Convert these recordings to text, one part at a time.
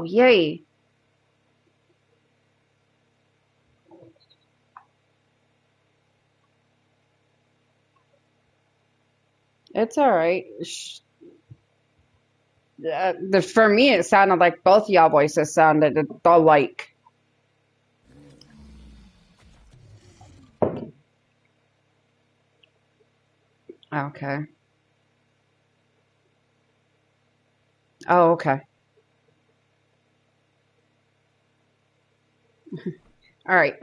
Oh, yay. It's all right. For me, it sounded like both y'all voices sounded alike. Okay. Oh, okay. All right.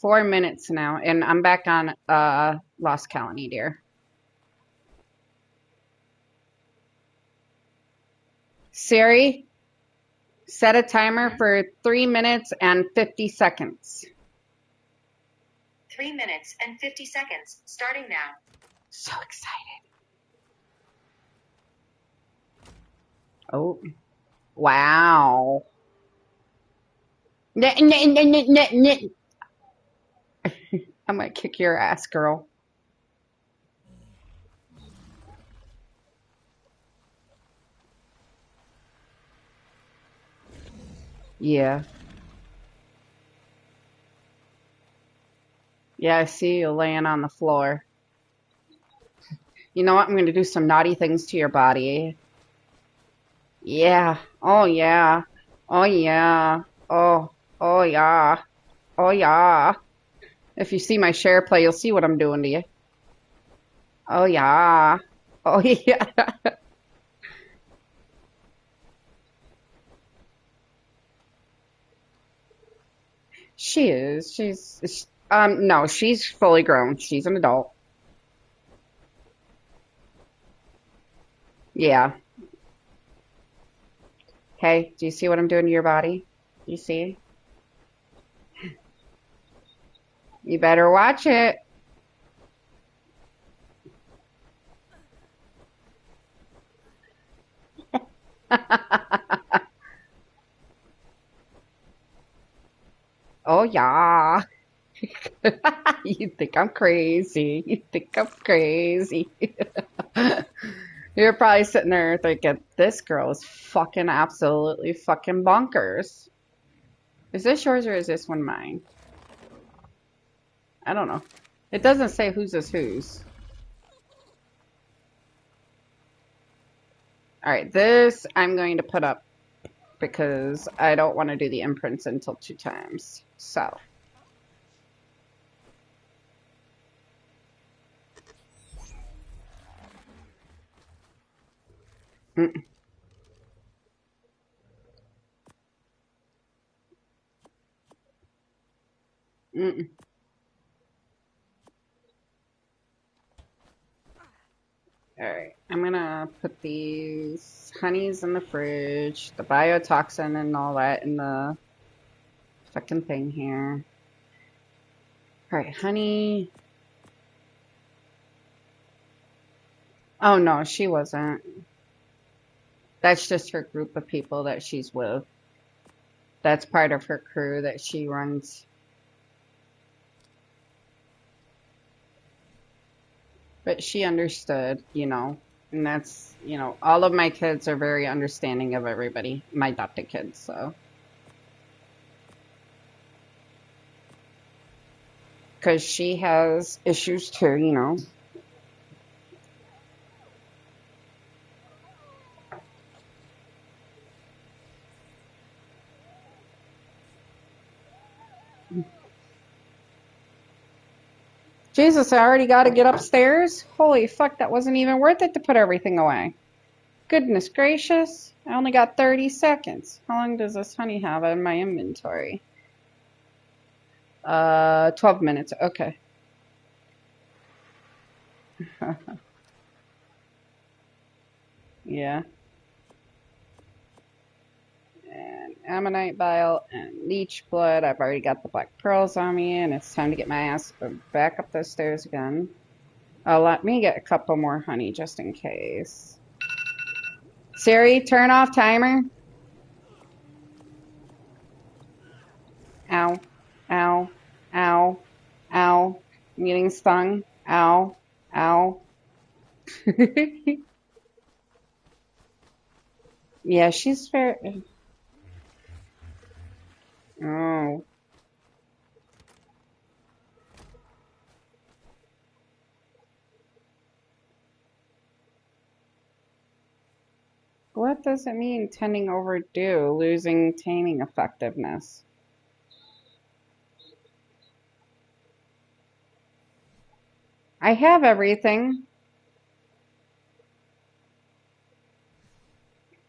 4 minutes now, and I'm back on Lost Colony, dear. Siri, set a timer for 3 minutes and 50 seconds. 3 minutes and 50 seconds, starting now. So excited. Oh, wow. I'm gonna kick your ass, girl. Yeah. Yeah, I see you laying on the floor. You know what? I'm gonna do some naughty things to your body. Yeah. Oh yeah. Oh yeah. Oh. Oh yeah. Oh yeah. If you see my share play, you'll see what I'm doing to you. Oh yeah. Oh yeah. She is. No, she's fully grown. She's an adult. Yeah. Hey, do you see what I'm doing to your body? You see? You better watch it. Oh yeah. You think I'm crazy. You think I'm crazy. You're probably sitting there thinking, this girl is fucking absolutely fucking bonkers. Is this yours or is this one mine? I don't know. It doesn't say whose is whose. All right, this I'm going to put up because I don't want to do the imprints until 2 times. So, mm, mm. All right, I'm gonna put these honeys in the fridge, the biotoxin and all that in the fucking thing here. All right, honey. Oh no, she wasn't. That's just her group of people that she's with. That's part of her crew that she runs. But she understood, and that's, all of my kids are very understanding of everybody, my adopted kids, so. Because she has issues too. Jesus, I already got to get upstairs? Holy fuck, that wasn't even worth it to put everything away. Goodness gracious, I only got 30 seconds. How long does this honey have in my inventory? 12 minutes, okay. Yeah. And ammonite bile and leech blood. I've already got the black pearls on me, and it's time to get my ass back up those stairs again. Let me get a couple more honey just in case. Siri, turn off timer. Ow, ow, ow, ow. I'm getting stung. Ow, ow. Yeah, she's very. What does it mean, tending overdue, losing taming effectiveness? I have everything.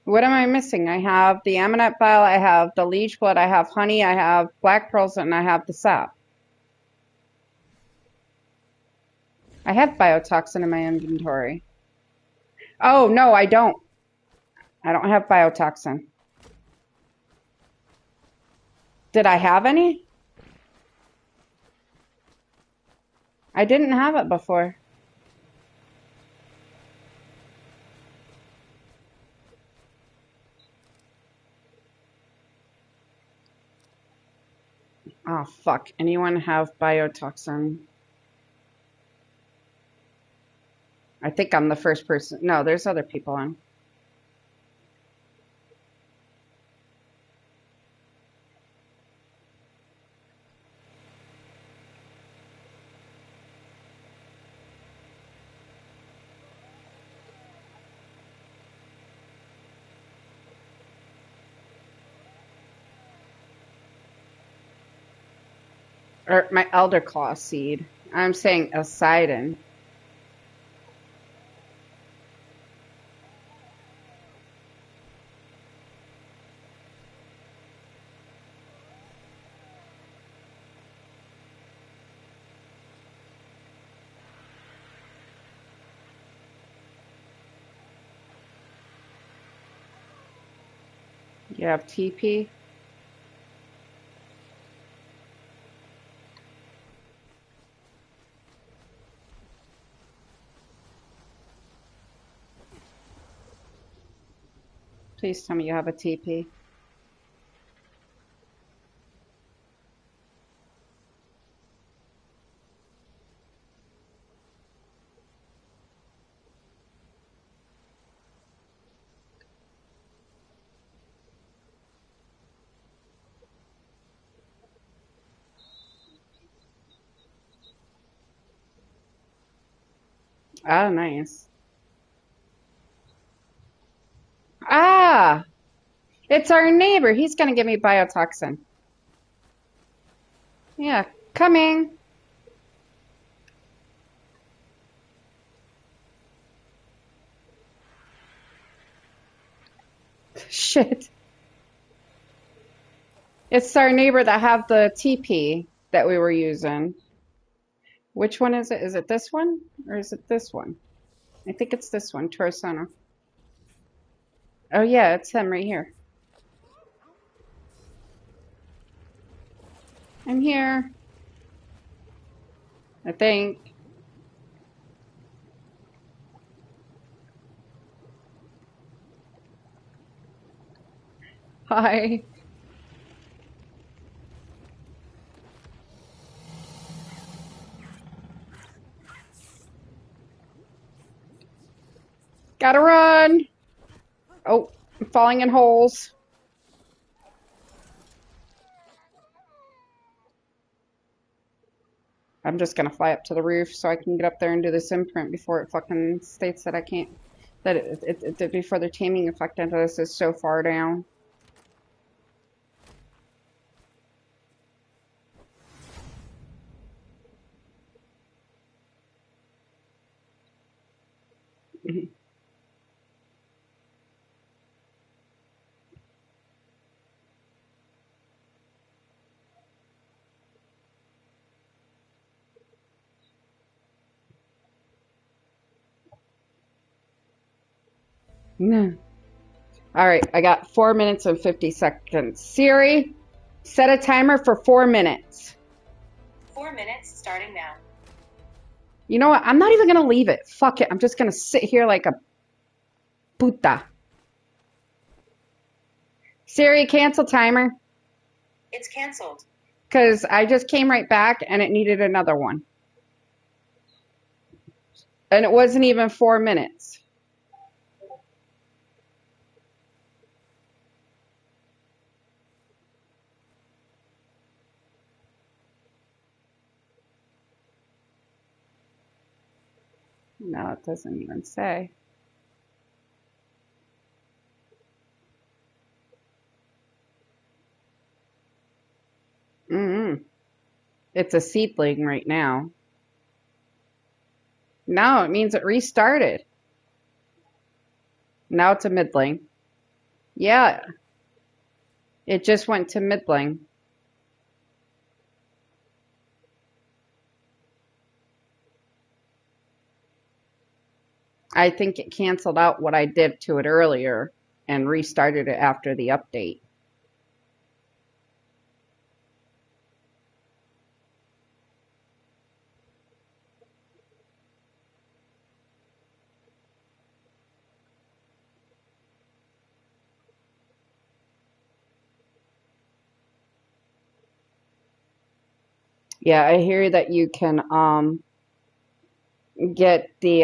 What am I missing? I have the Amulet Vial, I have the Leech Blood, I have Honey, I have Black Pearls, and I have the Sap. I have Biotoxin in my inventory. Oh, no, I don't. I don't have Biotoxin. Did I have any? I didn't have it before. Oh, fuck. Anyone have Biotoxin? I think I'm the first person. No, there's other people on. Or my Elder Claw seed. I'm saying Poseidon. You have TP? Please tell me you have a TP. Oh, nice. Ah! It's our neighbor. He's gonna give me Biotoxin. Yeah, coming. Shit. It's our neighbor that have the TP that we were using. Which one is it? Is it this one? Or is it this one? I think it's this one, Torosana. Oh yeah, it's him right here. I'm here. I think. Hi. Gotta run. Oh, I'm falling in holes. I'm just gonna fly up to the roof so I can get up there and do this imprint before it fucking states that I can't. That before the taming effect into this is so far down. No. All right, I got 4 minutes and 50 seconds. Siri, set a timer for 4 minutes. 4 minutes starting now. You know what? I'm not even gonna leave it. Fuck it. I'm just gonna sit here like a puta. Siri, cancel timer. It's canceled. Because I just came right back and it needed another one. And it wasn't even 4 minutes. No, it doesn't even say. It's a seedling right now. No, it means it restarted. Now it's a midling. Yeah, it just went to midling. I think it canceled out what I did to it earlier and restarted it after the update. Yeah, I hear that you can get the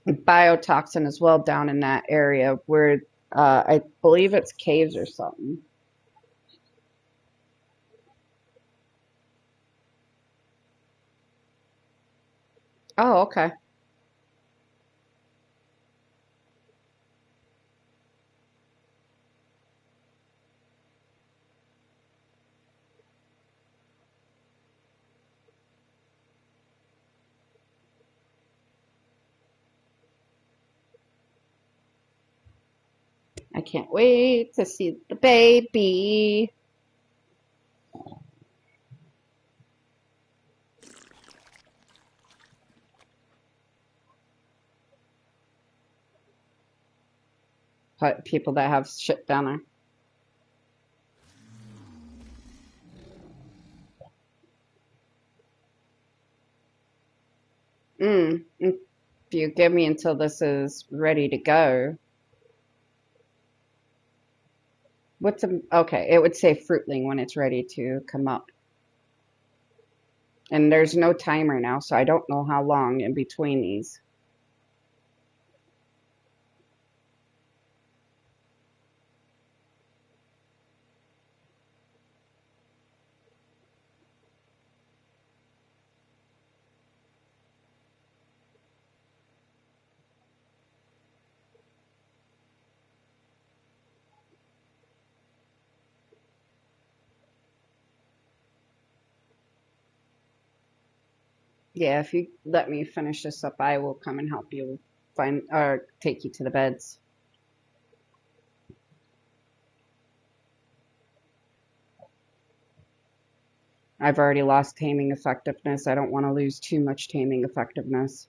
biotoxin as well down in that area where I believe it's caves or something. Oh, okay. I can't wait to see the baby. But people that have shit down there. If you give me until this is ready to go. Okay, it would say fruitling when it's ready to come up. And there's no timer now, so I don't know how long in between these. Yeah, if you let me finish this up, I will come and help you find or take you to the beds. I've already lost taming effectiveness. I don't want to lose too much taming effectiveness.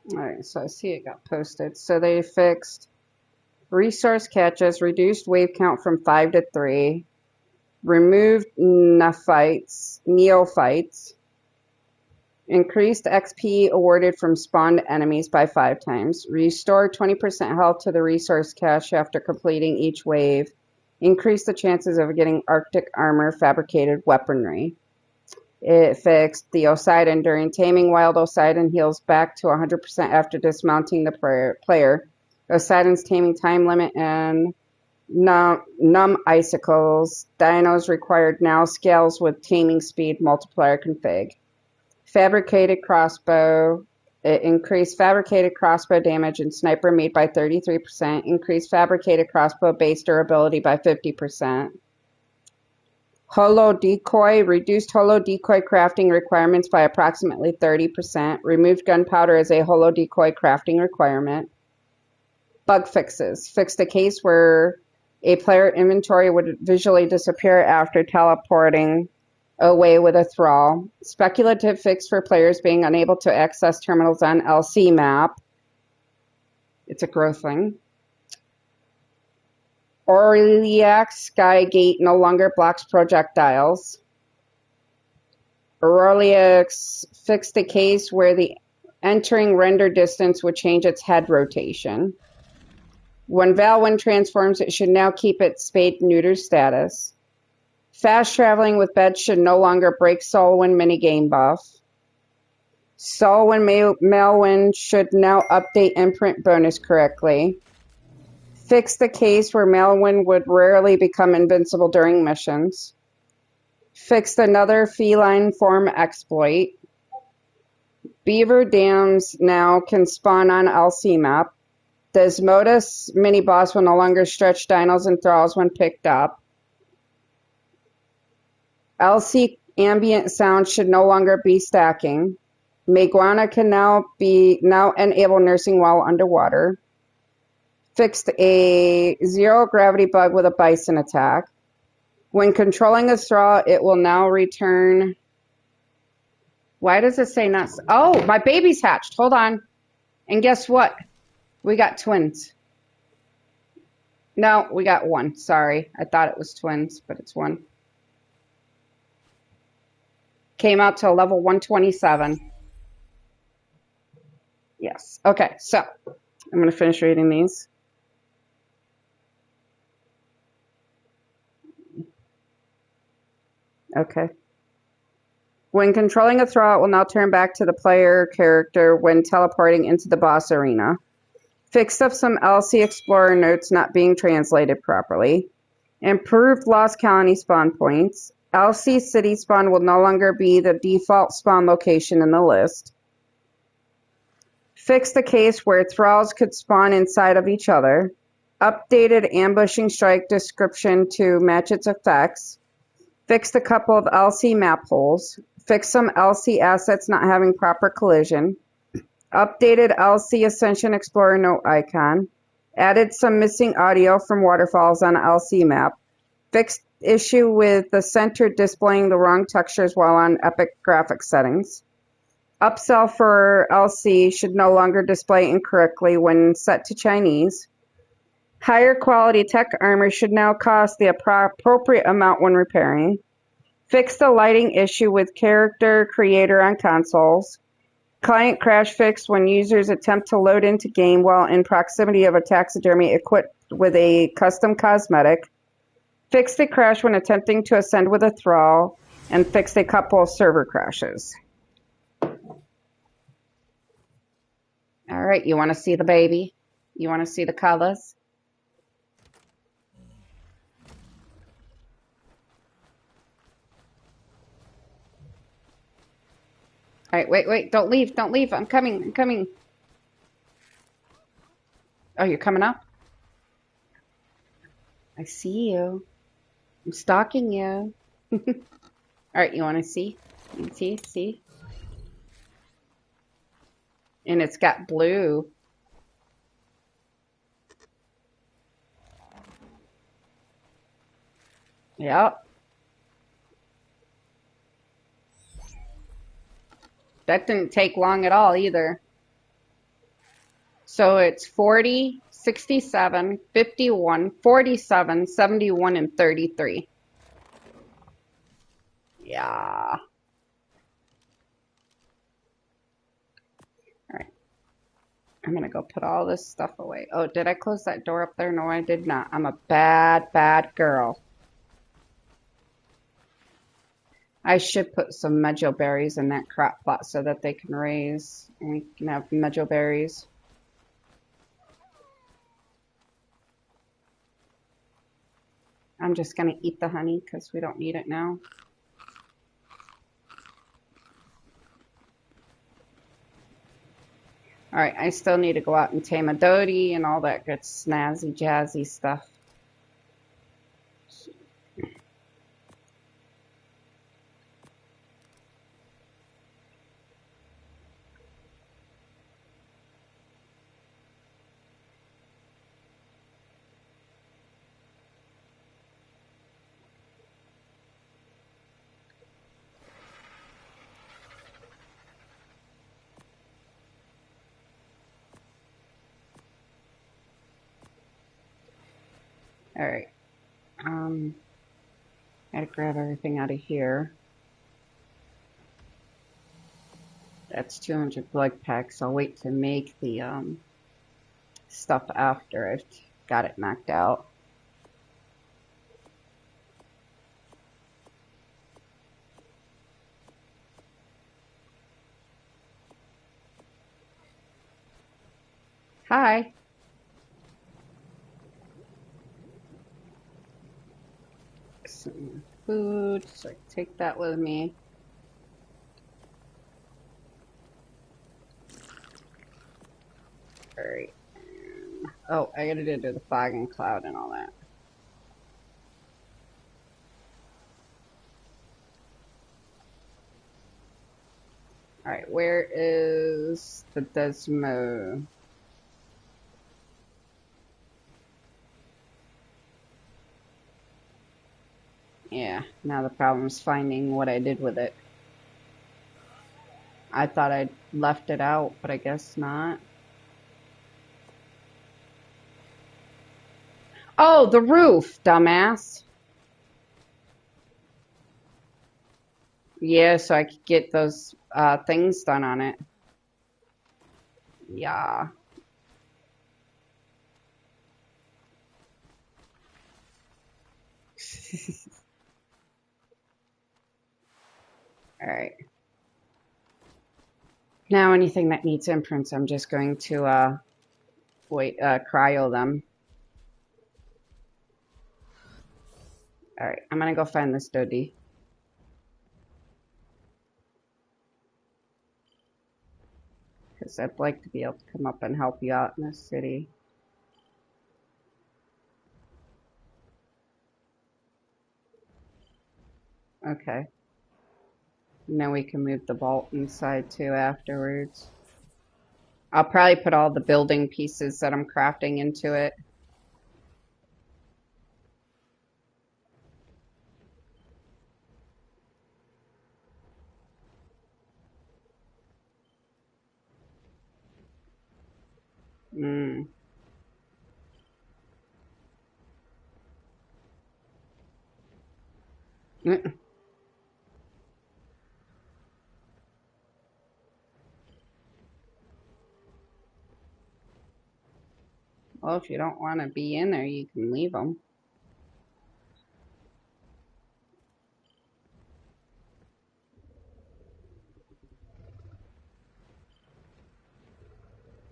All right, so I see it got posted. So they fixed resource catches, reduced wave count from 5 to 3, removed neophytes, increased XP awarded from spawned enemies by 5 times, restored 20% health to the resource cache after completing each wave, increased the chances of getting Arctic armor fabricated weaponry. It fixed the Poseidon. During taming, wild Poseidon heals back to 100% after dismounting the player. Poseidon's taming time limit and numb icicles. Dinos required now scales with taming speed multiplier config. Fabricated crossbow. It increased fabricated crossbow damage and sniper made by 33%. Increased fabricated crossbow base durability by 50%. Holo decoy, reduced holo decoy crafting requirements by approximately 30%. Removed gunpowder as a holo decoy crafting requirement. Bug fixes. Fixed a case where a player inventory would visually disappear after teleporting away with a thrall. Speculative fix for players being unable to access terminals on LC map. It's a growth thing. Aureliac Skygate no longer blocks projectiles. Aureliac fixed a case where the entering render distance would change its head rotation. When Valwyn transforms, it should now keep its spade neuter status. Fast traveling with beds should no longer break Solwyn minigame buff. Solwyn Mailwyn should now update imprint bonus correctly. Fix the case where Malwyn would rarely become invincible during missions. Fixed another feline form exploit. Beaver dams now can spawn on LC map. Desmodus mini-boss will no longer stretch dinos and thralls when picked up. LC ambient sound should no longer be stacking. Meguana can now enable nursing while underwater. Fixed a zero gravity bug with a bison attack. When controlling a thrall, it will now return. Why does it say not? Oh, my baby's hatched. Hold on. And guess what? We got twins. No, we got one. Sorry. I thought it was twins, but it's one. Came out to level 127. Yes. Okay, so I'm going to finish reading these. Okay. When controlling a thrall, it will now turn back to the player character when teleporting into the boss arena. Fixed up some LC Explorer notes not being translated properly. Improved Lost Colony spawn points. LC City spawn will no longer be the default spawn location in the list. Fixed the case where thralls could spawn inside of each other. Updated ambushing strike description to match its effects. Fixed a couple of LC map holes. Fixed some LC assets not having proper collision. Updated LC Ascension Explorer note icon. Added some missing audio from waterfalls on LC map. Fixed issue with the center displaying the wrong textures while on Epic graphics settings. Upsell for LC should no longer display incorrectly when set to Chinese. Higher quality tech armor should now cost the appropriate amount when repairing. Fix the lighting issue with character creator on consoles. Client crash fixed when users attempt to load into game while in proximity of a taxidermy equipped with a custom cosmetic. Fixed a crash when attempting to ascend with a thrall. And fixed a couple of server crashes. All right, you want to see the baby? You want to see the colors? All right, wait, don't leave, I'm coming. Oh, you're coming up? I see you. I'm stalking you. All right, you want to see? You see? And it's got blue. Yep. That didn't take long at all either. So it's 40, 67, 51, 47, 71, and 33. Yeah. All right. I'm going to go put all this stuff away. Oh, did I close that door up there? No, I did not. I'm a bad girl. I should put some mejo berries in that crop plot so that they can raise and we can have mejo berries. I'm just going to eat the honey because we don't need it now. All right, I still need to go out and tame a Dodie and all that good snazzy jazzy stuff. All right. Gotta grab everything out of here. That's 200 blood packs. I'll wait to make the stuff after I've got it knocked out. Hi. some food, so I can take that with me. Alright. Oh, I gotta do the fog and cloud and all that. Alright, where is the Desmo? Yeah, now the problem is finding what I did with it. I thought I'd left it out, but I guess not. Oh, the roof, dumbass. Yeah, so I could get those things done on it. Yeah. Alright. Now anything that needs imprints, I'm just going to cryo them. Alright, I'm gonna go find this Dodie. Because I'd like to be able to come up and help you out in this city. Okay. And then we can move the vault inside too afterwards. I'll probably put all the building pieces that I'm crafting into it. Mm. Well, if you don't want to be in there, you can leave them.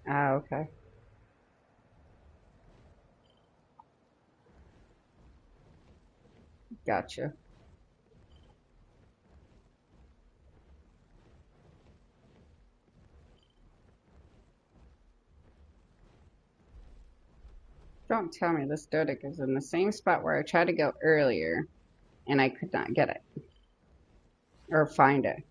Ah, okay. Gotcha. Don't tell me this Dodic is in the same spot where I tried to go earlier, and I could not get it. Or find it.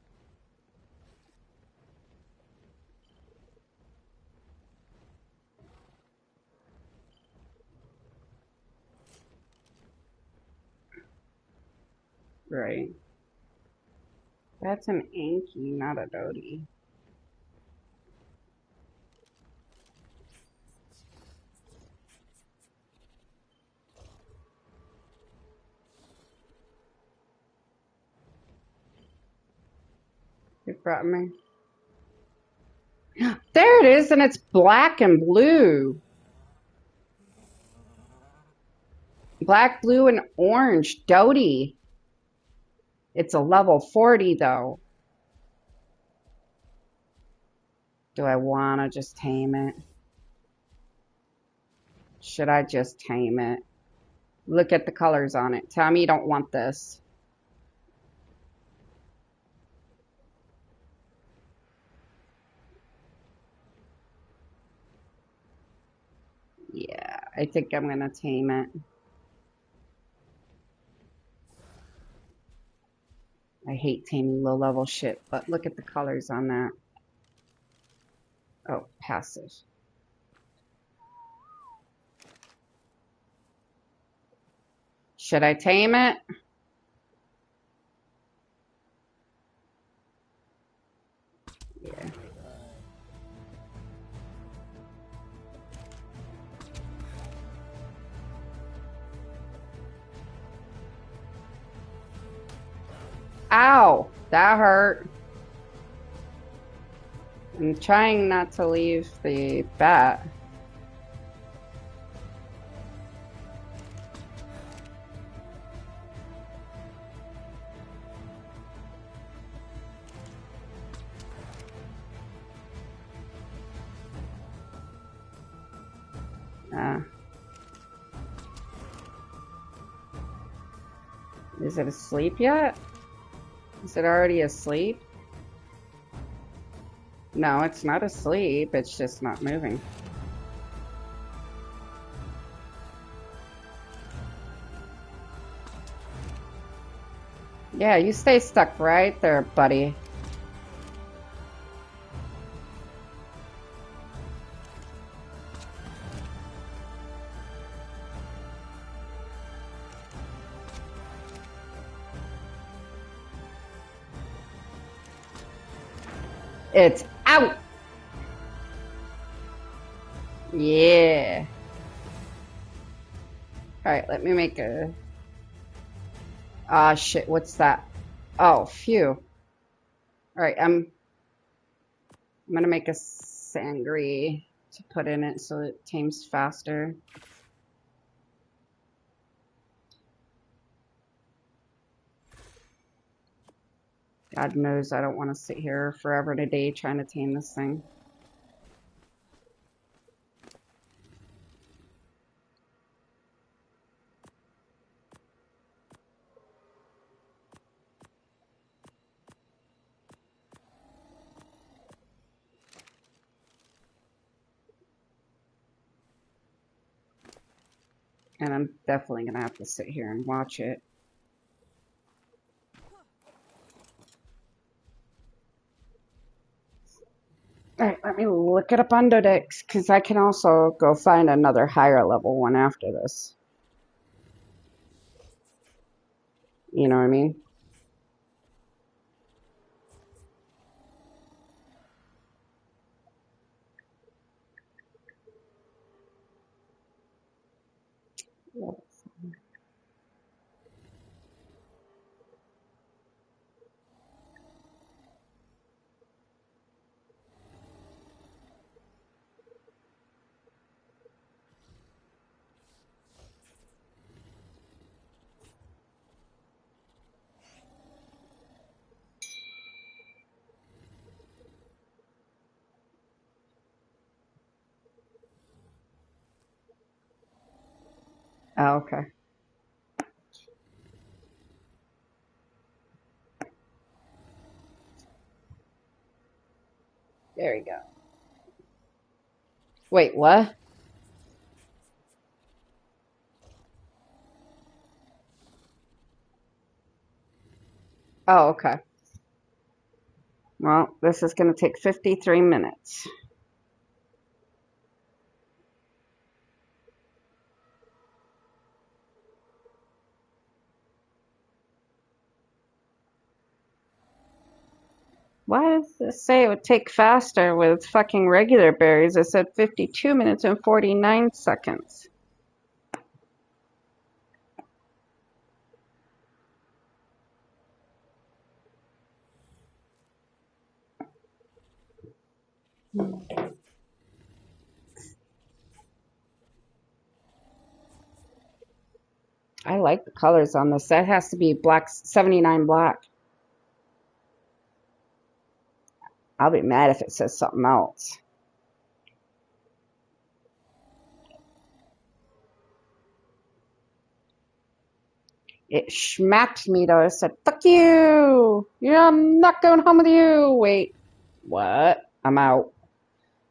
Right. That's an Anki, not a Dodie. It brought me. There it is, and it's black and blue. Black, blue, and orange. Dodie. It's a level 40, though. Do I want to just tame it? Should I just tame it? Look at the colors on it. Tell me you don't want this. Yeah, I think I'm going to tame it. I hate taming low-level shit, but look at the colors on that. Oh, passive. Should I tame it? Yeah. Ow! That hurt. I'm trying not to leave the bat. Is it asleep yet? Is it already asleep? No, it's not asleep. It's just not moving. Yeah, you stay stuck right there, buddy. It's out! Yeah. Alright, let me make a... Ah, shit, what's that? Oh, phew. Alright, I'm gonna make a sangria to put in it so it tames faster. God knows I don't want to sit here forever today trying to tame this thing. And I'm definitely gonna have to sit here and watch it. Alright, let me look it up on Dodex, because I can also go find another higher level one after this. You know what I mean? Oh, okay. There you go. Wait, what? Oh, okay. Well, this is going to take 53 minutes. Why does this say it would take faster with fucking regular berries? It said 52 minutes and 49 seconds. I like the colors on this. That has to be black, 79 black. I'll be mad if it says something else. It smacked me though. It said, fuck you! Yeah, I'm not going home with you! Wait, what? I'm out.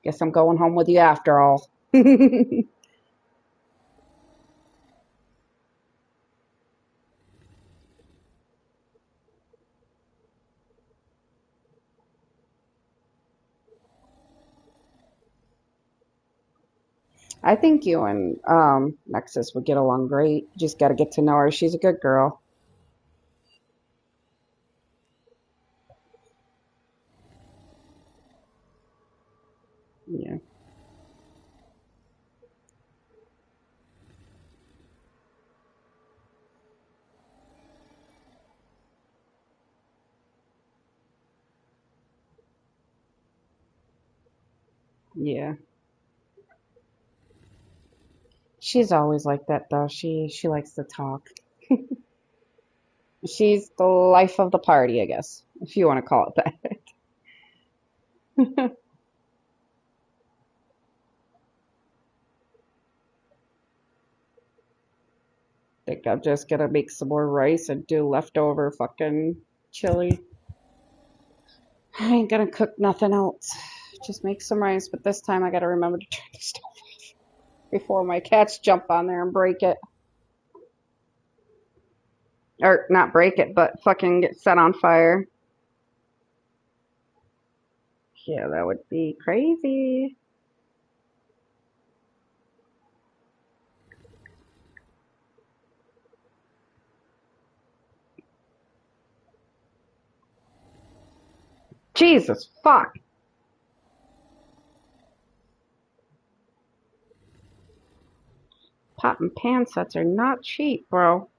Guess I'm going home with you after all. I think you and Nexus would get along great. You just got to get to know her. She's a good girl. Yeah. Yeah. She's always like that though. She likes to talk. She's the life of the party, I guess, if you want to call it that. think I'm just gonna make some more rice and do leftover fucking chili. I ain't gonna cook nothing else. Just make some rice, but this time I gotta remember to turn the stove before my cats jump on there and break it. Or not break it, but fucking get set on fire. Yeah, that would be crazy. Jesus fuck. Pot and pan sets are not cheap, bro.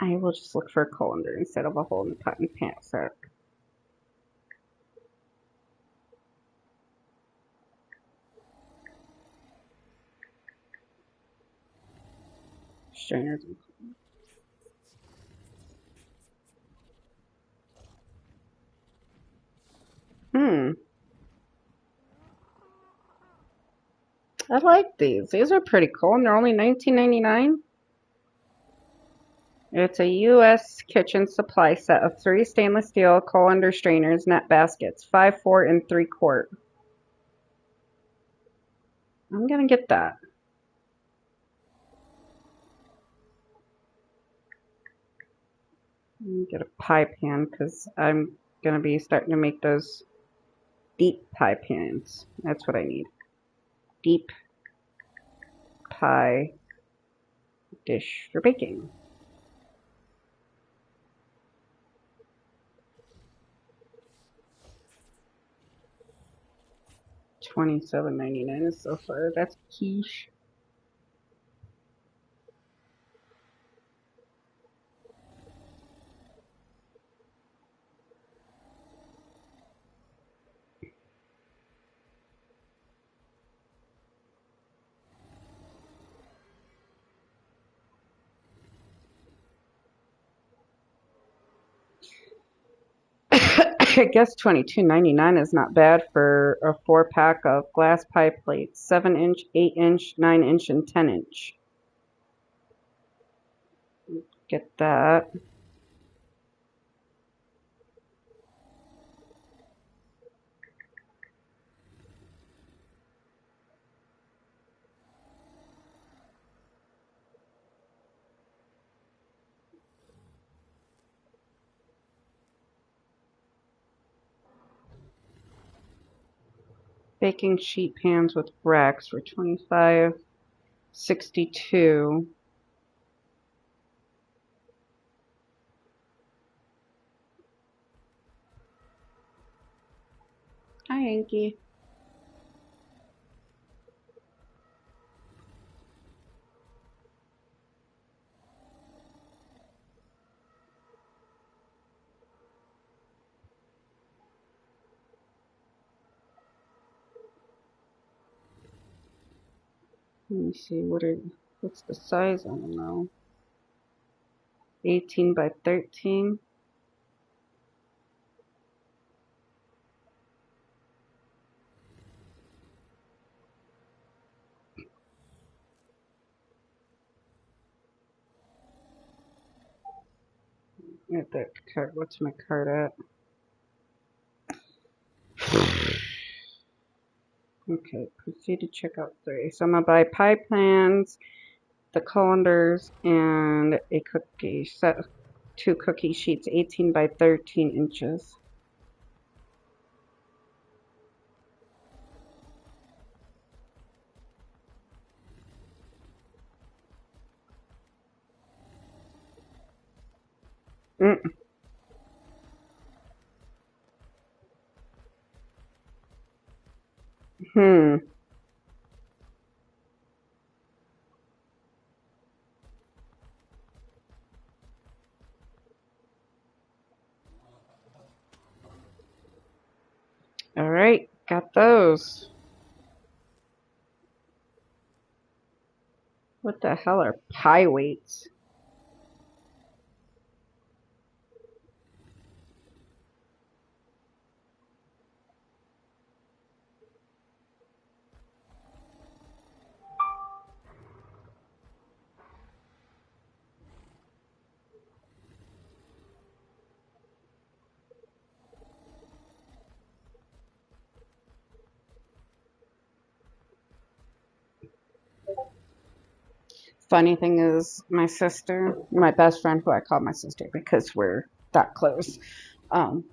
I will just look for a colander instead of a hole in the pot and pan set. Strainers. Hmm. I like these. These are pretty cool, and they're only $19.99. It's a U.S. kitchen supply set of 3 stainless steel colander strainers, net baskets, 5, 4, and 3 quart. I'm gonna get that. Get a pie pan because I'm gonna be starting to make those deep pie pans. That's what I need. Deep pie dish for baking. $27.99 is so far. That's quiche. I guess $22.99 is not bad for a 4-pack of glass pie plates, 7-inch, 8-inch, 9-inch, and 10-inch. Get that. Baking sheet pans with racks for $25.62. Hi, Yankee. Let me see what's the size? I don't know. 18 by 13. At that card, what's my card at? Okay, proceed to checkout 3. So I'm gonna buy pie plans, the colanders, and a cookie set, 2 cookie sheets, 18 by 13 inches. Mm. Hmm. All right, got those. What the hell are pie weights? Funny thing is, my sister, my best friend, who I call my sister because we're that close, um,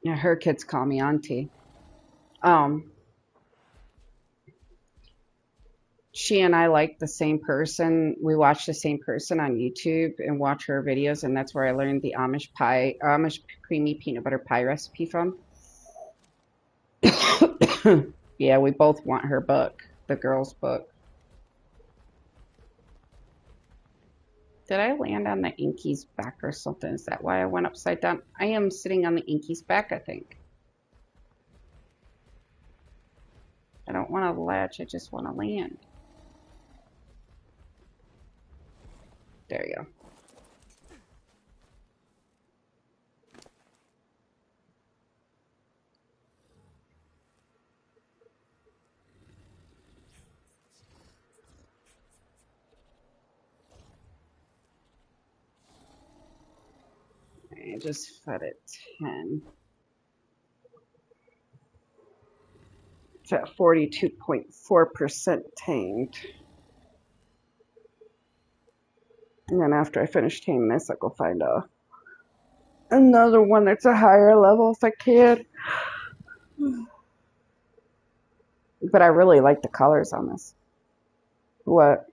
yeah, her kids call me auntie. Um, she and I like the same person. We watch the same person on YouTube and watch her videos, and that's where I learned the Amish creamy peanut butter pie recipe from. Yeah, we both want her book, the girl's book. Did I land on the Inky's back or something? Is that why I went upside down? I am sitting on the Inky's back, I think. I don't want to latch, I just want to land. There you go. I just fed it 10. It's at 42.4% tamed. And then after I finish taming this, I'll go find another one that's a higher level if I can. But I really like the colors on this. What?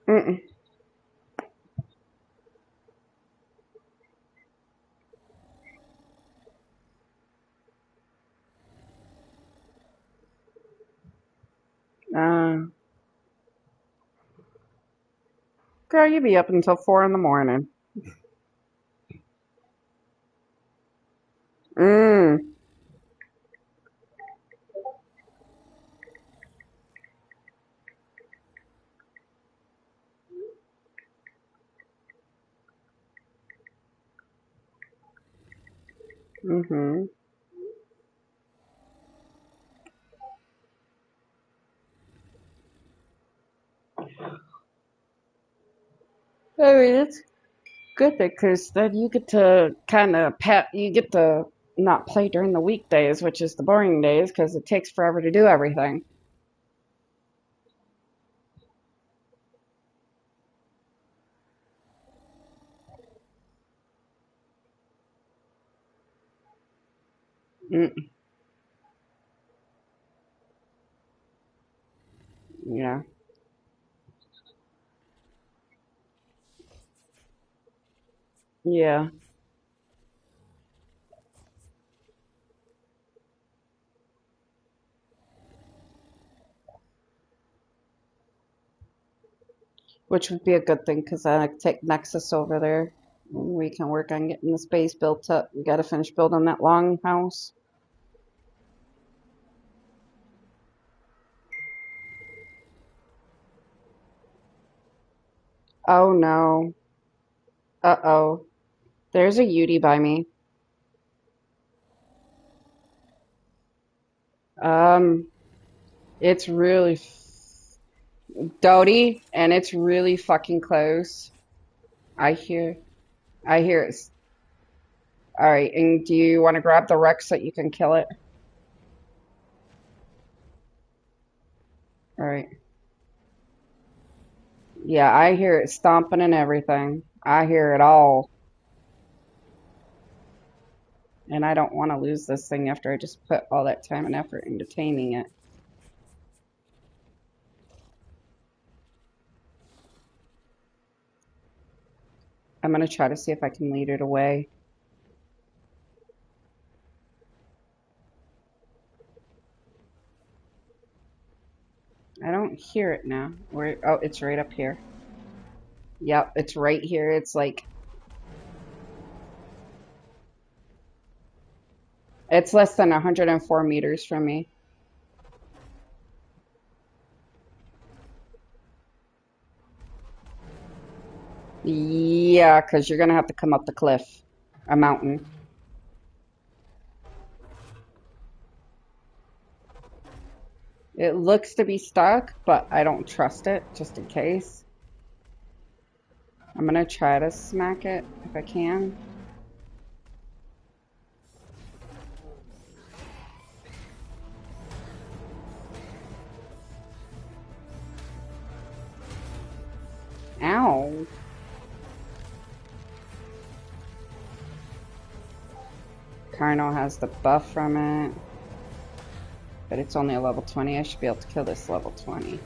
Mm-mm. Uh, Girl, you be up until 4 in the morning. Mm. Mm-hmm. I mean, it's good because then you get to kind of you get to not play during the weekdays, which is the boring days because it takes forever to do everything. Mm, yeah, yeah, which would be a good thing because I take Nexus over there. We can work on getting the space built up. We got to finish building that long house. Oh no. Uh-oh. There's a Yudi by me. Um, it's really Dodie, and it's really fucking close. I hear, I hear it. All right, and do you want to grab the Rex so you can kill it? All right. Yeah, I hear it stomping and everything. I hear it all, and I don't want to lose this thing after I just put all that time and effort into taming it. I'm gonna try to see if I can lead it away. I don't hear it now. Where? Oh, it's right up here. Yep, it's right here. It's less than 104 meters from me. Yeah, because you're gonna have to come up the cliff, a mountain. It looks to be stuck, but I don't trust it, just in case. I'm gonna try to smack it if I can. Carno has the buff from it. But it's only a level 20. I should be able to kill this level 20.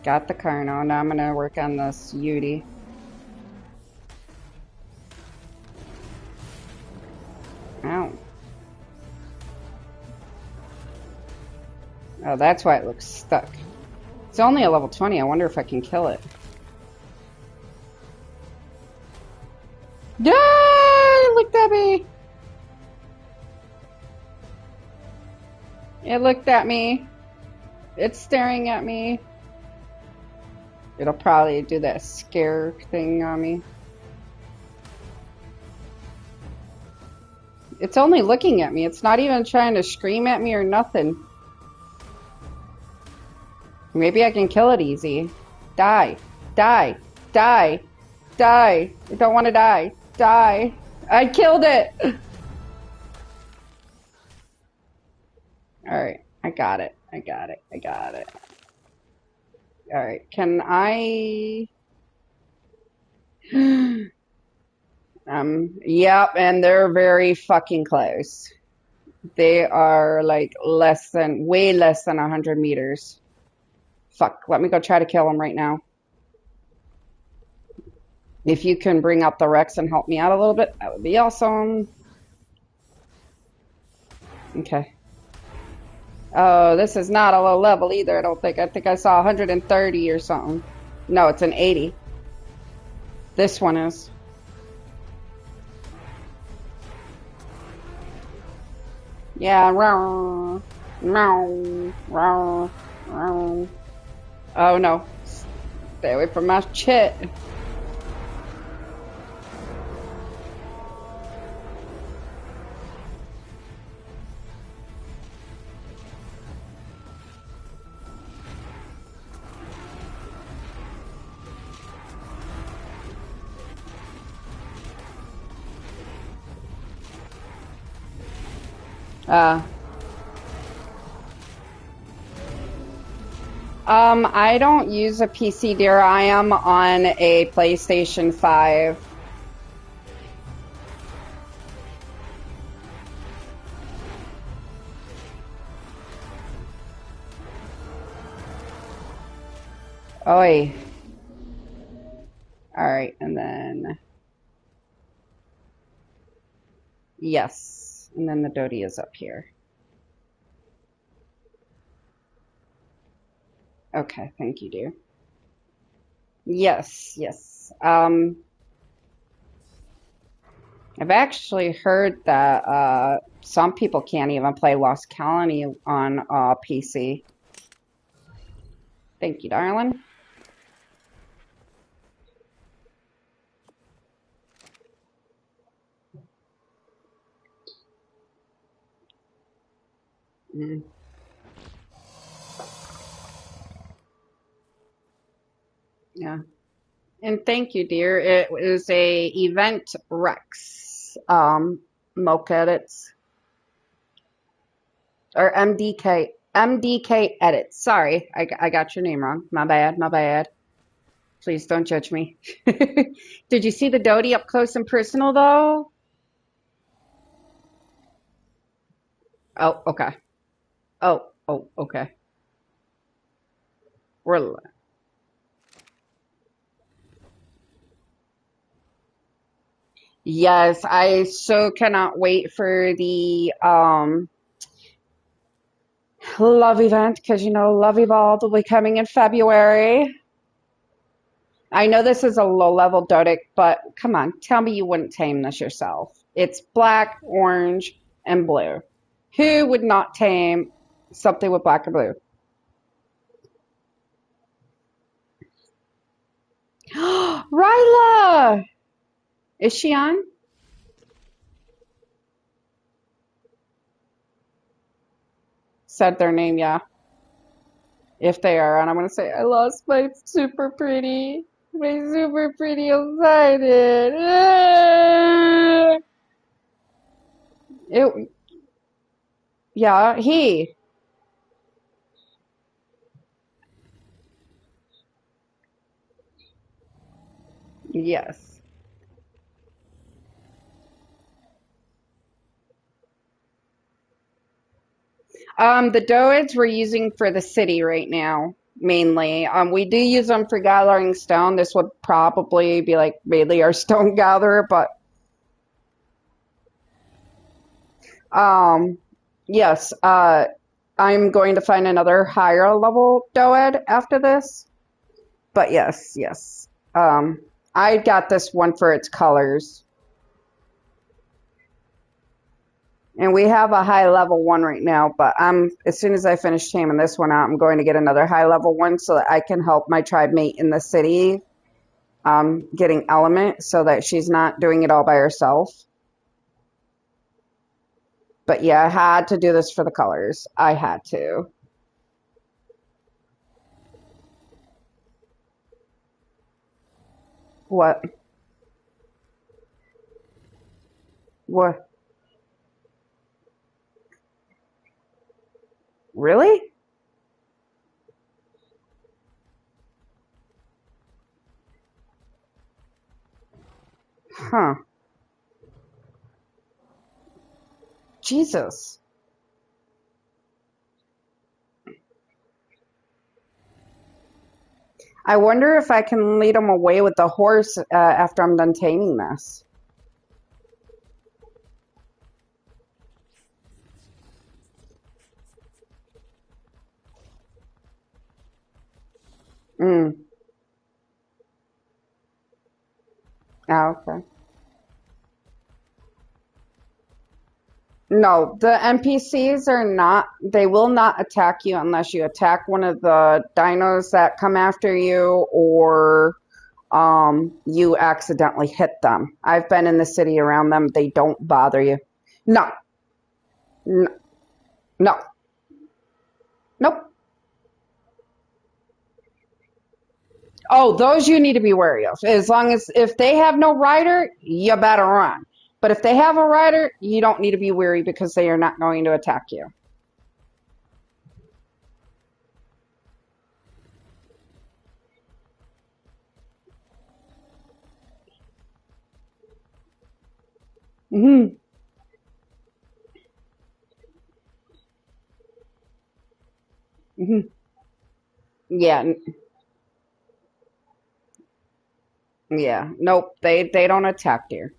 Got the Carno. Now I'm going to work on this Yudi. Ow. Oh, that's why it looks stuck. It's only a level 20. I wonder if I can kill it. Yay! It looked at me! It looked at me. It's staring at me. It'll probably do that scare thing on me. It's only looking at me. It's not even trying to scream at me or nothing. Maybe I can kill it easy. Die. Die. Die. Die. I don't want to die. Die. I killed it! Alright. I got it. I got it. I got it. Alright. Can I... Yep, and they're very fucking close. They are like way less than 100 meters. Fuck, let me go try to kill them right now. If you can bring up the Rex and help me out a little bit, that would be awesome. Okay. Oh, this is not a low level either, I don't think. I think I saw 130 or something. No, it's an 80. This one is. Yeah, row, row, row, row. Oh no. Stay away from my shit. I don't use a PC, dear. I am on a PlayStation 5. Oi. Alright, and then... Yes. And then the Dodie is up here. Okay, thank you, dear. Yes, yes. I've actually heard that some people can't even play Lost Colony on PC. Thank you, darling. Mm. Yeah. And thank you, dear. It was a Event Rex Mocha Edits. Or MDK Edits. Sorry, I got your name wrong. My bad, my bad. Please don't judge me. Did you see the Dodie up close and personal, though? Oh, okay. Oh, okay. We're... Yes, I so cannot wait for the Love event, because you know Love Evolved will be coming in February. I know this is a low-level Dodic, but come on, tell me you wouldn't tame this yourself. It's black, orange, and blue. Who would not tame something with black and blue? Ryla! Is she on? Said their name, yeah. If they are on, I'm going to say, I lost my super pretty. My super pretty excited. It, yeah, he. Yes. The Doids we're using for the city right now, mainly. We do use them for gathering stone. This would probably be like mainly our stone gatherer, but um, yes, I'm going to find another higher level Doed after this. But yes, yes. Um, I got this one for its colors. And we have a high level one right now, but as soon as I finish taming this one out, I'm going to get another high level one so that I can help my tribe mate in the city getting element so that she's not doing it all by herself. But yeah, I had to do this for the colors. I had to. What? What? Really? Huh. Jesus. I wonder if I can lead him away with the horse after I'm done taming this. Mm. Oh, okay. No, the NPCs are not, they will not attack you unless you attack one of the dinos that come after you or you accidentally hit them. I've been in the city around them. They don't bother you. No, no, no, nope. Oh, those you need to be wary of. As long as if they have no rider, you better run. But if they have a rider, you don't need to be wary because they are not going to attack you. Hmm. Hmm. Yeah, yeah. Nope. They don't attack you.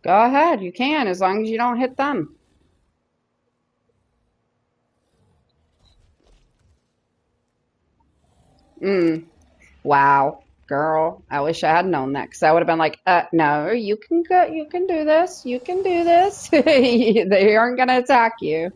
Go ahead, you can, as long as you don't hit them. Mm. Wow, girl, I wish I had known that because I would have been like, no, you can go, you can do this, you can do this. They aren't gonna attack you.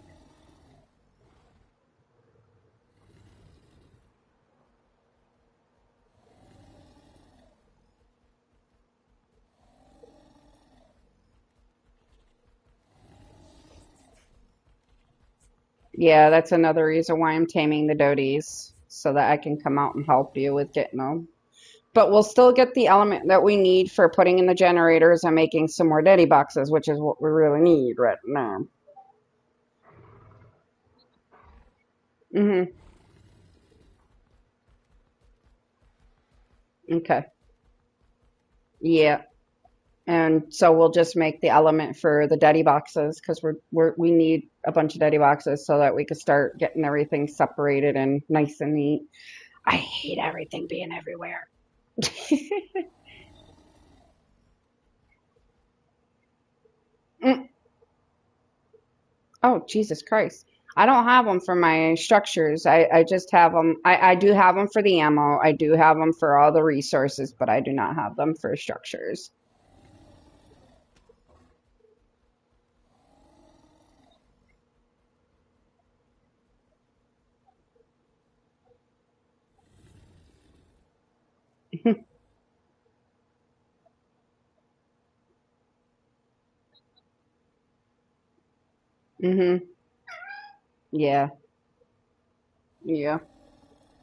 Yeah, that's another reason why I'm taming the doties, so that I can come out and help you with getting them. But we'll still get the element that we need for putting in the generators and making some more daddy boxes, which is what we really need right now. Mm-hmm. Okay. Yeah. And so we'll just make the element for the daddy boxes because we need a bunch of daddy boxes so that we can start getting everything separated and nice and neat. I hate everything being everywhere. Mm. Oh, Jesus Christ. I don't have them for my structures. I just have them. I do have them for the ammo. I do have them for all the resources, but I do not have them for structures. Hmm. Yeah. Yeah.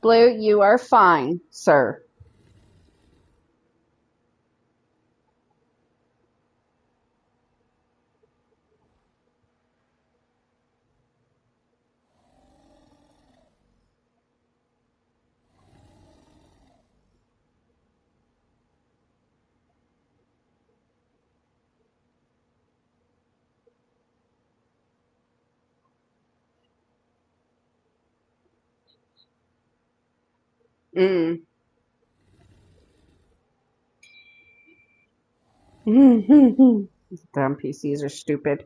Blue, you are fine, sir. Mm. Damn PCs are stupid.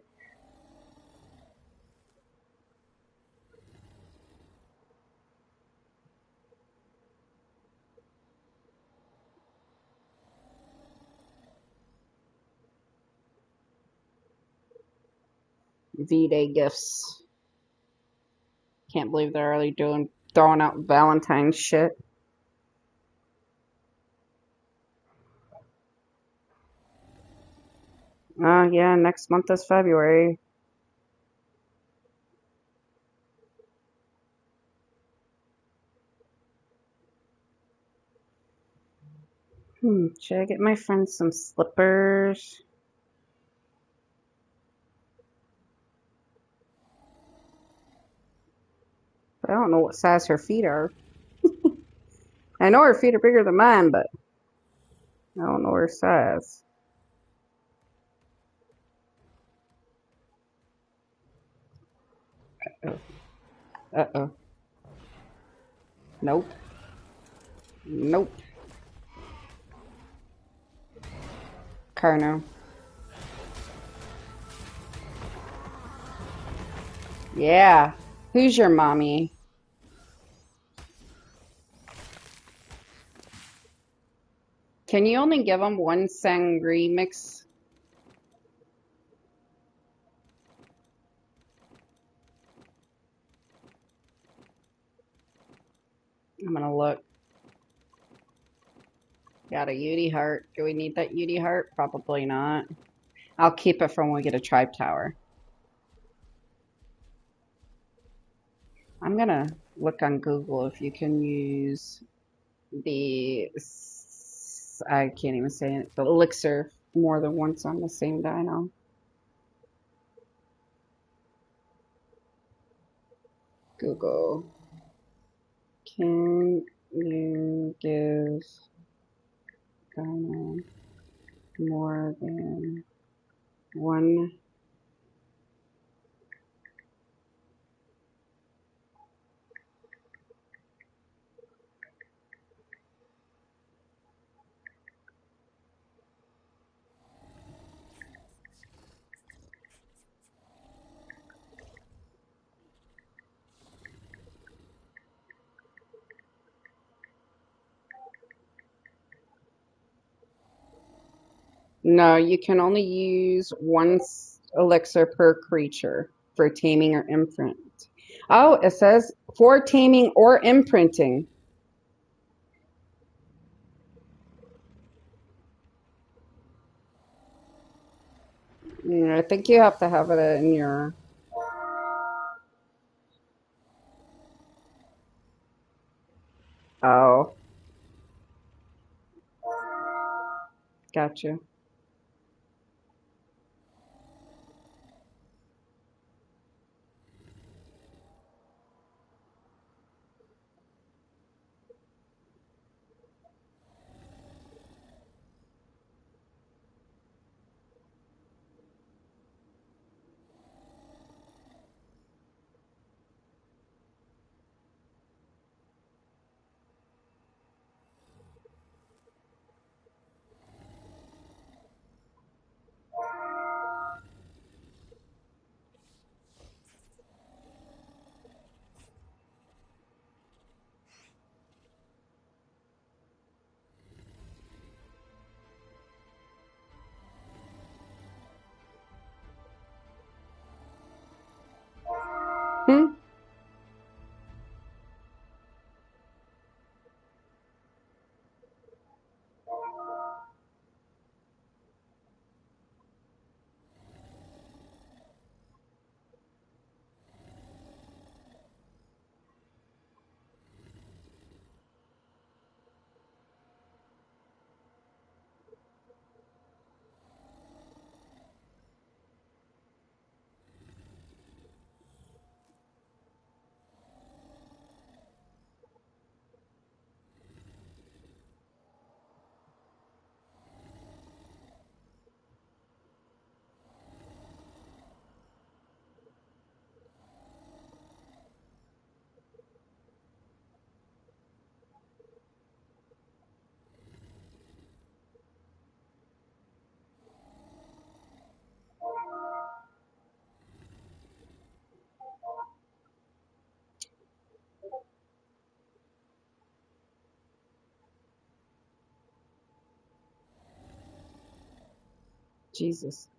V-Day gifts. Can't believe they're already throwing out Valentine's shit. Yeah, next month is February. Should I get my friend some slippers? I don't know what size her feet are. I know her feet are bigger than mine, but I don't know her size. Uh-oh. Nope. Nope. Carno. Yeah. Who's your mommy? Can you only give them one sangria mix? I'm gonna look. Got a Yudi heart. Do we need that Yudi heart? Probably not. I'll keep it for when we get a tribe tower. I'm gonna look on Google if you can use the, I can't even say it, the elixir more than once on the same dino. Google. Can you give dino more than one? No, you can only use one elixir per creature for taming or imprint. Oh, it says for taming or imprinting. I think you have to have it in your. Oh, gotcha. Jesus.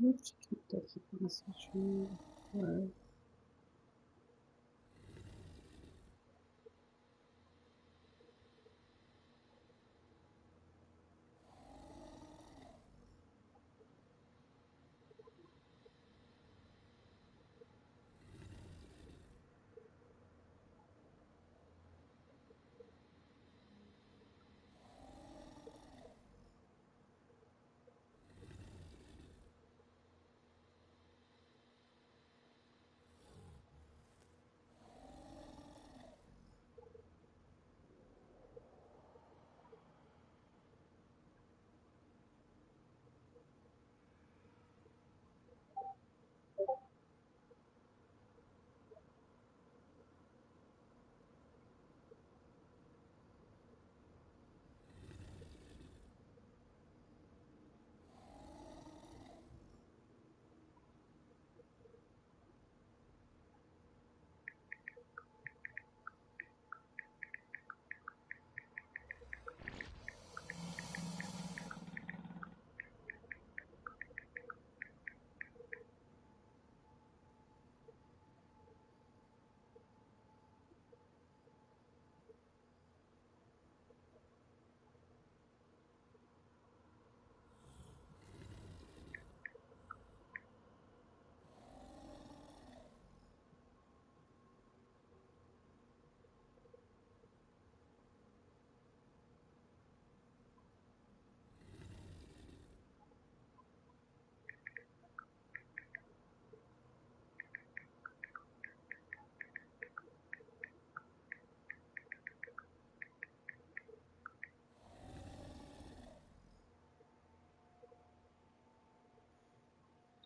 Let's keep the message.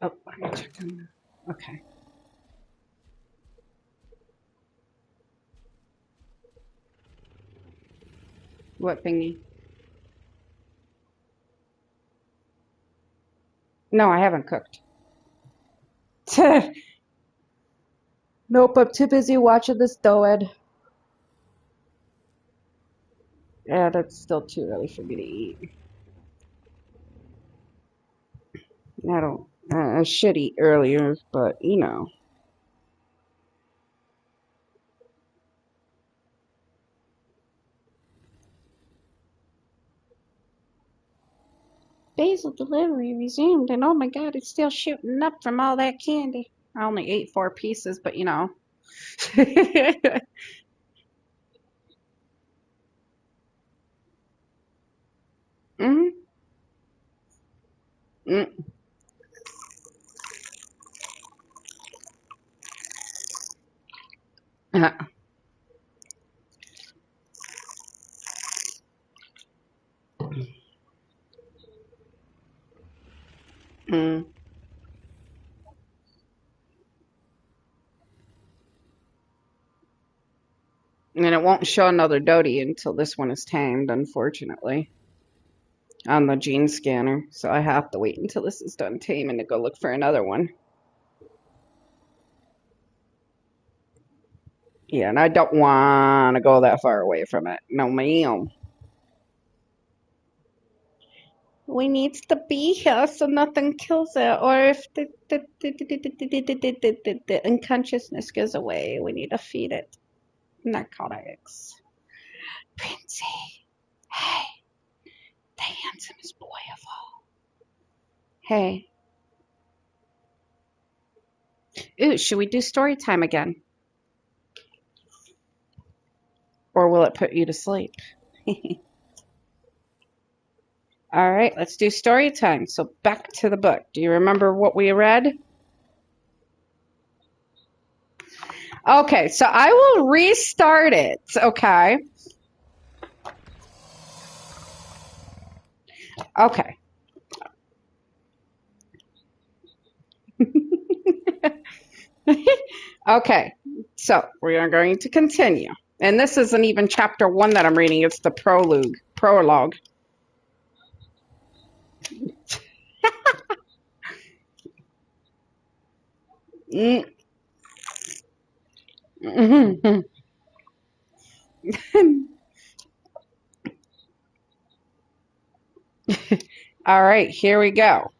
Oh, let me check on that. Okay. What thingy? No, I haven't cooked. Nope, I'm too busy watching this doed. Yeah, that's still too early for me to eat. I don't. I should eat earlier, but you know. Basil delivery resumed, and oh my god, it's still shooting up from all that candy. I only ate 4 pieces, but you know. mm-hmm. Mm. Uh, mm. And it won't show another Dodie until this one is tamed, unfortunately, on the gene scanner. So I have to wait until this is done taming to go look for another one. Yeah, and I don't want to go that far away from it. No, ma'am. We needs to be here so nothing kills it, or if the unconsciousness goes away, we need to feed it narcotics. Princey, hey, the handsomest boy of all. Hey, ooh, should we do story time again, or will it put you to sleep? All right, let's do story time. So back to the book. Do you remember what we read? Okay, so I will restart it. Okay. Okay. Okay, so we are going to continue. And this isn't even chapter 1 that I'm reading, it's the prologue. Prologue. Mm. All right, here we go.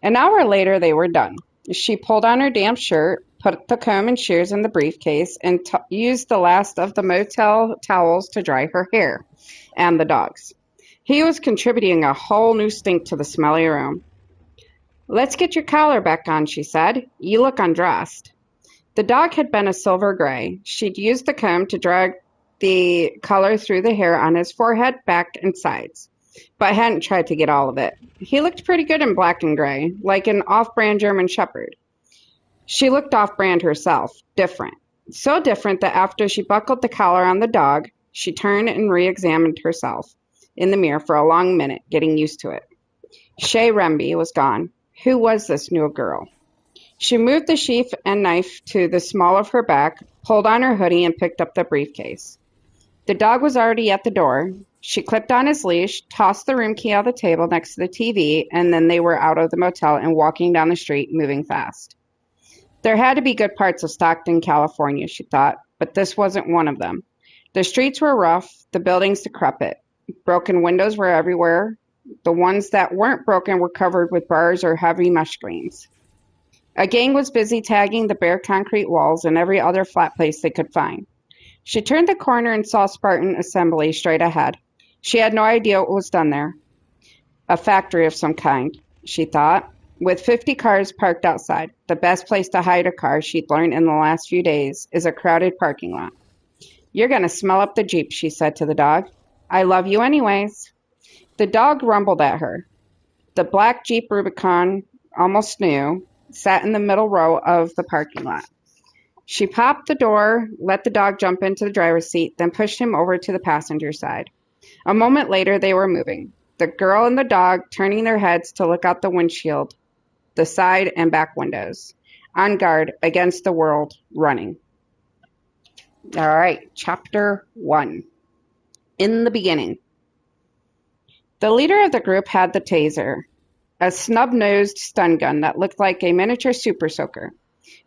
An hour later, they were done. She pulled on her damp shirt, put the comb and shears in the briefcase, and used the last of the motel towels to dry her hair and the dog's. He was contributing a whole new stink to the smelly room. Let's get your collar back on, she said. You look undressed. The dog had been a silver gray. She'd used the comb to drag the color through the hair on his forehead, back, and sides, but hadn't tried to get all of it. He looked pretty good in black and gray, like an off-brand German Shepherd. She looked off-brand herself, different. So different that after she buckled the collar on the dog, she turned and re-examined herself in the mirror for a long minute, getting used to it. Shay Remby was gone. Who was this new girl? She moved the sheath and knife to the small of her back, pulled on her hoodie, and picked up the briefcase. The dog was already at the door. She clipped on his leash, tossed the room key on the table next to the TV, and then they were out of the motel and walking down the street, moving fast. There had to be good parts of Stockton, California, she thought, but this wasn't one of them. The streets were rough, the buildings decrepit. Broken windows were everywhere. The ones that weren't broken were covered with bars or heavy mesh screens. A gang was busy tagging the bare concrete walls and every other flat place they could find. She turned the corner and saw Spartan Assembly straight ahead. She had no idea what was done there. A factory of some kind, she thought, with 50 cars parked outside. The best place to hide a car, she'd learned in the last few days, is a crowded parking lot. You're going to smell up the Jeep, she said to the dog. I love you anyways. The dog rumbled at her. The black Jeep Rubicon, almost new, sat in the middle row of the parking lot. She popped the door, let the dog jump into the driver's seat, then pushed him over to the passenger side. A moment later, they were moving. The girl and the dog turning their heads to look out the windshield. the side and back windows, on guard against the world running. All right, chapter 1. In the beginning. The leader of the group had the taser, a snub-nosed stun gun that looked like a miniature super soaker.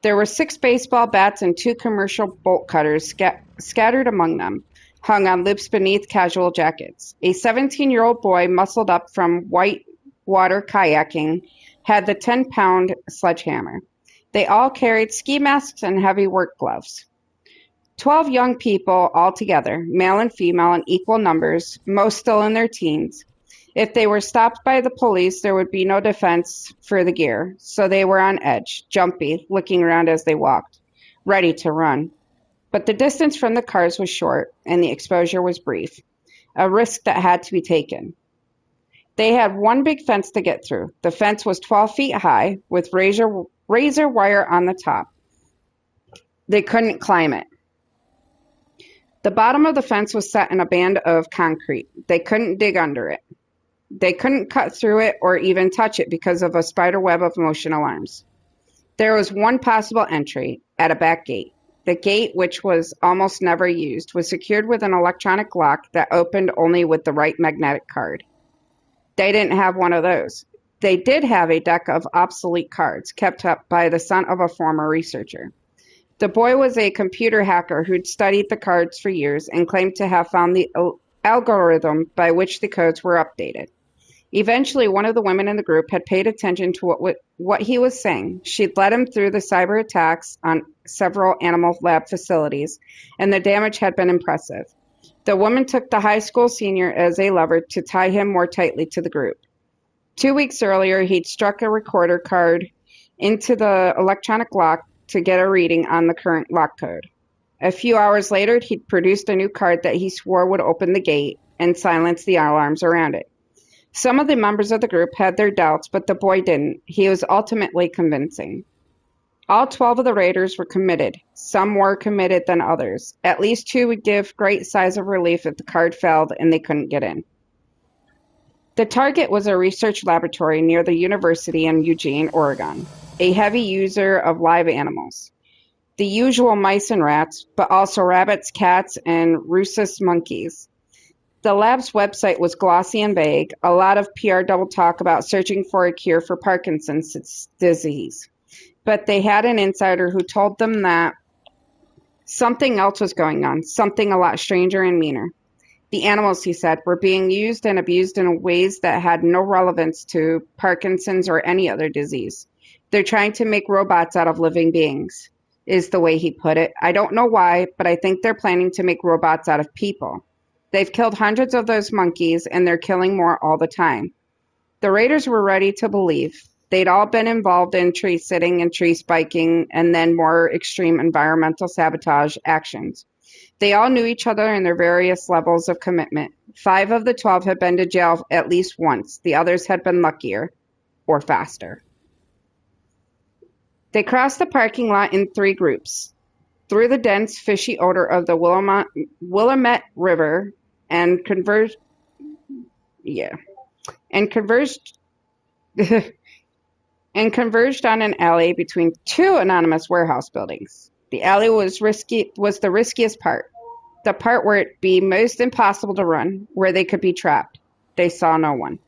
There were 6 baseball bats and 2 commercial bolt cutters scattered among them, hung on loops beneath casual jackets. A 17-year-old boy muscled up from white-water kayaking had the 10-pound sledgehammer. They all carried ski masks and heavy work gloves. 12 young people all together, male and female in equal numbers, most still in their teens. If they were stopped by the police, there would be no defense for the gear, so they were on edge, jumpy, looking around as they walked, ready to run. But the distance from the cars was short, and the exposure was brief, a risk that had to be taken. They had one big fence to get through. The fence was 12 feet high, with razor wire on the top. They couldn't climb it. The bottom of the fence was set in a band of concrete. They couldn't dig under it. They couldn't cut through it or even touch it because of a spider web of motion alarms. There was one possible entry, at a back gate. The gate, which was almost never used, was secured with an electronic lock that opened only with the right magnetic card. They didn't have one of those. They did have a deck of obsolete cards kept up by the son of a former researcher. The boy was a computer hacker who'd studied the cards for years and claimed to have found the algorithm by which the codes were updated. Eventually, one of the women in the group had paid attention to what he was saying. She'd led him through the cyber attacks on several animal lab facilities, and the damage had been impressive. The woman took the high school senior as a lever to tie him more tightly to the group. 2 weeks earlier, he'd struck a recorder card into the electronic lock to get a reading on the current lock code. A few hours later, he'd produced a new card that he swore would open the gate and silence the alarms around it. Some of the members of the group had their doubts, but the boy didn't. He was ultimately convincing. All 12 of the raiders were committed. Some more committed than others. At least 2 would give great sighs of relief if the card failed and they couldn't get in. The target was a research laboratory near the university in Eugene, Oregon, a heavy user of live animals. The usual mice and rats, but also rabbits, cats, and rhesus monkeys. The lab's website was glossy and vague, a lot of PR double talk about searching for a cure for Parkinson's disease. But they had an insider who told them that something else was going on, something a lot stranger and meaner. The animals, he said, were being used and abused in ways that had no relevance to Parkinson's or any other disease. They're trying to make robots out of living beings, is the way he put it. I don't know why, but I think they're planning to make robots out of people. They've killed hundreds of those monkeys, and they're killing more all the time. The raiders were ready to believe. They'd all been involved in tree sitting and tree spiking, and then more extreme environmental sabotage actions. They all knew each other and their various levels of commitment. 5 of the 12 had been to jail at least once. The others had been luckier, or faster. They crossed the parking lot in 3 groups, through the dense, fishy odor of the Willamette River, and converged on an alley between 2 anonymous warehouse buildings. The alley was the riskiest part, the part where it'd be most impossible to run, where they could be trapped. They saw no one.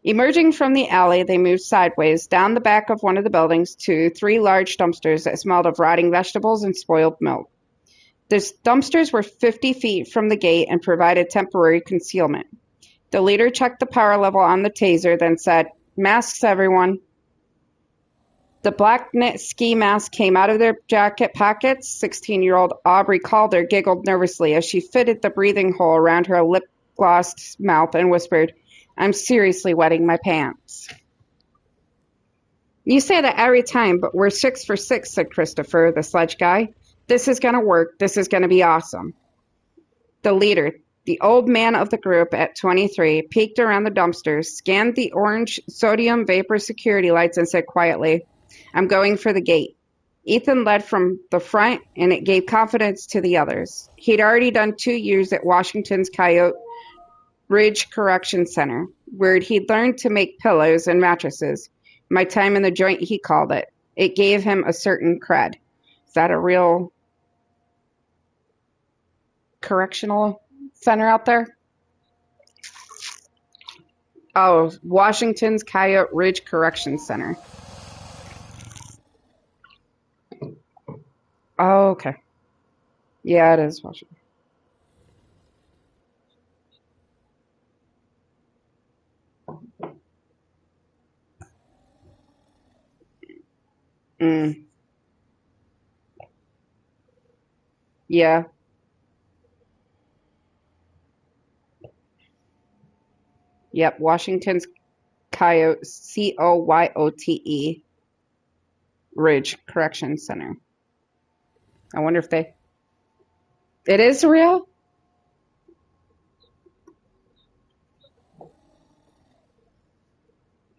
Emerging from the alley, they moved sideways down the back of one of the buildings to 3 large dumpsters that smelled of rotting vegetables and spoiled milk. The dumpsters were 50 feet from the gate and provided temporary concealment. The leader checked the power level on the taser, then said, "Masks, everyone." The black knit ski mask came out of their jacket pockets. 16-year-old Aubrey Calder giggled nervously as she fitted the breathing hole around her lip-glossed mouth and whispered, "I'm seriously wetting my pants." "You say that every time, but we're 6 for 6, said Christopher, the sledge guy. "This is going to work. This is going to be awesome." The leader, the old man of the group at 23, peeked around the dumpsters, scanned the orange sodium vapor security lights, and said quietly, "I'm going for the gate." Ethan led from the front, and it gave confidence to the others. He'd already done 2 years at Washington's Coyote Ridge Correction Center, where he'd learned to make pillows and mattresses. My time in the joint, he called it. It gave him a certain cred. Is that a real correctional center out there? Oh, Washington's Coyote Ridge Correction Center. Oh, okay. Yeah, it is Washington. Mm, yeah. Yep. Washington's Coyote, Coyote Ridge Correction Center. I wonder if they. It is real?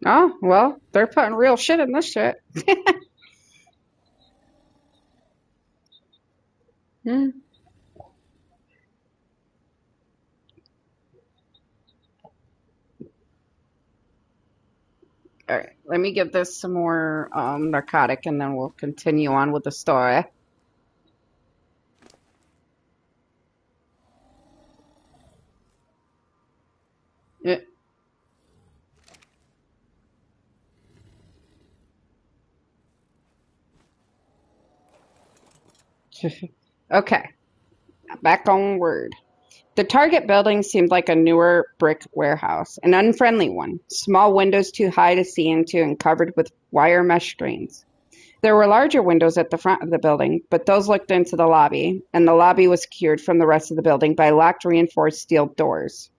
Oh, well, they're putting real shit in this shit. Mm. All right, let me give this some more narcotic and then we'll continue on with the story. Yeah. Okay, back on word. The Target building seemed like a newer brick warehouse, an unfriendly one, small windows too high to see into and covered with wire mesh screens. There were larger windows at the front of the building, but those looked into the lobby, and the lobby was secured from the rest of the building by locked reinforced steel doors.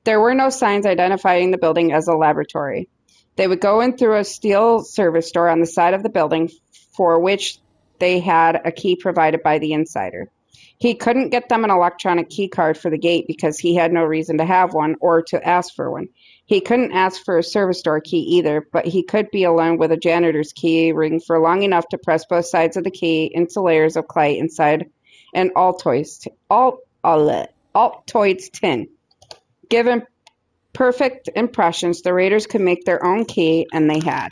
There were no signs identifying the building as a laboratory. They would go in through a steel service door on the side of the building, for which they had a key provided by the insider. He couldn't get them an electronic key card for the gate because he had no reason to have one or to ask for one. He couldn't ask for a service door key either, but he could be alone with a janitor's key ring for long enough to press both sides of the key into layers of clay inside an Altoids tin. Given perfect impressions, the raiders could make their own key, and they had.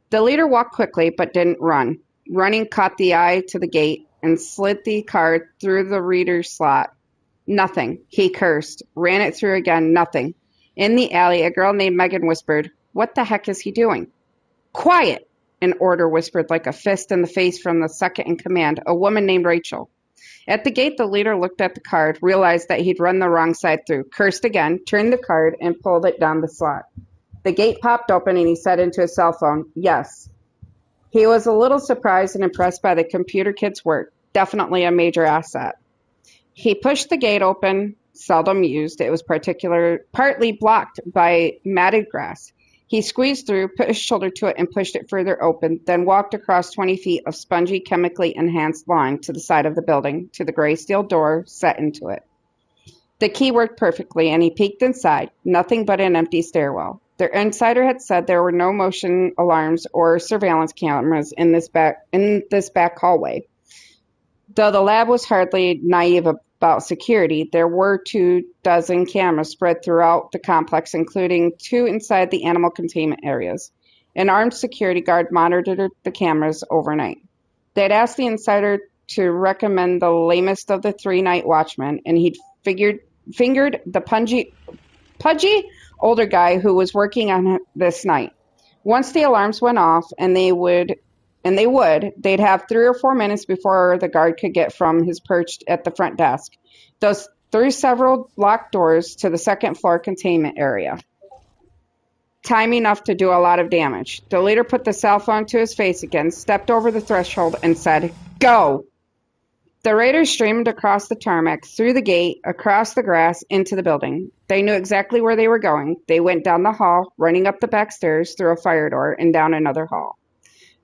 The leader walked quickly, but didn't run. Running caught the eye to the gate and slid the card through the reader's slot. Nothing. He cursed. Ran it through again. Nothing. In the alley, a girl named Megan whispered, "What the heck is he doing?" "Quiet!" An order whispered like a fist in the face from the second in command, a woman named Rachel. At the gate, the leader looked at the card, realized that he'd run the wrong side through, cursed again, turned the card, and pulled it down the slot. The gate popped open and he said into his cell phone, "Yes." He was a little surprised and impressed by the computer kid's work. Definitely a major asset. He pushed the gate open, seldom used. It was partly blocked by matted grass. He squeezed through, put his shoulder to it, and pushed it further open, then walked across 20 feet of spongy, chemically enhanced lawn to the side of the building, to the gray steel door set into it. The key worked perfectly, and he peeked inside. Nothing but an empty stairwell. Their insider had said there were no motion alarms or surveillance cameras in this back hallway. Though the lab was hardly naive about security, there were 24 cameras spread throughout the complex, including 2 inside the animal containment areas. An armed security guard monitored the cameras overnight. They'd asked the insider to recommend the lamest of the 3 night watchmen, and he'd fingered the pudgy older guy who was working on this night. Once the alarms went off, they'd have 3 or 4 minutes before the guard could get from his perch at the front desk. Those through several locked doors to the second floor containment area. Time enough to do a lot of damage. The leader put the cell phone to his face again, stepped over the threshold, and said, "Go!" The raiders streamed across the tarmac, through the gate, across the grass, into the building. They knew exactly where they were going. They went down the hall, running up the back stairs, through a fire door, and down another hall.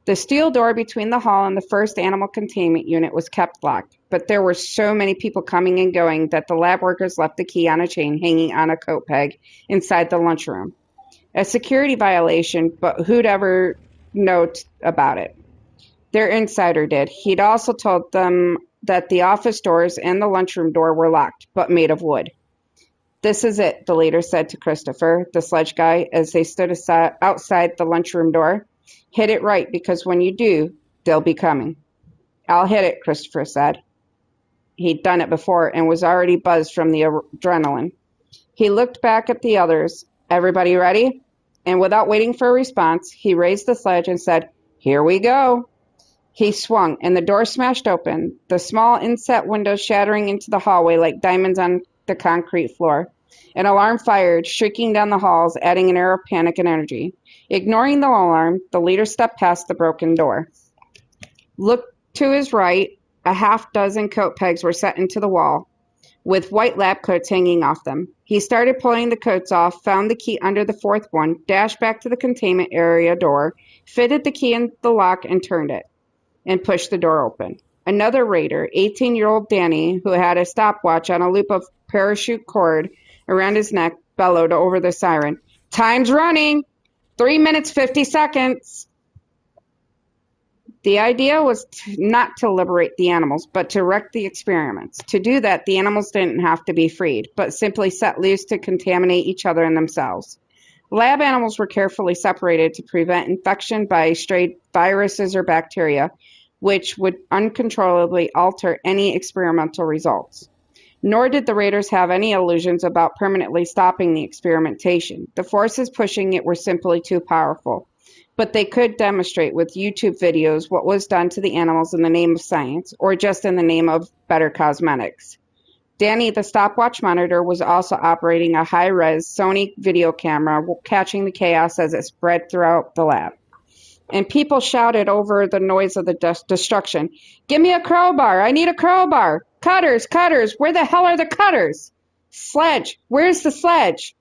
The steel door between the hall and the first animal containment unit was kept locked, but there were so many people coming and going that the lab workers left the key on a chain hanging on a coat peg inside the lunchroom. A security violation, but who'd ever know about it? Their insider did. He'd also told them that the office doors and the lunchroom door were locked, but made of wood. This is it, the leader said to Christopher, the sledge guy, as they stood outside the lunchroom door. Hit it right, because when you do, they'll be coming. I'll hit it, Christopher said. He'd done it before and was already buzzed from the adrenaline. He looked back at the others. Everybody ready? And without waiting for a response, he raised the sledge and said, Here we go. He swung, and the door smashed open, the small inset windows shattering into the hallway like diamonds on the concrete floor. An alarm fired, shrieking down the halls, adding an air of panic and energy. Ignoring the alarm, the leader stepped past the broken door. Looked to his right. A half-dozen coat pegs were set into the wall, with white lab coats hanging off them. He started pulling the coats off, found the key under the fourth one, dashed back to the containment area door, fitted the key in the lock, and turned it, and pushed the door open. Another raider, 18-year-old Danny, who had a stopwatch on a loop of parachute cord around his neck, bellowed over the siren. Time's running! 3 minutes, 50 seconds! The idea was not to liberate the animals, but to wreck the experiments. To do that, the animals didn't have to be freed, but simply set loose to contaminate each other and themselves. Lab animals were carefully separated to prevent infection by stray viruses or bacteria, which would uncontrollably alter any experimental results. Nor did the raiders have any illusions about permanently stopping the experimentation. The forces pushing it were simply too powerful. But they could demonstrate with YouTube videos what was done to the animals in the name of science, or just in the name of better cosmetics. Danny, the stopwatch monitor, was also operating a high-res Sony video camera, catching the chaos as it spread throughout the lab. And people shouted over the noise of the destruction, Give me a crowbar! I need a crowbar! Cutters! Cutters! Where the hell are the cutters? Sledge! Where's the sledge?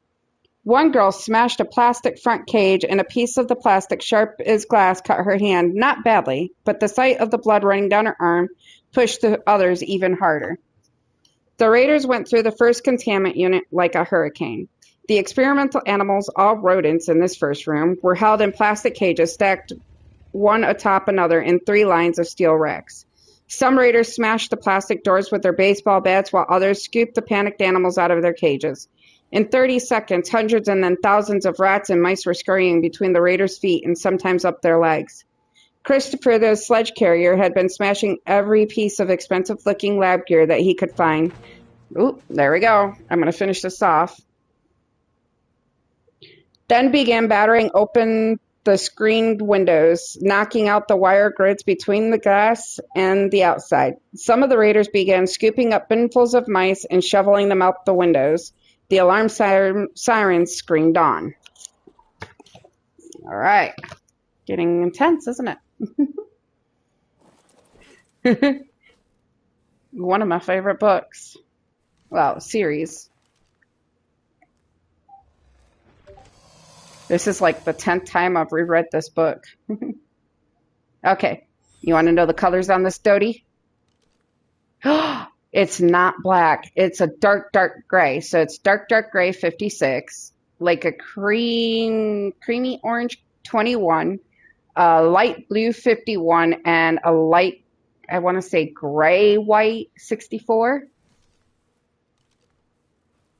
One girl smashed a plastic front cage, and a piece of the plastic, sharp as glass, cut her hand, not badly, but the sight of the blood running down her arm pushed the others even harder. The raiders went through the first containment unit like a hurricane. The experimental animals, all rodents in this first room, were held in plastic cages stacked one atop another in 3 lines of steel racks. Some raiders smashed the plastic doors with their baseball bats, while others scooped the panicked animals out of their cages. In 30 seconds, hundreds and then thousands of rats and mice were scurrying between the raiders' feet and sometimes up their legs. Christopher, the sledge carrier, had been smashing every piece of expensive-looking lab gear that he could find. Ooh, there we go. I'm going to finish this off. Then began battering open the screened windows, knocking out the wire grids between the glass and the outside. Some of the raiders began scooping up binfuls of mice and shoveling them out the windows. The alarm sirens screamed on. All right. Getting intense, isn't it? One of my favorite books. Well, series. This is like the 10th time I've reread this book. Okay. You want to know the colors on this Dodie? It's not black. It's a dark, dark gray. So it's dark, dark gray 56, like a creamy orange 21, a light blue 51, and a light, I want to say gray white 64.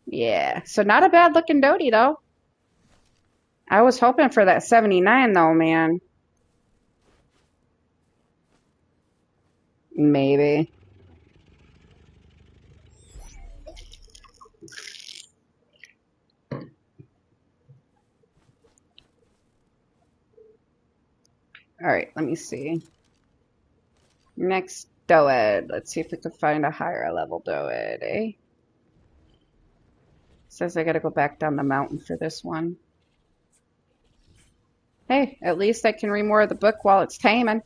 Yeah. So not a bad looking Dodie though. I was hoping for that 79 though, man. Maybe. All right, let me see. Next Doed. Let's see if we can find a higher level Doed, eh? Says I gotta go back down the mountain for this one. Hey, at least I can read more of the book while it's taming.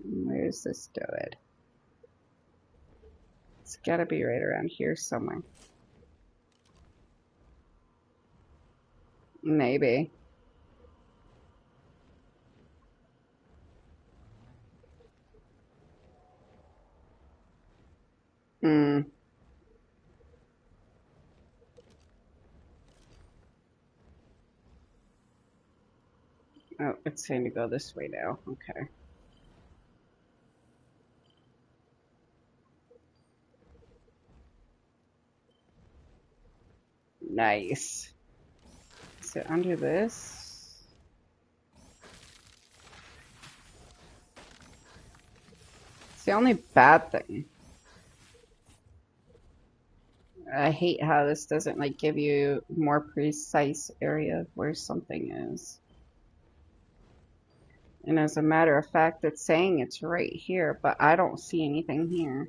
Where's this Doed? It's gotta be right around here somewhere. Maybe. Hmm. Oh, it's saying to go this way now. Okay. Nice. Is it under this? It's the only bad thing. I hate how this doesn't like give you more precise area of where something is. And as a matter of fact, it's saying it's right here, but I don't see anything here.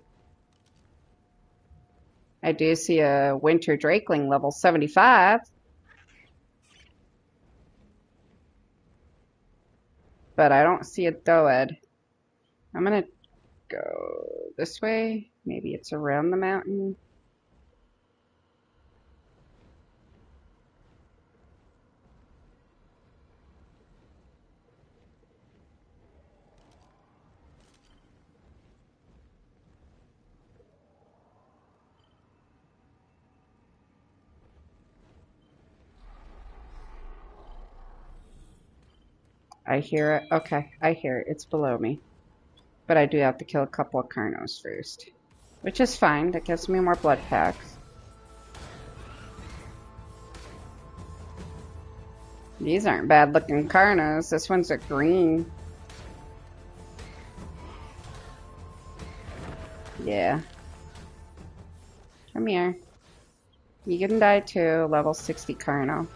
I do see a winter drakeling level 75, but I don't see a doed. I'm gonna go this way. Maybe it's around the mountain. I hear it. Okay, I hear it. It's below me. But I do have to kill a couple of Carnos first. Which is fine. That gives me more blood packs. These aren't bad looking Carnos. This one's a green. Yeah. Come here. You can die too. Level 60 Carno.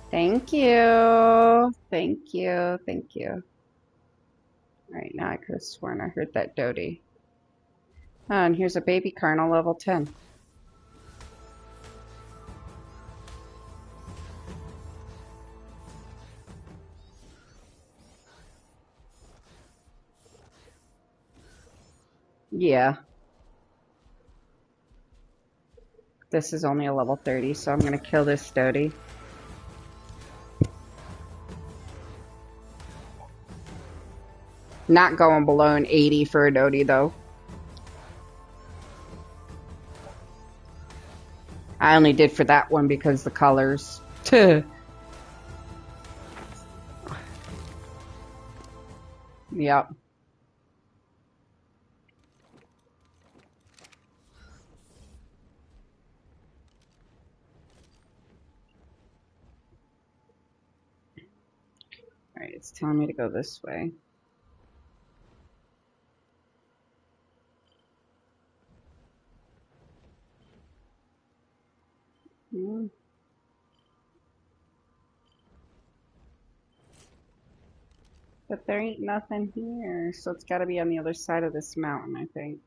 Thank you. Thank you. Thank you. Alright, now I could have sworn I heard that Dodie. Oh, and here's a baby Carno level 10. Yeah. This is only a level 30, so I'm gonna kill this Dodie. Not going below an 80 for a Dodie, though. I only did for that one because the colors. Yep. Alright, it's telling me to go this way. Hmm. But there ain't nothing here, so it's gotta be on the other side of this mountain, I think.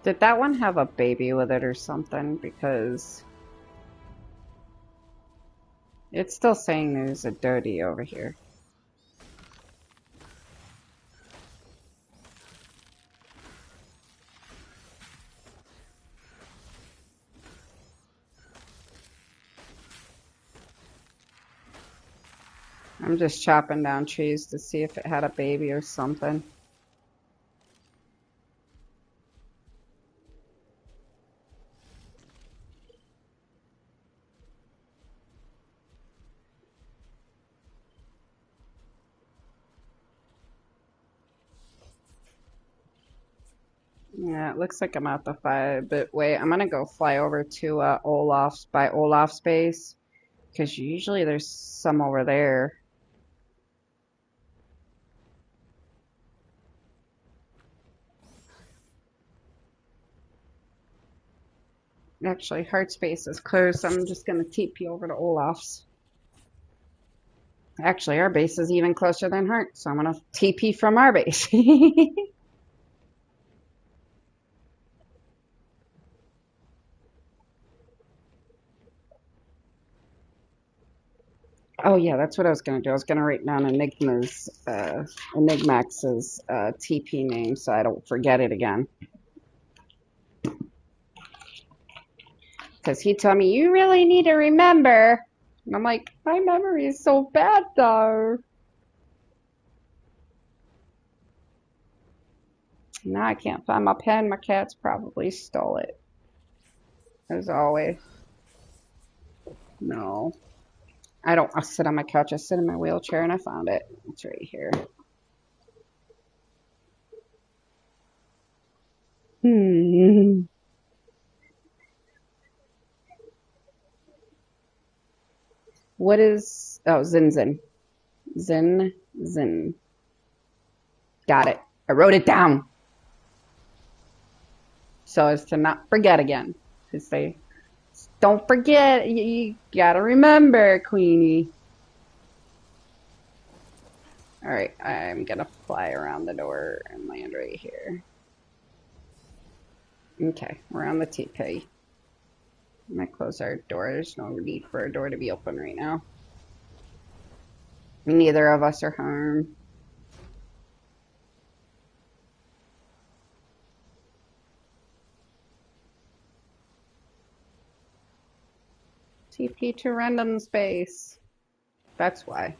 Did that one have a baby with it or something? Because it's still saying there's a Dodie over here. I'm just chopping down trees to see if it had a baby or something. Yeah, it looks like I'm out the fight, but wait, I'm gonna go fly over to Olaf's by Olaf's base because usually there's some over there. Actually, Heart Space is close. I'm just gonna TP over to Olaf's. Actually, our base is even closer than Heart, so I'm gonna TP from our base. Oh yeah, that's what I was gonna do. I was gonna write down Enigmax's TP name so I don't forget it again. Because he told me, you really need to remember. And I'm like, my memory is so bad though. Now I can't find my pen. My cat's probably stole it, as always. No. I don't sit on my couch. I sit in my wheelchair and I found it. It's right here. Hmm. What is... Oh, Zin Zin. Zin Zin. Got it. I wrote it down so as to not forget again. To say, don't forget. You gotta remember, Queenie. All right, I'm gonna fly around the door and land right here. Okay, we're on the TP. I'm gonna close our door. There's no need for a door to be open right now. Neither of us are harmed. TP to random space. That's why.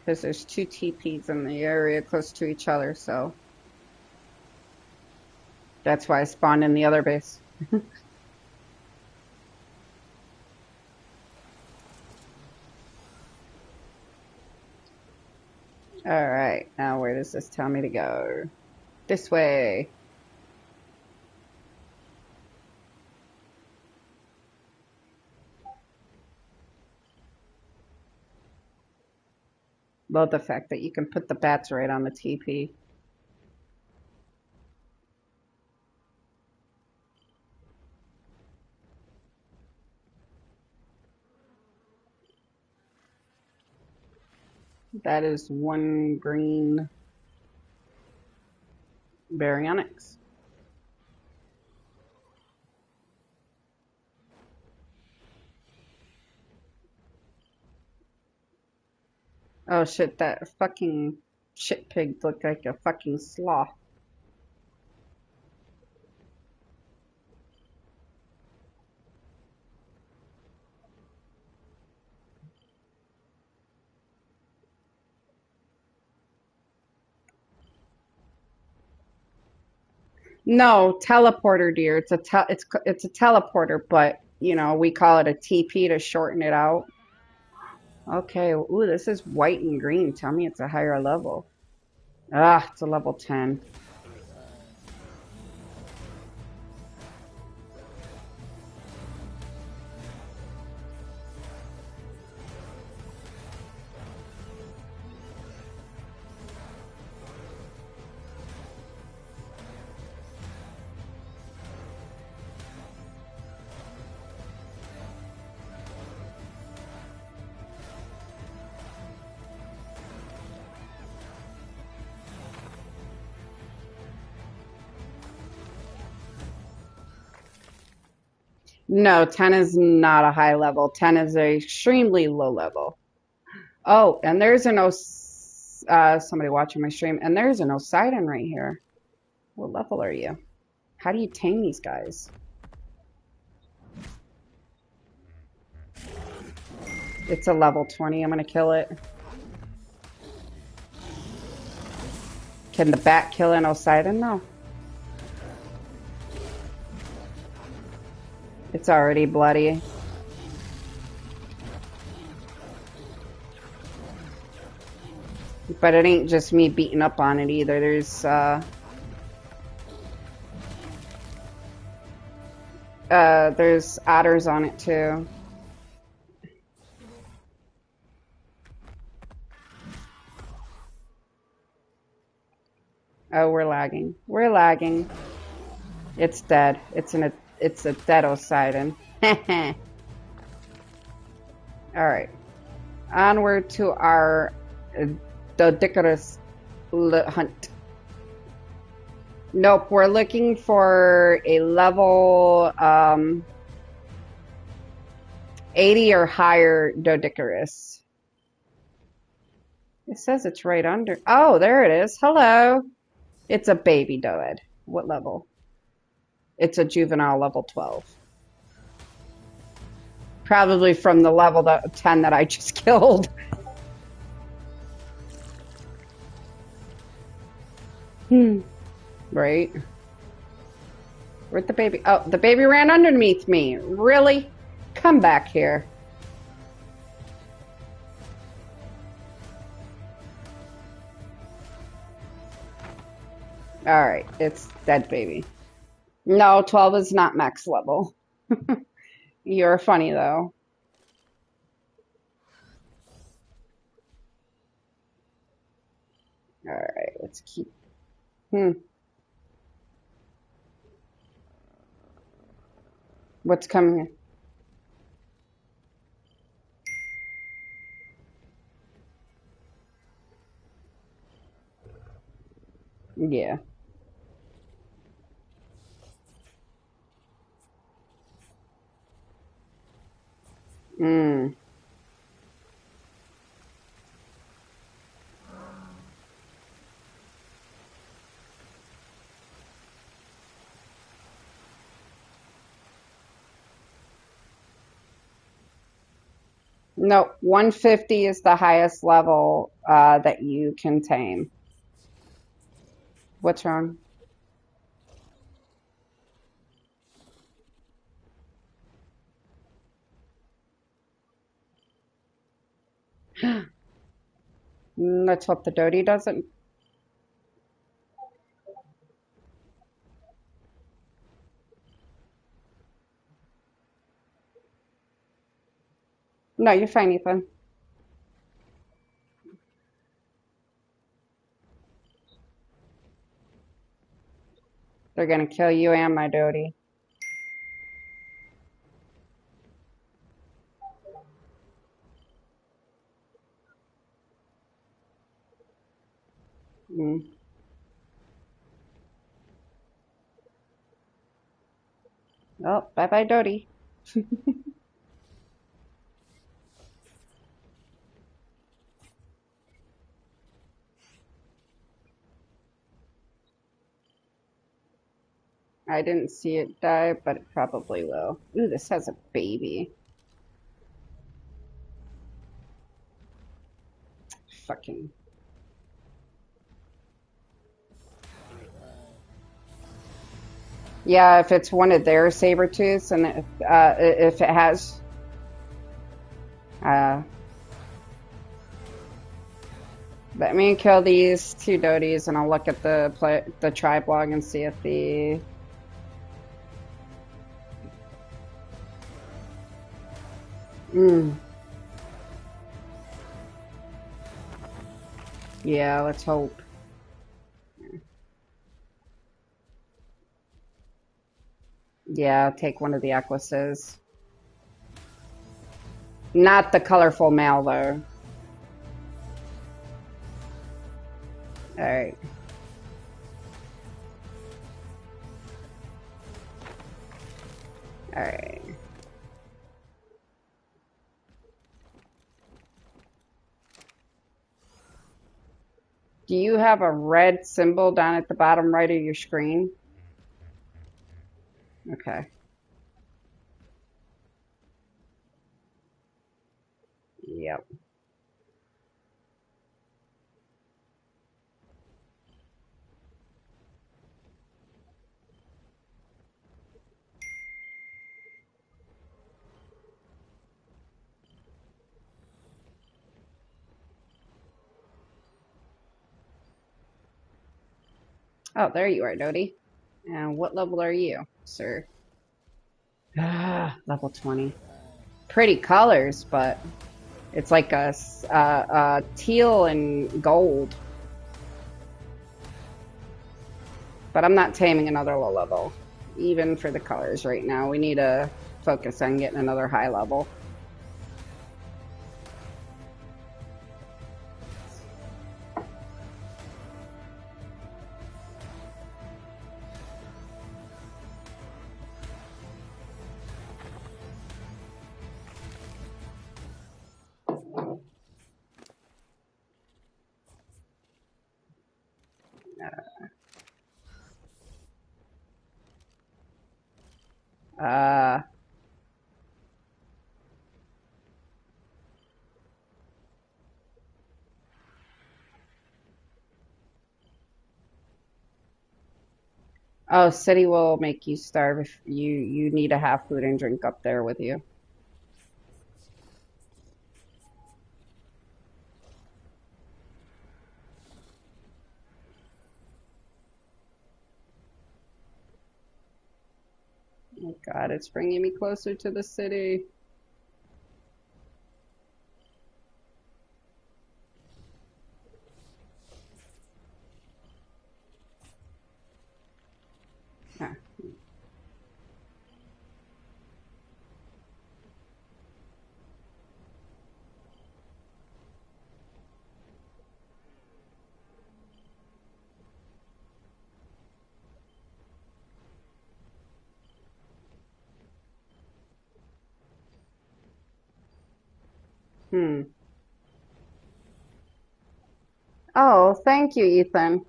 Because there's two TPs in the area close to each other, so that's why I spawned in the other base. Alright, now where does this tell me to go? This way. Love the fact that you can put the bats right on the TP. That is one green baryonyx. Oh shit, that fucking shit pig looked like a fucking sloth. No, teleporter deer. It's a teleporter, but you know, we call it a TP to shorten it out. Okay, ooh, this is white and green. Tell me it's a higher level. Ah, it's a level 10. No, 10 is not a high level. 10 is a extremely low level. Oh, and there's an somebody watching my stream, and there's an Poseidon right here. What level are you? How do you tame these guys? It's a level 20. I'm gonna kill it. Can the bat kill an Poseidon? No. It's already bloody. But it ain't just me beating up on it either. There's otters on it too. Oh, we're lagging. We're lagging. It's dead. It's a dead Poseidon. All right. Onward to our Dodicarus hunt. Nope, we're looking for a level 80 or higher Dodicarus. It says it's right under. Oh, there it is. Hello. It's a baby doed. What level? It's a juvenile level 12. Probably from the level 10 that I just killed. Right? Where'd the baby? Oh, the baby ran underneath me. Really? Come back here. All right, it's dead baby. No, 12 is not max level. You're funny though. All right, let's keep. Hmm. What's coming? Yeah. Mm. No, 150 is the highest level that you can tame. What's wrong? Let's hope the Doty doesn't. No, you're fine, Ethan. They're gonna kill you and my Doty. Mm. Oh, bye bye, Doty. I didn't see it die, but it probably will. Ooh, this has a baby. Fucking. Yeah, if it's one of their saber tooths, and if it has, uh, let me kill these two Doties, and I'll look at the tribe log and see if the. Mm, yeah, let's hope. Yeah, take one of the Equises. Not the colorful male, though. All right. All right. Do you have a red symbol down at the bottom right of your screen? Okay. Yep. Oh, there you are, Dodie. And what level are you, sir? Ah, level 20. Pretty colors, but it's like a teal and gold. But I'm not taming another low level, even for the colors right now. We need to focus on getting another high level. Uh, Oh, city will make you starve if you need to have food and drink up there with you. Oh God, it's bringing me closer to the city. Ah, hmm. Oh, thank you, Ethan.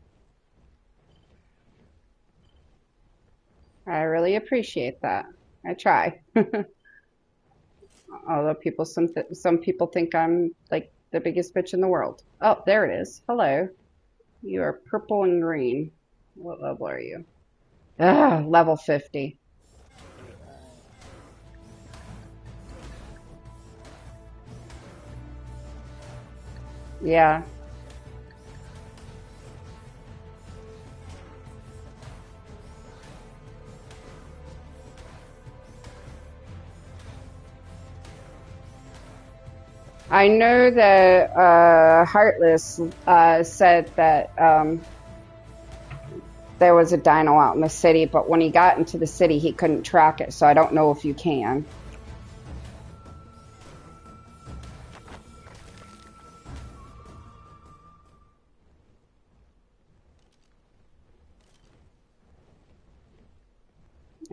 I really appreciate that. I try. Although some people think I'm like the biggest bitch in the world. Oh, there it is. Hello. You are purple and green. What level are you? Level 50. Yeah. I know that Heartless said that there was a dino out in the city, but when he got into the city, he couldn't track it, so I don't know if you can.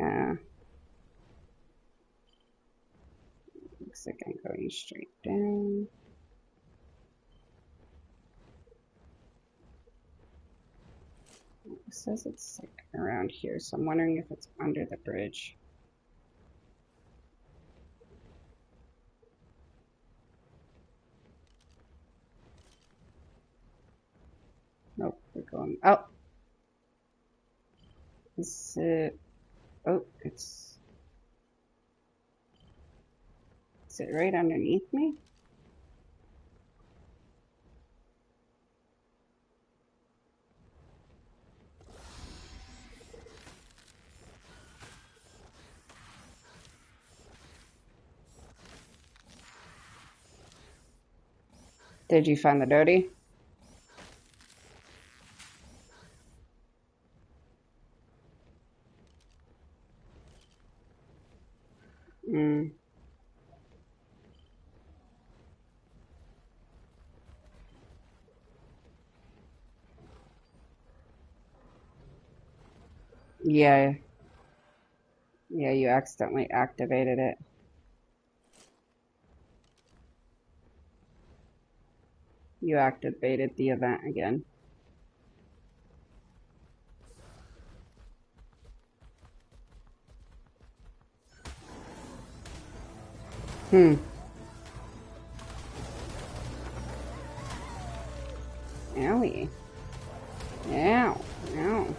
Uh, looks like I'm going straight down. It says it's like around here, so I'm wondering if it's under the bridge. Nope, we're going. Oh, is it? Oh, is it right underneath me? Did you find the Doty? Mm, yeah, yeah, you accidentally activated it. You activated the event again. Hmm. Owie. Ow. Ow.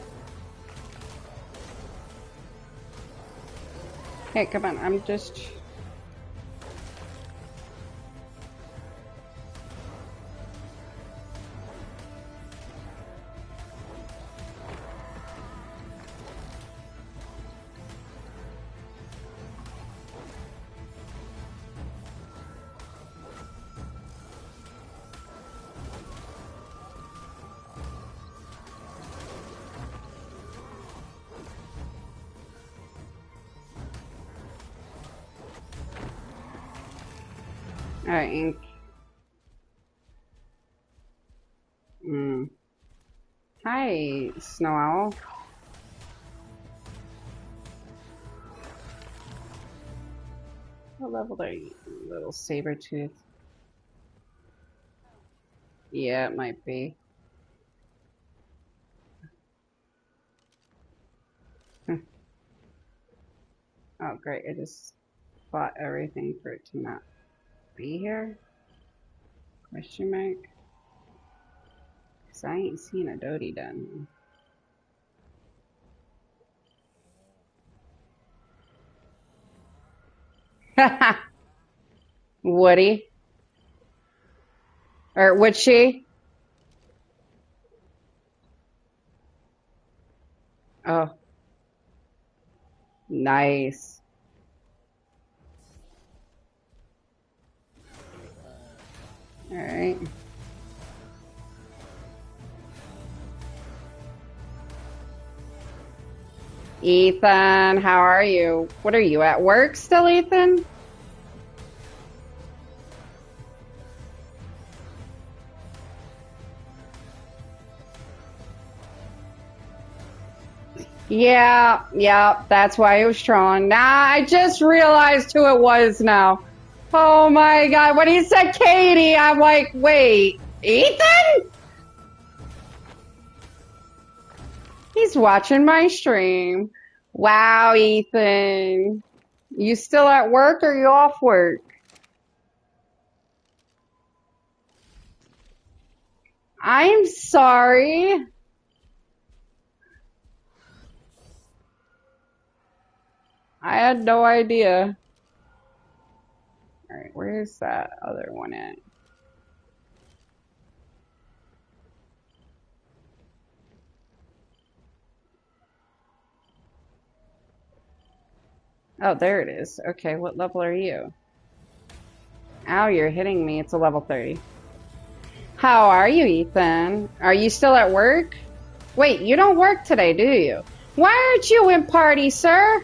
Hey, come on. I'm just. Alright, Ink. Mm. Hi, Snow Owl. What level are you, little saber tooth? Yeah, it might be. Oh, great. I just bought everything for it to not be here? Question mark? Because I ain't seen a Doty done. Woody. Or would she? Oh, nice. All right. Ethan, how are you? What are you at work still, Ethan? Yeah, that's why he was trolling. Nah, I just realized who it was now. Oh my God, when he said Katie, I'm like, wait, Ethan? He's watching my stream. Wow, Ethan. You still at work or you off work? I'm sorry. I had no idea. All right, where's that other one at? Oh, there it is. Okay, what level are you? Ow, you're hitting me. It's a level 30. How are you, Ethan? Are you still at work? Wait, you don't work today, do you? Why aren't you in party, sir?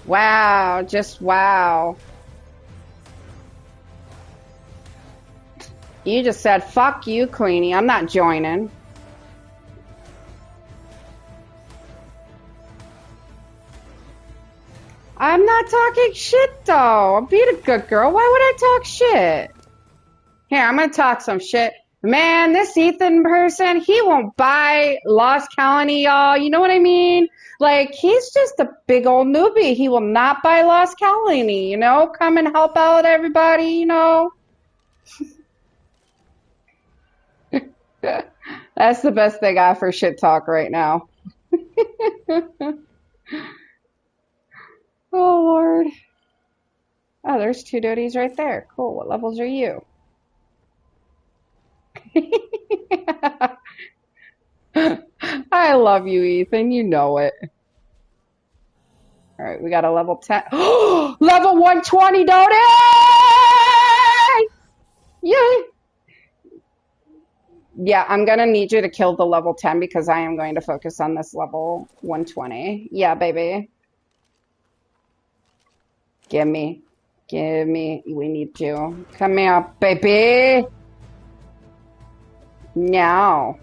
Wow, just wow. You just said, fuck you, Queenie. I'm not joining. I'm not talking shit, though. I'm being a good girl. Why would I talk shit? Here, I'm going to talk some shit. Man, this Ethan person, he won't buy Lost Colony, y'all. You know what I mean? Like, he's just a big old newbie. He will not buy Lost Colony, you know? Come and help out everybody, you know? That's the best they got for shit talk right now. Oh, Lord. Oh, there's two doties right there. Cool. What levels are you? I love you, Ethan. You know it. All right, we got a level 10. Level 120 doti! Yay! Yeah, I'm gonna need you to kill the level 10 because I am going to focus on this level 120. Yeah, baby. Give me. Give me. We need you. Come here, baby. Now.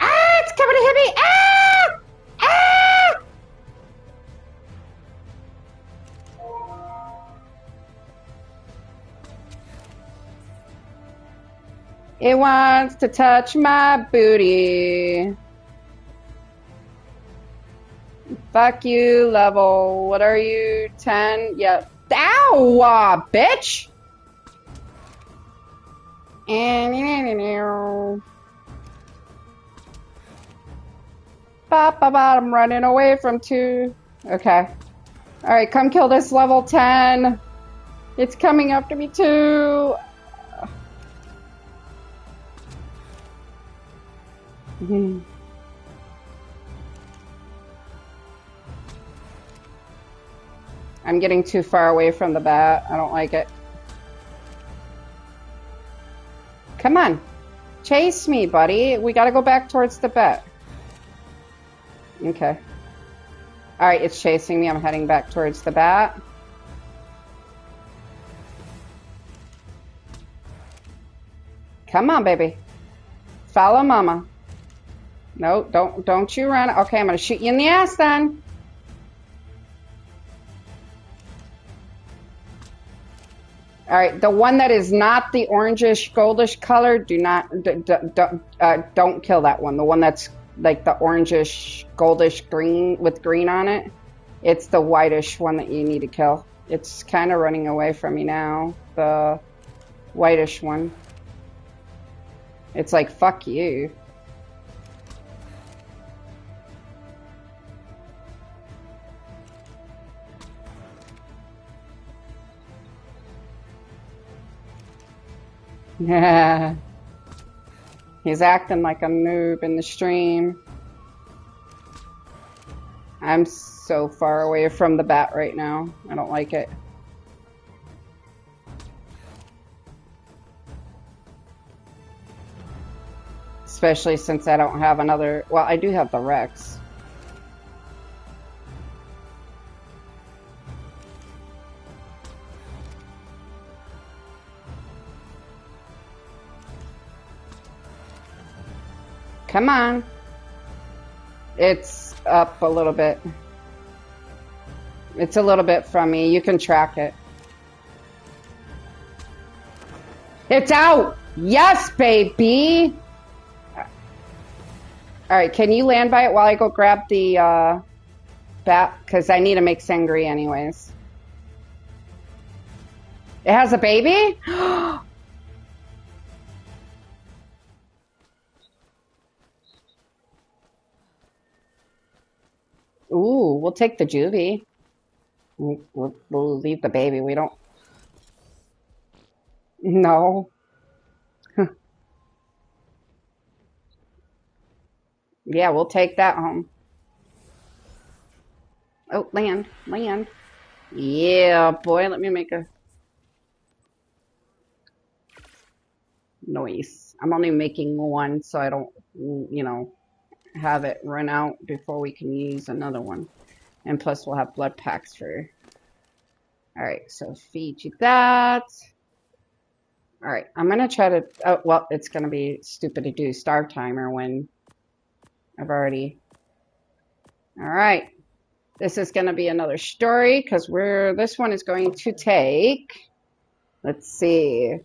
Ah, it's coming to hit me. Ah! Ah! It wants to touch my booty. Fuck you, level. What are you? 10? Yep. Ow, bitch! I'm running away from two. Okay. Alright, come kill this level 10. It's coming after me too. I'm getting too far away from the bat. I don't like it. Come on. Chase me, buddy. We gotta go back towards the bat. Okay. Alright, it's chasing me. I'm heading back towards the bat. Come on, baby. Follow mama. No, don't you run. Okay, I'm gonna shoot you in the ass then. Alright, the one that is not the orangish, goldish color, don't kill that one. The one that's like the orangish, goldish green with green on it. It's the whitish one that you need to kill. It's kind of running away from me now. The whitish one. It's like, fuck you. He's acting like a noob in the stream. I'm so far away from the bat right now. I don't like it. Especially since I don't have another... Well, I do have the Rex. Come on. It's up a little bit. It's a little bit from me. You can track it. It's out! Yes, baby! Alright, can you land by it while I go grab the bat? Because I need to make sangria anyways. It has a baby? Ooh, we'll take the juvie. We'll leave the baby. We don't... No. Yeah, we'll take that home. Oh, land. Yeah, boy, let me make a noise. I'm only making one so I don't, have it run out before we can use another one. And plus we'll have blood packs for... Alright, so feed you that. Alright, I'm gonna try to... Oh, well, it's gonna be stupid to do starve timer when I've already... Alright. This is gonna be another story because this one is going to take... Let's see.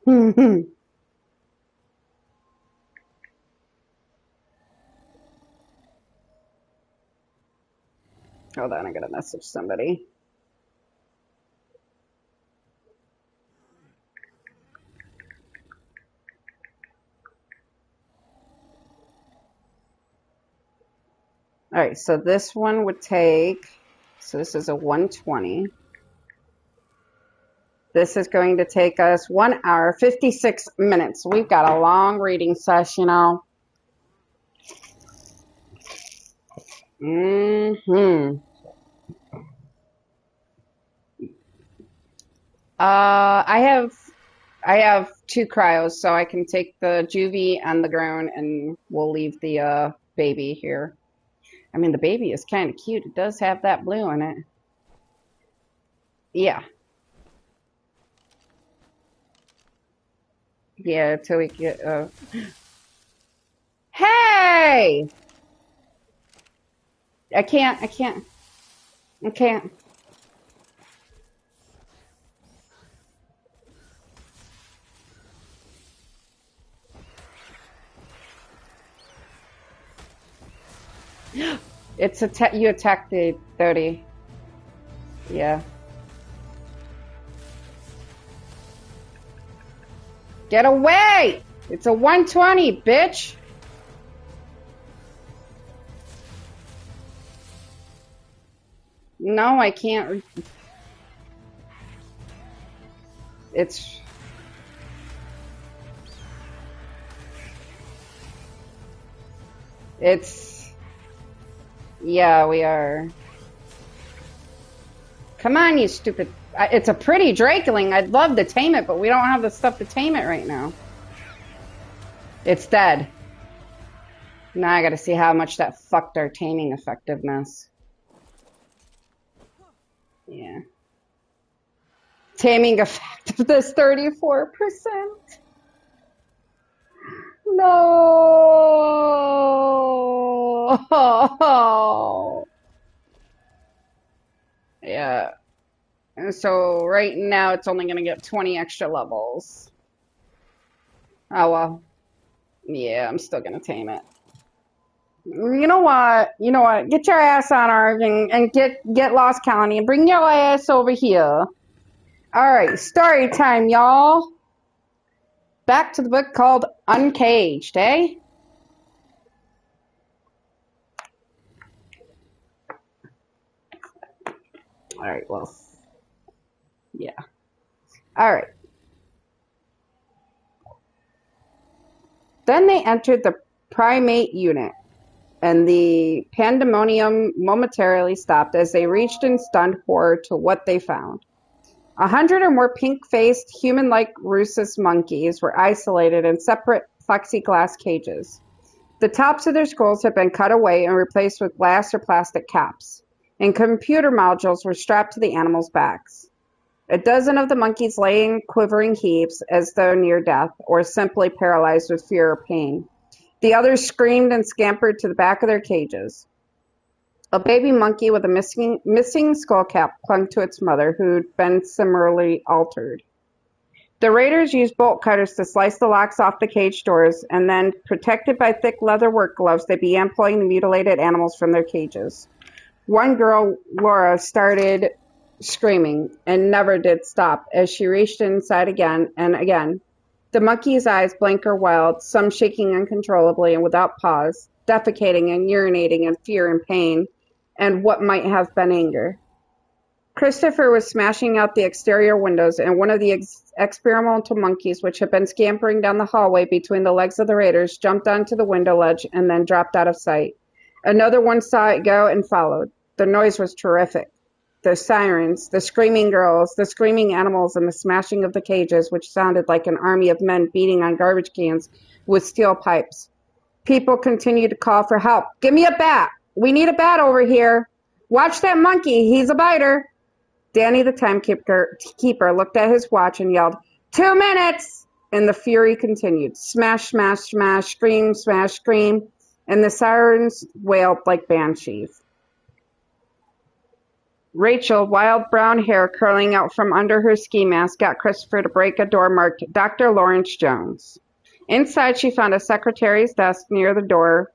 Hold on, I gotta message somebody. All right, so this one would take, so this is a 120. This is going to take us 1 hour, 56 minutes. We've got a long reading session, I have 2 cryos, so I can take the juvie and the grown, and we'll leave the baby here. I mean, the baby is kind of cute. It does have that blue in it. Yeah. Yeah, until we get... Hey! I can't. It's you attacked the 30. Yeah. Get away! It's a 120, bitch! No, I can't. It's... Yeah, we are. Come on, you stupid... It's a pretty Drakeling. I'd love to tame it, but we don't have the stuff to tame it right now. It's dead. Now I gotta see how much that fucked our taming effectiveness. Yeah. Taming effectiveness 34%. No. Yeah. And so right now it's only going to get 20 extra levels. Oh well. Yeah, I'm still going to tame it. You know what? Get your ass on ARK and get Lost Colony and bring your ass over here. Alright, story time, y'all. Back to the book called Uncaged, eh? All right, well, yeah. All right. Then they entered the primate unit, and the pandemonium momentarily stopped as they reached in stunned horror to what they found. 100 or more pink-faced, human-like rhesus monkeys were isolated in separate plexiglass cages. The tops of their skulls had been cut away and replaced with glass or plastic caps, and computer modules were strapped to the animals' backs. A dozen of the monkeys lay in quivering heaps as though near death, or simply paralyzed with fear or pain. The others screamed and scampered to the back of their cages. A baby monkey with a missing skull cap clung to its mother, who'd been similarly altered. The raiders used bolt cutters to slice the locks off the cage doors, and then, protected by thick leather work gloves, they began pulling the mutilated animals from their cages. One girl, Laura, started screaming and never did stop as she reached inside again and again. The monkey's eyes blank or wild, some shaking uncontrollably and without pause, defecating and urinating in fear and pain, and what might have been anger. Christopher was smashing out the exterior windows, and one of the experimental monkeys, which had been scampering down the hallway between the legs of the raiders, jumped onto the window ledge and then dropped out of sight. Another one saw it go and followed. The noise was terrific. The sirens, the screaming girls, the screaming animals, and the smashing of the cages, which sounded like an army of men beating on garbage cans with steel pipes. People continued to call for help. Give me a bat! We need a bat over here! Watch that monkey! He's a biter! Danny the timekeeper looked at his watch and yelled, 2 minutes! And the fury continued. Smash, smash, smash, scream, smash, scream, and the sirens wailed like banshees. Rachel, wild brown hair curling out from under her ski mask, got Christopher to break a door marked Dr. Lawrence Jones. Inside, she found a secretary's desk near the door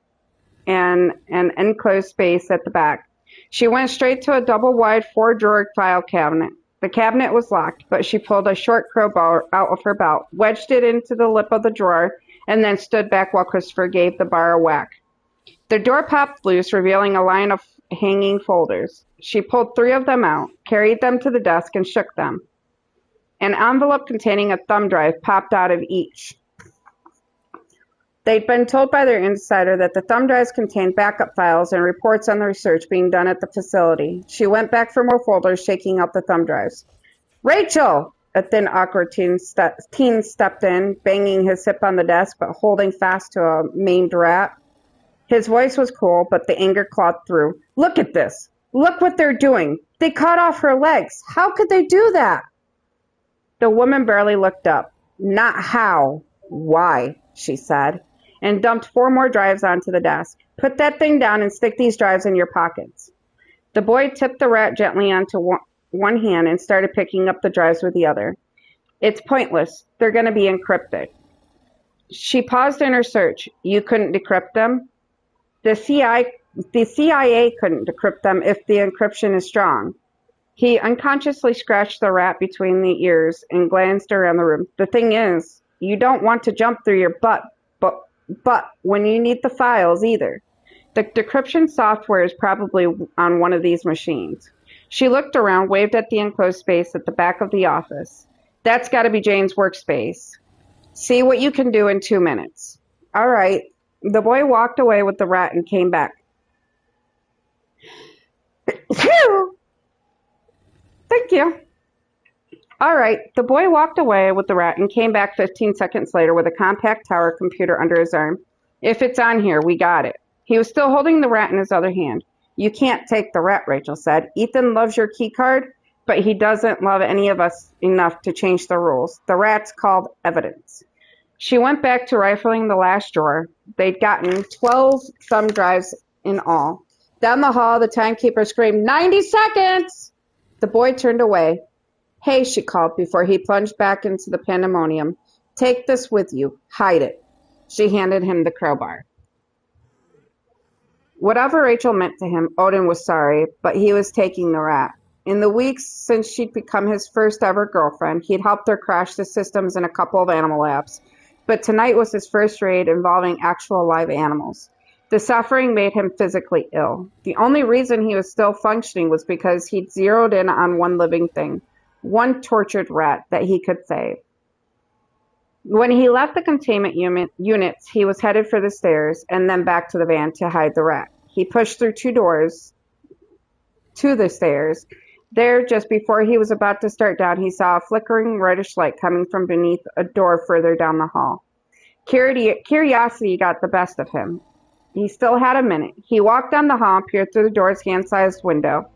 and an enclosed space at the back. She went straight to a double-wide 4-drawer file cabinet. The cabinet was locked, but she pulled a short crowbar out of her belt, wedged it into the lip of the drawer, and then stood back while Christopher gave the bar a whack. The door popped loose, revealing a line of hanging folders. She pulled 3 of them out, carried them to the desk, and shook them. An envelope containing a thumb drive popped out of each. They'd been told by their insider that the thumb drives contained backup files and reports on the research being done at the facility. She went back for more folders, shaking out the thumb drives. Rachel! A thin, awkward teen stepped in, banging his hip on the desk, but holding fast to a maimed rat. His voice was cool, but the anger clawed through. Look at this! Look what they're doing! They cut off her legs! How could they do that? The woman barely looked up. Not how. Why, she said, and dumped 4 more drives onto the desk. Put that thing down and stick these drives in your pockets. The boy tipped the rat gently onto one hand and started picking up the drives with the other. It's pointless. They're going to be encrypted. She paused in her search. You couldn't decrypt them? The CIA couldn't decrypt them if the encryption is strong. He unconsciously scratched the rat between the ears and glanced around the room. The thing is, you don't want to jump through your butt when you need the files either. The decryption software is probably on one of these machines. She looked around, waved at the enclosed space at the back of the office. That's got to be Jane's workspace. See what you can do in 2 minutes. All right. The boy walked away with the rat and came back. Thank you. All right. The boy walked away with the rat and came back 15 seconds later with a compact tower computer under his arm. If it's on here, we got it. He was still holding the rat in his other hand. You can't take the rat, Rachel said. Ethan loves your key card, but he doesn't love any of us enough to change the rules. The rat's called evidence. She went back to rifling the last drawer. They'd gotten 12 thumb drives in all. Down the hall, the timekeeper screamed, 90 seconds! The boy turned away. Hey, she called before he plunged back into the pandemonium. Take this with you. Hide it. She handed him the crowbar. Whatever Rachel meant to him, Odin was sorry, but he was taking the rat. In the weeks since she'd become his first ever girlfriend, he'd helped her crash the systems in a couple of animal labs. But tonight was his first raid involving actual live animals. The suffering made him physically ill. The only reason he was still functioning was because he'd zeroed in on one living thing, one tortured rat that he could save. When he left the containment units, he was headed for the stairs and then back to the van to hide the rat. He pushed through 2 doors to the stairs. There, just before he was about to start down, he saw a flickering reddish light coming from beneath a door further down the hall. Curiosity got the best of him. He still had a minute. He walked down the hall and peered through the door's hand-sized window.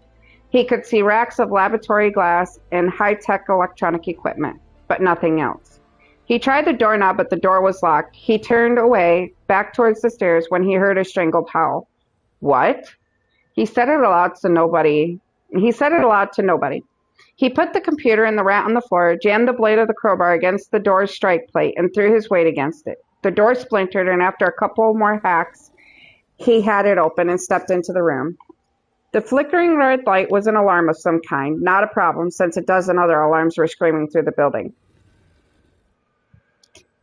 He could see racks of laboratory glass and high-tech electronic equipment, but nothing else. He tried the doorknob, but the door was locked. He turned away, back towards the stairs, when he heard a strangled howl. What? He said it aloud to nobody. He put the computer and the rat on the floor, jammed the blade of the crowbar against the door's strike plate, and threw his weight against it. The door splintered, and after a couple more hacks, he had it open and stepped into the room. The flickering red light was an alarm of some kind, not a problem, since a dozen other alarms were screaming through the building.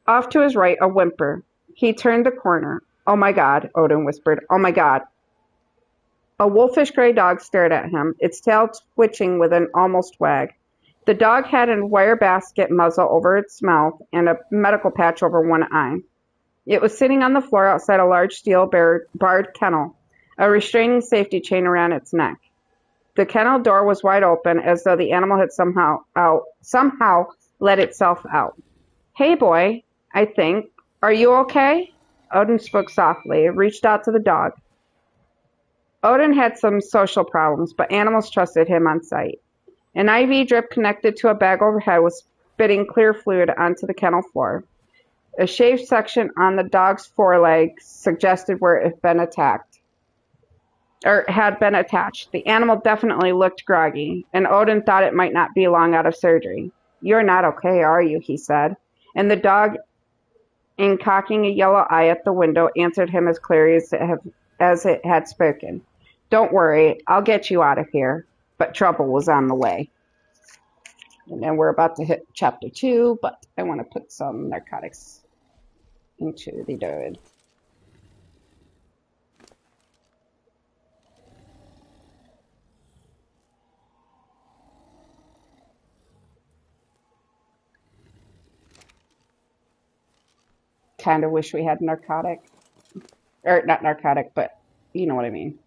Off to his right, a whimper. He turned the corner. "Oh my God," Odin whispered. "Oh my God." A wolfish gray dog stared at him, its tail twitching with an almost wag. The dog had a wire basket muzzle over its mouth and a medical patch over one eye. It was sitting on the floor outside a large steel barred kennel, a restraining safety chain around its neck. The kennel door was wide open, as though the animal had somehow let itself out. "Hey, boy, I think. Are you okay?" Odin spoke softly, reached out to the dog. Odin had some social problems, but animals trusted him on sight. An IV drip connected to a bag overhead was spitting clear fluid onto the kennel floor. A shaved section on the dog's foreleg suggested where it had been attached. The animal definitely looked groggy, and Odin thought it might not be long out of surgery. "You're not okay, are you?" he said. And the dog, in cocking a yellow eye at the window, answered him as clearly as it had spoken. "Don't worry, I'll get you out of here." But trouble was on the way. And then we're about to hit chapter 2, but I want to put some narcotics into the dude. Kind of wish we had narcotic. Or not narcotic, but you know what I mean.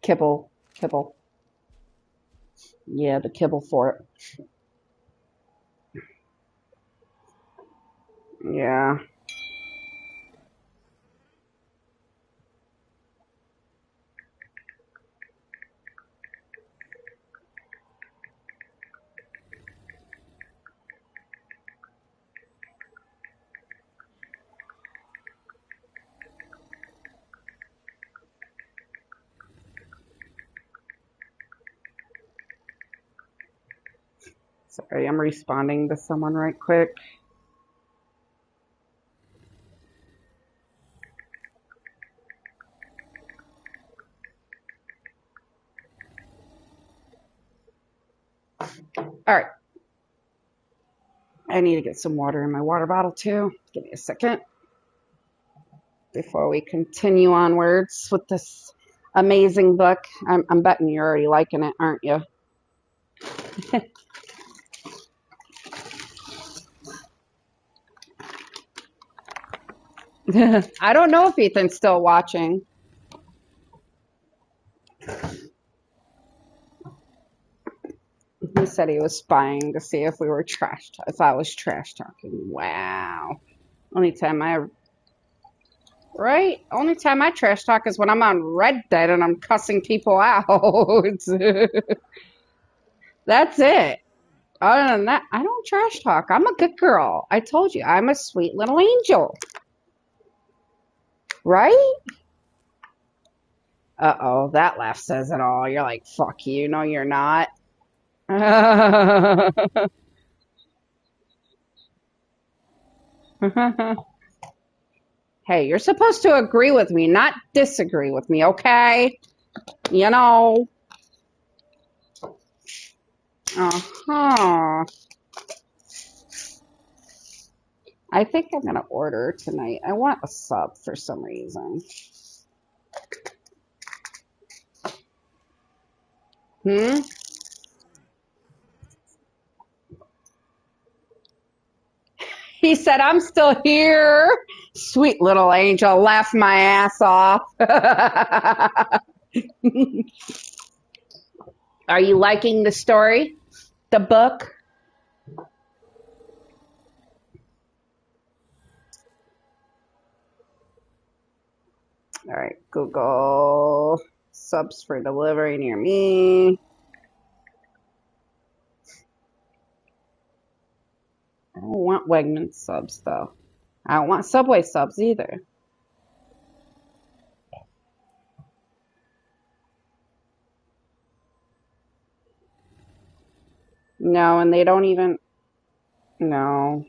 Kibble. Yeah, the kibble for it. Yeah. Sorry, I'm responding to someone right quick. All right. I need to get some water in my water bottle too. Give me a second before we continue onwards with this amazing book. I'm betting you're already liking it, aren't you? I don't know if Ethan's still watching. He said he was spying to see if if I was trash talking. Wow. Only time I trash talk is when I'm on Red Dead and I'm cussing people out. That's it. Other than that, I don't trash talk. I'm a good girl. I told you, I'm a sweet little angel. Right? Uh-oh, that laugh says it all. You're like, fuck you. No, you're not. Hey, you're supposed to agree with me, not disagree with me, okay? You know. Uh-huh. I think I'm gonna order tonight. I want a sub for some reason. Hmm? He said, I'm still here. Sweet little angel, laughed my ass off. Are you liking the story? The book? All right, Google subs for delivery near me. I don't want Wegmans subs though. I don't want Subway subs either. No, and they don't even. No.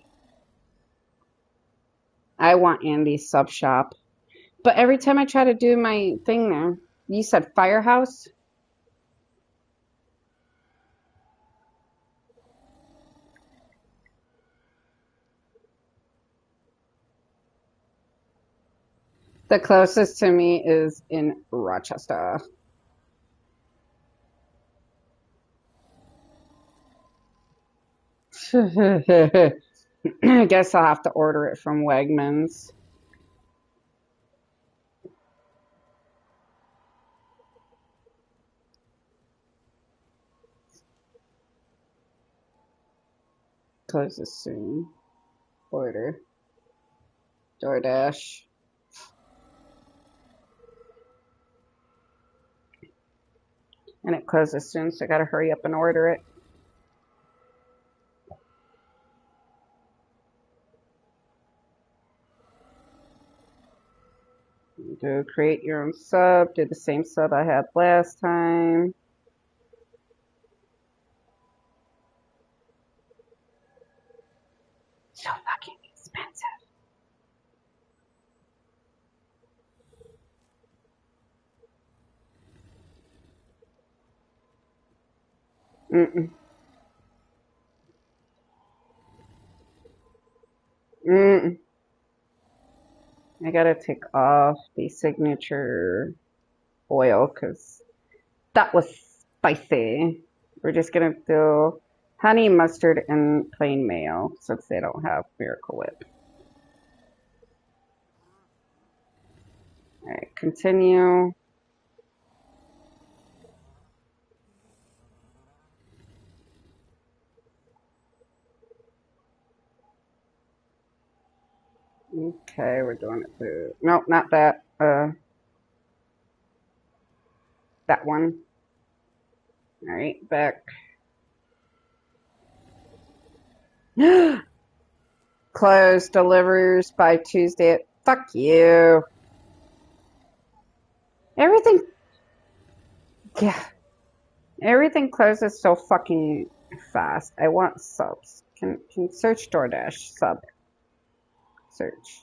I want Andy's sub shop. But every time I try to do my thing there, you said Firehouse? The closest to me is in Rochester. I guess I'll have to order it from Wegmans. Closes soon. Order. DoorDash. And it closes soon, so I gotta hurry up and order it. Do create your own sub. Do the same sub I had last time. So fucking expensive. Mm-mm. Mm-mm. I gotta take off the signature oil because that was spicy. We're just gonna do honey mustard and plain mayo since they don't have Miracle Whip. All right, continue. Okay, we're doing it through. Nope, not that. That one. All right, back. Closed delivers by Tuesday. Fuck you. Everything. Yeah, everything closes so fucking fast. I want subs. Can search DoorDash sub. Search.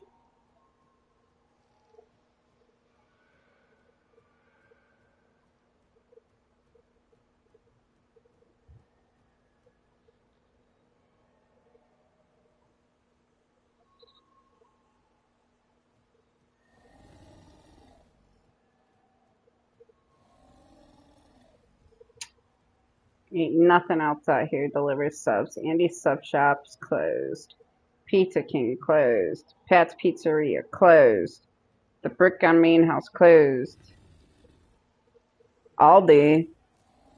Ain't nothing else out here delivers subs. Andy's Sub Shop's closed. Pizza King closed. Pat's Pizzeria closed. The Brick on Main House closed. Aldi,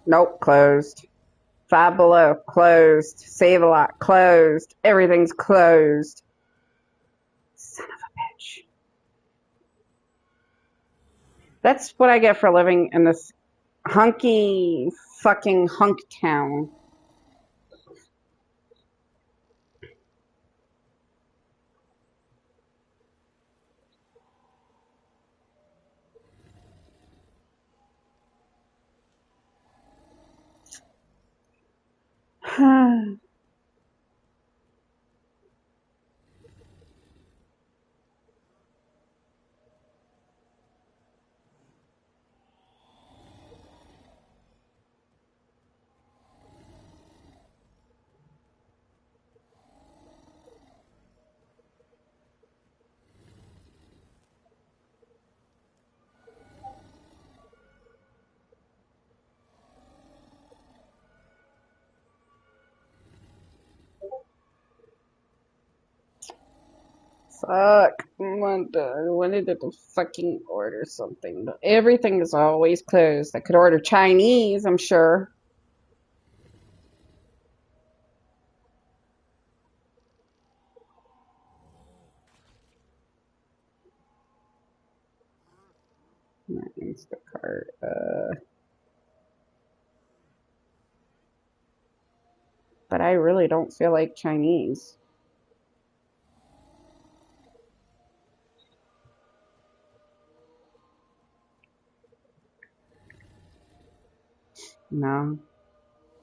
nope, closed. Five Below closed. Save a Lot closed. Everything's closed. Son of a bitch. That's what I get for living in this hunky fucking hunk town. Fuck. Wanted to fucking order something, but everything is always closed. I could order Chinese, I'm sure. Instacart. But I really don't feel like Chinese. No.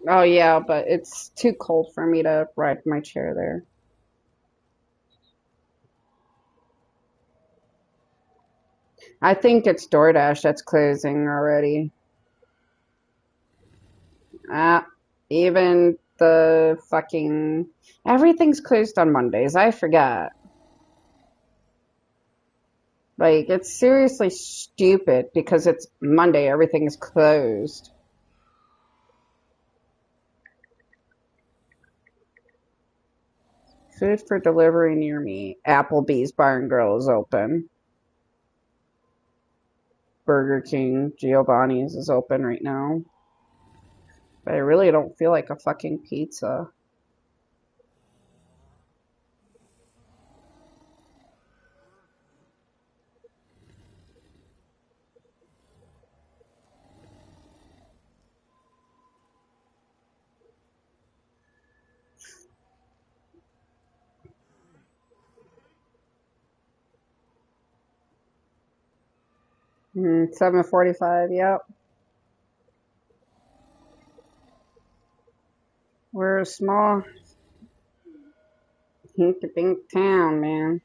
Oh yeah, but it's too cold for me to ride my chair there. I think it's DoorDash that's closing already. Ah, even the fucking everything's closed on Mondays. I forgot. Like it's seriously stupid because it's Monday, everything is closed. Food for delivery near me. Applebee's Bar and Grill is open. Burger King, Giovanni's is open right now. But I really don't feel like a fucking pizza. 7:45, yep. We're a small hink-a-dink town, man.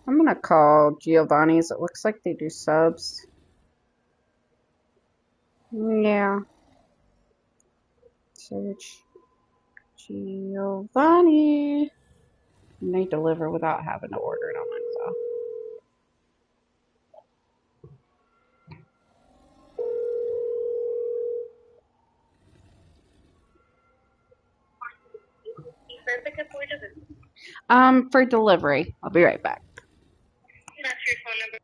I'm gonna call Giovanni's. It looks like they do subs. Yeah. Search Giovanni. And they deliver without having to order it on my phone. For delivery. I'll be right back. That's your phone number.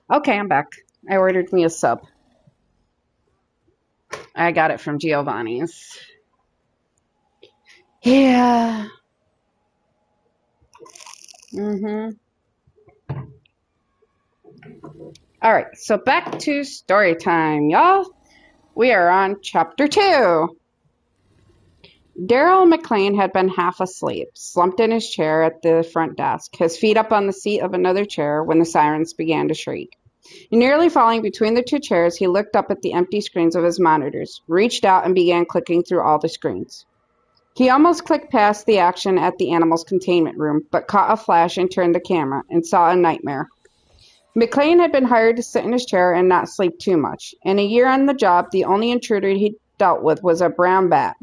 Okay, I'm back. I ordered me a sub. I got it from Giovanni's. Yeah. Mm-hmm. All right, so back to story time, y'all. We are on chapter 2. Daryl McLean had been half asleep, slumped in his chair at the front desk, his feet up on the seat of another chair when the sirens began to shriek. Nearly falling between the two chairs, he looked up at the empty screens of his monitors, reached out and began clicking through all the screens. He almost clicked past the action at the animal's containment room, but caught a flash and turned the camera and saw a nightmare. McLean had been hired to sit in his chair and not sleep too much. In a year on the job, the only intruder he dealt with was a brown bat.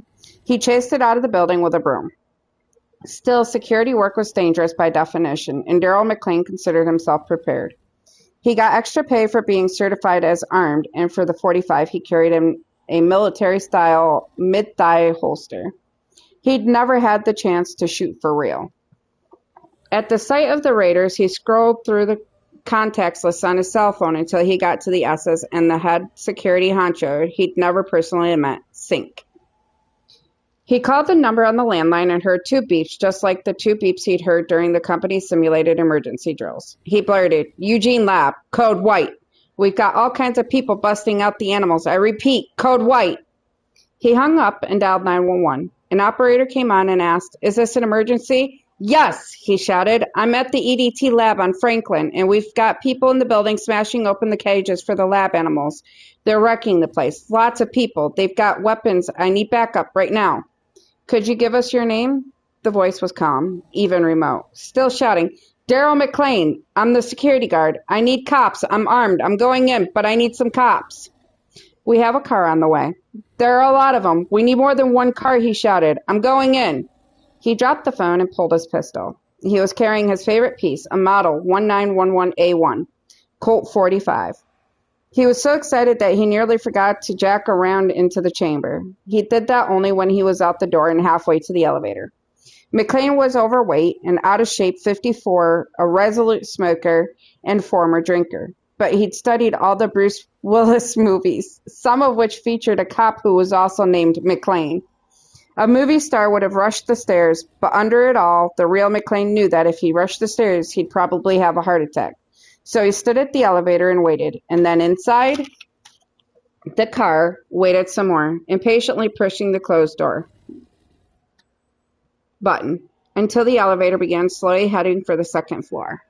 He chased it out of the building with a broom. Still, security work was dangerous by definition, and Daryl McLean considered himself prepared. He got extra pay for being certified as armed, and for the .45 he carried a military-style mid-thigh holster. He'd never had the chance to shoot for real. At the sight of the raiders, he scrolled through the contacts list on his cell phone until he got to the SS and the head security honcho he'd never personally met, Sink. He called the number on the landline and heard 2 beeps, just like the 2 beeps he'd heard during the company's simulated emergency drills. He blurted, "Eugene Lab, code white. We've got all kinds of people busting out the animals. I repeat, code white." He hung up and dialed 911. An operator came on and asked, "Is this an emergency?" "Yes," he shouted. "I'm at the EDT lab on Franklin, and we've got people in the building smashing open the cages for the lab animals. They're wrecking the place. Lots of people. They've got weapons. I need backup right now." "Could you give us your name?" The voice was calm, even remote. Still shouting, "Daryl McLean. I'm the security guard. I need cops. I'm armed. I'm going in, but I need some cops." "We have a car on the way." "There are a lot of them. We need more than one car," he shouted. "I'm going in." He dropped the phone and pulled his pistol. He was carrying his favorite piece, a model 1911A1, Colt .45. He was so excited that he nearly forgot to jack around into the chamber. He did that only when he was out the door and halfway to the elevator. McLean was overweight and out of shape, 54, a resolute smoker and former drinker. But he'd studied all the Bruce Willis movies, some of which featured a cop who was also named McLean. A movie star would have rushed the stairs, but under it all, the real McLean knew that if he rushed the stairs, he'd probably have a heart attack. So he stood at the elevator and waited, and then inside the car waited some more, impatiently pushing the closed door button until the elevator began slowly heading for the second floor.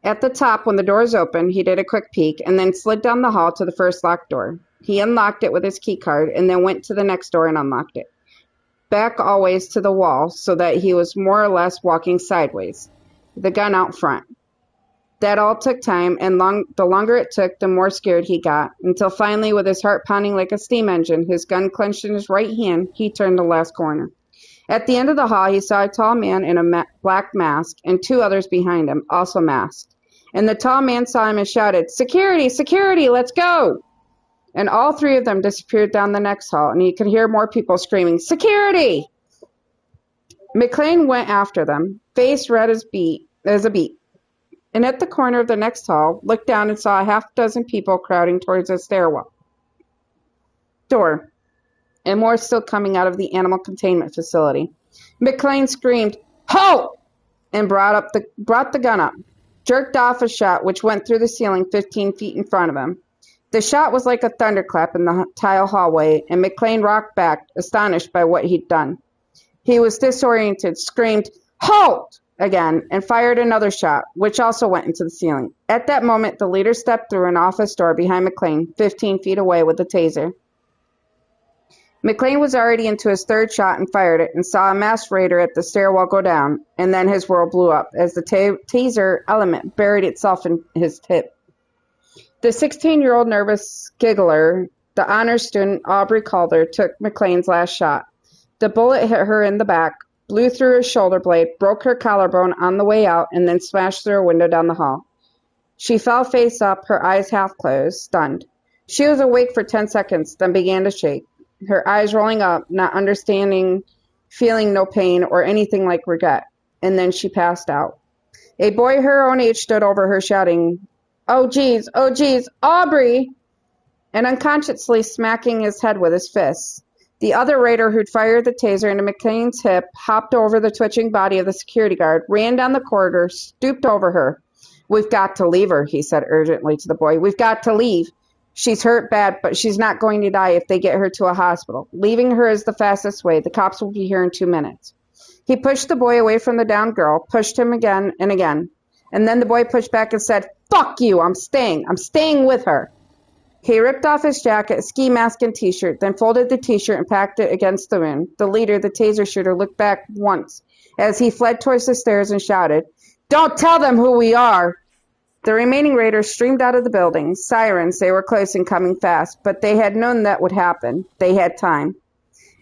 At the top, when the doors opened, he did a quick peek and then slid down the hall to the first locked door. He unlocked it with his key card and then went to the next door and unlocked it. Back always to the wall so that he was more or less walking sideways, the gun out front. That all took time, and the longer it took, the more scared he got, until finally, with his heart pounding like a steam engine, his gun clenched in his right hand, he turned the last corner. At the end of the hall, he saw a tall man in a black mask and 2 others behind him, also masked. And the tall man saw him and shouted, "Security! Security! Let's go!" And all 3 of them disappeared down the next hall, and he could hear more people screaming, "Security!" McLean went after them, face red as a beet. And at the corner of the next hall, looked down and saw a half-dozen people crowding towards a stairwell door, and more still coming out of the animal containment facility. McLean screamed, "Halt!" and brought the gun up, jerked off a shot which went through the ceiling 15 feet in front of him. The shot was like a thunderclap in the tile hallway, and McLean rocked back, astonished by what he'd done. He was disoriented, screamed, "Halt!" again, and fired another shot, which also went into the ceiling. At that moment, the leader stepped through an office door behind McLean, 15 feet away, with a taser. McLean was already into his 3rd shot and fired it, and saw a masked raider at the stairwell go down, and then his world blew up as the taser element buried itself in his hip. The 16-year-old nervous giggler, the honors student Aubrey Calder, took McLean's last shot. The bullet hit her in the back, blew through her shoulder blade, broke her collarbone on the way out, and then smashed through a window down the hall. She fell face up, her eyes half closed, stunned. She was awake for 10 seconds, then began to shake, her eyes rolling up, not understanding, feeling no pain or anything like regret, and then she passed out. A boy her own age stood over her, shouting, oh geez, Aubrey!" and unconsciously smacking his head with his fists. The other raider who'd fired the taser into McLean's hip hopped over the twitching body of the security guard, ran down the corridor, stooped over her. "We've got to leave her," he said urgently to the boy. "We've got to leave. She's hurt bad, but she's not going to die if they get her to a hospital. Leaving her is the fastest way. The cops will be here in 2 minutes." He pushed the boy away from the downed girl, pushed him again and again. And then the boy pushed back and said, "Fuck you, I'm staying. I'm staying with her." He ripped off his jacket, ski mask, and T-shirt, then folded the T-shirt and packed it against the wind. The leader, the taser shooter, looked back once as he fled towards the stairs and shouted, "Don't tell them who we are!" The remaining raiders streamed out of the building. Sirens, they were close and coming fast, but they had known that would happen. They had time.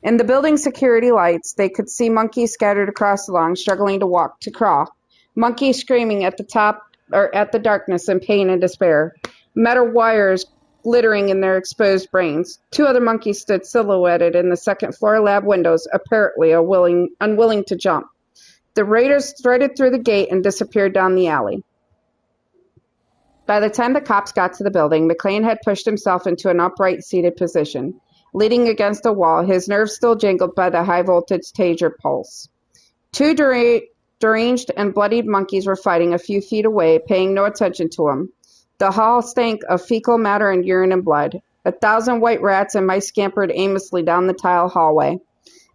In the building security lights, they could see monkeys scattered across the lawn, struggling to walk, to crawl. Monkeys screaming at the top, or at the darkness in pain and despair. Metal wires glittering in their exposed brains. 2 other monkeys stood silhouetted in the second-floor lab windows, apparently unwilling to jump. The raiders threaded through the gate and disappeared down the alley. By the time the cops got to the building, McLean had pushed himself into an upright seated position, leaning against a wall, his nerves still jangled by the high-voltage taser pulse. 2 deranged and bloodied monkeys were fighting a few feet away, paying no attention to him. The hall stank of fecal matter and urine and blood. 1,000 white rats and mice scampered aimlessly down the tile hallway.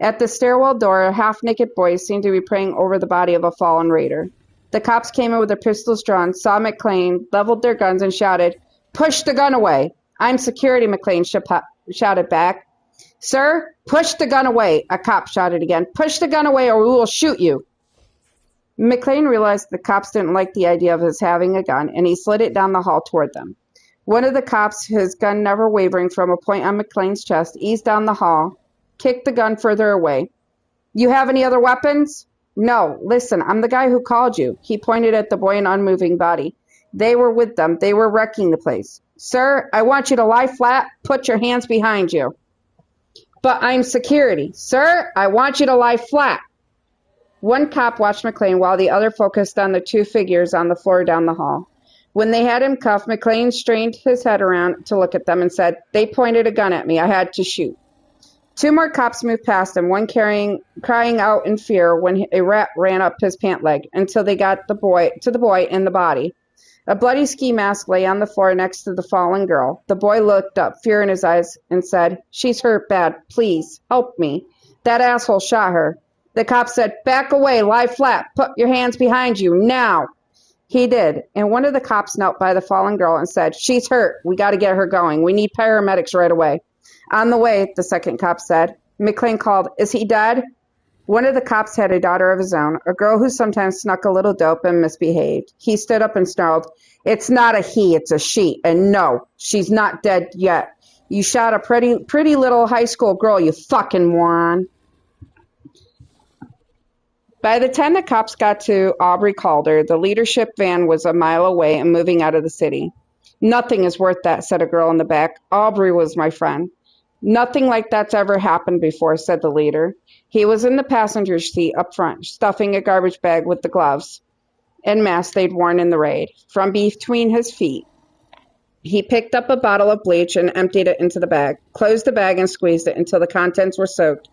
At the stairwell door, a half-naked boy seemed to be praying over the body of a fallen raider. The cops came in with their pistols drawn, saw McLean, leveled their guns, and shouted, "Push the gun away!" "I'm security," McLean shouted back. "Sir, push the gun away," a cop shouted again. "Push the gun away or we will shoot you." McLean realized the cops didn't like the idea of his having a gun, and he slid it down the hall toward them. One of the cops, his gun never wavering from a point on McLean's chest, eased down the hall, kicked the gun further away. "You have any other weapons?" "No. Listen, I'm the guy who called you." He pointed at the boy and unmoving body. "They were with them. They were wrecking the place." "Sir, I want you to lie flat. Put your hands behind you." "But I'm security." "Sir, I want you to lie flat." One cop watched McLean while the other focused on the 2 figures on the floor down the hall. When they had him cuffed, McLean strained his head around to look at them and said, "They pointed a gun at me. I had to shoot." 2 more cops moved past him, one crying out in fear when a rat ran up his pant leg, until they got to the boy in the body. A bloody ski mask lay on the floor next to the fallen girl. The boy looked up, fear in his eyes, and said, "She's hurt bad. Please, help me. That asshole shot her." The cop said, "Back away, lie flat, put your hands behind you, now." He did, and one of the cops knelt by the fallen girl and said, "She's hurt. We got to get her going. We need paramedics right away." "On the way," the second cop said. McLean called, "Is he dead?" One of the cops had a daughter of his own, a girl who sometimes snuck a little dope and misbehaved. He stood up and snarled, "It's not a he, it's a she, and no, she's not dead yet. You shot a pretty little high school girl, you fucking moron." By the time the cops got to Aubrey Calder, the leadership van was a mile away and moving out of the city. "Nothing is worth that," said a girl in the back. "Aubrey was my friend." "Nothing like that's ever happened before," said the leader. He was in the passenger seat up front, stuffing a garbage bag with the gloves and mask they'd worn in the raid. From between his feet, he picked up a bottle of bleach and emptied it into the bag, closed the bag and squeezed it until the contents were soaked.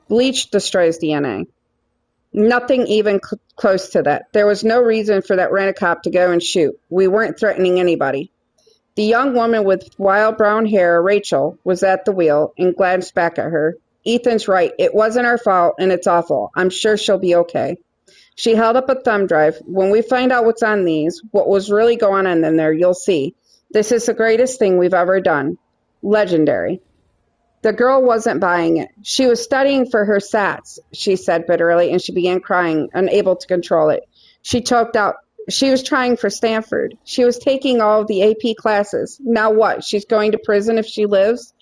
Bleach destroys DNA. Nothing even close to that. There was no reason for that rent-a-cop to go and shoot. We weren't threatening anybody. The young woman with wild brown hair, Rachel, was at the wheel and glanced back at her. "Ethan's right. It wasn't our fault, and it's awful. I'm sure she'll be okay." She held up a thumb drive. "When we find out what's on these, what was really going on in there, you'll see. This is the greatest thing we've ever done. Legendary." The girl wasn't buying it. "She was studying for her SATs," she said bitterly, and she began crying, unable to control it. She choked out, "She was trying for Stanford. She was taking all of the AP classes. Now what? She's going to prison if she lives?"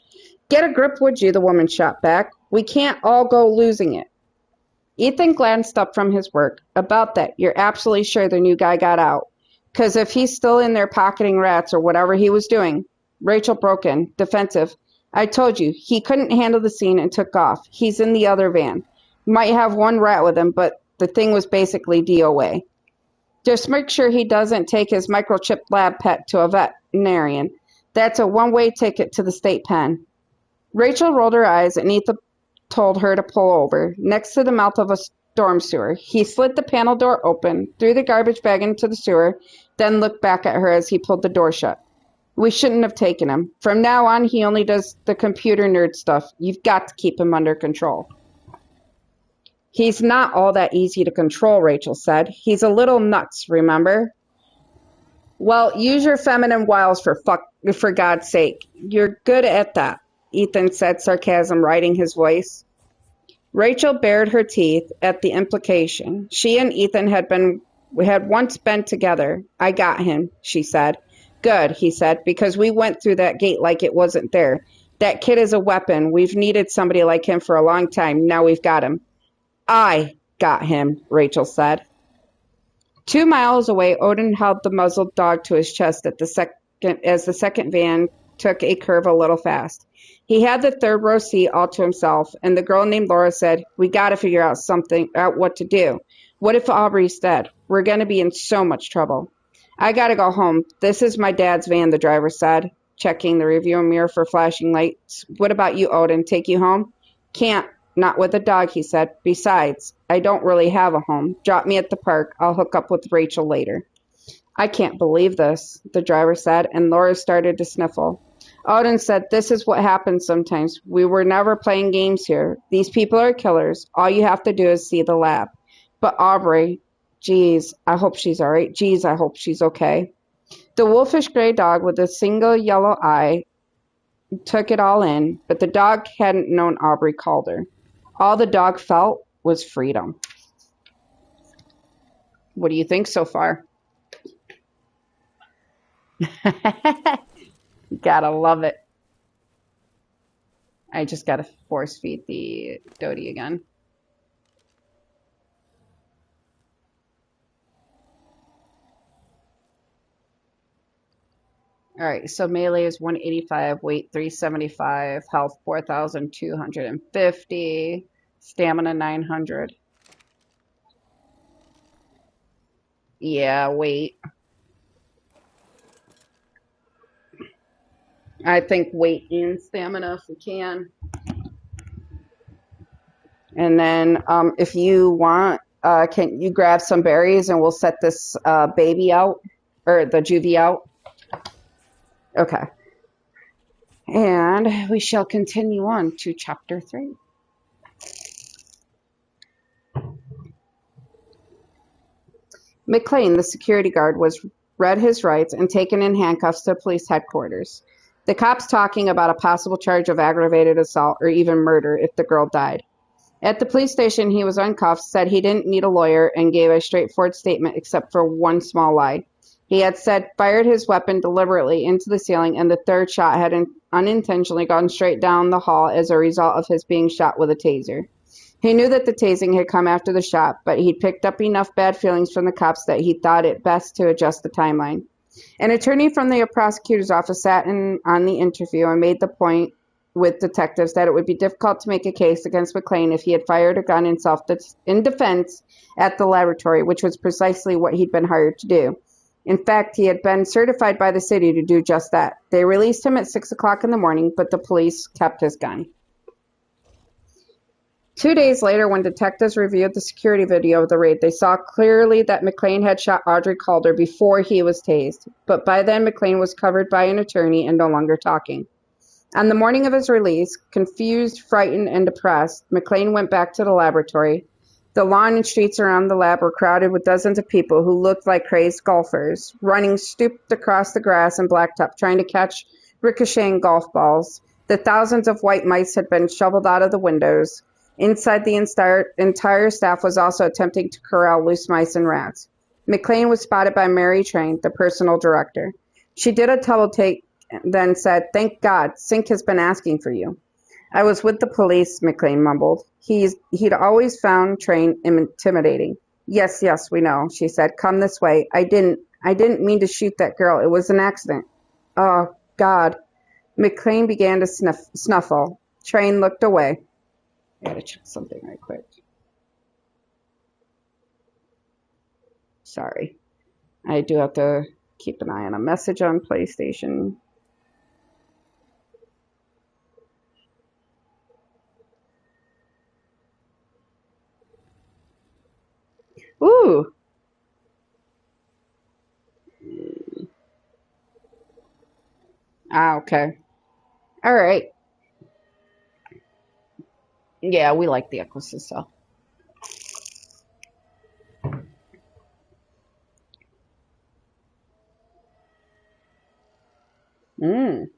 "Get a grip, would you?" the woman shot back. "We can't all go losing it." Ethan glanced up from his work. "About that, you're absolutely sure the new guy got out? 'Cause if he's still in there pocketing rats or whatever he was doing." Rachel broke in, defensive. "I told you, he couldn't handle the scene and took off. He's in the other van. Might have one rat with him, but the thing was basically DOA. Just make sure he doesn't take his microchip lab pet to a veterinarian. That's a one-way ticket to the state pen. Rachel rolled her eyes, and Ethan told her to pull over, next to the mouth of a storm sewer. He slid the panel door open, threw the garbage bag into the sewer, then looked back at her as he pulled the door shut. We shouldn't have taken him. From now on, he only does the computer nerd stuff. You've got to keep him under control. He's not all that easy to control, Rachel said. He's a little nuts, remember? Well, use your feminine wiles for God's sake. You're good at that, Ethan said, sarcasm riding his voice. Rachel bared her teeth at the implication. She and Ethan had once been together. I got him, she said. Good, he said, because we went through that gate like it wasn't there. That kid is a weapon. We've needed somebody like him for a long time. Now we've got him. I got him, Rachel said. 2 miles away, Odin held the muzzled dog to his chest as the second van took a curve a little fast. He had the third row seat all to himself, and the girl named Laura said, "We got to figure out what to do. What if Aubrey's dead? We're going to be in so much trouble." "I got to go home. This is my dad's van," the driver said, checking the rearview mirror for flashing lights. "What about you, Odin? Take you home?" "Can't. Not with a dog," he said. "Besides, I don't really have a home. Drop me at the park. I'll hook up with Rachel later." "I can't believe this," the driver said, and Laura started to sniffle. Odin said, "This is what happens sometimes. We were never playing games here. These people are killers. All you have to do is see the lab. But Aubrey, geez, I hope she's all right. Geez, I hope she's okay." The wolfish gray dog with a single yellow eye took it all in, but the dog hadn't known Aubrey Calder. All the dog felt was freedom. What do you think so far? Gotta love it. I just gotta force feed the Dodie again. All right, so melee is 185, weight 375, health 4,250, stamina 900. Yeah, weight. I think weight and stamina if we can. And then if you want, can you grab some berries and we'll set this baby out, or the juvie out? Okay. And we shall continue on to chapter 3. McLean, the security guard, was read his rights and taken in handcuffs to police headquarters. The cops talking about a possible charge of aggravated assault or even murder if the girl died. At the police station, he was uncuffed, said he didn't need a lawyer, and gave a straightforward statement except for one small lie. He had said fired his weapon deliberately into the ceiling, and the third shot had unintentionally gone straight down the hall as a result of his being shot with a taser. He knew that the tasing had come after the shot, but he'd picked up enough bad feelings from the cops that he thought it best to adjust the timeline. An attorney from the prosecutor's office sat in on the interview and made the point with detectives that it would be difficult to make a case against McLean if he had fired a gun in defense at the laboratory, which was precisely what he'd been hired to do. In fact, he had been certified by the city to do just that. They released him at 6 o'clock in the morning, but the police kept his gun. 2 days later, when detectives reviewed the security video of the raid, they saw clearly that McLean had shot Audrey Calder before he was tased, but by then McLean was covered by an attorney and no longer talking. On the morning of his release, confused, frightened, and depressed, McLean went back to the laboratory. The lawn and streets around the lab were crowded with dozens of people who looked like crazed golfers, running stooped across the grass and blacktop, trying to catch ricocheting golf balls. The thousands of white mice had been shoveled out of the windows. Inside, the entire staff was also attempting to corral loose mice and rats. McLean was spotted by Mary Train, the personal director. She did a double take, then said, "Thank God, Sink has been asking for you." "I was with the police," McLean mumbled. He'd always found Train intimidating. Yes, we know," she said. "Come this way. I didn't mean to shoot that girl. It was an accident." "Oh, God." McLean began to snuffle. Train looked away. I gotta check something right quick. Sorry. I do have to keep an eye on a message on PlayStation. Ooh. Ah, okay. All right. Yeah, we like the Equus stuff. Mm,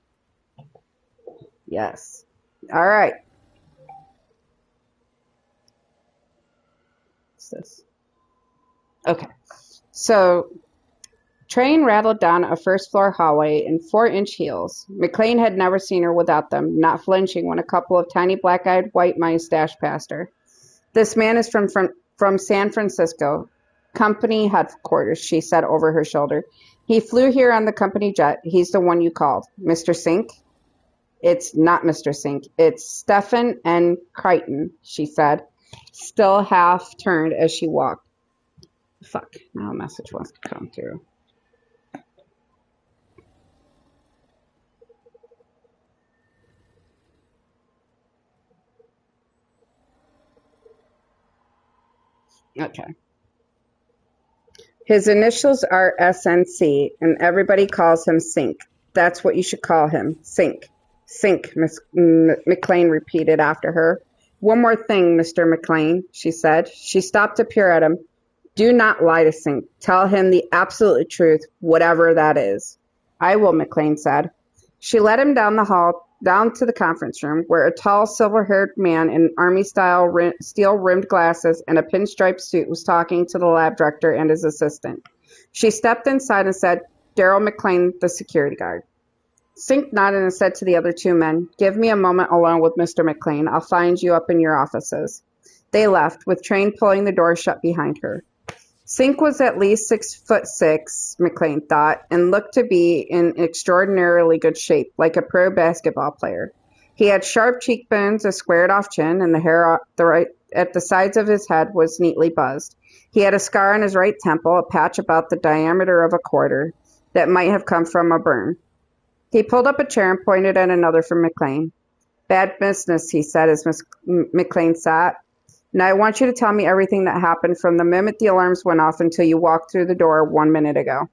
yes. All right. What's this? Okay. So, train rattled down a first-floor hallway in 4-inch heels. McLean had never seen her without them, not flinching when a couple of tiny black-eyed white mice dashed past her. This man is from San Francisco, company headquarters, she said over her shoulder. He flew here on the company jet. He's the one you called. Mr. Sink? It's not Mr. Sink. It's Stefan N. Crichton, she said, still half turned as she walked. Fuck, now a message wants to come through. Okay. His initials are SNC, and everybody calls him Sink. That's what you should call him, Sink. Sink, Miss McLean repeated after her. One more thing, Mr. McLean, she said. She stopped to peer at him. Do not lie to Sink. Tell him the absolute truth, whatever that is. I will, McLean said. She led him down the hall, down to the conference room, where a tall, silver-haired man in army-style steel-rimmed glasses and a pinstripe suit was talking to the lab director and his assistant. She stepped inside and said, Daryl McLean, the security guard. Sink nodded and said to the other two men, Give me a moment alone with Mr. McLean. I'll find you up in your offices. They left, with Train pulling the door shut behind her. Sink was at least 6'6", McLean thought, and looked to be in extraordinarily good shape, like a pro basketball player. He had sharp cheekbones, a squared-off chin, and the hair at the sides of his head was neatly buzzed. He had a scar on his right temple, a patch about the diameter of a quarter, that might have come from a burn. He pulled up a chair and pointed at another for McLean. Bad business, he said as McLean sat. Now I want you to tell me everything that happened from the moment the alarms went off until you walked through the door 1 minute ago.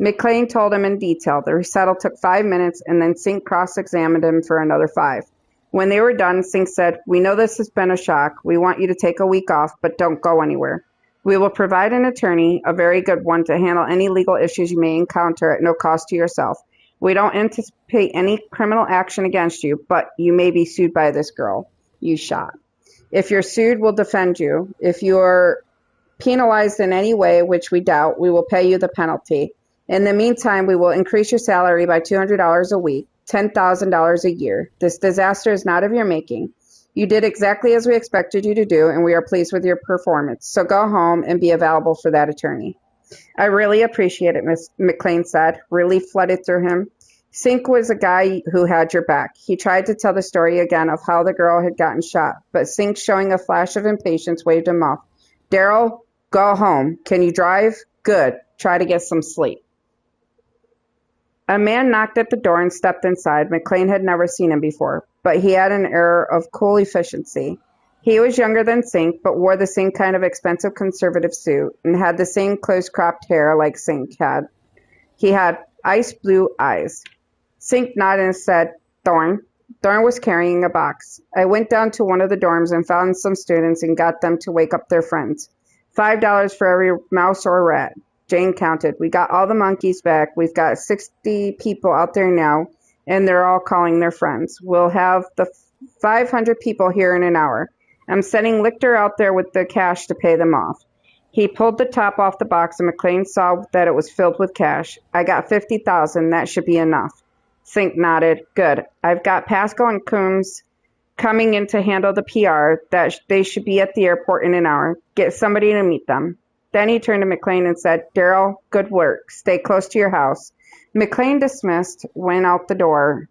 McLean told him in detail. The recital took 5 minutes, and then Sink cross-examined him for another 5. When they were done, Sink said, We know this has been a shock. We want you to take a week off, but don't go anywhere. We will provide an attorney, a very good one, to handle any legal issues you may encounter at no cost to yourself. We don't anticipate any criminal action against you, but you may be sued by this girl you shot. If you're sued, we'll defend you. If you are penalized in any way, which we doubt, we will pay you the penalty. In the meantime, we will increase your salary by $200 a week, $10,000 a year. This disaster is not of your making. You did exactly as we expected you to do, and we are pleased with your performance. So go home and be available for that attorney. I really appreciate it, Miss McLean said. Relief flooded through him. Sink was a guy who had your back. He tried to tell the story again of how the girl had gotten shot, but Sink, showing a flash of impatience, waved him off. Daryl, go home. Can you drive? Good. Try to get some sleep. A man knocked at the door and stepped inside. McLean had never seen him before, but he had an air of cool efficiency. He was younger than Sink, but wore the same kind of expensive conservative suit and had the same close-cropped hair like Sink had. He had ice blue eyes. Sink nodded and said, Thorne. Thorne was carrying a box. I went down to one of the dorms and found some students and got them to wake up their friends. $5 for every mouse or rat. Jane counted. We got all the monkeys back. We've got 60 people out there now, and they're all calling their friends. We'll have the 500 people here in an hour. I'm sending Lichter out there with the cash to pay them off. He pulled the top off the box, and McLean saw that it was filled with cash. I got 50,000. That should be enough. Sink nodded. Good. I've got Pascal and Coombs coming in to handle the PR. They should be at the airport in an hour. Get somebody to meet them. Then he turned to McLean and said, Daryl, good work. Stay close to your house. McLean, dismissed, went out the door.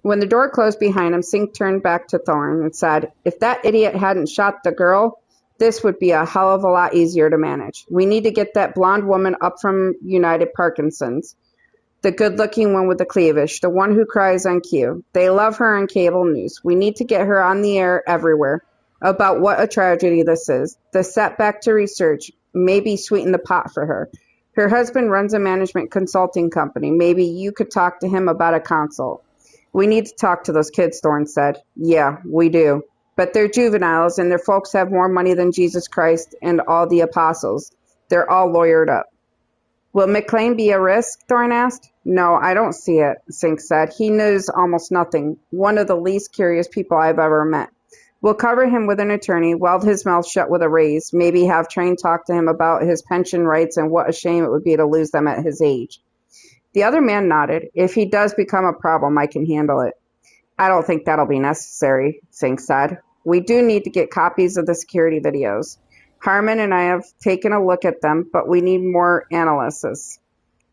When the door closed behind him, Sink turned back to Thorne and said, If that idiot hadn't shot the girl, this would be a hell of a lot easier to manage. We need to get that blonde woman up from United Parkinson's. The good-looking one with the cleavage, the one who cries on cue. They love her on cable news. We need to get her on the air everywhere. about what a tragedy this is. The setback to research maybe sweeten the pot for her. Her husband runs a management consulting company. Maybe you could talk to him about a consult. We need to talk to those kids, Thorne said. Yeah, we do. But they're juveniles, and their folks have more money than Jesus Christ and all the apostles. They're all lawyered up. Will McLean be a risk? Thorne asked. No, I don't see it, Sink said. He knows almost nothing. One of the least curious people I've ever met. We'll cover him with an attorney, weld his mouth shut with a raise, maybe have Train talk to him about his pension rights and what a shame it would be to lose them at his age. The other man nodded. If he does become a problem, I can handle it. I don't think that'll be necessary, Sink said. We do need to get copies of the security videos. Harmon and I have taken a look at them, but we need more analysis.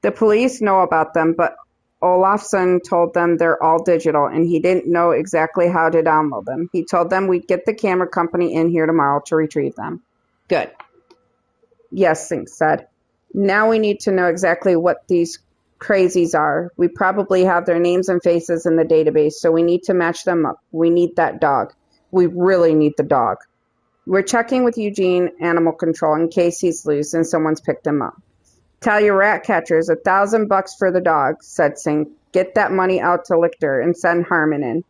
The police know about them, but Olafsson told them they're all digital, and he didn't know exactly how to download them. He told them we'd get the camera company in here tomorrow to retrieve them. Good. Yes, Sink said. Now we need to know exactly what these crazies are. We probably have their names and faces in the database, so we need to match them up. We need that dog. We really need the dog. We're checking with Eugene Animal Control in case he's loose and someone's picked him up. Tell your rat catchers $1,000 for the dog, said Sink. Get that money out to Lichter and send Harmon in.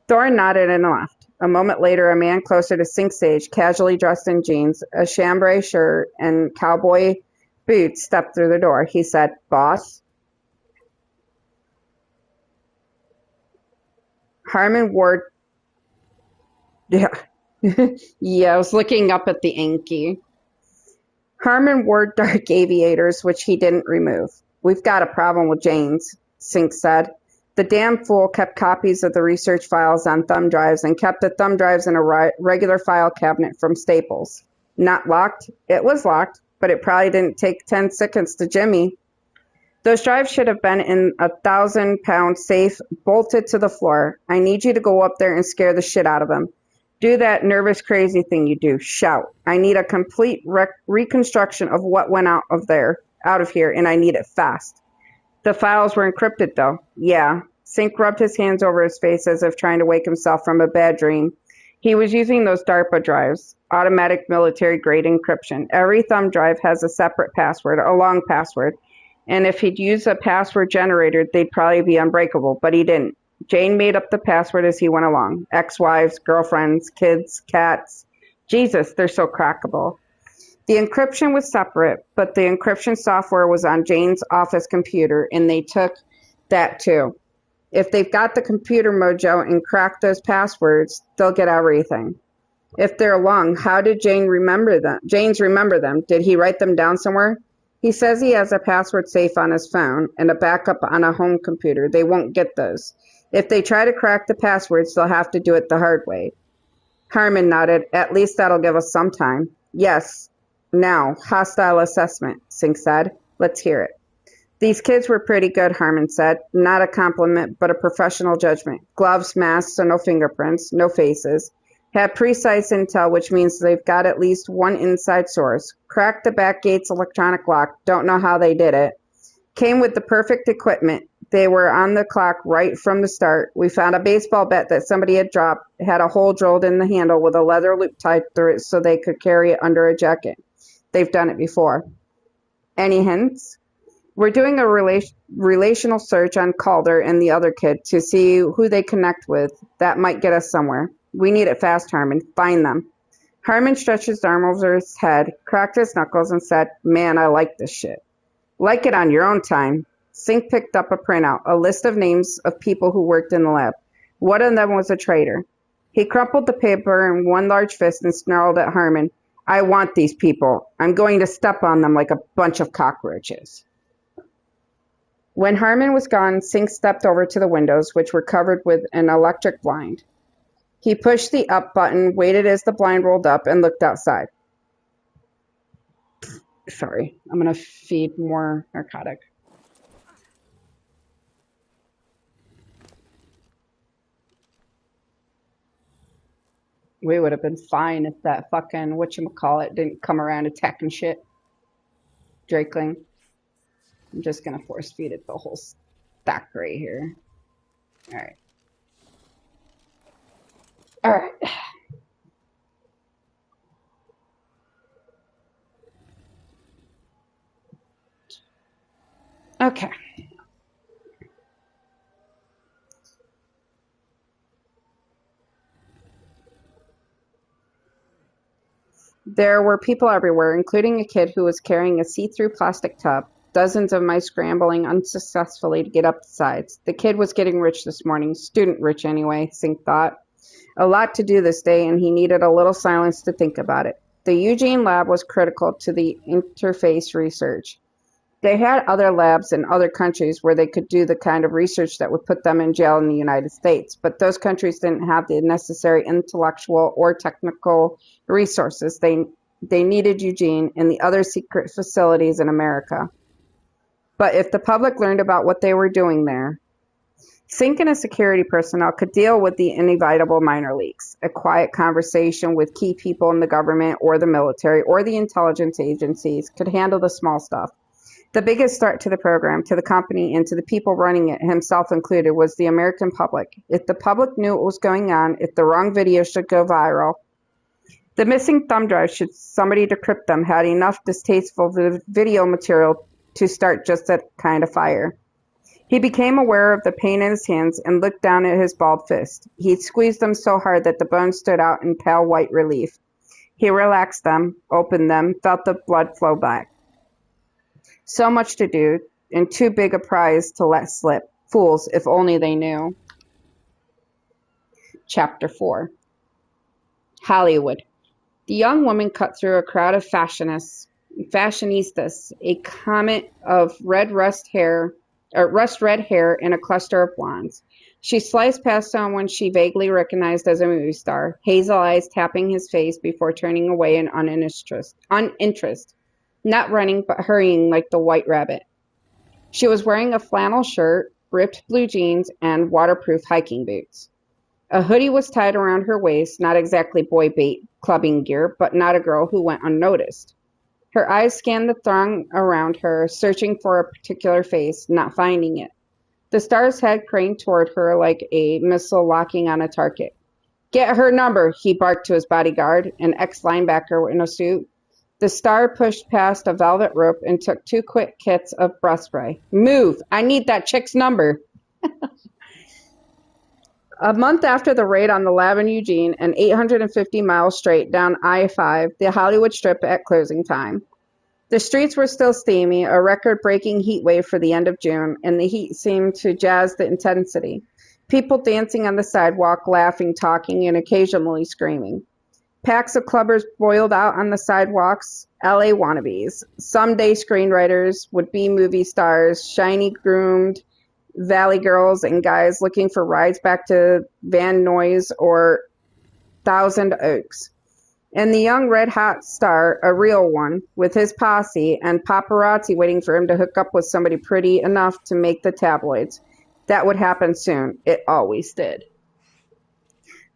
Thorne nodded and left. A moment later, a man closer to Sink's age, casually dressed in jeans, a chambray shirt, and cowboy boots, stepped through the door. He said, Boss? Harmon wore... Yeah. Yeah, I was looking up at the Anki. Harmon wore dark aviators, which he didn't remove. We've got a problem with Jane's, Sink said. The damn fool kept copies of the research files on thumb drives and kept the thumb drives in a regular file cabinet from Staples. Not locked? It was locked, but it probably didn't take 10 seconds to jimmy. Those drives should have been in a 1,000-pound safe, bolted to the floor. I need you to go up there and scare the shit out of him. Do that nervous, crazy thing you do. Shout. I need a complete reconstruction of what went out of here, and I need it fast. The files were encrypted, though. Yeah. Sink rubbed his hands over his face as if trying to wake himself from a bad dream. He was using those DARPA drives, automatic military-grade encryption. Every thumb drive has a separate password, a long password, and if he'd used a password generator, they'd probably be unbreakable, but he didn't. Jane made up the password as he went along. Ex-wives, girlfriends, kids, cats. Jesus, they're so crackable. The encryption was separate, but the encryption software was on Jane's office computer, and they took that too. If they've got the computer mojo and crack those passwords, they'll get everything. If they're long, how did James remember them? Did he write them down somewhere? He says he has a password safe on his phone and a backup on a home computer. They won't get those. If they try to crack the passwords, they'll have to do it the hard way. Harmon nodded. At least that'll give us some time. Yes. Now, hostile assessment, Sink said. Let's hear it. These kids were pretty good, Harmon said. Not a compliment, but a professional judgment. Gloves, masks, so no fingerprints, no faces. Have precise intel, which means they've got at least one inside source. Cracked the back gate's electronic lock. Don't know how they did it. Came with the perfect equipment. They were on the clock right from the start. We found a baseball bat that somebody had dropped, had a hole drilled in the handle with a leather loop tied through it so they could carry it under a jacket. They've done it before. Any hints? We're doing a relational search on Calder and the other kid to see who they connect with. That might get us somewhere. We need it fast, Harmon. Find them. Harmon stretched his arm over his head, cracked his knuckles, and said, Man, I like this shit. Like it on your own time. Sink picked up a printout, a list of names of people who worked in the lab. One of them was a traitor. He crumpled the paper in one large fist and snarled at Harmon, I want these people. I'm going to step on them like a bunch of cockroaches. When Harmon was gone, Sink stepped over to the windows, which were covered with an electric blind. He pushed the up button, waited as the blind rolled up, and looked outside. Sorry, I'm going to feed more narcotic. We would have been fine if that fucking whatchamacallit didn't come around attacking shit. Drakeling. I'm just going to force feed it the whole stack right here. Alright. Alright. Okay. There were people everywhere, including a kid who was carrying a see-through plastic tub, dozens of mice scrambling unsuccessfully to get up the sides. The kid was getting rich this morning, student rich anyway, Sink thought. A lot to do this day, and he needed a little silence to think about it. The Eugene lab was critical to the interface research. They had other labs in other countries where they could do the kind of research that would put them in jail in the United States, but those countries didn't have the necessary intellectual or technical resources. They needed Eugene and the other secret facilities in America. But if the public learned about what they were doing there, Sink and his security personnel could deal with the inevitable minor leaks. A quiet conversation with key people in the government or the military or the intelligence agencies could handle the small stuff. The biggest threat to the program, to the company, and to the people running it, himself included, was the American public. If the public knew what was going on, if the wrong video should go viral, the missing thumb drive, should somebody decrypt them, had enough distasteful video material to start just that kind of fire. He became aware of the pain in his hands and looked down at his balled fist. He squeezed them so hard that the bones stood out in pale white relief. He relaxed them, opened them, felt the blood flow back. So much to do, and too big a prize to let slip. Fools, if only they knew. Chapter 4. Hollywood. The young woman cut through a crowd of fashionistas, a comet of rust red hair and a cluster of blondes. She sliced past someone she vaguely recognized as a movie star, hazel eyes tapping his face before turning away in uninterest, not running but hurrying like the White Rabbit. She was wearing a flannel shirt, ripped blue jeans, and waterproof hiking boots. A hoodie was tied around her waist, not exactly boy bait clubbing gear, but not a girl who went unnoticed. Her eyes scanned the throng around her, searching for a particular face, not finding it. The star's head craned toward her like a missile locking on a target. "Get her number," he barked to his bodyguard, an ex-linebacker in a suit. The star pushed past a velvet rope and took 2 quick hits of breath spray. "Move! I need that chick's number." A month after the raid on the lab in Eugene, and 850 miles straight down I-5, the Hollywood Strip at closing time. The streets were still steamy, a record-breaking heat wave for the end of June, and the heat seemed to jazz the intensity. People dancing on the sidewalk, laughing, talking, and occasionally screaming. Packs of clubbers boiled out on the sidewalks, LA wannabes. Someday screenwriters, would-be movie stars, shiny-groomed valley girls and guys looking for rides back to Van Nuys or Thousand Oaks. And the young red-hot star, a real one, with his posse and paparazzi waiting for him to hook up with somebody pretty enough to make the tabloids. That would happen soon. It always did.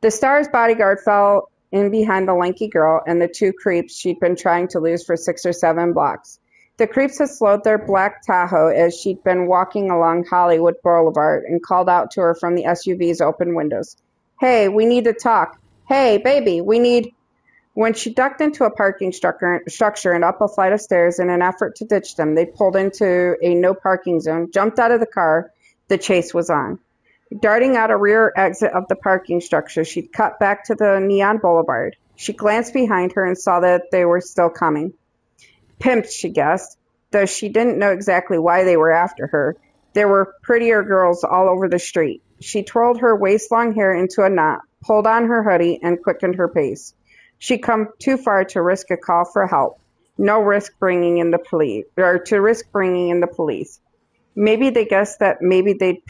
The star's bodyguard fell in behind the lanky girl and the 2 creeps she'd been trying to lose for 6 or 7 blocks. The creeps had slowed their black Tahoe as she'd been walking along Hollywood Boulevard and called out to her from the SUV's open windows. "Hey, we need to talk. Hey, baby, we need..." When she ducked into a parking structure and up a flight of stairs in an effort to ditch them, they pulled into a no parking zone, jumped out of the car. The chase was on. Darting out a rear exit of the parking structure, she'd cut back to the neon boulevard. She glanced behind her and saw that they were still coming. Pimps, she guessed, though she didn't know exactly why they were after her. There were prettier girls all over the street. She twirled her waist-long hair into a knot, pulled on her hoodie, and quickened her pace. She'd come too far to risk a call for help. No risk bringing in the police. Maybe they guessed that maybe they'd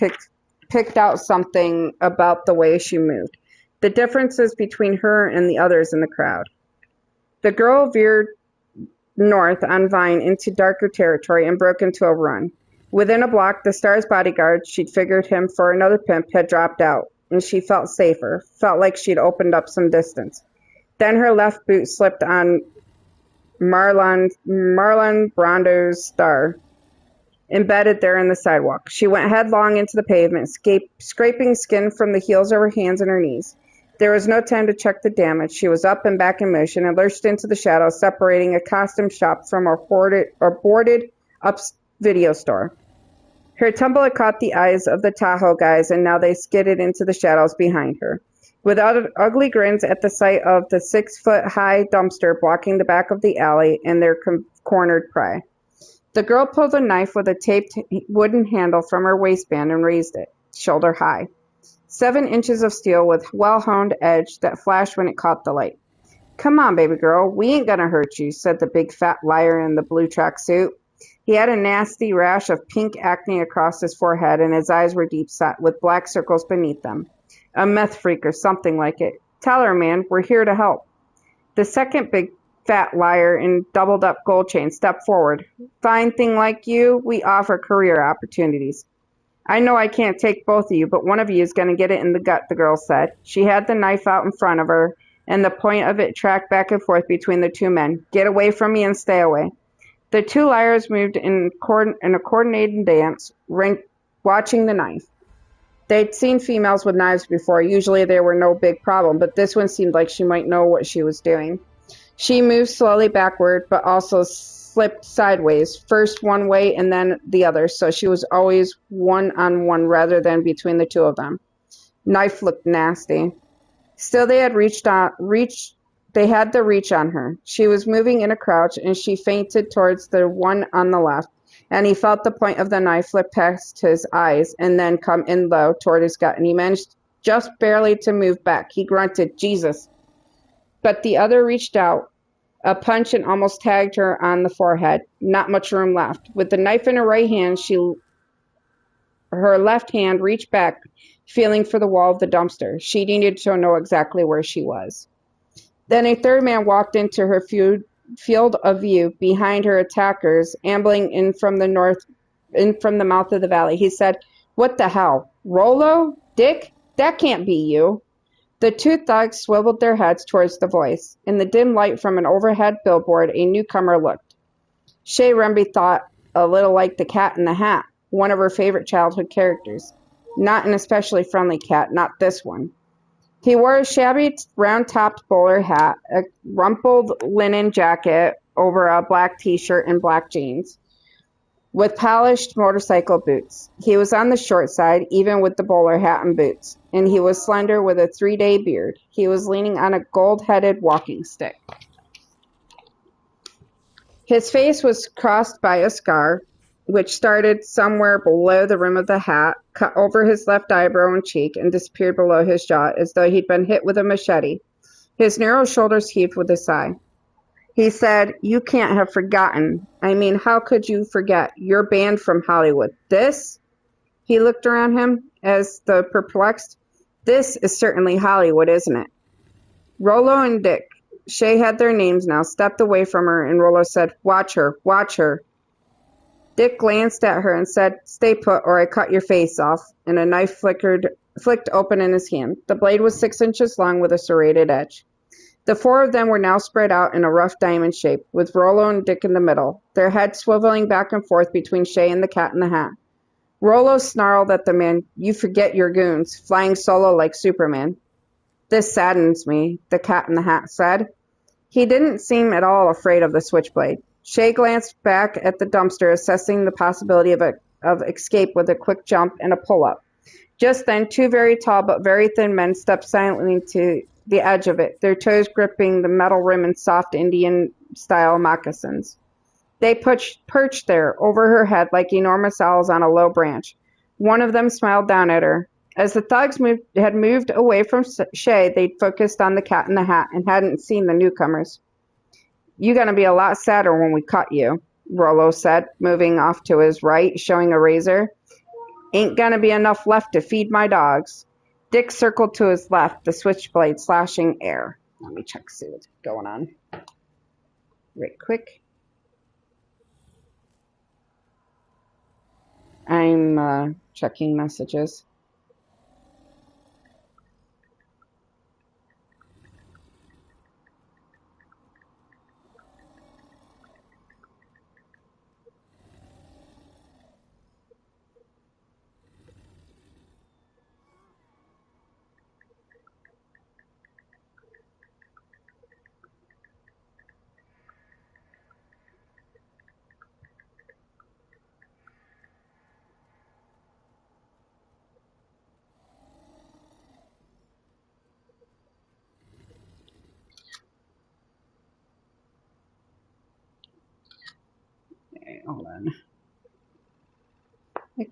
picked out something about the way she moved. The differences between her and the others in the crowd. The girl veered north on Vine into darker territory and broke into a run. Within a block, the star's bodyguard, she'd figured him for another pimp, had dropped out, and she felt safer, felt like she'd opened up some distance. Then her left boot slipped on Marlon Brando's star, embedded there in the sidewalk. She went headlong into the pavement, scraping skin from the heels of her hands and her knees. There was no time to check the damage. She was up and back in motion and lurched into the shadows, separating a costume shop from a boarded-up video store. Her tumble had caught the eyes of the Tahoe guys, and now they skidded into the shadows behind her. With ugly grins at the sight of the 6-foot-high dumpster blocking the back of the alley and their cornered prey. The girl pulled a knife with a taped wooden handle from her waistband and raised it, shoulder high. 7 inches of steel with well-honed edge that flashed when it caught the light. "Come on, baby girl, we ain't gonna hurt you," said the big fat liar in the blue tracksuit. He had a nasty rash of pink acne across his forehead, and his eyes were deep set, with black circles beneath them. A meth freak or something like it. "Tell her, man, we're here to help." The second big fat liar in doubled-up gold chain stepped forward. "Fine thing like you, we offer career opportunities." "I know I can't take both of you, but one of you is going to get it in the gut," the girl said. She had the knife out in front of her, and the point of it tracked back and forth between the two men. "Get away from me and stay away." The two liars moved in a coordinated dance, watching the knife. They'd seen females with knives before. Usually they were no big problem, but this one seemed like she might know what she was doing. She moved slowly backward, but also slipped sideways, first one way and then the other, so she was always one-on-one rather than between the two of them. Knife looked nasty. Still, they had the reach on her. She was moving in a crouch, and she feinted towards the one on the left, and he felt the point of the knife flip past his eyes and then come in low toward his gut, and he managed just barely to move back. He grunted, "Jesus." But the other reached out a punch and almost tagged her on the forehead. Not much room left. With the knife in her right hand, her left hand reached back, feeling for the wall of the dumpster. She needed to know exactly where she was. Then a third man walked into her field of view behind her attackers, ambling in from the mouth of the valley. He said, "What the hell? Rollo? Dick? That can't be you." The two thugs swiveled their heads towards the voice. In the dim light from an overhead billboard, a newcomer looked. Shay Remby thought a little like the Cat in the Hat, one of her favorite childhood characters. Not an especially friendly cat, not this one. He wore a shabby round-topped bowler hat, a rumpled linen jacket over a black t-shirt and black jeans, with polished motorcycle boots. He was on the short side, even with the bowler hat and boots, and he was slender with a 3-day beard. He was leaning on a gold-headed walking stick. His face was crossed by a scar, which started somewhere below the rim of the hat, cut over his left eyebrow and cheek, and disappeared below his jaw, as though he'd been hit with a machete. His narrow shoulders heaved with a sigh. He said, "You can't have forgotten. I mean, how could you forget? You're banned from Hollywood. This?" He looked around him as the perplexed. "This is certainly Hollywood, isn't it?" Rollo and Dick, Shay had their names now, stepped away from her, and Rollo said, "Watch her, watch her." Dick glanced at her and said, "Stay put or I cut your face off," and a knife flicked open in his hand. The blade was 6 inches long with a serrated edge. The four of them were now spread out in a rough diamond shape, with Rollo and Dick in the middle, their heads swiveling back and forth between Shay and the Cat in the Hat. Rollo snarled at the man, "You forget your goons, flying solo like Superman." "This saddens me," the Cat in the Hat said. He didn't seem at all afraid of the switchblade. Shay glanced back at the dumpster, assessing the possibility of escape with a quick jump and a pull-up. Just then, two very tall but very thin men stepped silently to the edge of it, their toes gripping the metal rim in soft Indian-style moccasins. They perched there, over her head like enormous owls on a low branch. One of them smiled down at her. As the thugs had moved away from Shay, they'd focused on the Cat in the Hat and hadn't seen the newcomers. "You're going to be a lot sadder when we cut you," Rollo said, moving off to his right, showing a razor. "Ain't going to be enough left to feed my dogs." Dick circled to his left, the switchblade slashing air. Let me check, see what's going on. Right quick. I'm checking messages.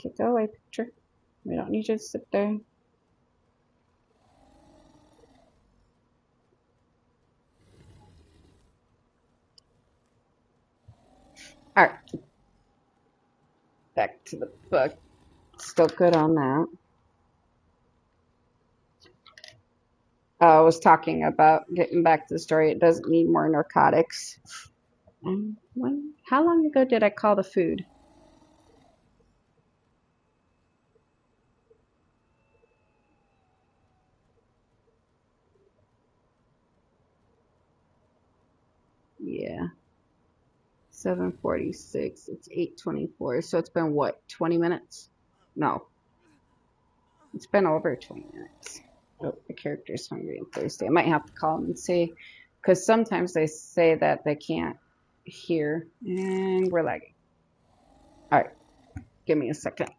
Okay, go away, picture. We don't need you to sit there. All right, back to the book. Still good on that. I was talking about getting back to the story. It doesn't need more narcotics. And how long ago did I call the food? Yeah, 7:46. It's 8:24. So it's been what, 20 minutes? No, it's been over 20 minutes. Oh, the character's hungry and thirsty. I might have to call them and see, because sometimes they say that they can't hear, and we're lagging. All right, give me a second.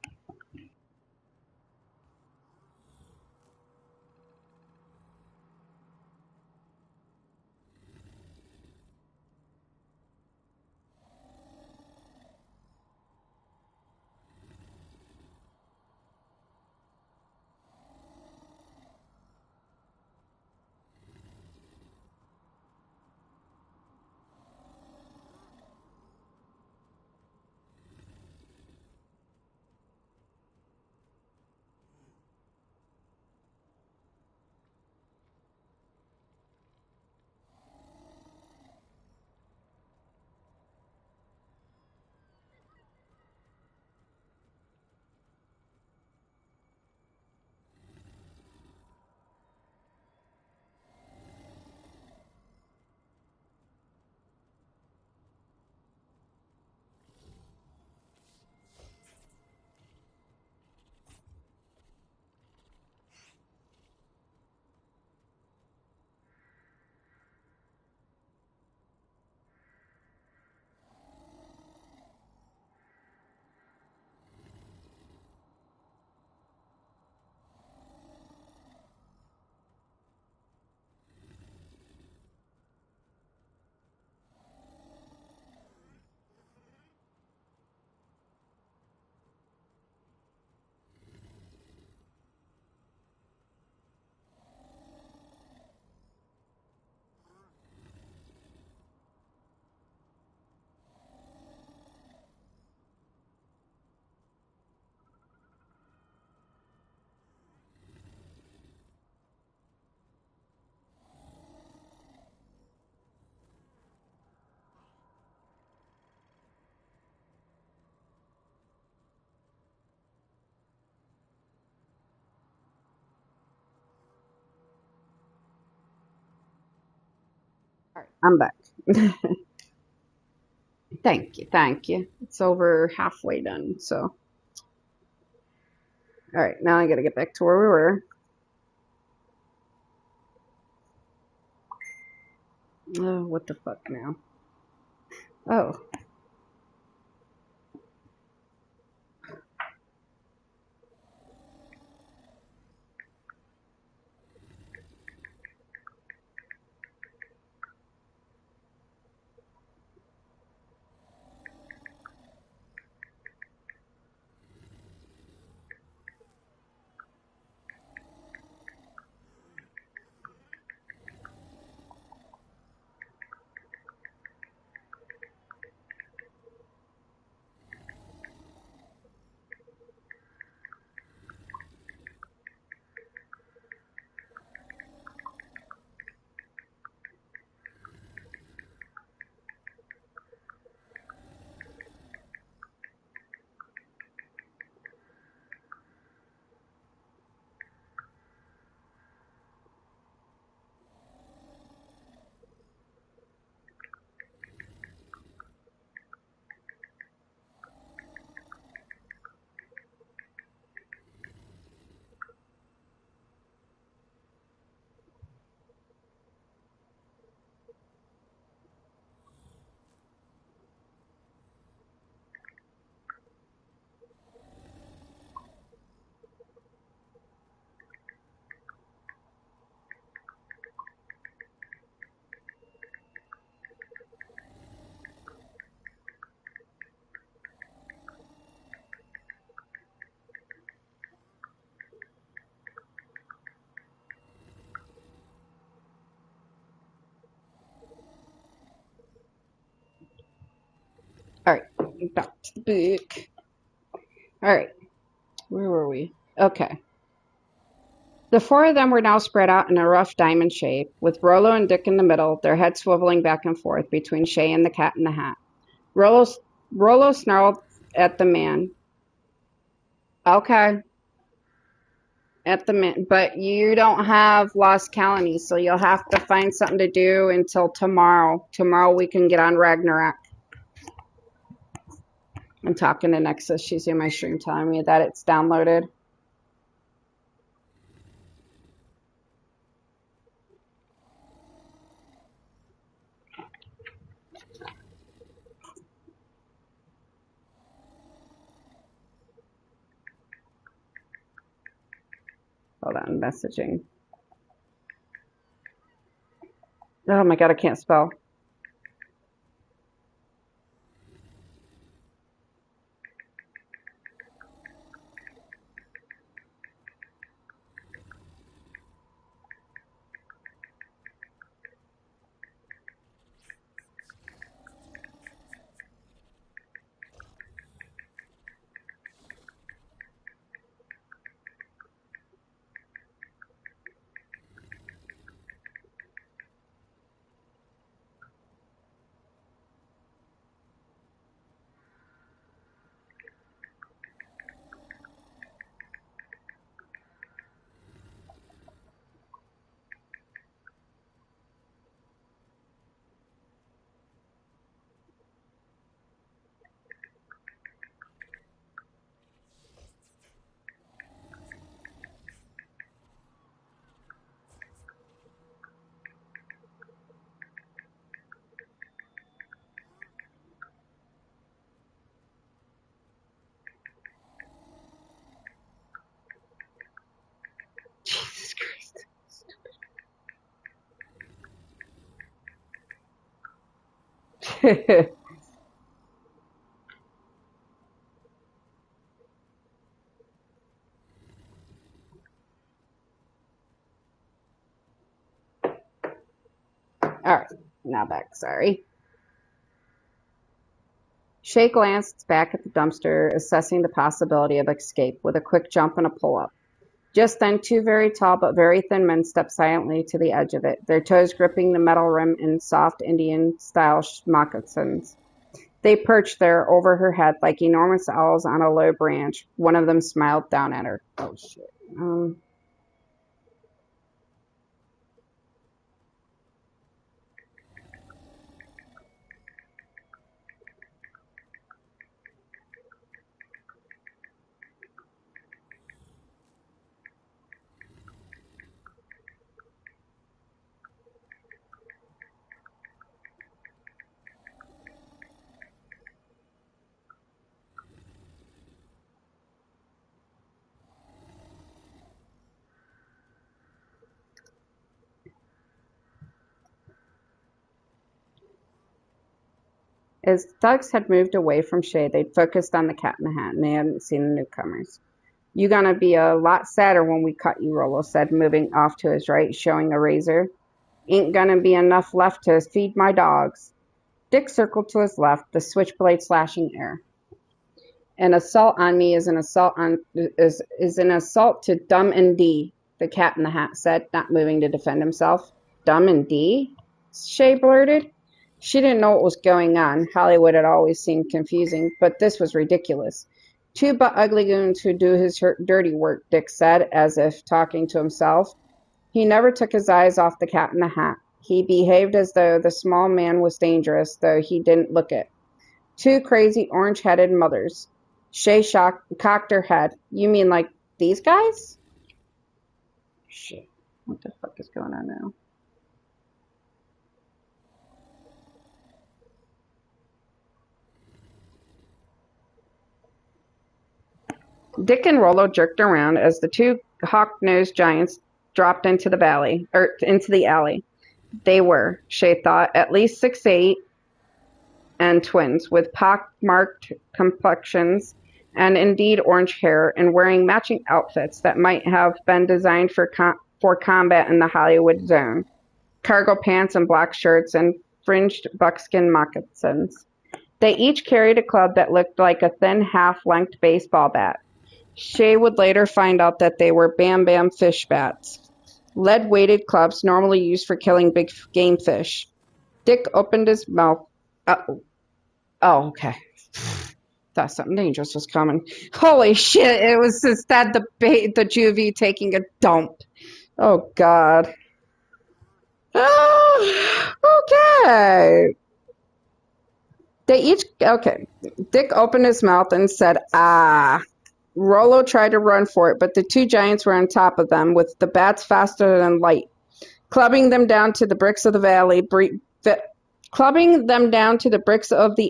All right, I'm back. Thank you, thank you. It's over halfway done, so. All right, now I gotta get back to where we were. Oh, what the fuck now? Oh, Back to the book. All right. Where were we? Okay. The four of them were now spread out in a rough diamond shape, with Rollo and Dick in the middle, their heads swiveling back and forth between Shay and the Cat in the Hat. Rollo snarled at the man. Okay. At the man. But you don't have Lost Colony, so you'll have to find something to do until tomorrow. Tomorrow we can get on Ragnarok. I'm talking to Nexus. She's in my stream telling me that it's downloaded. Hold on, messaging. Oh my god, I can't spell. Jesus Christ. Alright, now back, sorry. Shay glanced back at the dumpster, assessing the possibility of escape with a quick jump and a pull-up. Just then, two very tall but very thin men stepped silently to the edge of it, their toes gripping the metal rim in soft Indian-style moccasins. They perched there over her head like enormous owls on a low branch. One of them smiled down at her. Oh, shit. As thugs had moved away from Shay, they'd focused on the Cat in the Hat, and they hadn't seen the newcomers. You gonna be a lot sadder when we cut you, Rollo said, moving off to his right, showing a razor. Ain't gonna be enough left to feed my dogs. Dick circled to his left, the switchblade slashing air. An assault on me is an assault to Dumb and D, the Cat in the Hat said, not moving to defend himself. Dumb and D? Shay blurted. She didn't know what was going on. Hollywood had always seemed confusing, but this was ridiculous. Two but ugly goons who do his dirty work, Dick said, as if talking to himself. He never took his eyes off the Cat in the Hat. He behaved as though the small man was dangerous, though he didn't look it. Two crazy orange-headed mothers. Shay cocked her head. You mean like these guys? Shit. What the fuck is going on now? Dick and Rollo jerked around as the two hawk-nosed giants dropped into the alley. They were, Shay thought, at least 6'8" and twins, with pock-marked complexions and indeed orange hair, and wearing matching outfits that might have been designed for combat in the Hollywood zone. Cargo pants and black shirts and fringed buckskin moccasins. They each carried a club that looked like a thin half-length baseball bat. Shay would later find out that they were Bam Bam fish bats, lead-weighted clubs normally used for killing big game fish. Dick opened his mouth. Oh, okay. Thought something dangerous was coming. Holy shit! It was instead the juvie taking a dump. Oh God. Oh, okay. Okay. Dick opened his mouth and said, "Ah." Rollo tried to run for it, but the two giants were on top of them, with the bats faster than light, clubbing them down to the bricks of the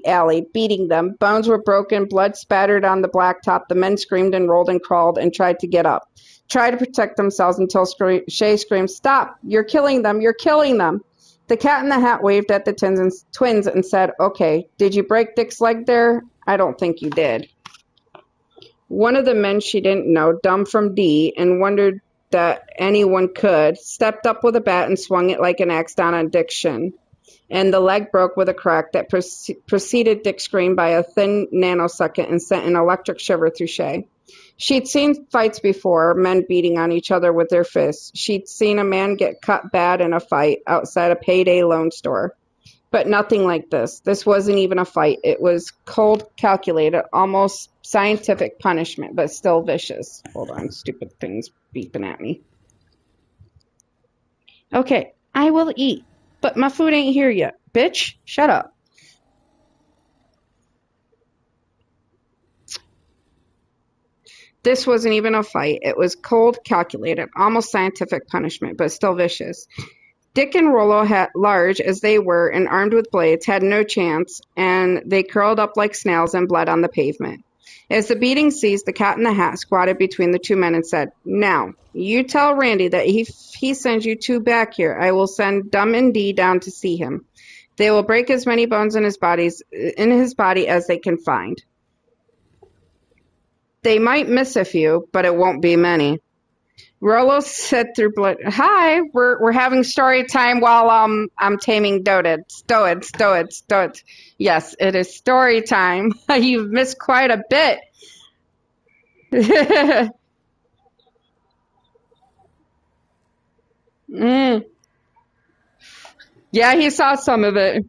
alley, beating them. Bones were broken, blood spattered on the blacktop. The men screamed and rolled and crawled and tried to get up, tried to protect themselves until Shay screamed, "Stop! You're killing them! You're killing them!" The Cat in the Hat waved at the twins and said, "Okay, did you break Dick's leg there? I don't think you did." One of the men she didn't know, dumb from D, and wondered that anyone could, stepped up with a bat and swung it like an axe down on Dick's shin, and the leg broke with a crack that preceded Dick's scream by a thin nanosecond and sent an electric shiver through Shay. She'd seen fights before, men beating on each other with their fists. She'd seen a man get cut bad in a fight outside a payday loan store. But nothing like this. This wasn't even a fight. It was cold, calculated, almost scientific punishment, but still vicious. Hold on, stupid things beeping at me. Okay, I will eat, but my food ain't here yet. Bitch, shut up. This wasn't even a fight. It was cold, calculated, almost scientific punishment, but still vicious. Dick and Rollo, large as they were and armed with blades, had no chance, and they curled up like snails and bled on the pavement. As the beating ceased, the Cat in the Hat squatted between the two men and said, "Now, you tell Randy that if he sends you two back here, I will send Dumb and Dee down to see him. They will break as many bones in his body as they can find. They might miss a few, but it won't be many." Rollo said through blood, "Hi, we're having story time while I'm taming Stoids. Yes, it is story time. You've missed quite a bit." Mm. Yeah, he saw some of it.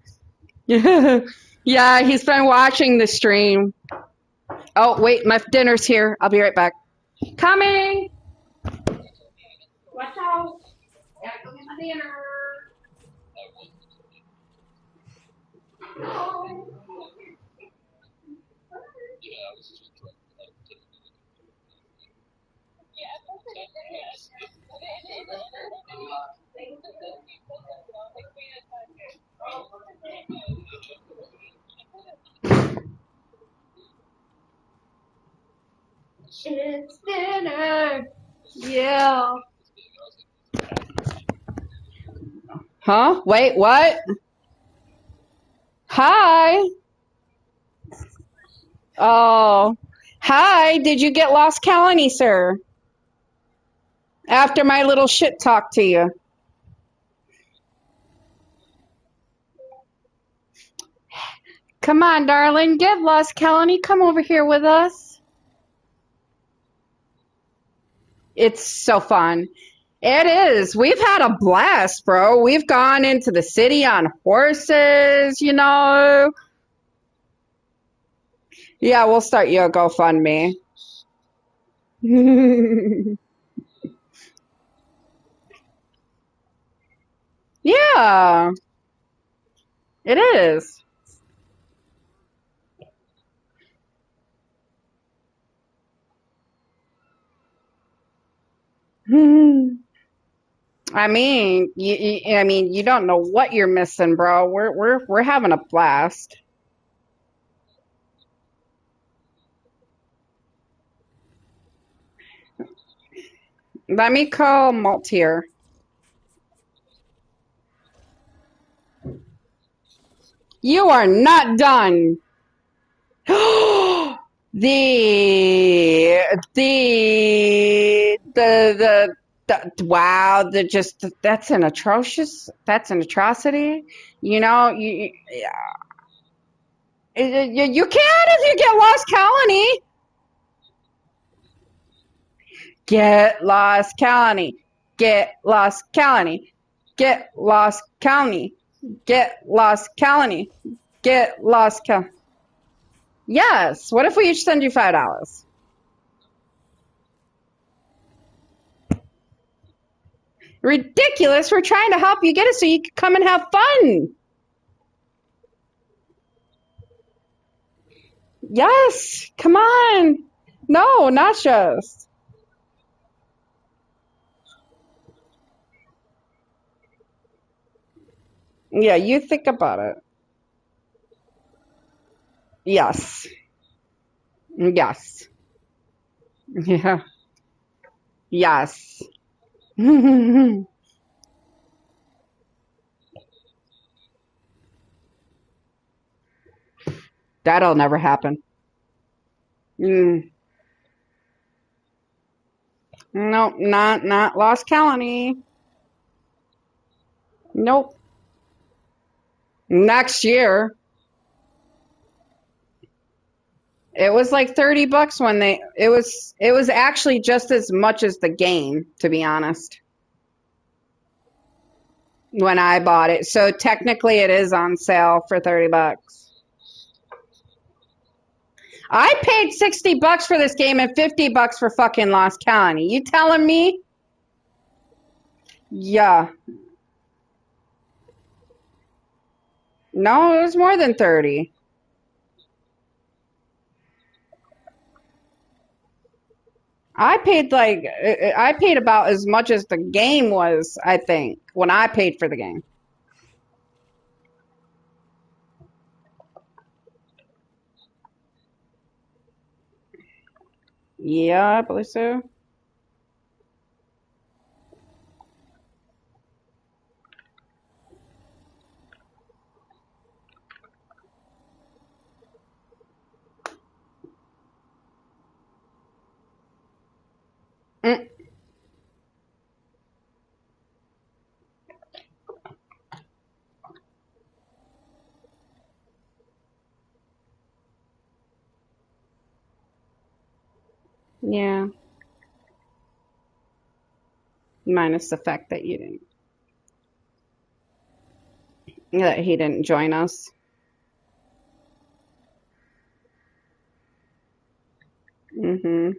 Yeah, he's been watching the stream. Oh, wait, my dinner's here. I'll be right back. Coming. Watch out. Gotta go get my dinner. It's dinner. Yeah. Huh? Wait, what? Hi. Oh. Hi. Did you get lost colony, sir? After my little shit talk to you. Come on, darling. Get lost colony. Come over here with us. It's so fun. It is. We've had a blast, bro. We've gone into the city on horses, you know. Yeah, we'll start you a GoFundMe. Yeah, it is. I mean, you don't know what you're missing, bro. We're having a blast. Let me call Maltier. You are not done. the wow, that's an atrocity. You know, You can if you get Lost Colony. Get Lost Colony. Get Lost Colony. Get Lost Colony. Get Lost Colony. Get Lost Colony. Yes. What if we each send you $5? Ridiculous. We're trying to help you get it so you can come and have fun. Yes. Come on. No, nachos. Yeah, you think about it. Yes. Yes. Yeah. Yes. That'll never happen. Mm. Nope, not Lost Colony. Nope. Next year. It was like $30 when it was actually just as much as the game, to be honest, when I bought it. So technically it is on sale for $30. I paid $60 for this game and $50 for fucking Lost Colony. You telling me? Yeah. No, it was more than 30. I paid about as much as the game was, I think, when I paid for the game. Yeah, I believe so. Mm, yeah, minus the fact that that he didn't join us. Hmm.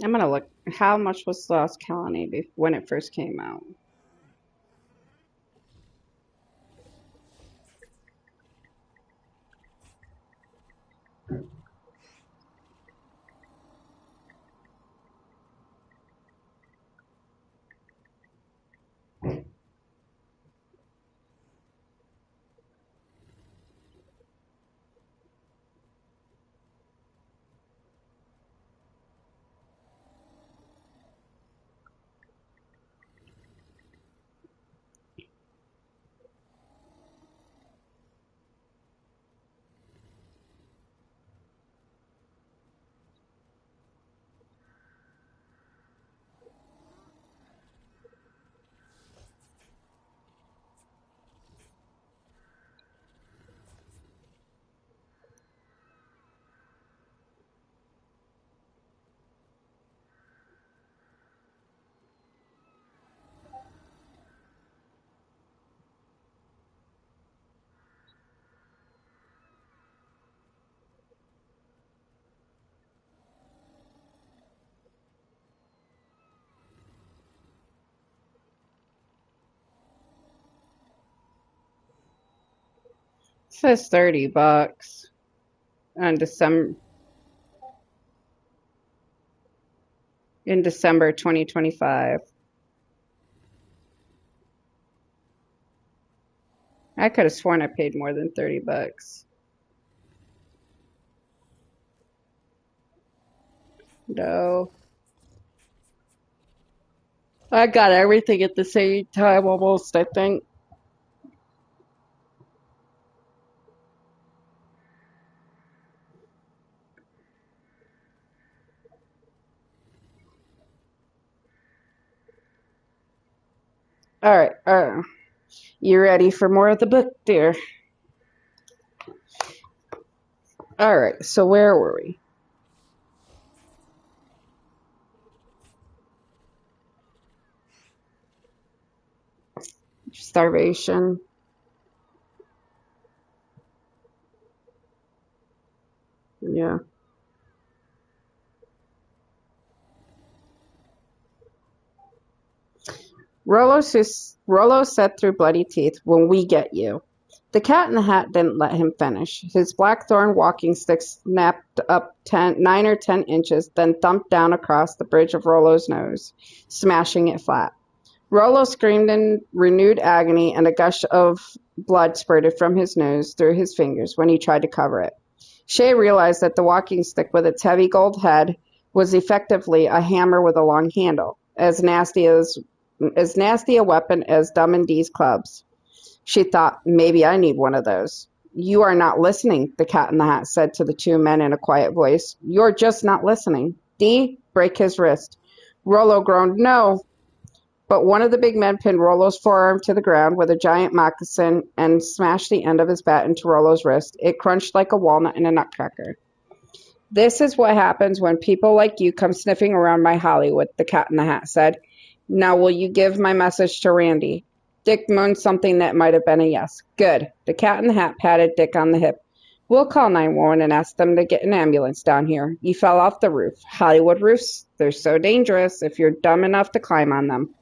I'm gonna look. How much was Lost Colony when it first came out? says $30 on December 2025. I could have sworn I paid more than $30. No. I got everything at the same time almost, I think. All right. You ready for more of the book, dear? All right. So where were we? Starvation. Yeah. Rollo said through bloody teeth, "When we get you." The Cat in the Hat didn't let him finish. His blackthorn walking stick snapped up 9 or 10 inches, then thumped down across the bridge of Rollo's nose, smashing it flat. Rollo screamed in renewed agony, and a gush of blood spurted from his nose through his fingers when he tried to cover it. Shay realized that the walking stick with its heavy gold head was effectively a hammer with a long handle, as nasty a weapon as Dumb and Dee's clubs. She thought, maybe I need one of those. "You are not listening," the Cat in the Hat said to the two men in a quiet voice. "You're just not listening. Dee, break his wrist." Rollo groaned, "No." But one of the big men pinned Rollo's forearm to the ground with a giant moccasin and smashed the end of his bat into Rollo's wrist. It crunched like a walnut in a nutcracker. "This is what happens when people like you come sniffing around my Hollywood," the Cat in the Hat said. "Now will you give my message to Randy?" Dick moaned something that might have been a yes. "Good." The Cat in the Hat patted Dick on the hip. "We'll call 911 and ask them to get an ambulance down here. You fell off the roof. Hollywood roofs, they're so dangerous if you're dumb enough to climb on them."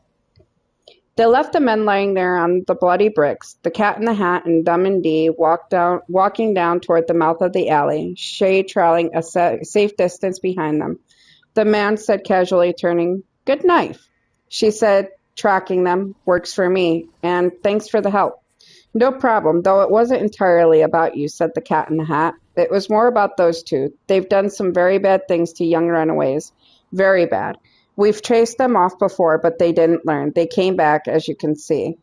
They left the men lying there on the bloody bricks. The Cat in the Hat and Dumb and Dee walking down toward the mouth of the alley, Shay trailing a safe distance behind them. The man said casually, turning, "Good knife." She said, tracking them, "Works for me, and thanks for the help." "No problem, though it wasn't entirely about you," said the Cat in the Hat. "It was more about those two. They've done some very bad things to young runaways. Very bad. We've chased them off before, but they didn't learn. They came back, as you can see."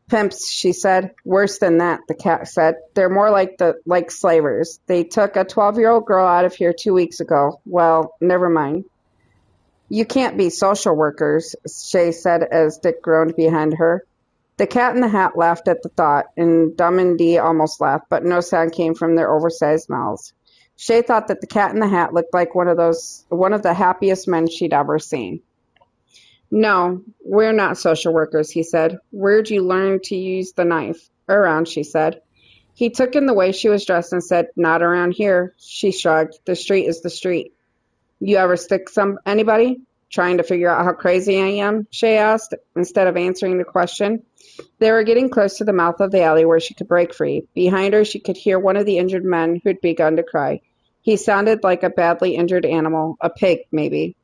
"Pimps," she said. "Worse than that," the Cat said. "They're more like slavers. They took a 12-year-old girl out of here 2 weeks ago. Well, never mind." "You can't be social workers," Shay said as Dick groaned behind her. The Cat in the Hat laughed at the thought, and Dumb and Dee almost laughed, but no sound came from their oversized mouths. Shay thought that the Cat in the Hat looked like one of the happiest men she'd ever seen. "No, we're not social workers," he said. "Where'd you learn to use the knife?" "Around," she said. He took in the way she was dressed and said, "Not around here." She shrugged. "The street is the street." "You ever stick anybody?" "Trying to figure out how crazy I am?" Shay asked, instead of answering the question. They were getting close to the mouth of the alley where she could break free. Behind her, she could hear one of the injured men who'd begun to cry. He sounded like a badly injured animal, a pig, maybe.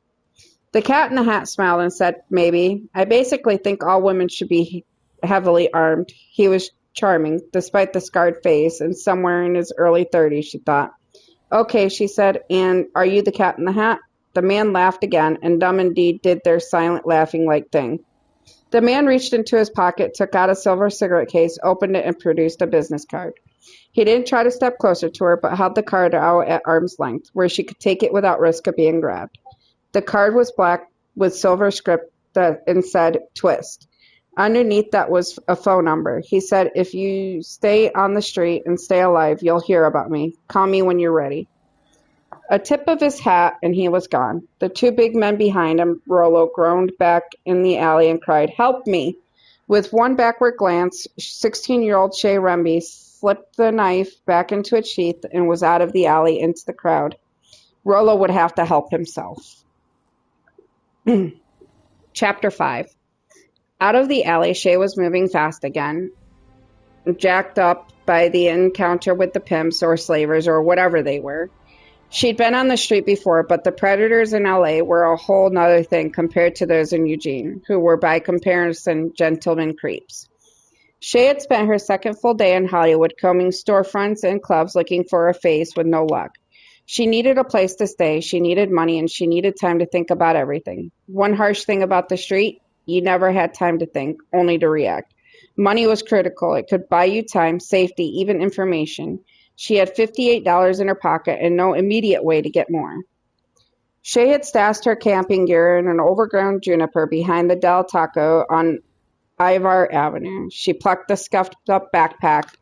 The Cat in the Hat smiled and said, "Maybe. I basically think all women should be heavily armed." He was charming, despite the scarred face, and somewhere in his early 30s, she thought. "Okay," she said, "and are you the Cat in the Hat?" The man laughed again, and Dumb and Dee did their silent laughing-like thing. The man reached into his pocket, took out a silver cigarette case, opened it, and produced a business card. He didn't try to step closer to her, but held the card out at arm's length, where she could take it without risk of being grabbed. The card was black with silver script and said, "Twist." Underneath that was a phone number. He said, "If you stay on the street and stay alive, you'll hear about me. Call me when you're ready." A tip of his hat, and he was gone. The two big men behind him, Rollo, groaned back in the alley and cried, "Help me!" With one backward glance, 16-year-old Shay Remby slipped the knife back into its sheath and was out of the alley into the crowd. Rollo would have to help himself. Chapter 5. Out of the alley, Shay was moving fast again. jacked up by the encounter with the pimps or slavers or whatever they were. She'd been on the street before, but the predators in LA were a whole nother thing compared to those in Eugene, who were by comparison gentlemen creeps. Shay had spent her second full day in Hollywood combing storefronts and clubs looking for a face with no luck. She needed a place to stay, she needed money, and she needed time to think about everything. One harsh thing about the street, you never had time to think, only to react. Money was critical. It could buy you time, safety, even information. She had $58 in her pocket and no immediate way to get more. Shay had stashed her camping gear in an overgrown juniper behind the Del Taco on Ivar Avenue. She plucked the scuffed-up backpack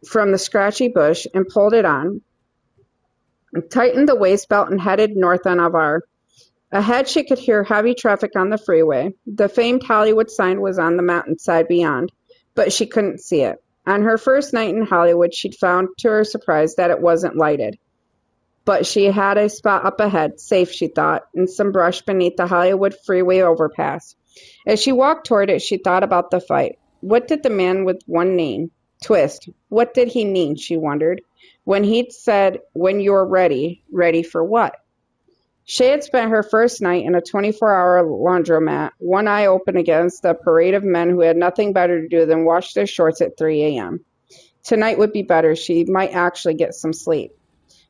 from the scratchy bush and pulled it on, tightened the waist belt, and headed north on Ivar. Ahead, she could hear heavy traffic on the freeway. The famed Hollywood sign was on the mountainside beyond, but she couldn't see it. On her first night in Hollywood, she'd found to her surprise that it wasn't lighted. But she had a spot up ahead, safe, she thought, in some brush beneath the Hollywood freeway overpass. As she walked toward it, she thought about the fight. What did the man with one name, Twist, what did he mean, she wondered, when he'd said, "When you're ready"? Ready for what? Shay had spent her first night in a 24-hour laundromat, one eye open against the parade of men who had nothing better to do than wash their shorts at 3 a.m. Tonight would be better. She might actually get some sleep.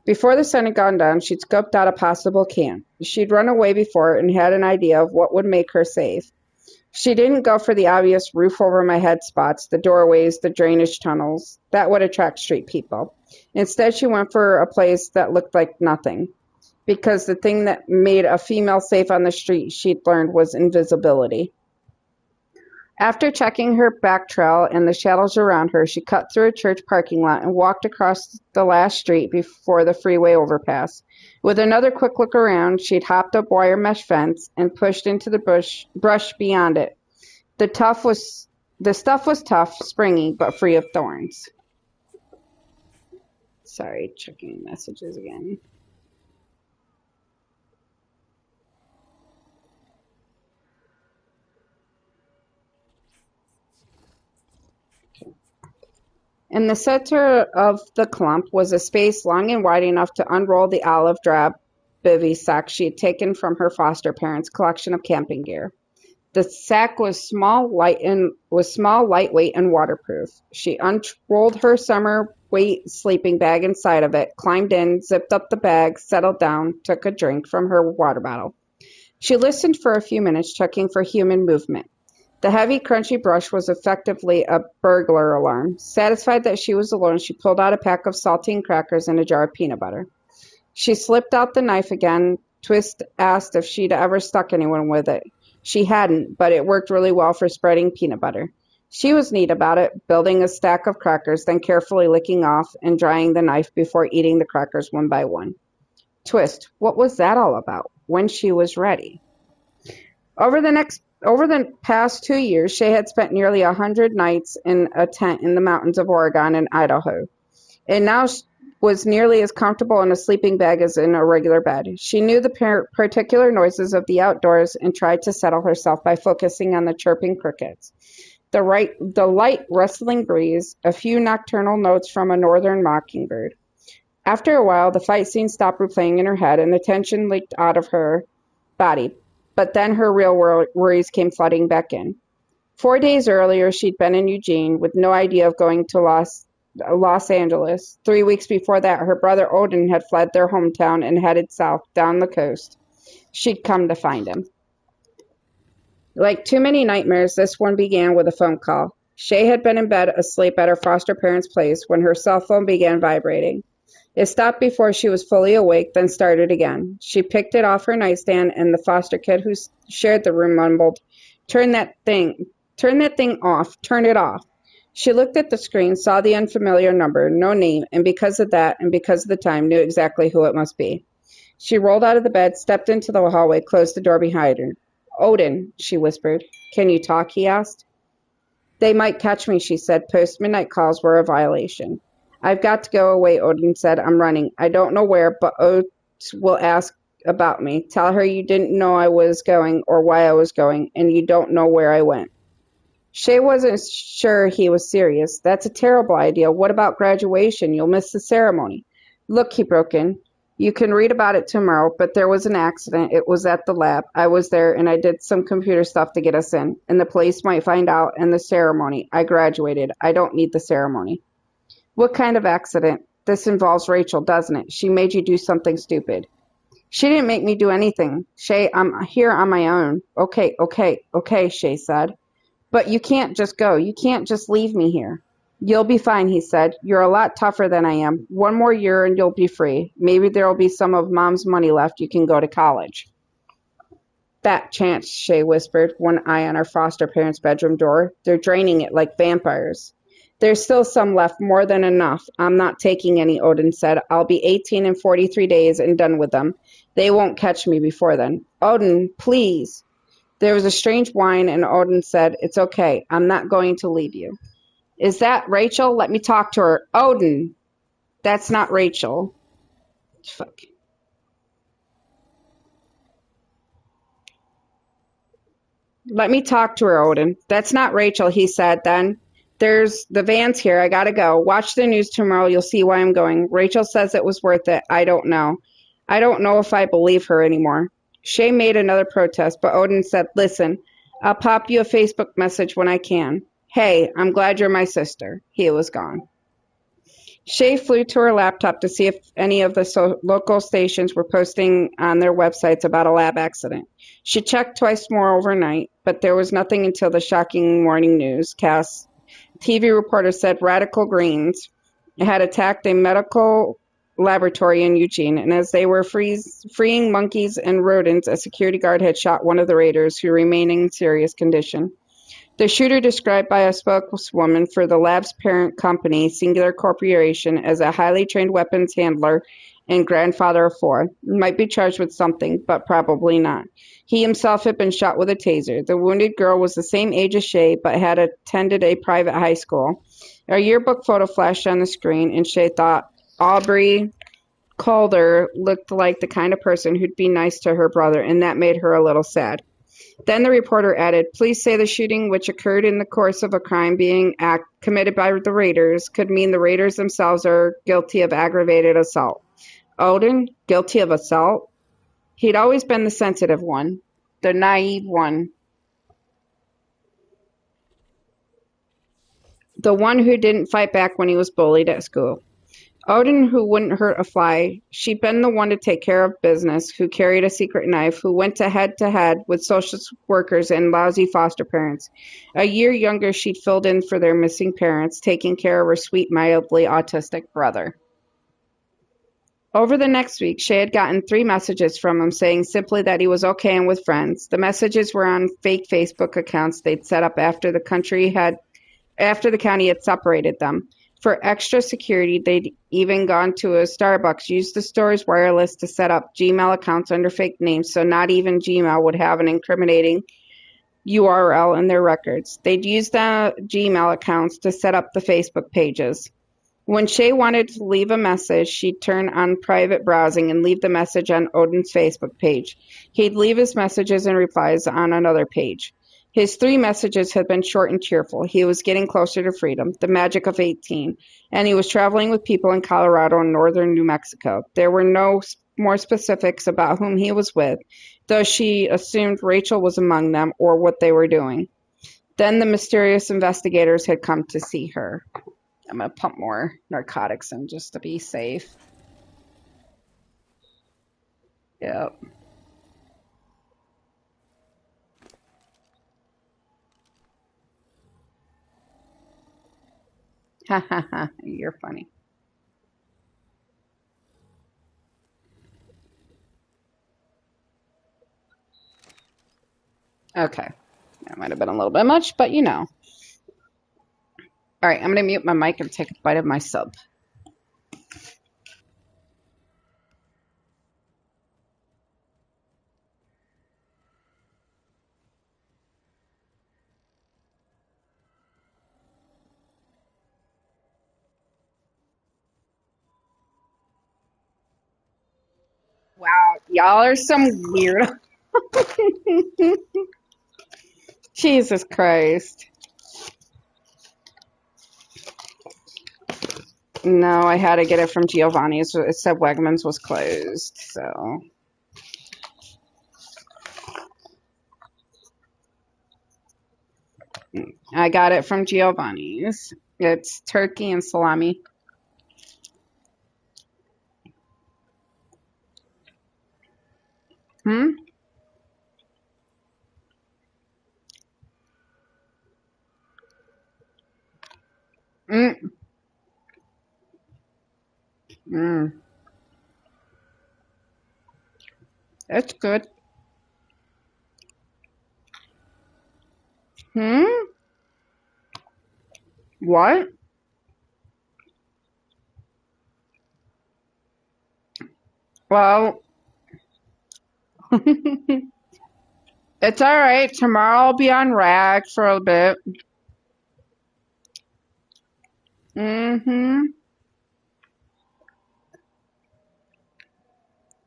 Before the sun had gone down, she'd scoped out a possible camp. She'd run away before and had an idea of what would make her safe. She didn't go for the obvious roof-over-my-head spots, the doorways, the drainage tunnels. That would attract street people. Instead, she went for a place that looked like nothing. Because the thing that made a female safe on the street, she'd learned, was invisibility. After checking her back trail and the shadows around her, she cut through a church parking lot and walked across the last street before the freeway overpass. With another quick look around, she'd hopped up wire mesh fence and pushed into the brush beyond it. The stuff was tough, springy, but free of thorns. Sorry, checking messages again. In the center of the clump was a space long and wide enough to unroll the olive drab bivy sack she had taken from her foster parents' collection of camping gear. The sack was small, lightweight, and waterproof. She unrolled her summer weight sleeping bag inside of it, climbed in, zipped up the bag, settled down, took a drink from her water bottle. She listened for a few minutes, checking for human movement. The heavy, crunchy brush was effectively a burglar alarm. Satisfied that she was alone, she pulled out a pack of saltine crackers and a jar of peanut butter. She slipped out the knife again. Twist asked if she'd ever stuck anyone with it. She hadn't, but it worked really well for spreading peanut butter. She was neat about it, building a stack of crackers, then carefully licking off and drying the knife before eating the crackers one by one. Twist, what was that all about? When she was ready. Over the past 2 years, Shay had spent nearly 100 nights in a tent in the mountains of Oregon and Idaho, and now was nearly as comfortable in a sleeping bag as in a regular bed. She knew the particular noises of the outdoors and tried to settle herself by focusing on the chirping crickets, the light rustling breeze, a few nocturnal notes from a northern mockingbird. After a while, the fight scene stopped replaying in her head, and the tension leaked out of her body. But then her real worries came flooding back in. 4 days earlier, she'd been in Eugene with no idea of going to Los Angeles. 3 weeks before that, her brother Odin had fled their hometown and headed south, down the coast. She'd come to find him. Like too many nightmares, this one began with a phone call. Shay had been in bed asleep at her foster parents' place when her cell phone began vibrating. It stopped before she was fully awake, then started again. She picked it off her nightstand, and the foster kid who shared the room mumbled, Turn that thing off, turn it off." She looked at the screen, saw the unfamiliar number, no name, and because of that, and because of the time, knew exactly who it must be. She rolled out of the bed, stepped into the hallway, closed the door behind her. "Odin," she whispered. "Can you talk?" he asked. "They might catch me," she said. "Post-midnight calls were a violation." "I've got to go away," Odin said. "I'm running. I don't know where, but Oates will ask about me. Tell her you didn't know I was going or why I was going, and you don't know where I went." Shay wasn't sure he was serious. That's a terrible idea. What about graduation? You'll miss the ceremony. Look, he broke in. You can read about it tomorrow, but there was an accident. It was at the lab. I was there and I did some computer stuff to get us in. And the police might find out and the ceremony. I graduated. I don't need the ceremony. What kind of accident? This involves Rachel, doesn't it? She made you do something stupid. She didn't make me do anything. Shay, I'm here on my own. Okay, Shay said. But you can't just go. You can't just leave me here. You'll be fine, he said. You're a lot tougher than I am. 1 more year and you'll be free. Maybe there'll be some of Mom's money left. You can go to college. Fat chance, Shay whispered, one eye on her foster parents' bedroom door. They're draining it like vampires. There's still some left, more than enough. I'm not taking any, Odin said. I'll be 18 in 43 days and done with them. They won't catch me before then. Odin, please. There was a strange whine, and Odin said, It's okay. I'm not going to leave you. Is that Rachel? Let me talk to her. Odin! That's not Rachel. Fuck. Let me talk to her, Odin. That's not Rachel, he said then. There's the van's here. I gotta go. Watch the news tomorrow. You'll see why I'm going. Rachel says it was worth it. I don't know. I don't know if I believe her anymore. Shay made another protest, but Odin said, Listen, I'll pop you a Facebook message when I can. Hey, I'm glad you're my sister. He was gone. Shay flew to her laptop to see if any of the local stations were posting on their websites about a lab accident. She checked twice more overnight, but there was nothing until the shocking morning newscast. TV reporters said radical greens had attacked a medical laboratory in Eugene, and as they were freeing monkeys and rodents, a security guard had shot one of the raiders, who remained in serious condition. The shooter, described by a spokeswoman for the lab's parent company, Singular Corporation, as a highly trained weapons handler and grandfather of four, might be charged with something, but probably not. He himself had been shot with a taser. The wounded girl was the same age as Shay, but had attended a private high school. A yearbook photo flashed on the screen, and Shay thought Aubrey Calder looked like the kind of person who'd be nice to her brother, and that made her a little sad. Then the reporter added, Police say the shooting, which occurred in the course of a crime being committed by the raiders, could mean the raiders themselves are guilty of aggravated assault. Odin, guilty of assault? He'd always been the sensitive one, the naive one, the one who didn't fight back when he was bullied at school. Odin, who wouldn't hurt a fly. She'd been the one to take care of business, who carried a secret knife, who went to head with social workers and lousy foster parents. A year younger, she'd filled in for their missing parents, taking care of her sweet, mildly autistic brother. Over the next week, Shay had gotten 3 messages from him saying simply that he was okay and with friends. The messages were on fake Facebook accounts they'd set up after the county had separated them. For extra security, they'd even gone to a Starbucks, used the store's wireless to set up Gmail accounts under fake names, so not even Gmail would have an incriminating URL in their records. They'd used the Gmail accounts to set up the Facebook pages. When Shay wanted to leave a message, she'd turn on private browsing and leave the message on Odin's Facebook page. He'd leave his messages and replies on another page. His 3 messages had been short and cheerful. He was getting closer to freedom, the magic of 18, and he was traveling with people in Colorado and northern New Mexico. There were no more specifics about whom he was with, though she assumed Rachel was among them or what they were doing. Then the mysterious investigators had come to see her. I'm going to pump more narcotics in just to be safe. Yep. Ha ha ha, you're funny. Okay. That might have been a little bit much, but you know. All right, I'm going to mute my mic and take a bite of my sub. Wow, y'all are some weird. Jesus Christ. No, I had to get it from Giovanni's. It said Wegmans was closed, so. I got it from Giovanni's. It's turkey and salami. Hmm? Mm. Mm. That's good. Hmm? What? Well, it's all right. Tomorrow I'll be on rag for a bit. Mm-hmm.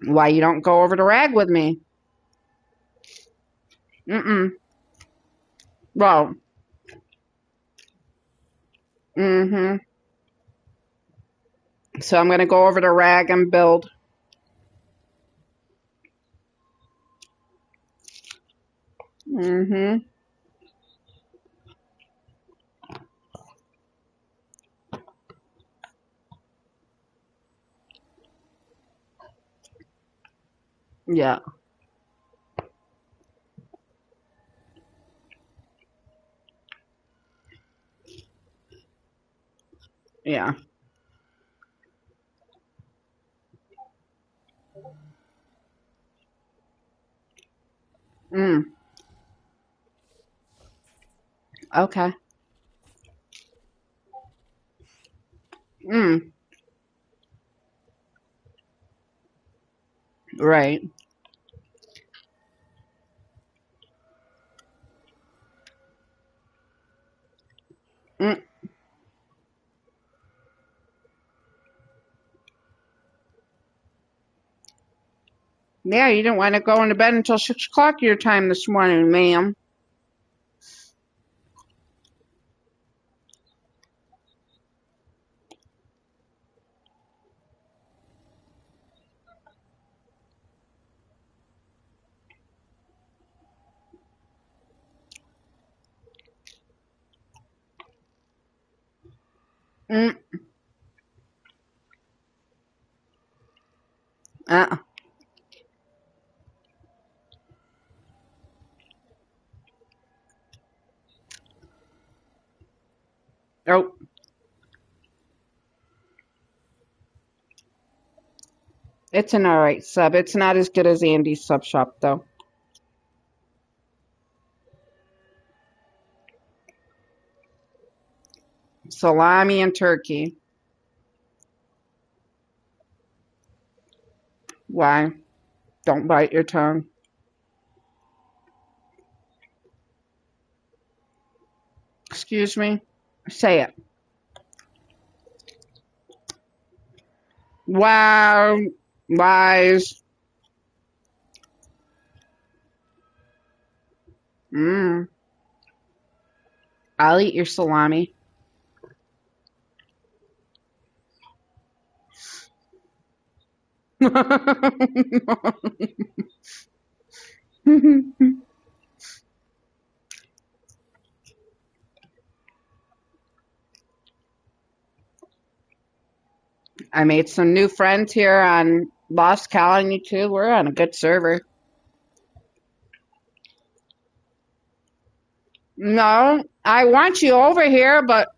Why you don't go over to rag with me? Mm-mm. Well, mm-hmm. So I'm gonna go over to rag and build. Mm-hmm. Yeah. Yeah. Mm. Okay. Mm. Right. Mm. Yeah, you didn't want to go into bed until 6 o'clock your time this morning, ma'am. Mm. Uh. Oh, it's an alright sub. It's not as good as Andy's sub shop though. Salami and turkey. Why? Don't bite your tongue. Excuse me? Say it. Wow. Lies. Mm. I'll eat your salami. I made some new friends here on Lost Colony too. We're on a good server. No, I want you over here, but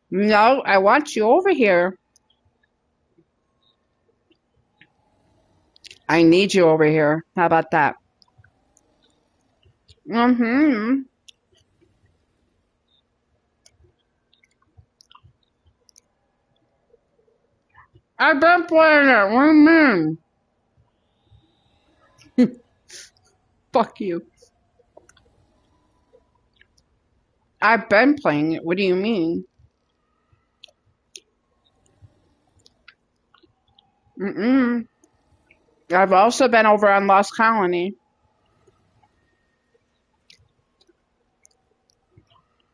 no, I want you over here. I need you over here. How about that? Mm-hmm. I've been playing it. What do you mean? Fuck you. I've been playing it. What do you mean? Mm-mm. I've also been over on Lost Colony.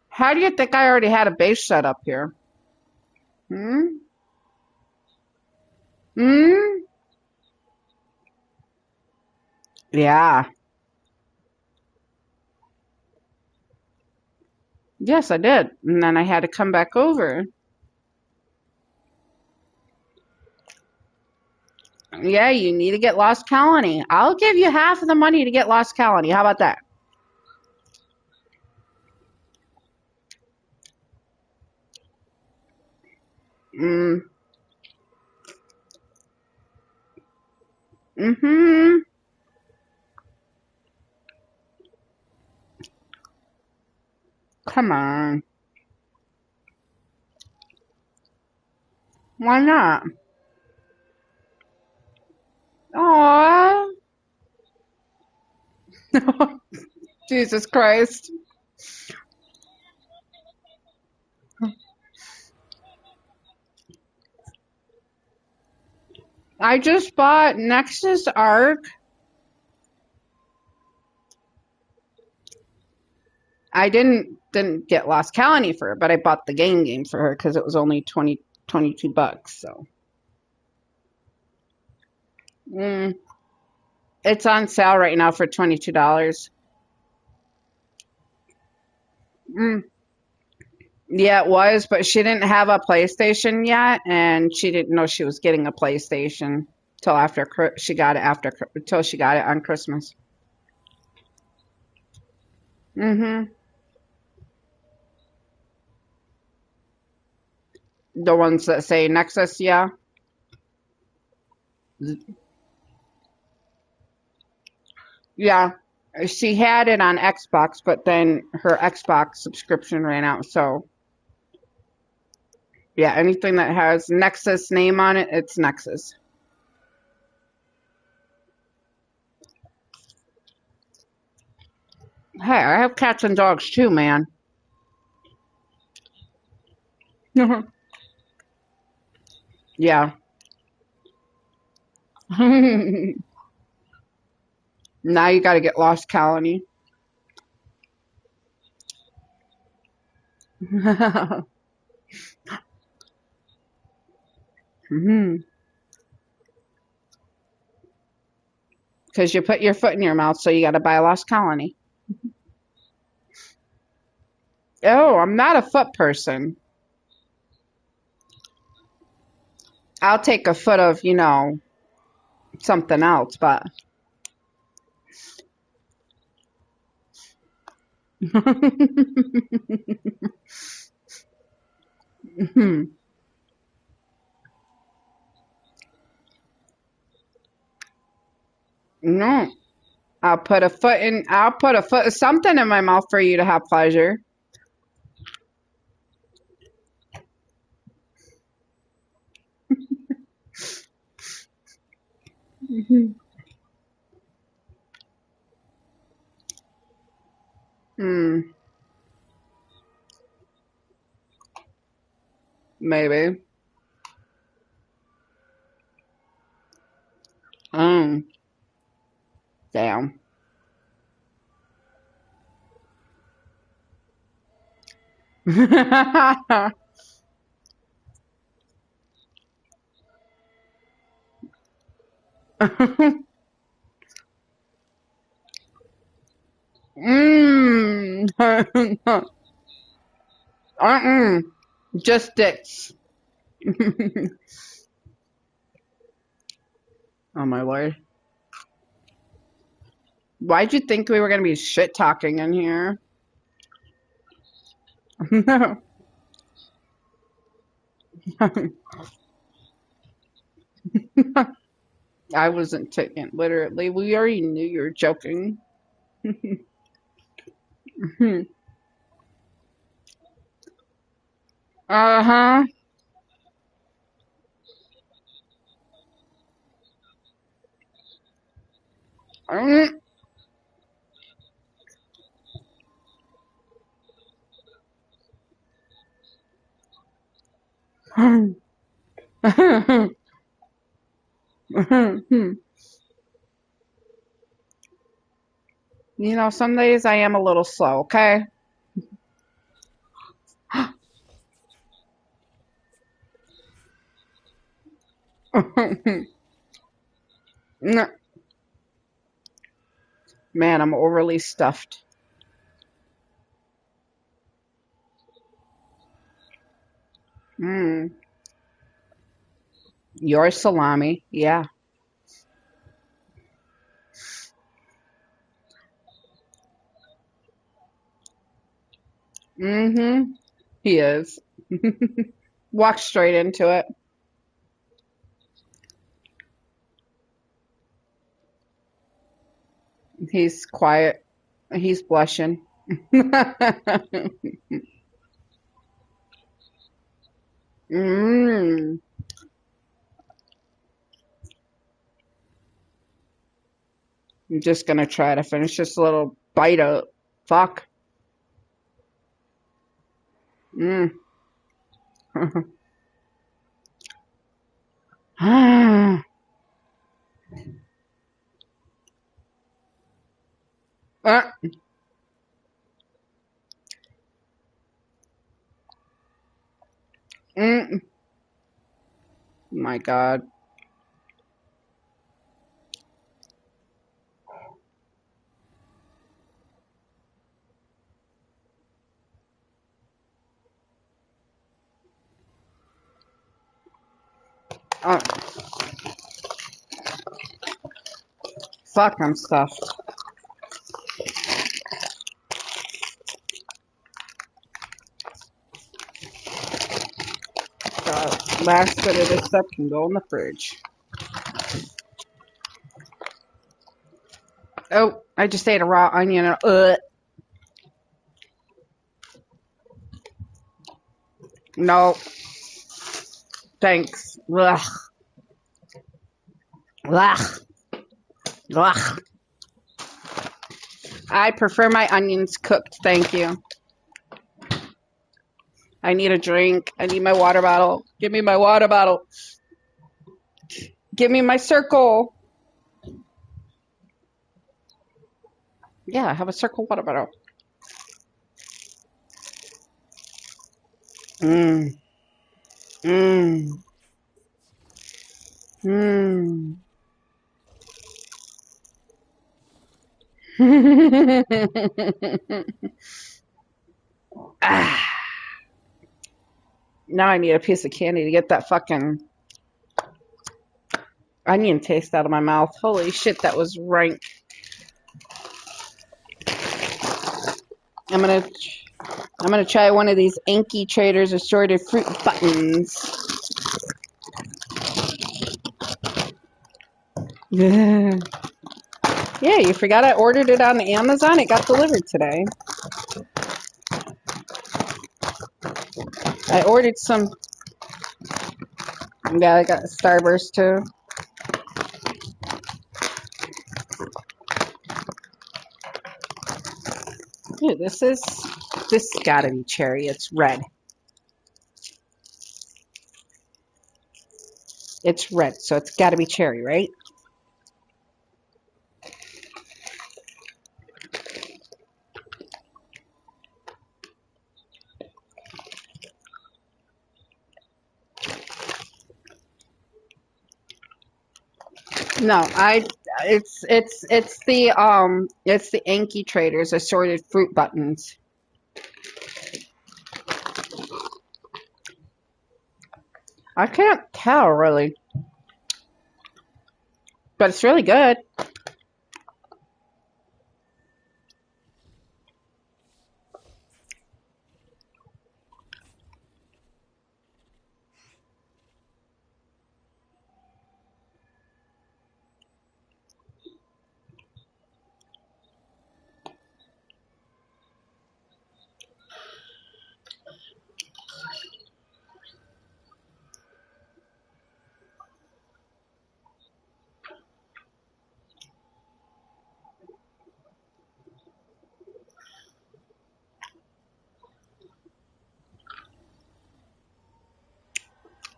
How do you think I already had a base set up here? Hmm? Hmm? Yeah. Yes, I did. And then I had to come back over. Yeah, you need to get Lost Colony. I'll give you half of the money to get Lost Colony. How about that? Mm. Mm-hmm. Come on. Why not? Aww. Jesus Christ. I just bought Nexus ARK. I didn't get Lost Colony for her, but I bought the game for her because it was only 22 bucks. So mm, it's on sale right now for $22. Mm, yeah, it was, but she didn't have a PlayStation yet, and she didn't know she was getting a PlayStation till after she got it till she got it on Christmas. Mm-hmm. The ones that say Nexus, yeah. Yeah, she had it on Xbox, but then her Xbox subscription ran out. So, yeah, anything that has Nexus name on it, it's Nexus. Hey, I have cats and dogs too, man. Yeah. Now you got to get Lost Colony. Because you put your foot in your mouth, so you got to buy Lost Colony. Oh, I'm not a foot person. I'll take a foot of, something else, but. No. I'll put a foot something in my mouth for you to have pleasure. Hmm, maybe. Mm, damn. mm. Uh-uh. Just dicks. Oh my lord. Why'd you think we were gonna be shit talking in here? I wasn't taking it literally. We already knew you were joking. Uh-huh. Some days I am a little slow, okay? Man, I'm overly stuffed. Mm. Your salami. Yeah. Mm-hmm. He is. Walk straight into it. He's quiet. He's blushing. Mm. I'm just gonna try to finish this little bite of fuck. Mm. Ah. Mm. My God. Oh, fuck, I'm stuffed. Last bit of this stuff can go in the fridge. Oh, I just ate a raw onion. No, thanks. Ugh. Ugh. Ugh. I prefer my onions cooked, thank you. I need a drink. I need my water bottle. Give me my water bottle. Give me my circle. Yeah, I have a circle water bottle. Mmm. Mmm. Mmm. Ah, now I need a piece of candy to get that fucking onion taste out of my mouth. Holy shit, that was rank. I'm gonna I'm gonna try one of these Anki Traders assorted fruit buttons. Yeah, you forgot I ordered it on Amazon. It got delivered today. I ordered some. Yeah, I got Starburst too. Dude, this gotta be cherry. It's red. It's red, so it's gotta be cherry, right? No, it's the Anki Traders assorted fruit buttons. I can't tell really, but it's really good.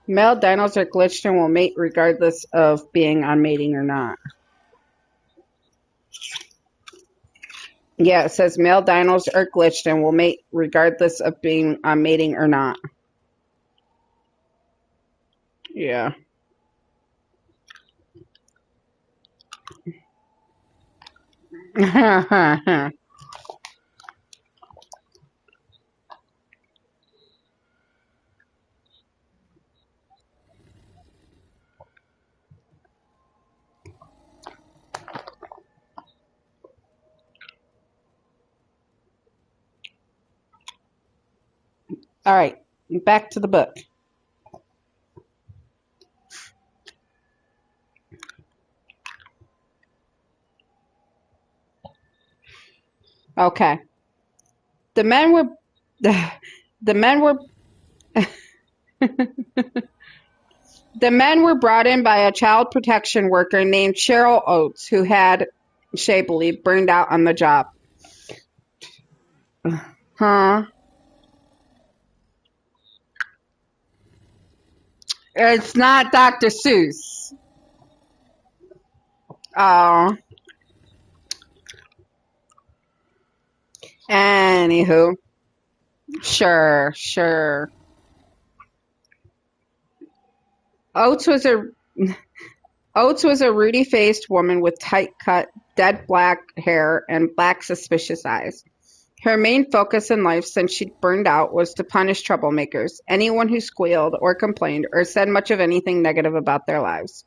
Male dinos are glitched and will mate regardless of being on mating or not. Yeah, it says male dinos are glitched and will mate regardless of being on mating or not. Yeah. All right, back to the book. Okay. The men were the men were the men were brought in by a child protection worker named Cheryl Oates, who had, Shay believed, burned out on the job. Huh? It's not Dr. Seuss. Oh. Anywho. Sure. Oates was a Oates was a ruddy-faced woman with tight-cut, dead black hair and black suspicious eyes. Her main focus in life since she'd burned out was to punish troublemakers, anyone who squealed or complained or said much of anything negative about their lives.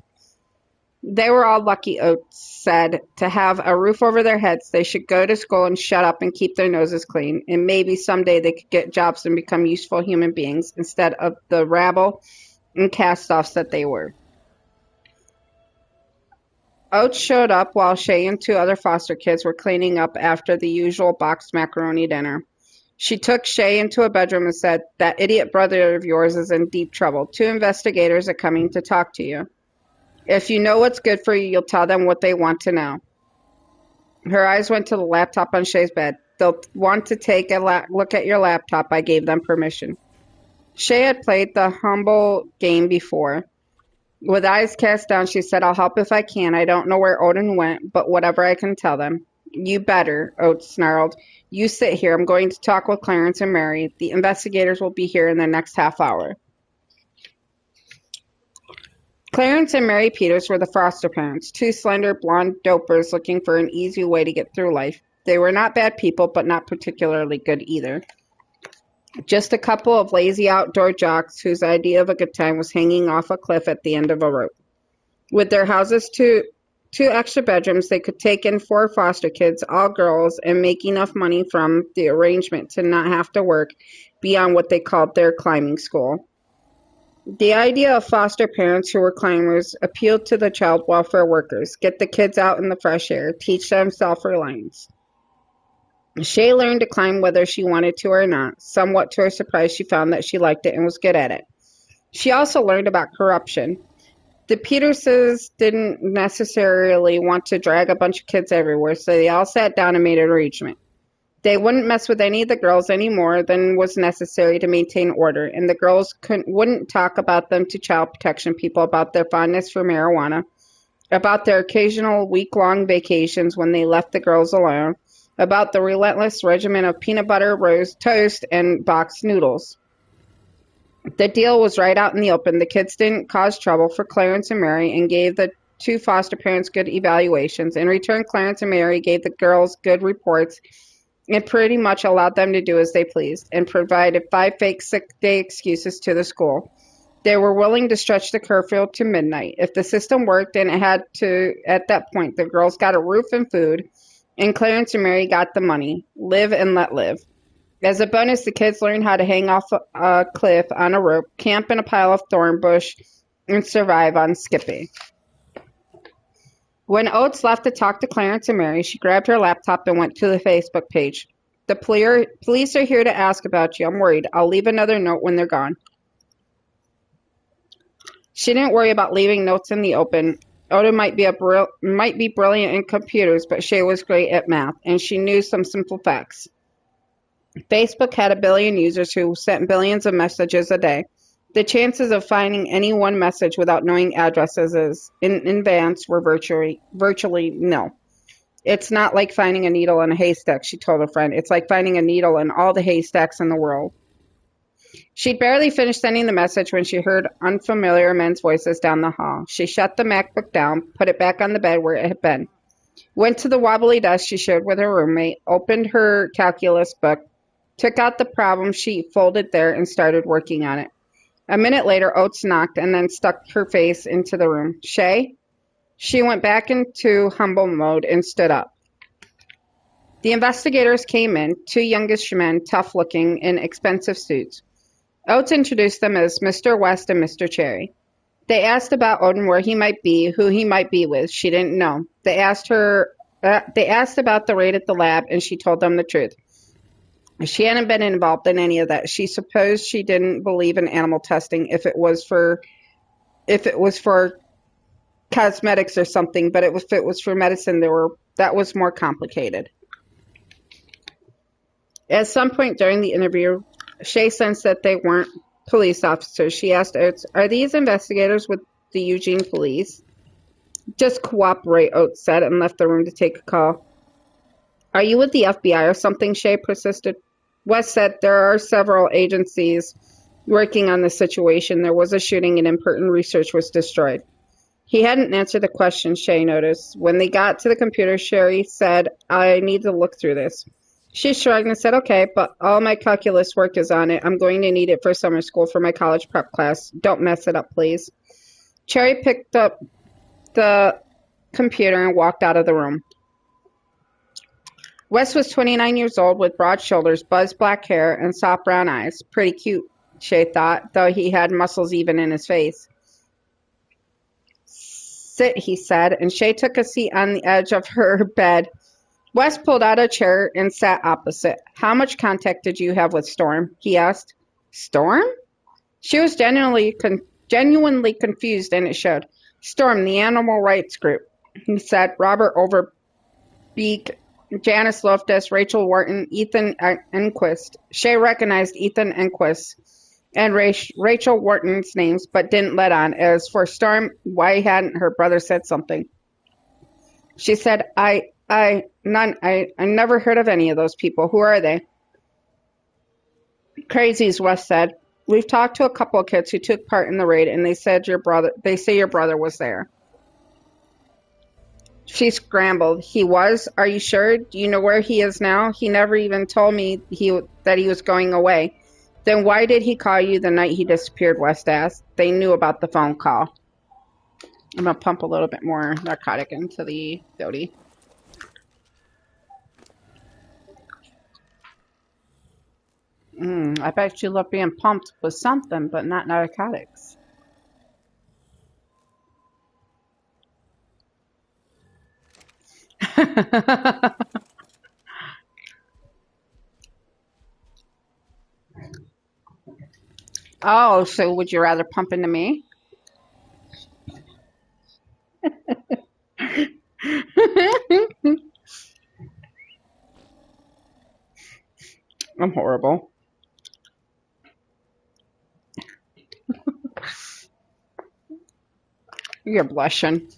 They were all lucky, Oates said. To have a roof over their heads, they should go to school and shut up and keep their noses clean, and maybe someday they could get jobs and become useful human beings instead of the rabble and cast-offs that they were. Oates showed up while Shay and two other foster kids were cleaning up after the usual boxed macaroni dinner. She took Shay into a bedroom and said, "That idiot brother of yours is in deep trouble. 2 investigators are coming to talk to you. If you know what's good for you, you'll tell them what they want to know." Her eyes went to the laptop on Shay's bed. "They'll want to take a look at your laptop. I gave them permission." Shay had played the humble game before. With eyes cast down, she said, "I'll help if I can. I don't know where Odin went, but whatever I can tell them." "You better," Oates snarled. "You sit here. I'm going to talk with Clarence and Mary. The investigators will be here in the next half hour." Clarence and Mary Peters were the foster parents, 2 slender, blonde dopers looking for an easy way to get through life. They were not bad people, but not particularly good either. Just a couple of lazy outdoor jocks whose idea of a good time was hanging off a cliff at the end of a rope. With their houses, two extra bedrooms, they could take in 4 foster kids, all girls, and make enough money from the arrangement to not have to work beyond what they called their climbing school. The idea of foster parents who were climbers appealed to the child welfare workers. Get the kids out in the fresh air, teach them self-reliance. Shay learned to climb whether she wanted to or not. Somewhat to her surprise, she found that she liked it and was good at it. She also learned about corruption. The Peterses didn't necessarily want to drag a bunch of kids everywhere, so they all sat down and made an arrangement. They wouldn't mess with any of the girls any more than was necessary to maintain order, and the girls wouldn't talk about them to child protection people about their fondness for marijuana, about their occasional week-long vacations when they left the girls alone, about the relentless regimen of peanut butter, roast toast, and boxed noodles. The deal was right out in the open. The kids didn't cause trouble for Clarence and Mary and gave the 2 foster parents good evaluations. In return, Clarence and Mary gave the girls good reports and pretty much allowed them to do as they pleased and provided 5 fake sick-day excuses to the school. They were willing to stretch the curfew to midnight. If the system worked, and it had to, at that point, the girls got a roof and food, and Clarence and Mary got the money. Live and let live. As a bonus, the kids learned how to hang off a cliff on a rope, camp in a pile of thorn bush, and survive on Skippy. When Oates left to talk to Clarence and Mary, she grabbed her laptop and went to the Facebook page. "The police are here to ask about you. I'm worried. I'll leave another note when they're gone." She didn't worry about leaving notes in the open. Oda might be brilliant in computers, but Shay was great at math, and she knew some simple facts. Facebook had 1 billion users who sent billions of messages a day. The chances of finding any one message without knowing addresses in advance were virtually nil. "It's not like finding a needle in a haystack," she told a friend. "It's like finding a needle in all the haystacks in the world." She'd barely finished sending the message when she heard unfamiliar men's voices down the hall. She shut the MacBook down, put it back on the bed where it had been. Went to the wobbly desk she shared with her roommate, opened her calculus book, took out the problem sheet folded there, and started working on it. A minute later, Oates knocked and then stuck her face into the room. Shay? She went back into humble mode and stood up. The investigators came in, two youngish men, tough-looking, in expensive suits. Oates introduced them as Mr. West and Mr. Cherry. They asked about Odin, where he might be, who he might be with. She didn't know. They asked about the raid at the lab, and she told them the truth. She hadn't been involved in any of that. She supposed she didn't believe in animal testing if it was for cosmetics or something, but if it was for medicine, that was more complicated. At some point during the interview, Shay sensed that they weren't police officers. She asked Oates, "Are these investigators with the Eugene police?" "Just cooperate," Oates said, and left the room to take a call. "Are you with the FBI or something?" Shay persisted. West said, "There are several agencies working on the situation. There was a shooting and important research was destroyed." He hadn't answered the question, Shay noticed. When they got to the computer, Sherry said, "I need to look through this." She shrugged and said, "Okay, but all my calculus work is on it. I'm going to need it for summer school for my college prep class. Don't mess it up, please." Cherry picked up the computer and walked out of the room. Wes was 29 years old with broad shoulders, buzzed black hair, and soft brown eyes. Pretty cute, Shay thought, though he had muscles even in his face. "Sit," he said, and Shay took a seat on the edge of her bed. Wes pulled out a chair and sat opposite. "How much contact did you have with Storm?" he asked. "Storm?" She was genuinely confused, and it showed. "Storm, the animal rights group," he said. "Robert Overbeek, Janice Loftus, Rachel Wharton, Ethan Enquist." Shay recognized Ethan Enquist and Rachel Wharton's names, but didn't let on. As for Storm, why hadn't her brother said something? She said, I never heard of any of those people. Who are they?" "Crazies," Wes said. "We've talked to a couple of kids who took part in the raid, and they say your brother was there." She scrambled. "He was? Are you sure? Do you know where he is now? He never even told me that he was going away." "Then why did he call you the night he disappeared?" West asked. They knew about the phone call. I'm going to pump a little bit more narcotic into the Dodie. I bet you love being pumped with something, but not narcotics. Oh, so would you rather pump into me? I'm horrible. You're blushing.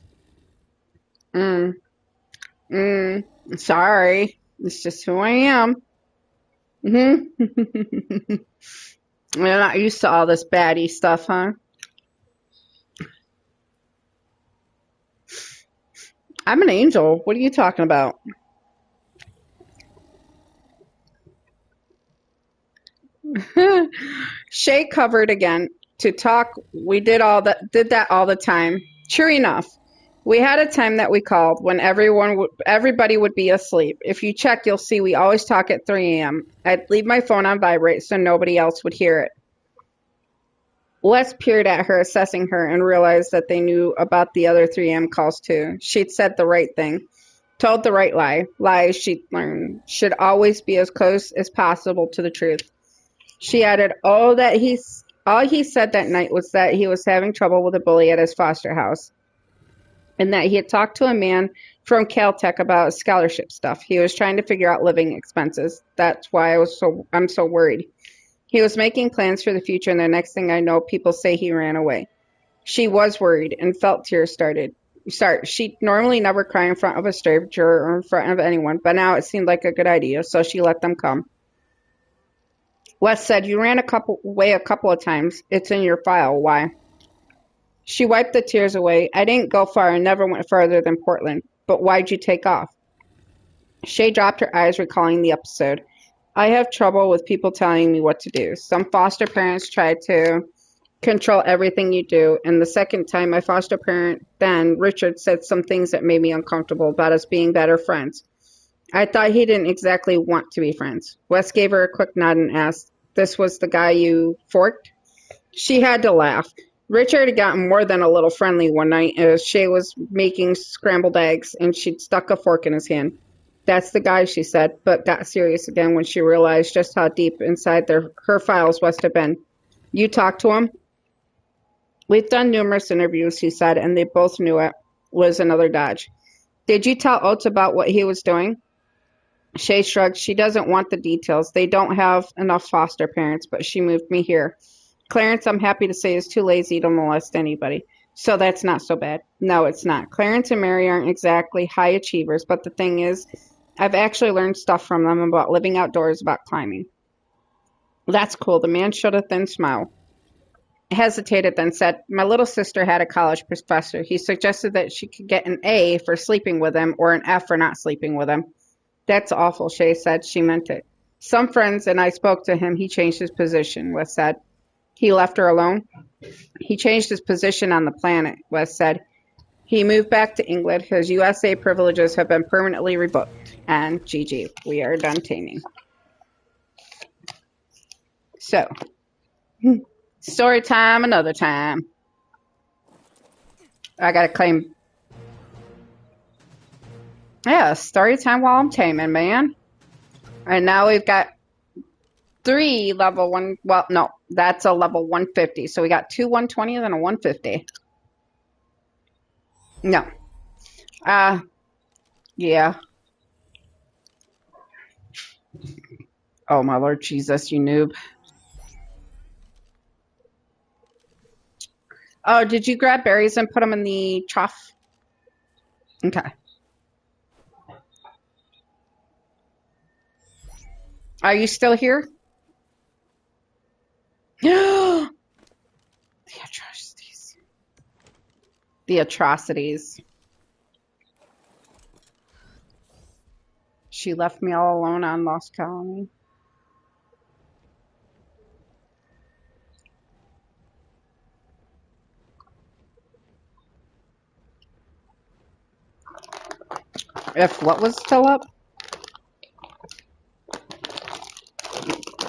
Sorry. It's just who I am. I'm not used to all this baddie stuff, huh? I'm an angel. What are you talking about? Shay covered again. To talk, we did that all the time. Sure enough, we had a time that we called when everybody would be asleep. If you check, you'll see we always talk at 3 a.m. I'd leave my phone on vibrate so nobody else would hear it. Les peered at her, assessing her, and realized that they knew about the other 3 a.m. calls too. She'd said the right thing, told the right lie. Lies, she'd learned, should always be as close as possible to the truth. She added, all he said that night was that he was having trouble with a bully at his foster house, and that he had talked to a man from Caltech about scholarship stuff. He was trying to figure out living expenses. That's why I'm so worried. He was making plans for the future, and the next thing I know, people say he ran away. She was worried and felt tears start. She'd normally never cry in front of a stranger or in front of anyone, but now it seemed like a good idea, so she let them come. Wes said, "You ran away a couple of times. It's in your file. Why?" She wiped the tears away. "I didn't go far and never went farther than Portland. but why'd you take off? Shay dropped her eyes, recalling the episode. I have trouble with people telling me what to do. Some foster parents try to control everything you do, and the second time my foster parent, then Richard, said some things that made me uncomfortable about us being better friends. I thought he didn't exactly want to be friends. Wes gave her a quick nod and asked, "This was the guy you forked?" She had to laugh. Richard had gotten more than a little friendly one night as Shay was making scrambled eggs and she'd stuck a fork in his hand. "That's the guy," she said, but got serious again when she realized just how deep inside her files West had been. "You talked to him?" "We've done numerous interviews," he said, and they both knew it was another dodge. "Did you tell Oates about what he was doing?" Shay shrugged. She doesn't want the details. They don't have enough foster parents, but she moved me here. Clarence, I'm happy to say, is too lazy to molest anybody. So that's not so bad. No, it's not. Clarence and Mary aren't exactly high achievers, but the thing is, I've actually learned stuff from them about living outdoors, about climbing. That's cool. The man showed a thin smile. Hesitated, then said, "My little sister had a college professor. He suggested that she could get an A for sleeping with him or an F for not sleeping with him." "That's awful," Shay said. She meant it. "Some friends and I spoke to him. He changed his position," Wes said. "He left her alone?" "He changed his position on the planet," Wes said. "He moved back to England. His USA privileges have been permanently revoked." And GG, we are done taming. So, story time another time. I gotta claim. Yeah, story time while I'm taming, man. And now we've got 3 level 1. Well, no, that's a level 150. So we got 2 120s and a 150. No. Yeah. Oh, my Lord Jesus, you noob. Oh, did you grab berries and put them in the trough? Okay. Are you still here? The atrocities. The atrocities. She left me all alone on Lost Colony. If what was still up?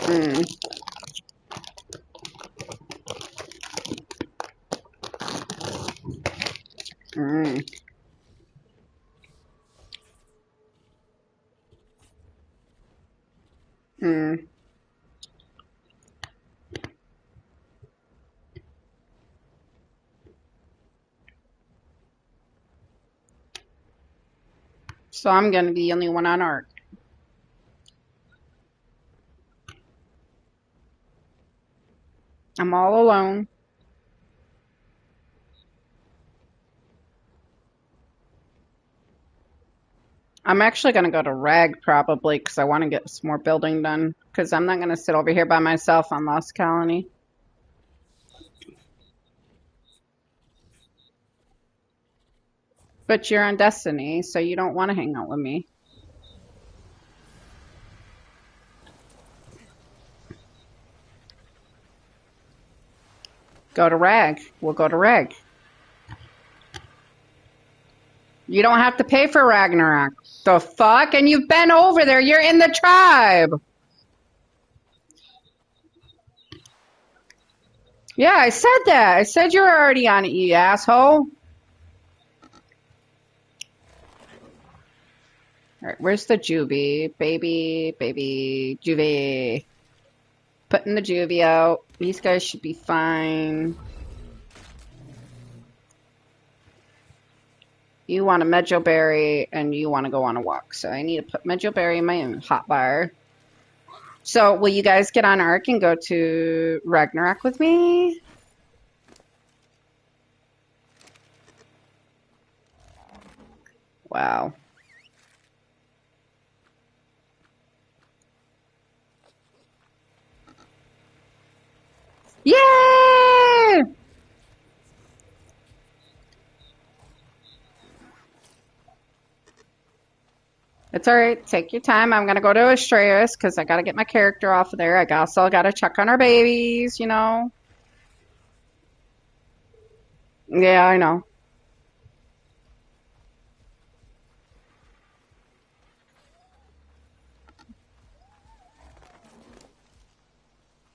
Mm. Mm. Mm. So I'm going to be the only one on ARK. I'm all alone. I'm actually going to go to Rag probably because I want to get some more building done because I'm not going to sit over here by myself on Lost Colony. But you're on Destiny, so you don't want to hang out with me. Go to Rag. We'll go to Rag. You don't have to pay for Ragnarok. The fuck? And you've been over there. You're in the tribe. Yeah, I said that. I said you were already on it, you asshole. Alright, where's the juvie? Baby juvie. Putting the juvie out. These guys should be fine. You want a Mejoberry and you want to go on a walk. So I need to put Mejoberry in my hotbar. So will you guys get on ARK and go to Ragnarok with me? Wow. Yay! It's alright. Take your time. I'm gonna go to Astraeus because I gotta get my character off of there. I also gotta check on our babies, you know? Yeah, I know.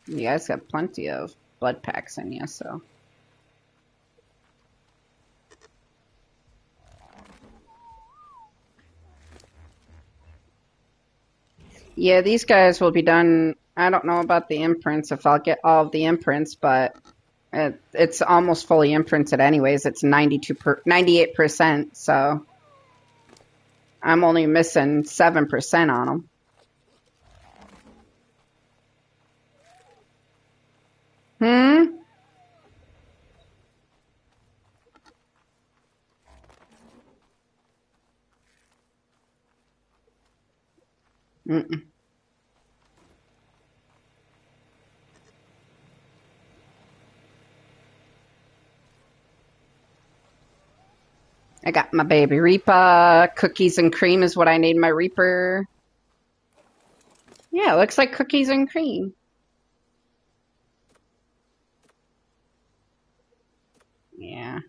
You guys got plenty of blood packs in you, so. Yeah, these guys will be done. I don't know about the imprints, if I'll get all of the imprints, but it's almost fully imprinted anyways. It's 98%, so I'm only missing 7% on them. Hmm? Mm-mm. I got my baby Reaper. Cookies and cream is what I named my Reaper. Yeah, it looks like cookies and cream. Yeah.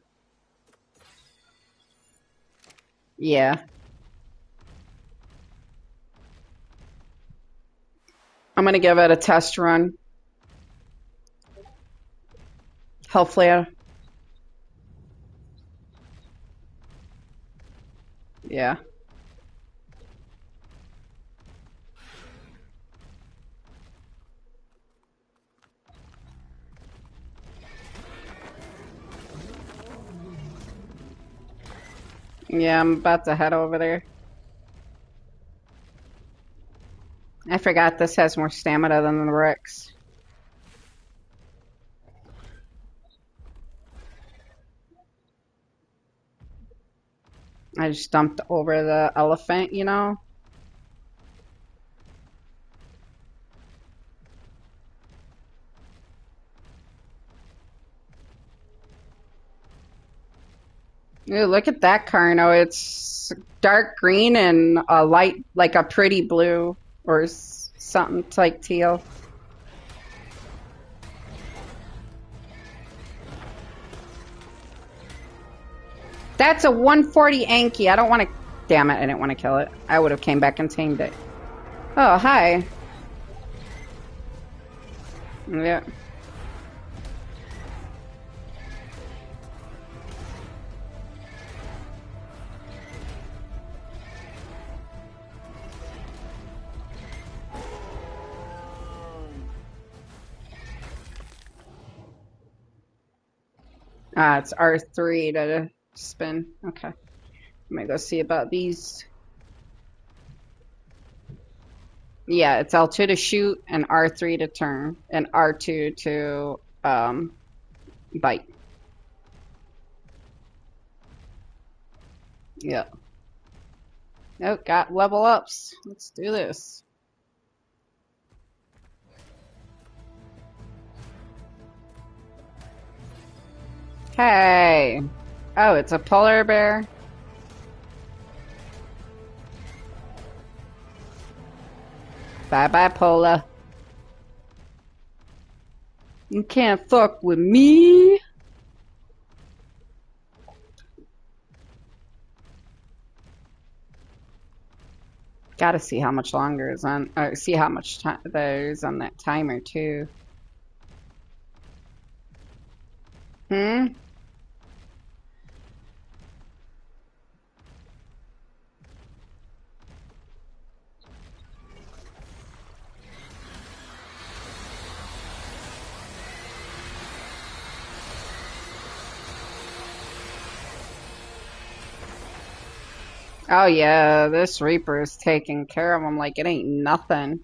Yeah. I'm gonna give it a test run. Hopefully, yeah. Yeah, I'm about to head over there. I forgot this has more stamina than the Rex. I just dumped over the elephant, you know? Ooh, look at that Carno. It's dark green and a light, like a pretty blue or something like teal. That's a 140 Anki. I don't want to. Damn it, I didn't want to kill it. I would have came back and tamed it. Oh, hi. Yeah. It's R3 to spin. Okay. I'm gonna go see about these. Yeah, it's L2 to shoot and R3 to turn and R2 to bite. Yeah. Oh, got level ups. Let's do this. Hey. Oh, it's a polar bear. Bye bye, Pola. You can't fuck with me. Gotta see how much longer is on, or see how much time there's on that timer too. Hmm? Oh yeah, this Reaper is taking care of them like it ain't nothing.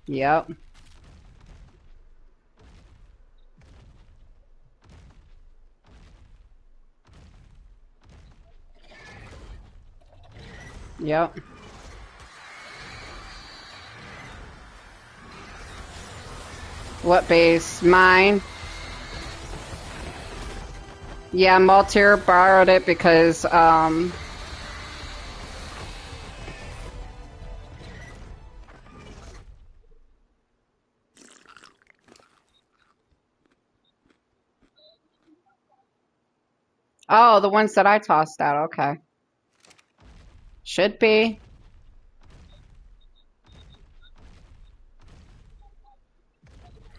Yep. Yep. What base? Mine? Yeah, Maltier borrowed it because, oh, the ones that I tossed out, okay. Should be.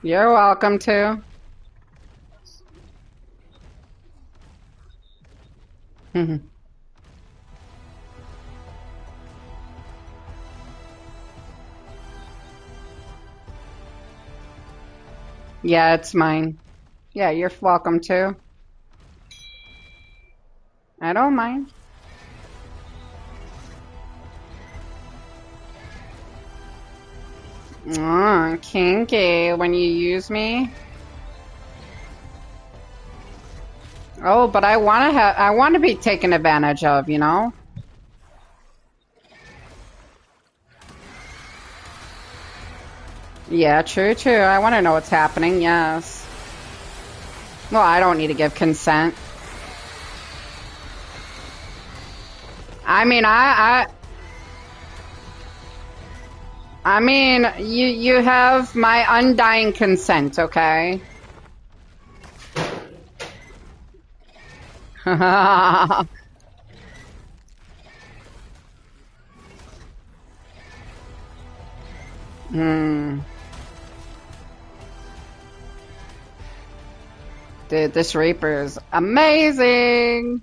You're welcome to. Yeah, it's mine. Yeah, you're welcome to. I don't mind. Kinky when you use me. Oh, but I want to be taken advantage of, you know? Yeah, true, true. I want to know what's happening, yes. Well, I don't need to give consent. I mean, I mean, you have my undying consent, okay? Hmm. Dude, this Reaper is amazing.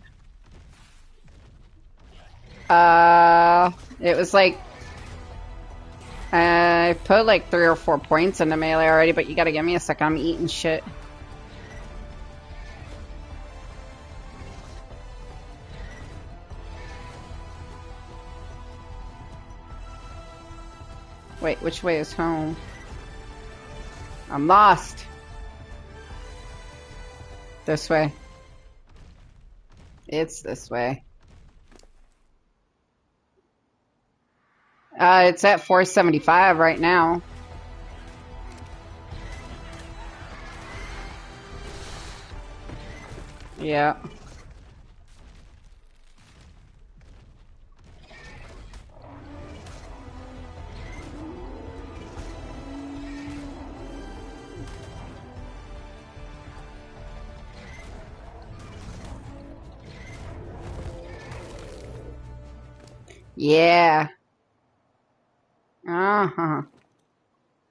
It was like I put like 3 or 4 points into melee already, but you gotta give me a sec. I'm eating shit. Wait, which way is home? I'm lost. This way. It's this way. It's at 475 right now. Yeah. Yeah. Uh-huh.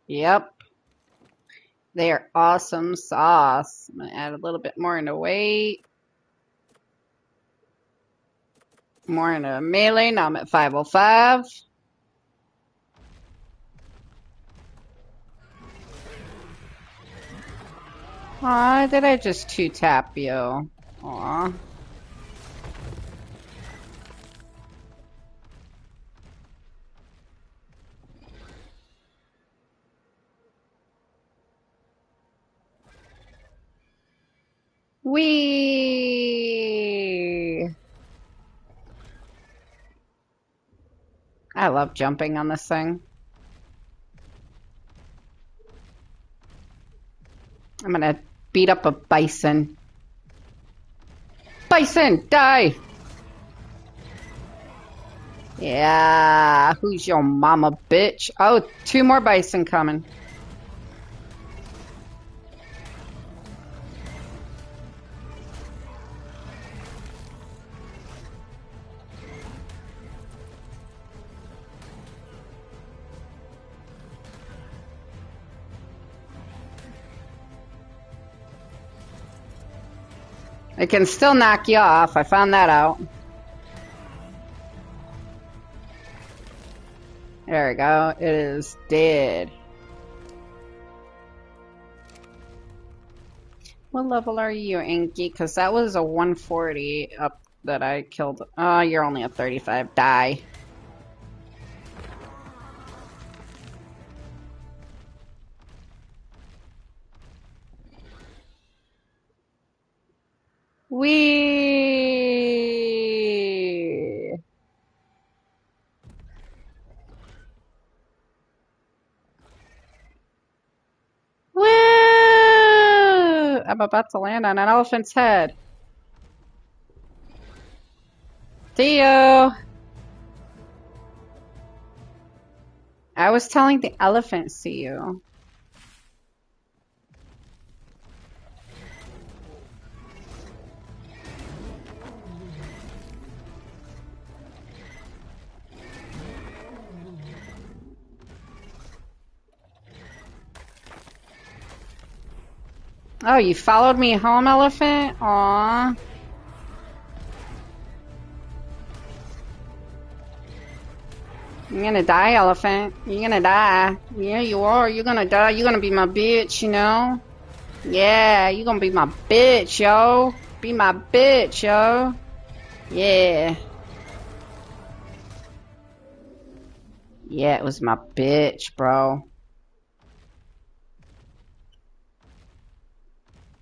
Yep. They are awesome sauce. I'm gonna add a little bit more into weight. More into melee. Now I'm at 505. Aw, did I just two-tap you? Aw. Whee! I love jumping on this thing. I'm gonna beat up a bison. Bison, die! Yeah, who's your mama, bitch? Oh, 2 more bison coming. It can still knock you off. I found that out. There we go. It is dead. What level are you, Inky? Because that was a 140 up that I killed. Oh, you're only a 35. Die. Whee! Woo! I'm about to land on an elephant's head. See you. I was telling the elephant see you. Oh, you followed me home, elephant? Aww. You're gonna die, elephant. You're gonna die. Yeah, you are. You're gonna die. You're gonna be my bitch, you know? Yeah, you're gonna be my bitch, yo. Be my bitch, yo. Yeah. Yeah, it was my bitch, bro.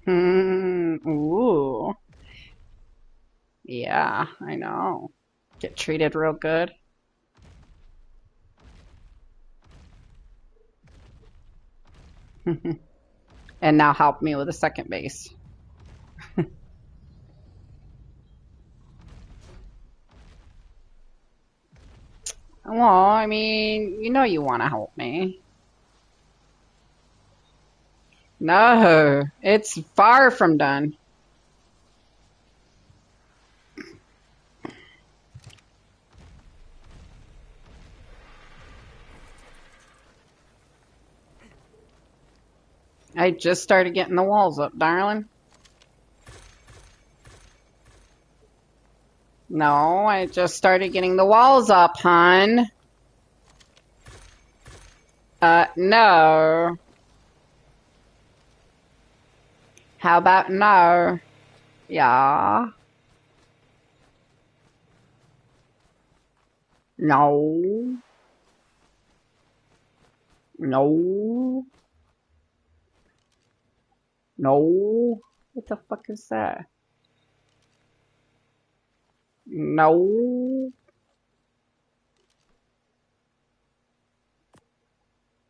Ooh. Yeah, I know. Get treated real good. And now help me with a second base. Well, I mean, you know you want to help me. No, it's far from done. I just started getting the walls up, darling. No, I just started getting the walls up, hon. No. How about no? Yeah. No. No. No. What the fuck is that? No.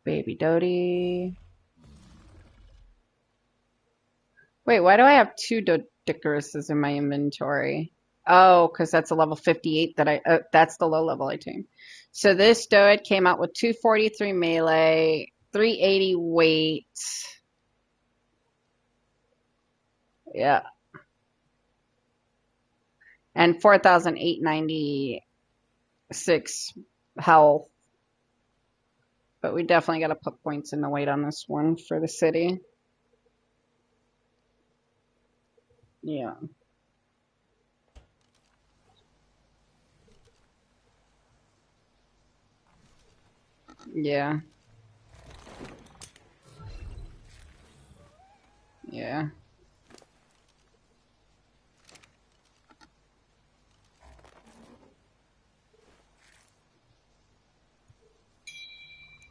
Baby Doty. Wait, why do I have two Dodicaruses in my inventory? Oh, because that's a level 58 that that's the low level I tamed. So this Doed came out with 243 melee, 380 weight. Yeah. And 4,896 health. But we definitely got to put points in the weight on this one for the city. Yeah. Yeah. Yeah.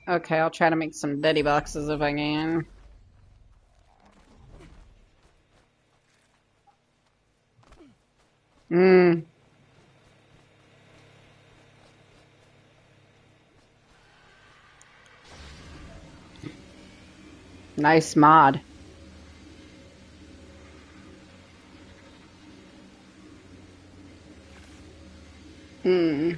Okay, I'll try to make some Daddy boxes if I can. Mmm. Nice mod. Hmm.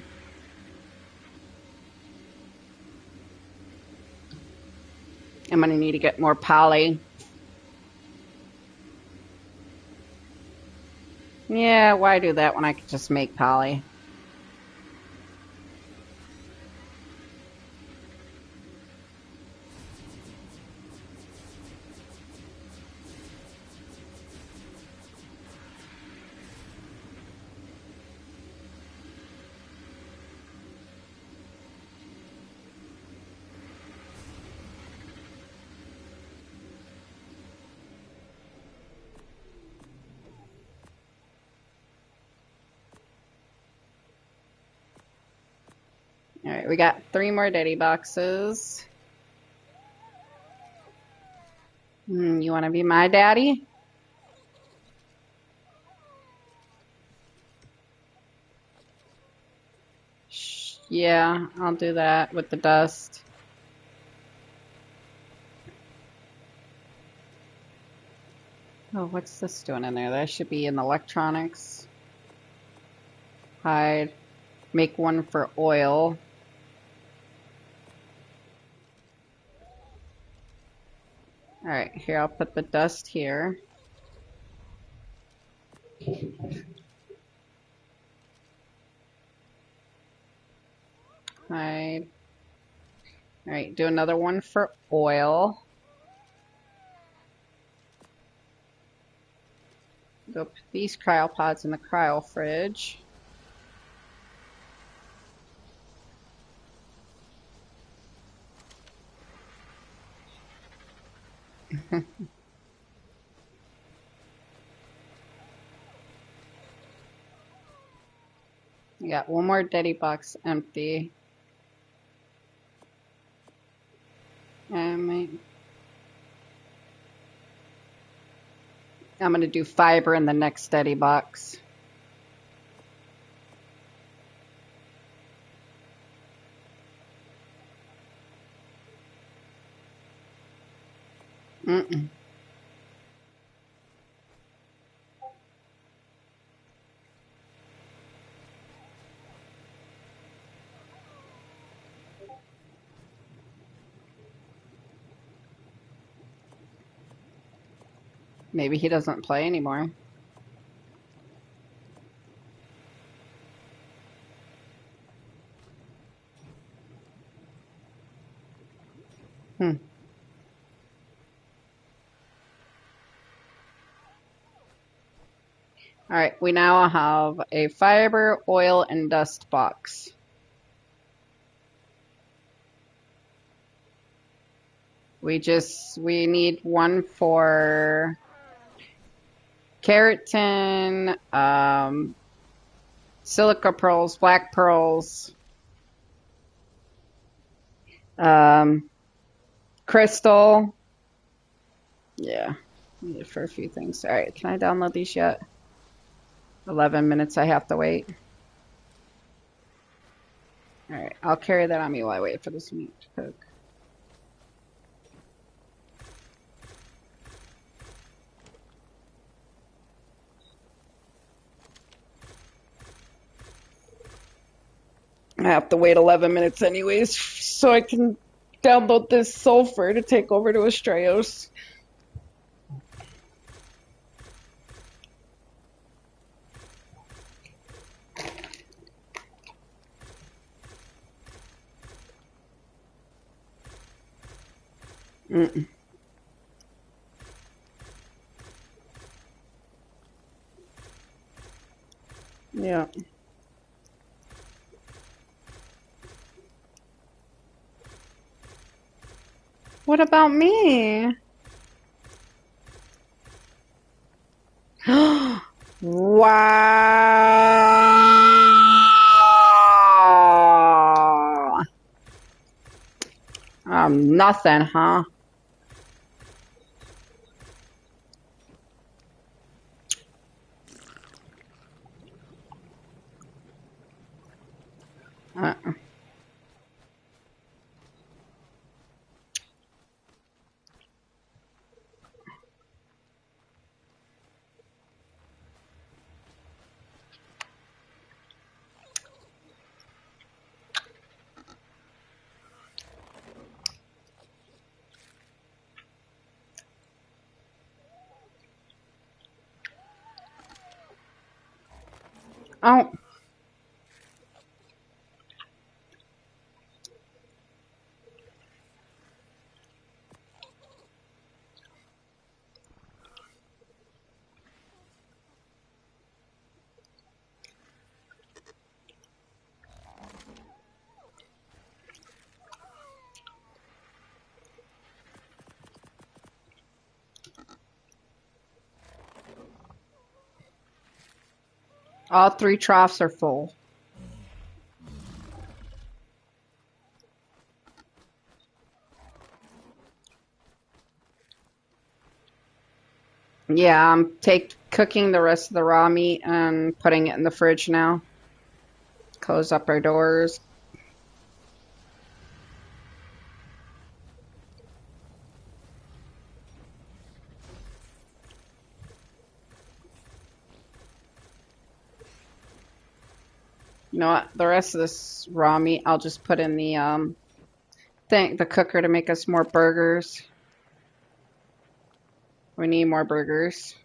I'm gonna need to get more poly. Yeah, why do that when I could just make poly? Alright, we got 3 more Daddy boxes. You wanna be my daddy? Yeah, I'll do that with the dust. Oh, what's this doing in there? That should be in electronics. Hide. Make one for oil. Alright, here I'll put the dust here. Hide. Alright, do another one for oil. Go put these cryopods in the cryo fridge. I got one more Daddy box empty. I'm going to do fiber in the next Daddy box. Mm-mm. Maybe he doesn't play anymore. Hmm. All right, we now have a fiber, oil, and dust box. We need one for keratin, silica pearls, black pearls, crystal. Yeah, need it for a few things. All right, can I download these yet? 11 minutes I have to wait. All right, I'll carry that on me while I wait for this meat to cook. I have to wait 11 minutes anyways, so I can download this sulfur to take over to Astraeos. Mm-mm. Yeah. What about me? Wow. Nothing, huh? Uh-uh. Oh, all three troughs are full. Yeah, I'm cooking the rest of the raw meat and putting it in the fridge now. Close up our doors. know what? The rest of this raw meat, I'll just put in the cooker to make us more burgers. We need more burgers.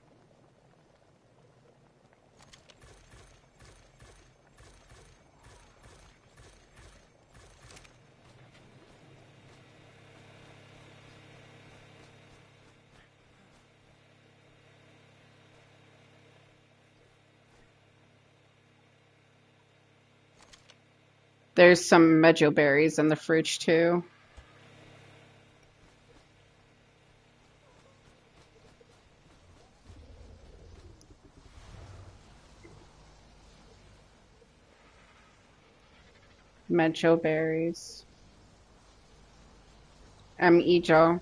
There's some medjool berries in the fridge too. Medjool berries. M-E-J-O.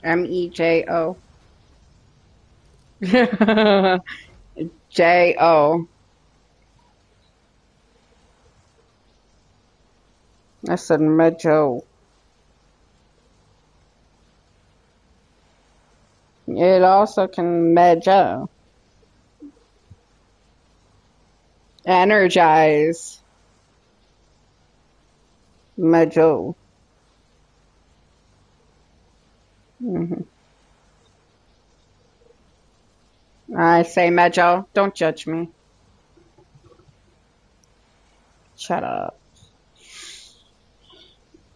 M-E-J-O. J-O. I said medjool. It also can medjool. Energize. Medjool. Hmm. I say medjool. Don't judge me. Shut up.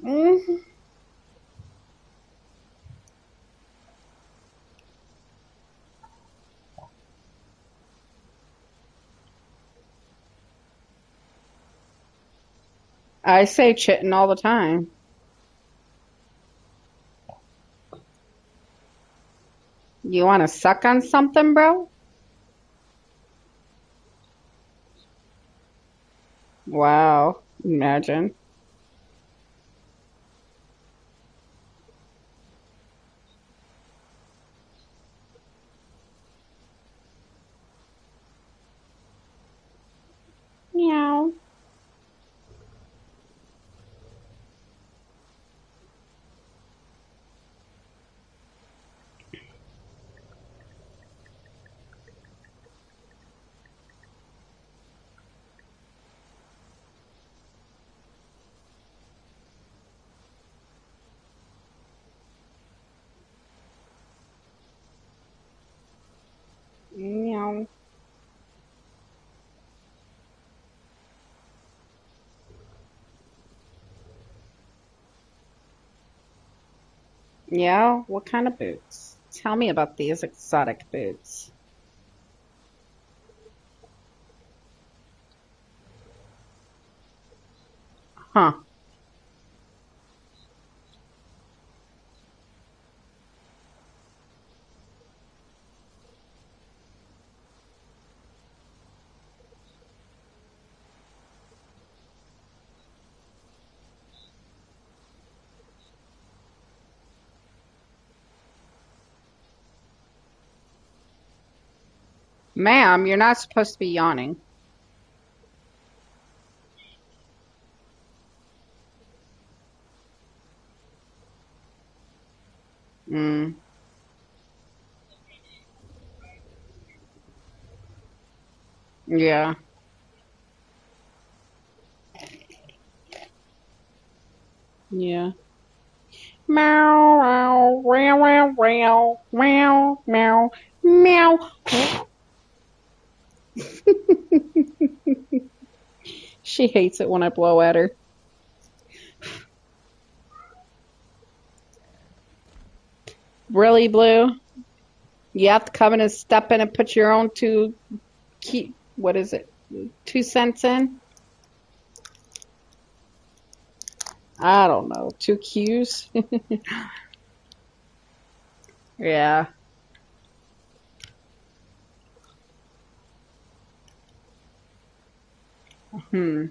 Hmm. I say chittin' all the time. You want to suck on something, bro? Wow. Imagine. Meow. Meow. Yeah, what kind of boots? Tell me about these exotic boots. Huh. Ma'am, you're not supposed to be yawning. Mm, yeah. Yeah. Meow, meow, meow, meow, meow, meow, meow. She hates it when I blow at her. Really, Blue? You have to come in and step in and put your own what is it? 2 cents in? I don't know. 2 Qs? Yeah. Hmm.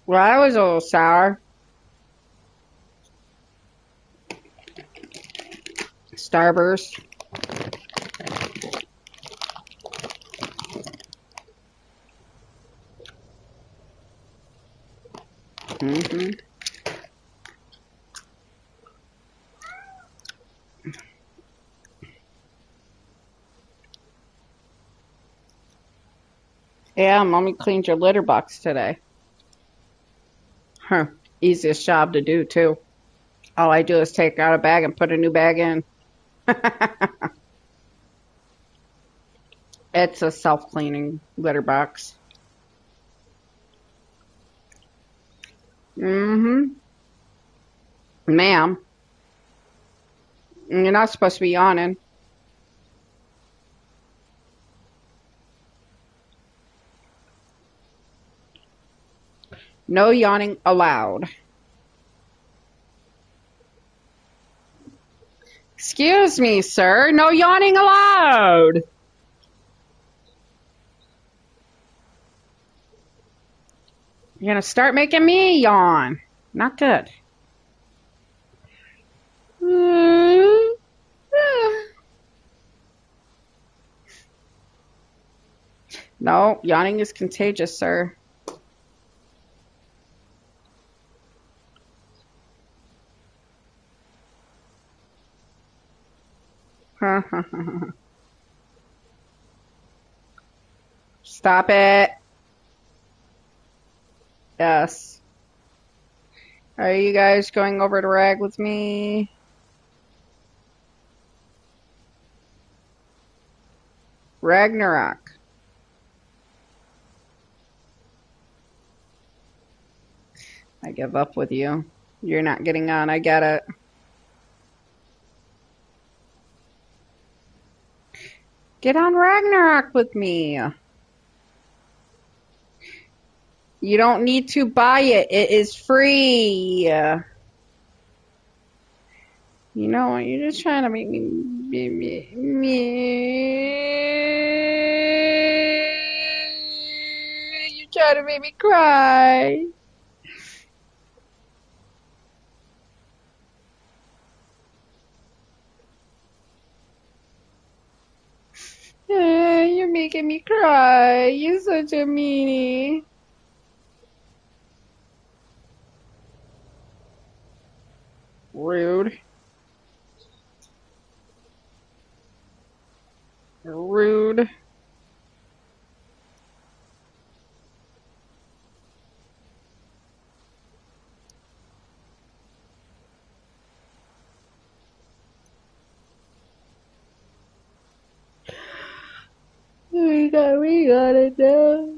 Well, I was a little sour. Starburst. Hmm. Yeah, mommy cleaned your litter box today. Huh. Easiest job to do, too. All I do is take out a bag and put a new bag in. It's a self-cleaning litter box. Mm-hmm. Ma'am, you're not supposed to be yawning. No yawning allowed. Excuse me, sir. No yawning allowed. You're gonna start making me yawn. Not good. No, yawning is contagious, sir. Stop it. Yes. Are you guys going over to Rag with me? Ragnarok. I give up with you. You're not getting on. I get it. Get on Ragnarok with me. You don't need to buy it. It is free. You know what? You're just trying to make me. You're trying to make me cry. You're making me cry. You're such a meanie. Rude. Rude. We got it now.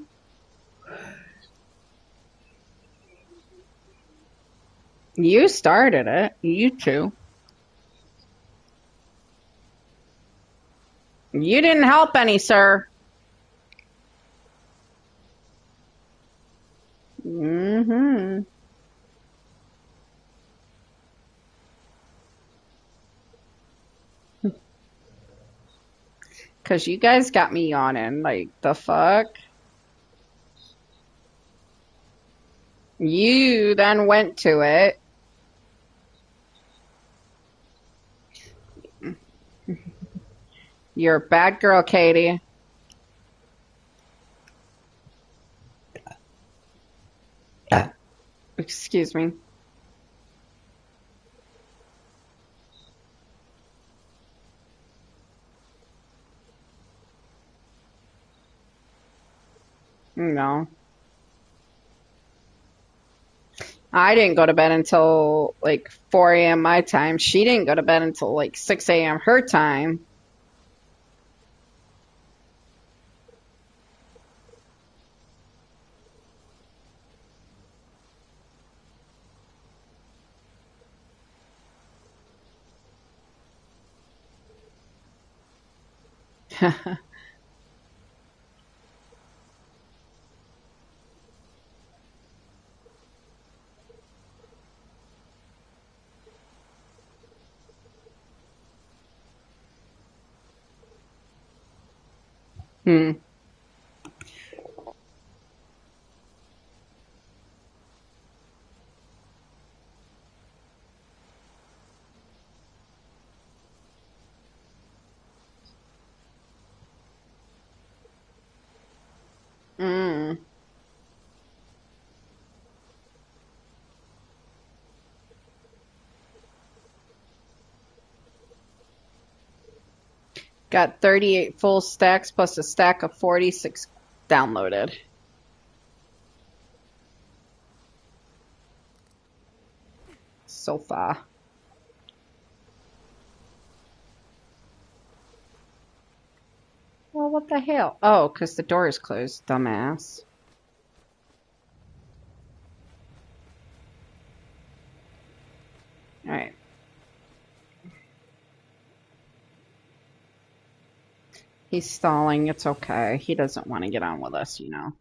You started it. You two. You didn't help any, sir. Mm-hmm. Because you guys got me yawning. Like, the fuck? You then went to it. You're a bad girl, Katie. Excuse me. No. I didn't go to bed until like 4 a.m. my time. She didn't go to bed until like 6 a.m. her time. Hmm. Mm. Got 38 full stacks plus a stack of 46 downloaded. So far. Well, what the hell? Oh, because the door is closed, dumbass. Alright. He's stalling. It's okay. He doesn't want to get on with us, you know.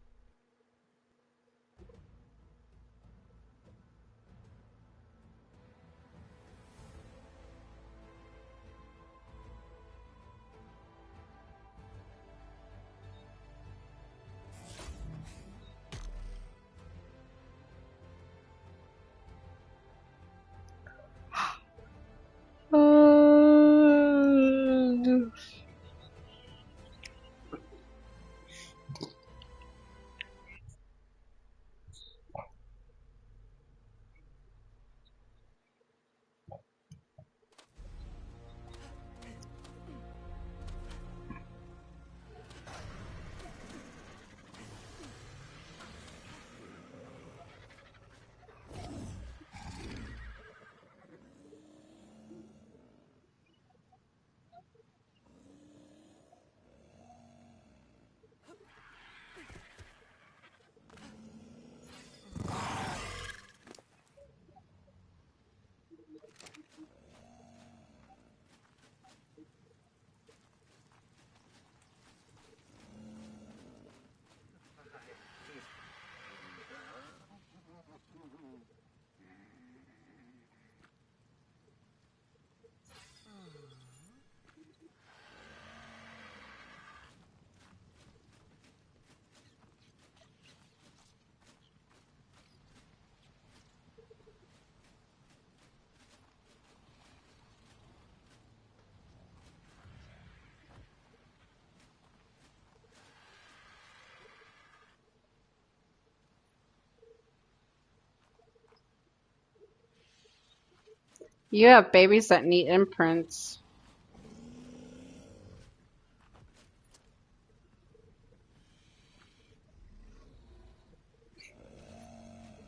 You have babies that need imprints.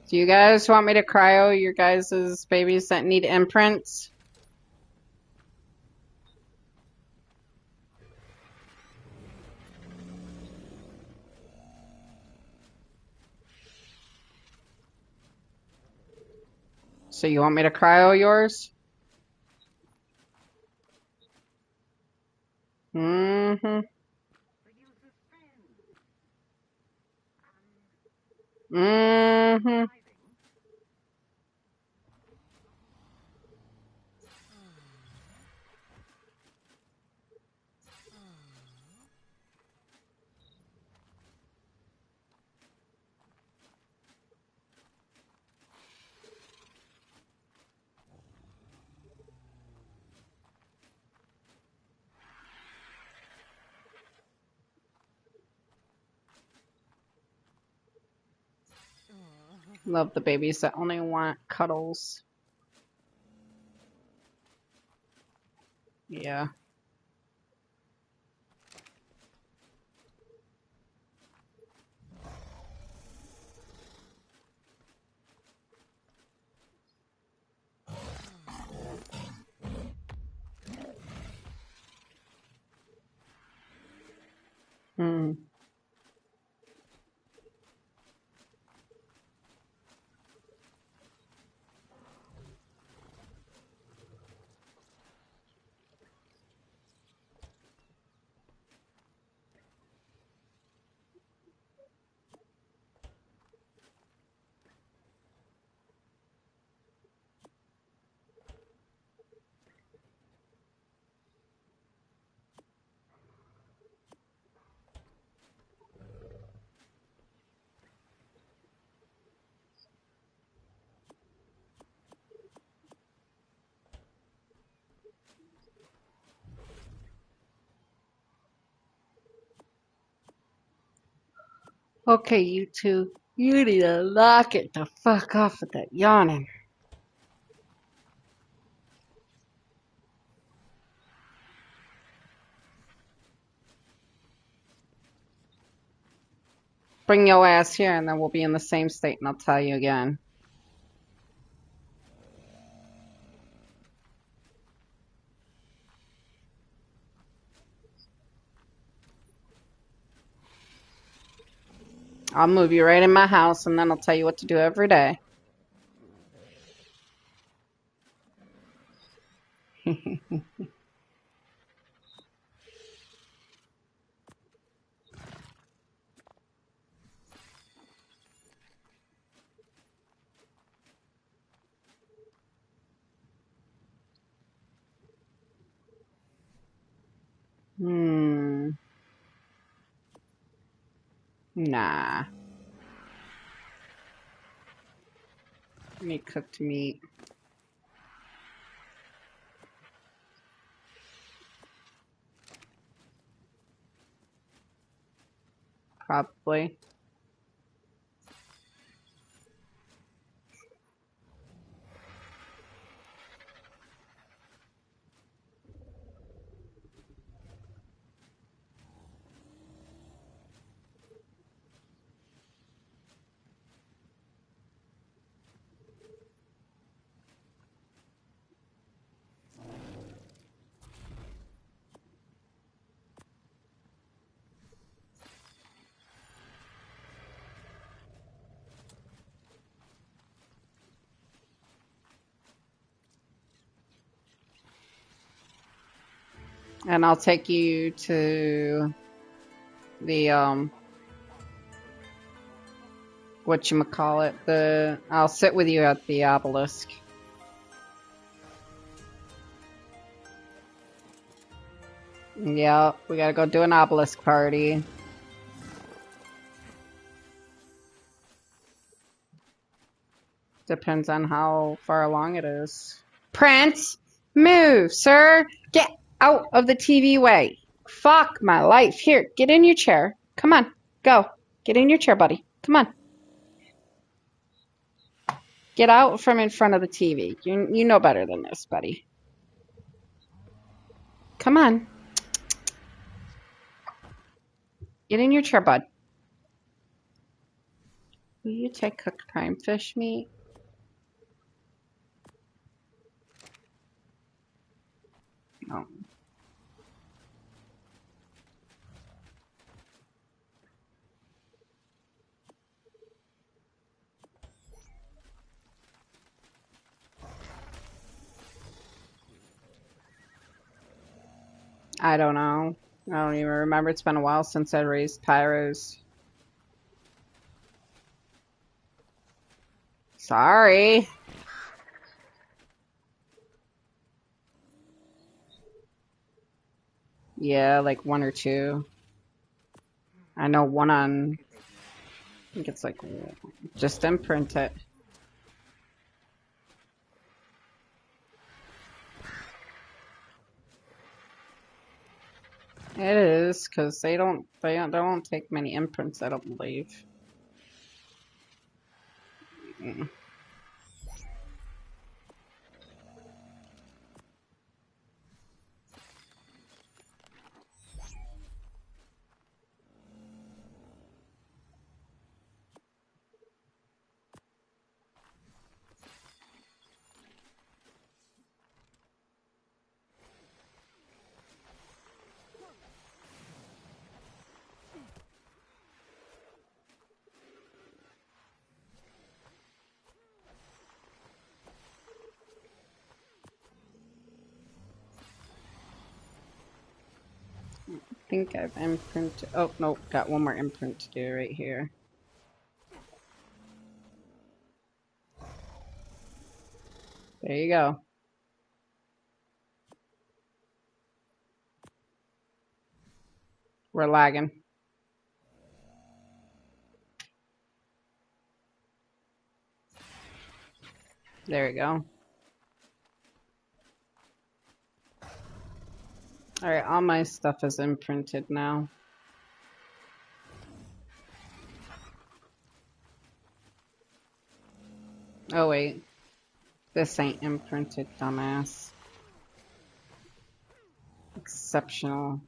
Do you guys want me to cryo your guys' babies that need imprints? So you want me to cryo yours? Mm-hmm. Mm-hmm. Love the babies that only want cuddles. Yeah. Mm. Okay, you two. You need to knock it the fuck off with that yawning. Bring your ass here and then we'll be in the same state and I'll tell you again. I'll move you right in my house and then I'll tell you what to do every day. Nah. I need cooked meat. Probably. And I'll take you to the whatchamacallit, I'll sit with you at the obelisk. Yeah, we gotta go do an obelisk party. Depends on how far along it is. Prince, move, sir. Get out of the TV way. Fuck my life. Here, get in your chair. Come on, go. Get in your chair, buddy. Come on. Get out from in front of the TV. You know better than this, buddy. Come on. Get in your chair, bud. Will you take cooked prime fish meat? No. I don't know. I don't even remember. It's been a while since I raised pyros. Sorry. Yeah, like one or two. I know one on, I think it's like, just imprint it. It is, because they don't take many imprints, I don't believe. Mm. I think I've imprinted, oh, nope, got one more imprint to do right here. There you go. We're lagging. There we go. Alright, all my stuff is imprinted now. Oh wait, this ain't imprinted, dumbass. Exceptional.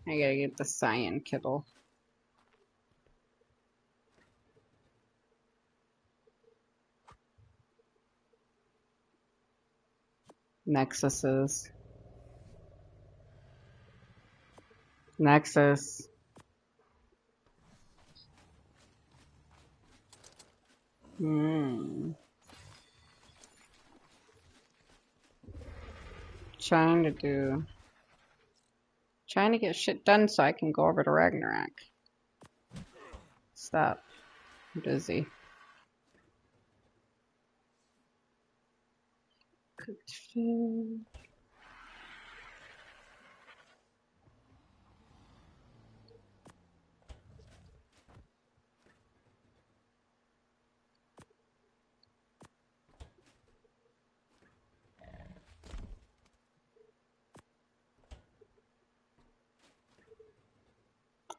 I gotta get the cyan kibble. Nexuses. Nexus. Hmm. Trying to get shit done so I can go over to Ragnarok. Stop. I'm busy. Cooked food.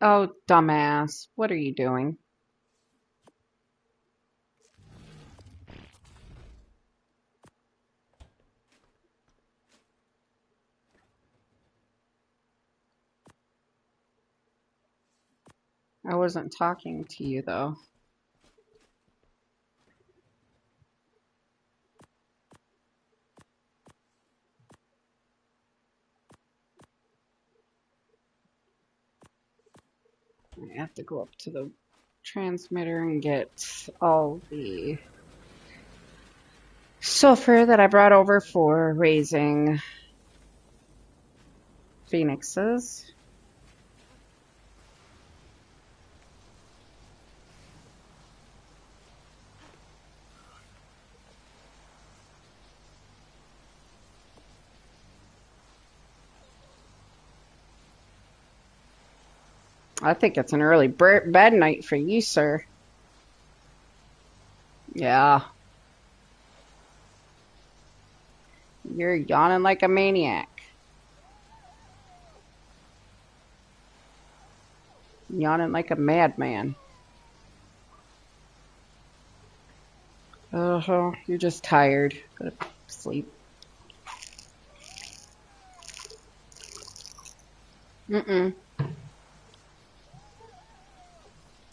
Oh, dumbass. What are you doing? I wasn't talking to you, though. I have to go up to the transmitter and get all the sulfur that I brought over for raising phoenixes. I think it's an early bed night for you, sir. Yeah. You're yawning like a maniac. Yawning like a madman. Oh, you're just tired. Go to sleep. Mm-mm.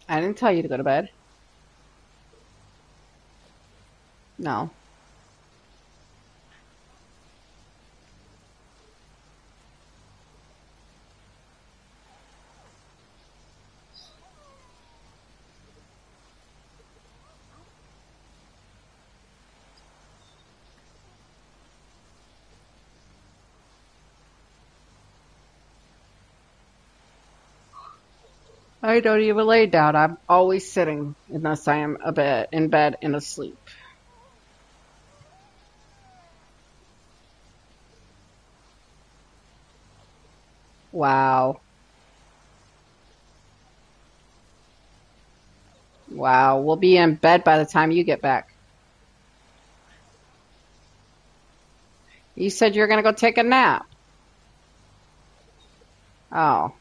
I didn't tell you to go to bed. No. I don't even lay down. I'm always sitting unless I am in bed and asleep. Wow. Wow. We'll be in bed by the time you get back. You said you're going to go take a nap. Oh.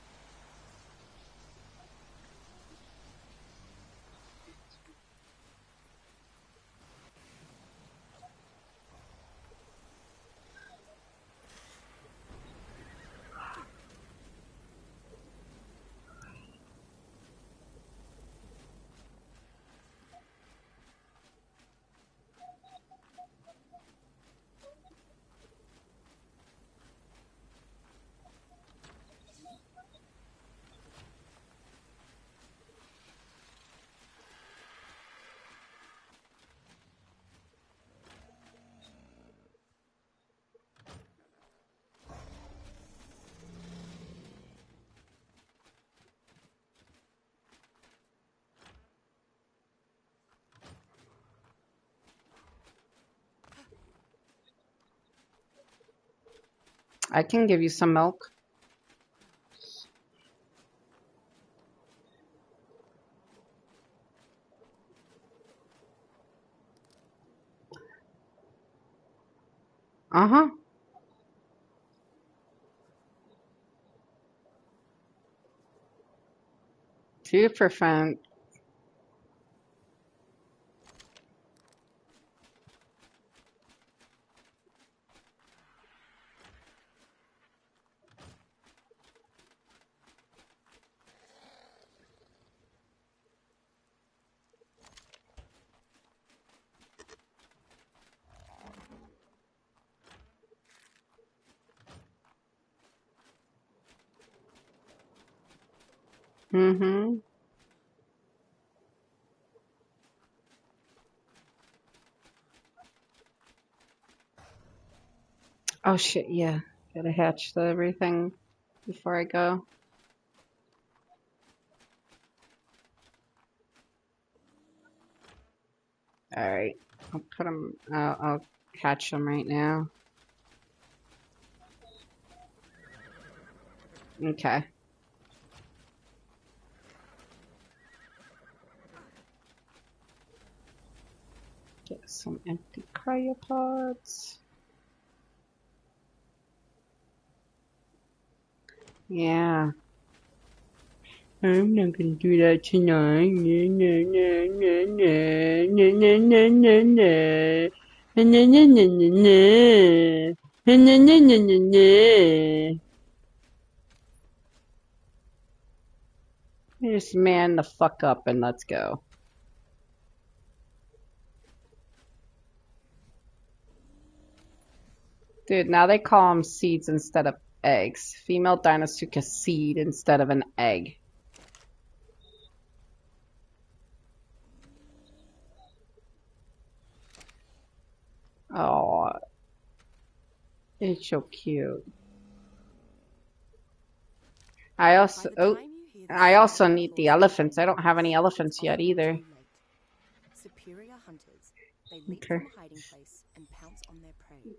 I can give you some milk. Uh-huh. 2%. Mm-hmm. Oh shit, yeah. Gotta hatch everything before I go. Alright. I'll put them, I'll hatch them right now. Okay. Get some empty cryopods. Yeah. I'm not gonna do that tonight. No, no, no, no, no, no, no, no, no, no. No, no, no, no, no, no. No, no, no, no, no, no. Just man the fuck up and let's go. Dude, now they call them seeds instead of eggs. Female Dinosuka seed instead of an egg. Oh, it's so cute. I also need the elephants. I don't have any elephants yet either. Superior hunters, they leap Okay. from hiding place and pounce on their prey.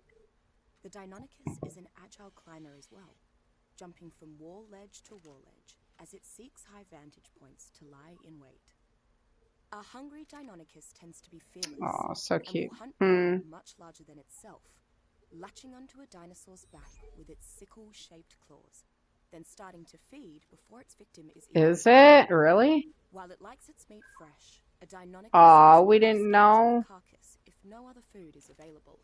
The Deinonychus is an agile climber as well, jumping from wall ledge to wall ledge as it seeks high vantage points to lie in wait. A hungry Deinonychus tends to be fearless Oh, so and cute. will hunt prey much larger than itself, latching onto a dinosaur's back with its sickle-shaped claws, then starting to feed before its victim is even Is it? Really? While it likes its meat fresh, a Deinonychus Aw, is we only didn't scared know. of the carcass if no other food is available.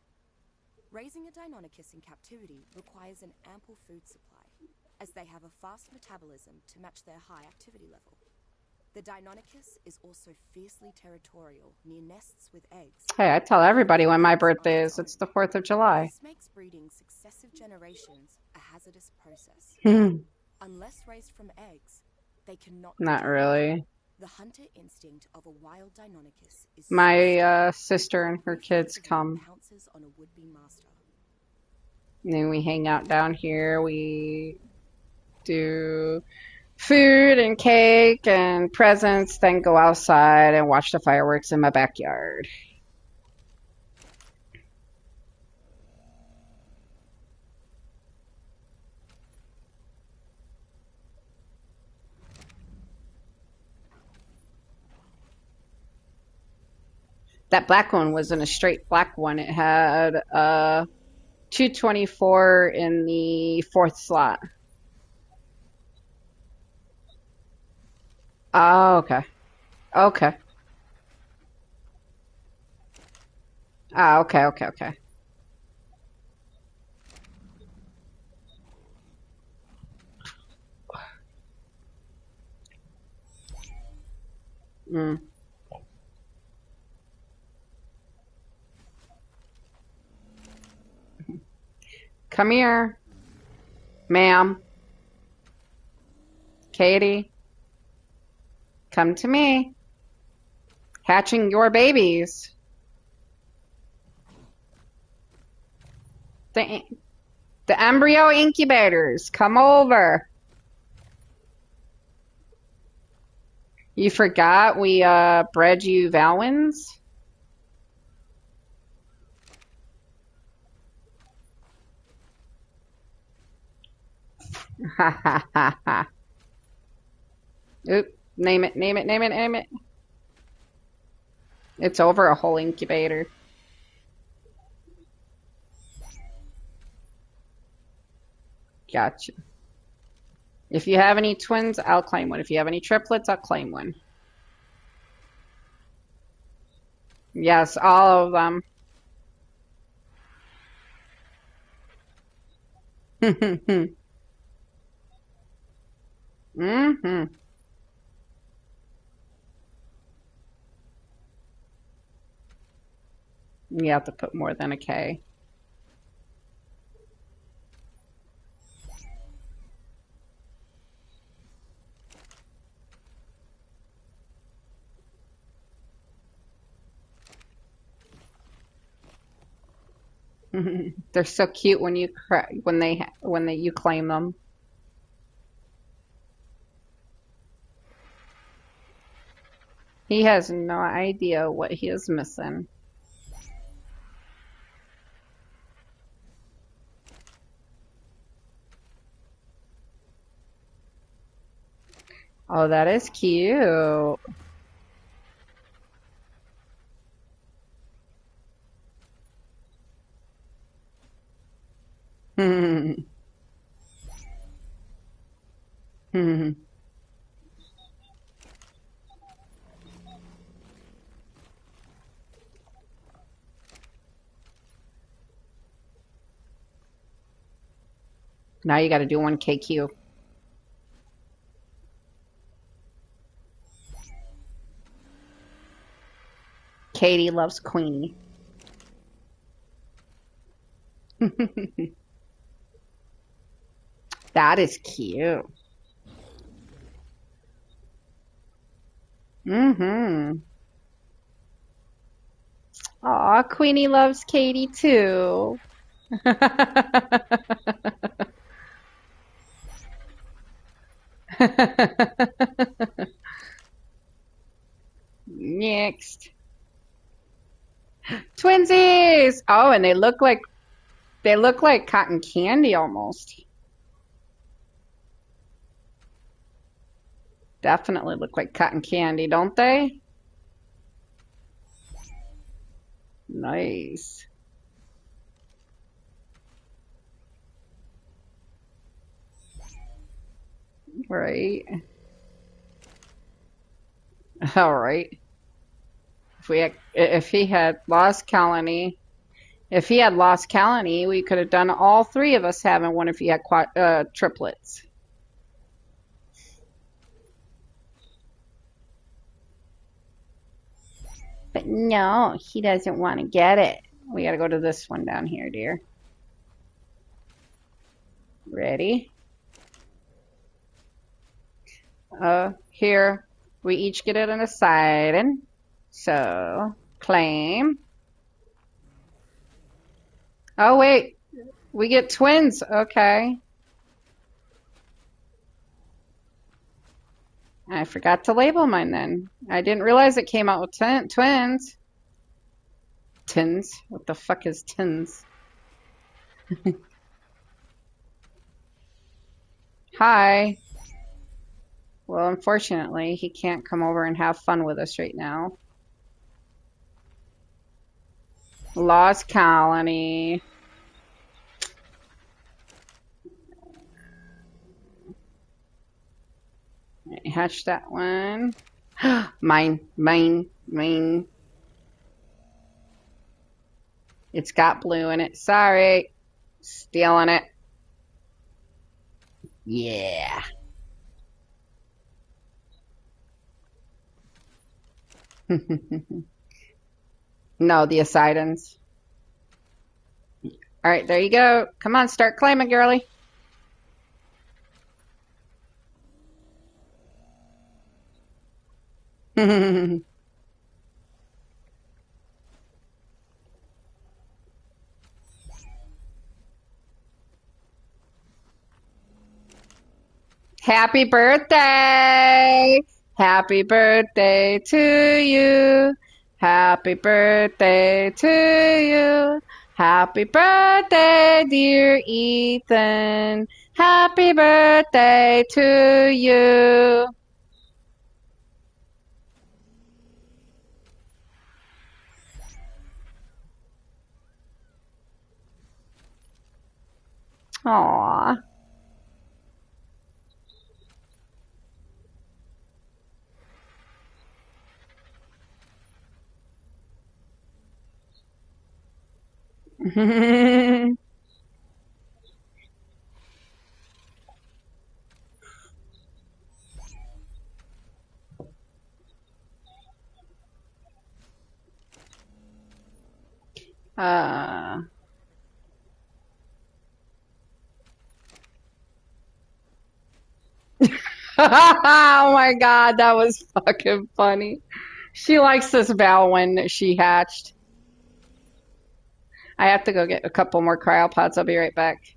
Raising a Deinonychus in captivity requires an ample food supply, as they have a fast metabolism to match their high activity level. The Deinonychus is also fiercely territorial near nests with eggs. Hey, I tell everybody when my birthday is. It's the 4th of July. This makes breeding successive generations a hazardous process. Unless raised from eggs, they cannot be Not tamed. really. The hunter instinct of a wild Deinonychus is My sister and her kids come. pounces on a would-be master. And then we hang out down here. We do food and cake and presents, then go outside and watch the fireworks in my backyard. That black one wasn't a straight black one. It had 224 in the 4th slot. Oh, okay. Okay. Ah, okay, okay, okay. Mm. Come here, ma'am. Katie, come to me. Hatching your babies. The embryo incubators, come over. You forgot we bred you Valwins? Ha ha ha ha. Oop, name it, name it, name it, name it. It's over a whole incubator. Gotcha. If you have any twins, I'll claim one. If you have any triplets, I'll claim one. Yes, all of them. Mm-hmm. You have to put more than a K. They're so cute when you claim them. He has no idea what he is missing. Oh, that is cute. Now you got to do one KQ. Katie loves Queenie. That is cute. Mm-hmm. Aw, Queenie loves Katie too. Next. Twinsies! Oh, and they look like cotton candy almost. Definitely look like cotton candy, don't they? Nice. Right. All right. If he had lost Colony, we could have done all three of us having one if he had triplets. But no, he doesn't want to get it. We got to go to this one down here, dear. Ready? Here. We each get it on a side. And so, claim. Oh, wait. We get twins. Okay. I forgot to label mine then. I didn't realize it came out with twins. Tins? What the fuck is tins? Hi. Well, unfortunately, he can't come over and have fun with us right now. Lost Colony. Hatch that one. Mine, mine, mine. It's got blue in it. Sorry. Stealing it. Yeah. No, the Assidans. All right, there you go. Come on, start claiming, girly. Happy birthday! Happy birthday to you. Happy birthday to you. Happy birthday, dear Ethan. Happy birthday to you. Aw. uh. Oh my God, that was fucking funny. She likes this Val one that she hatched. I have to go get a couple more cryopods. I'll be right back.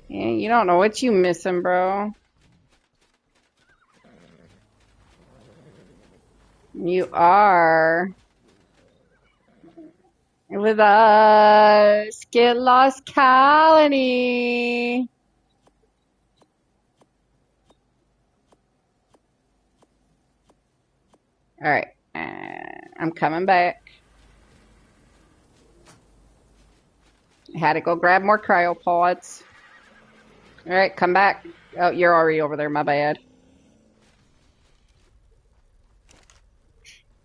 Yeah, you don't know what you missing, bro. You are with us. Get lost, colony. All right, I'm coming back. I had to go grab more cryopods. All right, come back. Oh, you're already over there. My bad.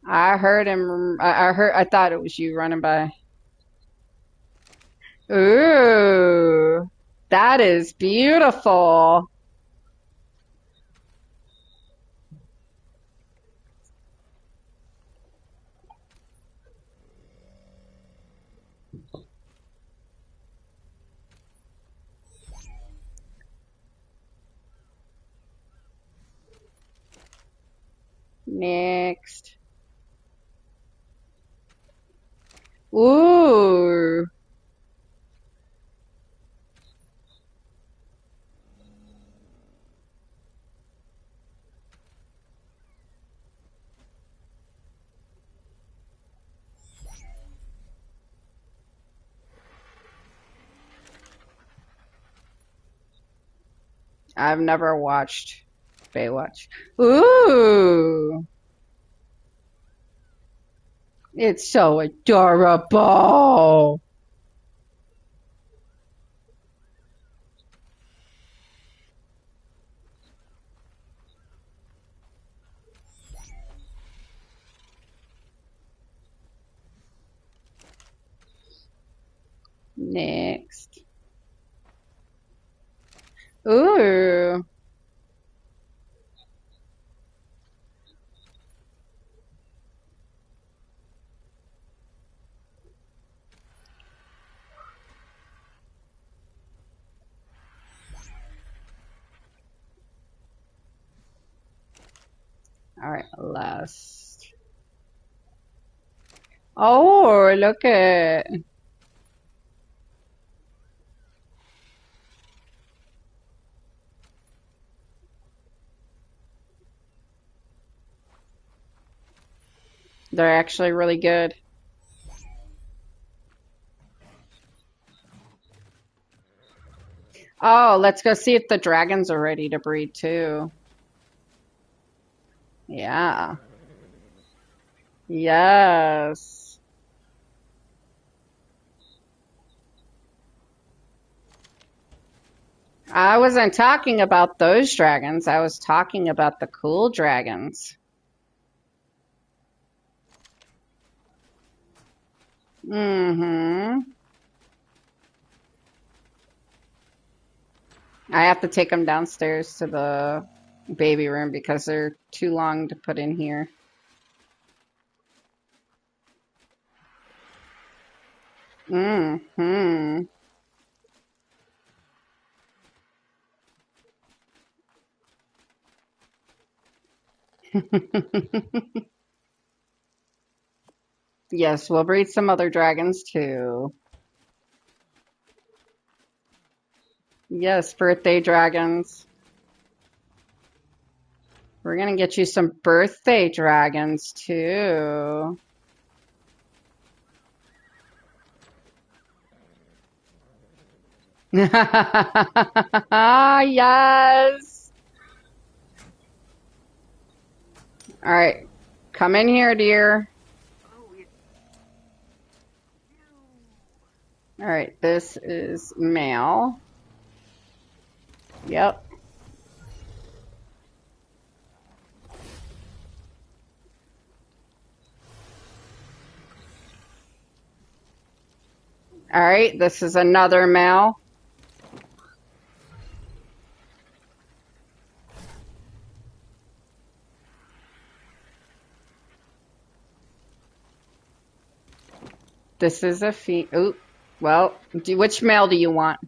I heard him. I heard. I thought it was you running by. Ooh, that is beautiful. Next. Ooh. I've never watched Baywatch. Ooh. It's so adorable. Next. Ooh. All right, last. Oh, look at. They're actually really good. Oh, let's go see if the dragons are ready to breed too. Yeah. Yes. I wasn't talking about those dragons. I was talking about the cool dragons. Mm-hmm. I have to take them downstairs to the baby room because they're too long to put in here. Mm-hmm. Yes, we'll breed some other dragons too. Yes, birthday dragons. We're gonna get you some birthday dragons too. Yes. All right. Come in here, dear. All right, this is male. Yep. All right, this is another male. This is a Oop. Well, which male do you want?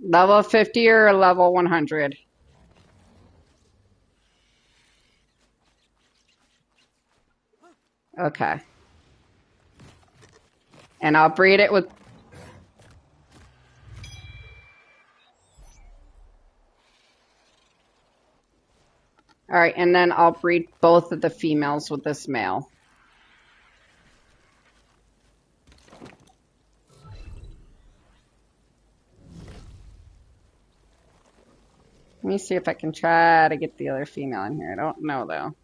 Level 50 or level 100? Okay. And I'll breed it with... All right, and then I'll breed both of the females with this male. Let me see if I can try to get the other female in here. I don't know, though.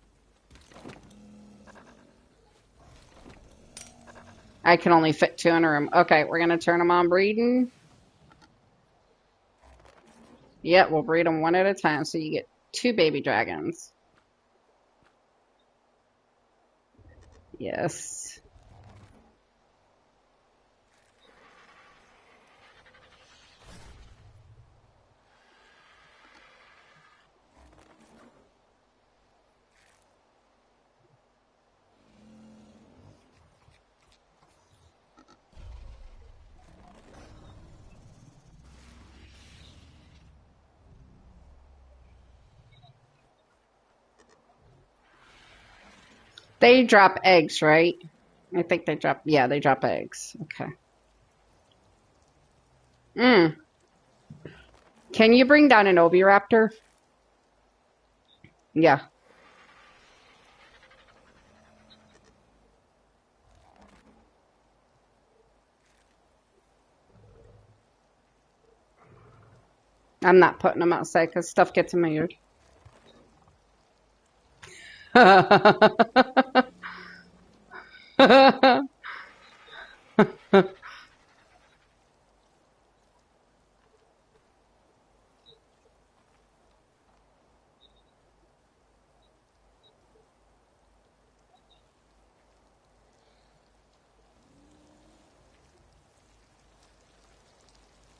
I can only fit 2 in a room. Okay, we're going to turn them on breeding. Yeah, we'll breed them one at a time, so you get 2 baby dragons. Yes. They drop eggs, right? I think they drop, yeah, they drop eggs. Okay. Can you bring down an oviraptor? Yeah. I'm not putting them outside because stuff gets in my yard.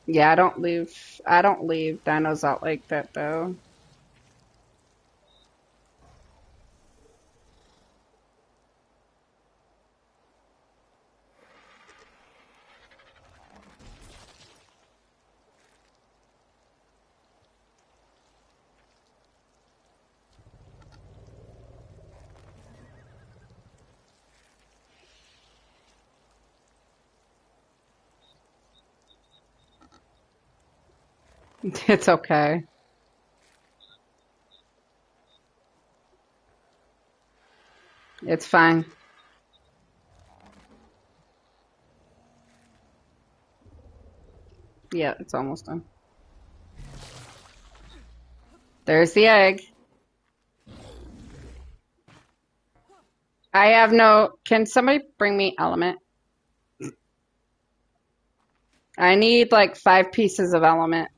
Yeah, I don't leave dinos out like that though. It's okay. It's fine. Yeah, it's almost done. There's the egg. I have no, can somebody bring me element? I need like 5 pieces of element.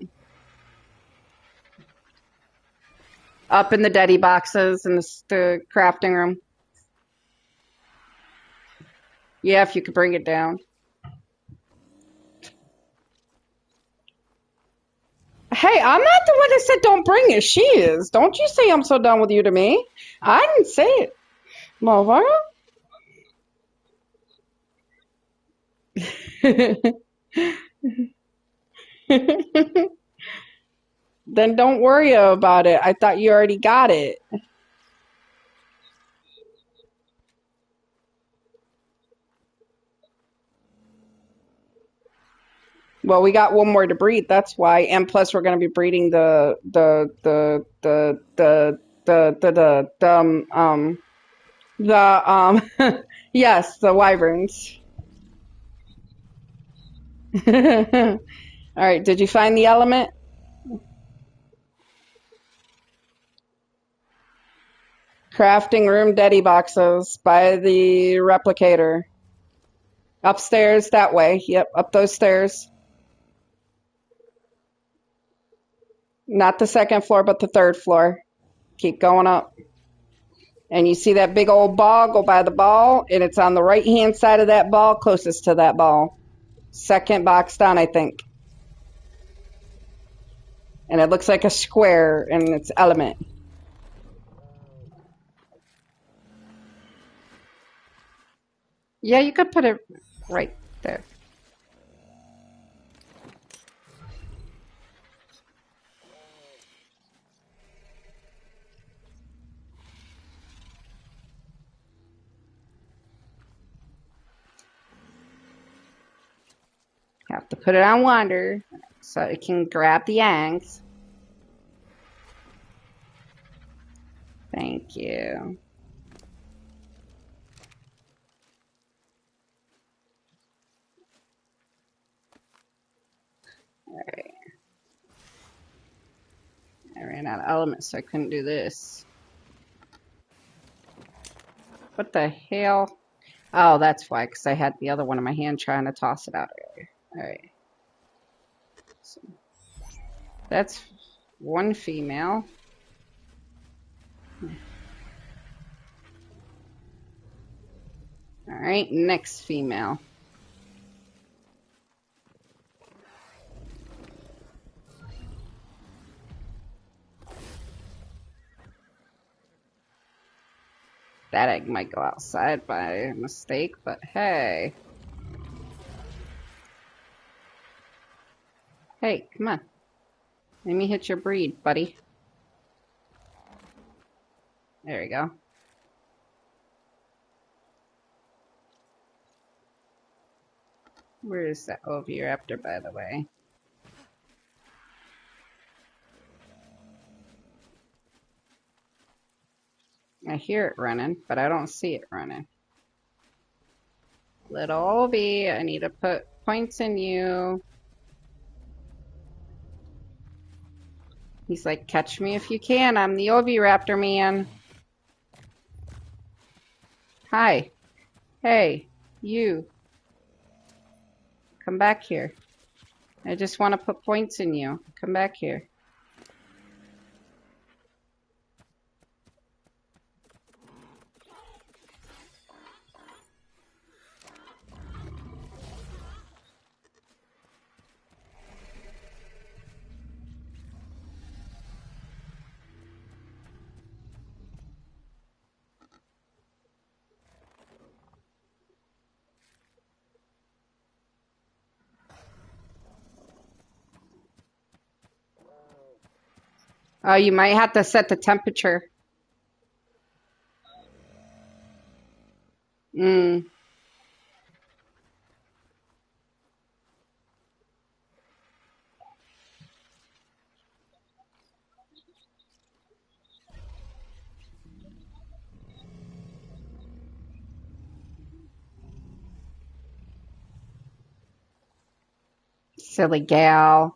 Up in the daddy boxes in the crafting room. Yeah, if you could bring it down. Hey, I'm not the one that said don't bring it. She is. Don't you say I'm so done with you to me. I didn't say it. Motherfucker. Then don't worry about it. I thought you already got it. Well, we got one more to breed. That's why. And plus, we're going to be breeding yes, the wyverns. All right. Did you find the element? Crafting room daddy boxes by the replicator. Upstairs that way. Yep, up those stairs. Not the second floor, but the third floor. Keep going up. And you see that big old ball, go by the ball, and it's on the right-hand side of that ball, closest to that ball. Second box down, I think. And it looks like a square, and it's element. Yeah, you could put it right there. Have to put it on water so it can grab the eggs. Thank you. Alright. I ran out of elements, so I couldn't do this. What the hell? Oh, that's why, because I had the other one in my hand trying to toss it out earlier. Alright. So that's one female. Alright, next female. That egg might go outside by mistake, but hey. Hey, come on. Let me hit your breed, buddy. There we go. Where is that oviraptor, by the way? I hear it running, but I don't see it running. Little Ovi, I need to put points in you. He's like, catch me if you can. I'm the oviraptor man. Hi. Hey, you. Come back here. I just want to put points in you. Come back here. Oh, you might have to set the temperature. Mm. Silly gal.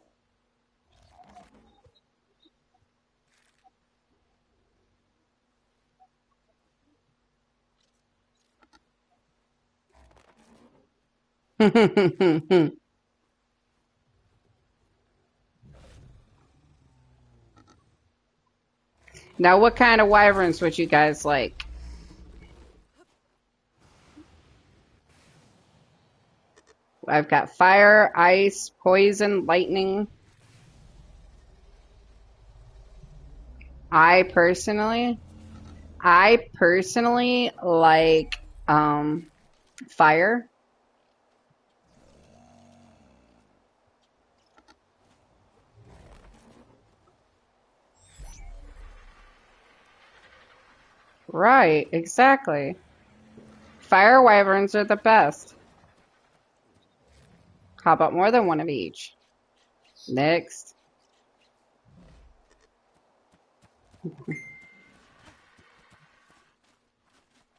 Now, what kind of wyverns would you guys like? I've got fire, ice, poison, lightning. I personally like fire. Right, exactly. Fire wyverns are the best. How about more than one of each? Next.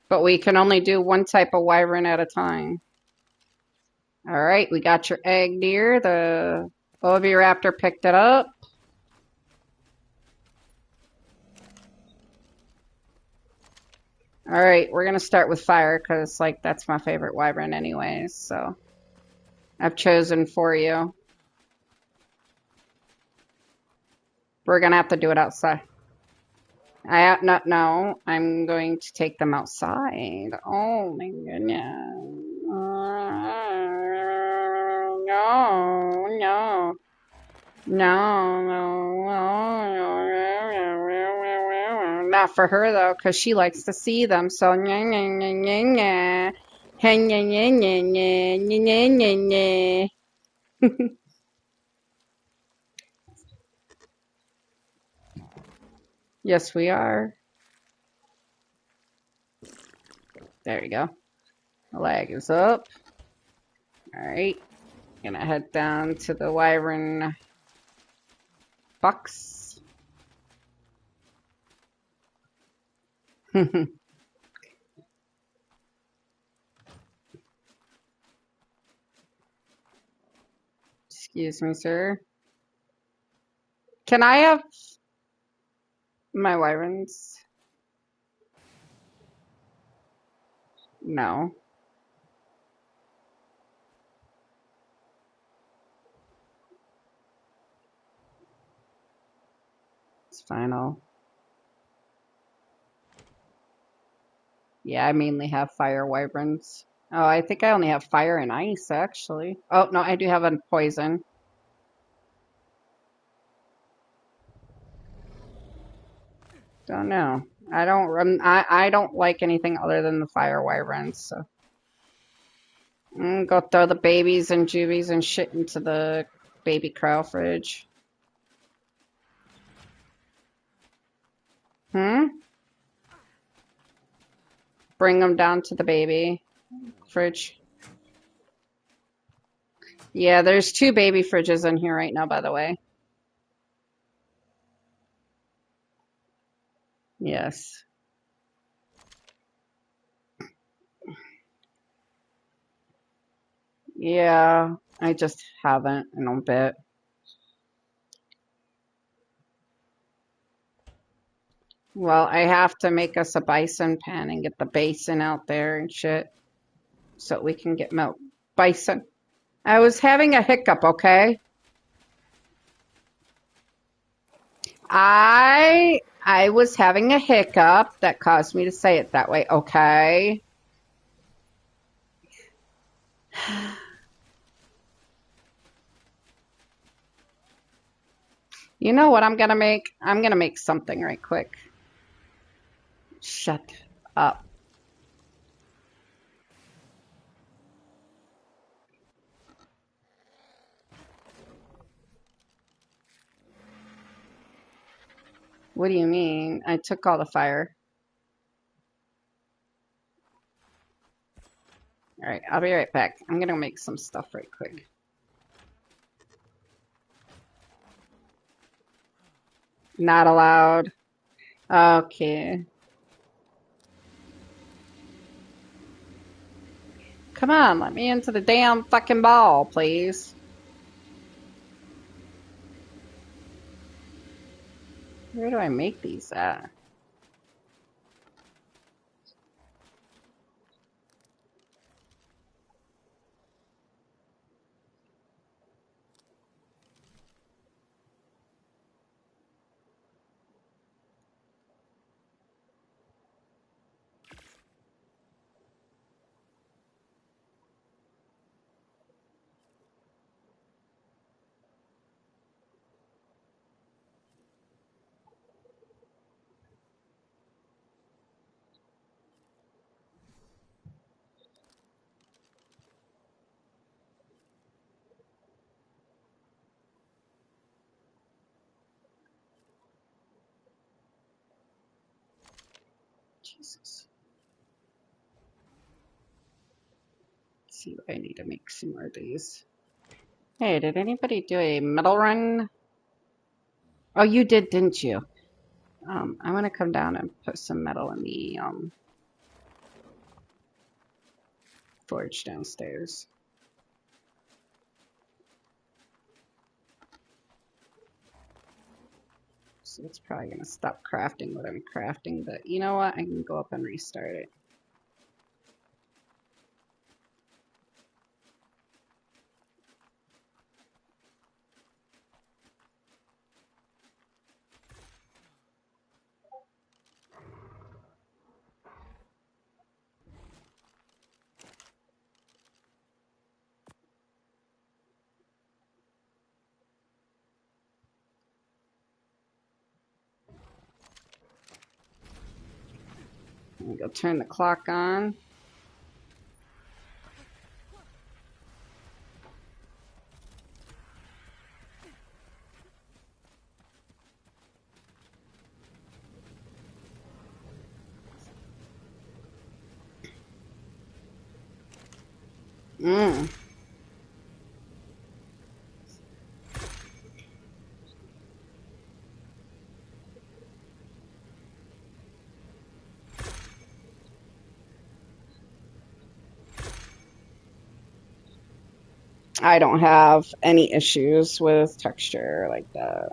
But we can only do one type of wyvern at a time. All right, we got your egg, dear. The oviraptor picked it up. All right, we're gonna start with fire because, like, that's my favorite wyvern, anyways. So I've chosen for you. We're gonna have to do it outside. I not no. I'm going to take them outside. Oh my goodness. No, no. No, no. Not for her though, because she likes to see them. So nya nya nya nya nya. Hey, nya nya nya nya nya nya nya nya. Yes, we are. There we go. The lag is up. All right. Gonna head down to the wyvern box. Excuse me, sir. Can I have my wyverns? No. It's final. Yeah, I mainly have fire wyverns. Oh, I think I only have fire and ice, actually. Oh, no, I do have a poison. Don't know. I don't like anything other than the fire wyverns, so. Go throw the babies and juvies and shit into the baby crow fridge. Hmm? Bring them down to the baby fridge. Yeah, there's 2 baby fridges in here right now, by the way. Yes. Yeah, I just haven't in a bit. Well, I have to make us a bison pen and get the basin out there and shit so we can get milk. Bison. I was having a hiccup, okay? I was having a hiccup that caused me to say it that way, okay? You know what I'm gonna make? I'm gonna make something right quick. Shut up. What do you mean? I took all the fire. All right, I'll be right back. I'm gonna make some stuff right quick. Not allowed. Okay. Come on, let me into the damn fucking ball, please. Where do I make these at? Jesus. Let's see what I need to make some more of these. Hey, did anybody do a metal run? Oh, you did, didn't you? I'm gonna come down and put some metal in the forge downstairs. So it's probably gonna stop crafting what I'm crafting, but you know what? I can go up and restart it. I'm gonna go turn the clock on. Mmm. I don't have any issues with texture like that.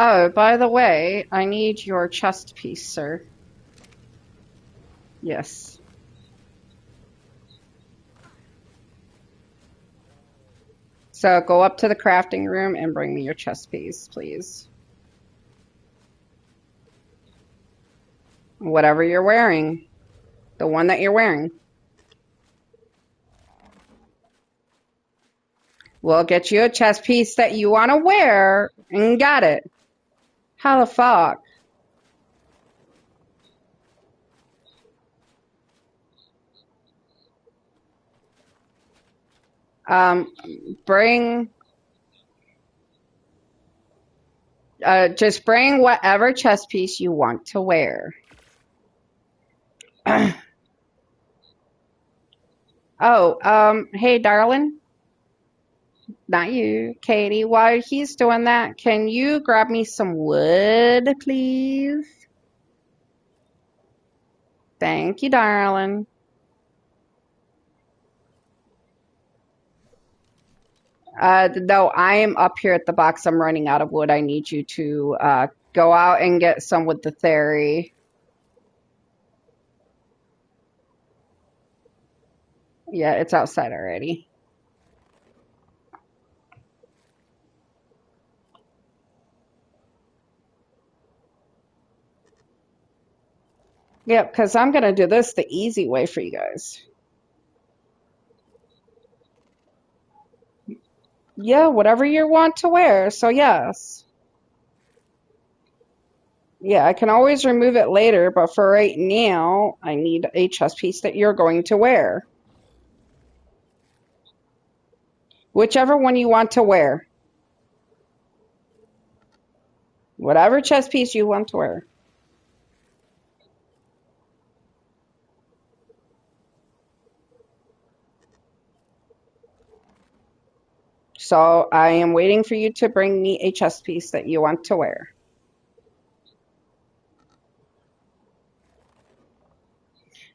Oh, by the way, I need your chest piece, sir. Yes. So go up to the crafting room and bring me your chest piece, please. Whatever you're wearing. The one that you're wearing. We'll get you a chest piece that you want to wear and got it. How the fuck? Um, bring, just bring whatever chest piece you want to wear. Oh, hey, darling. Not you, Katie. While he's doing that, can you grab me some wood, please? Thank you, darling. No, I am up here at the box. I'm running out of wood. I need you to go out and get some with the theory. Yeah, it's outside already. Yep, because I'm going to do this the easy way for you guys. Yeah, whatever you want to wear. So, yes. Yeah, I can always remove it later, but for right now, I need a chest piece that you're going to wear. Whichever one you want to wear. Whatever chest piece you want to wear. So, I am waiting for you to bring me a chest piece that you want to wear.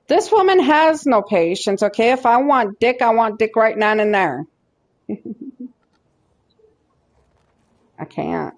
This woman has no patience, okay? If I want dick right now and there. I can't.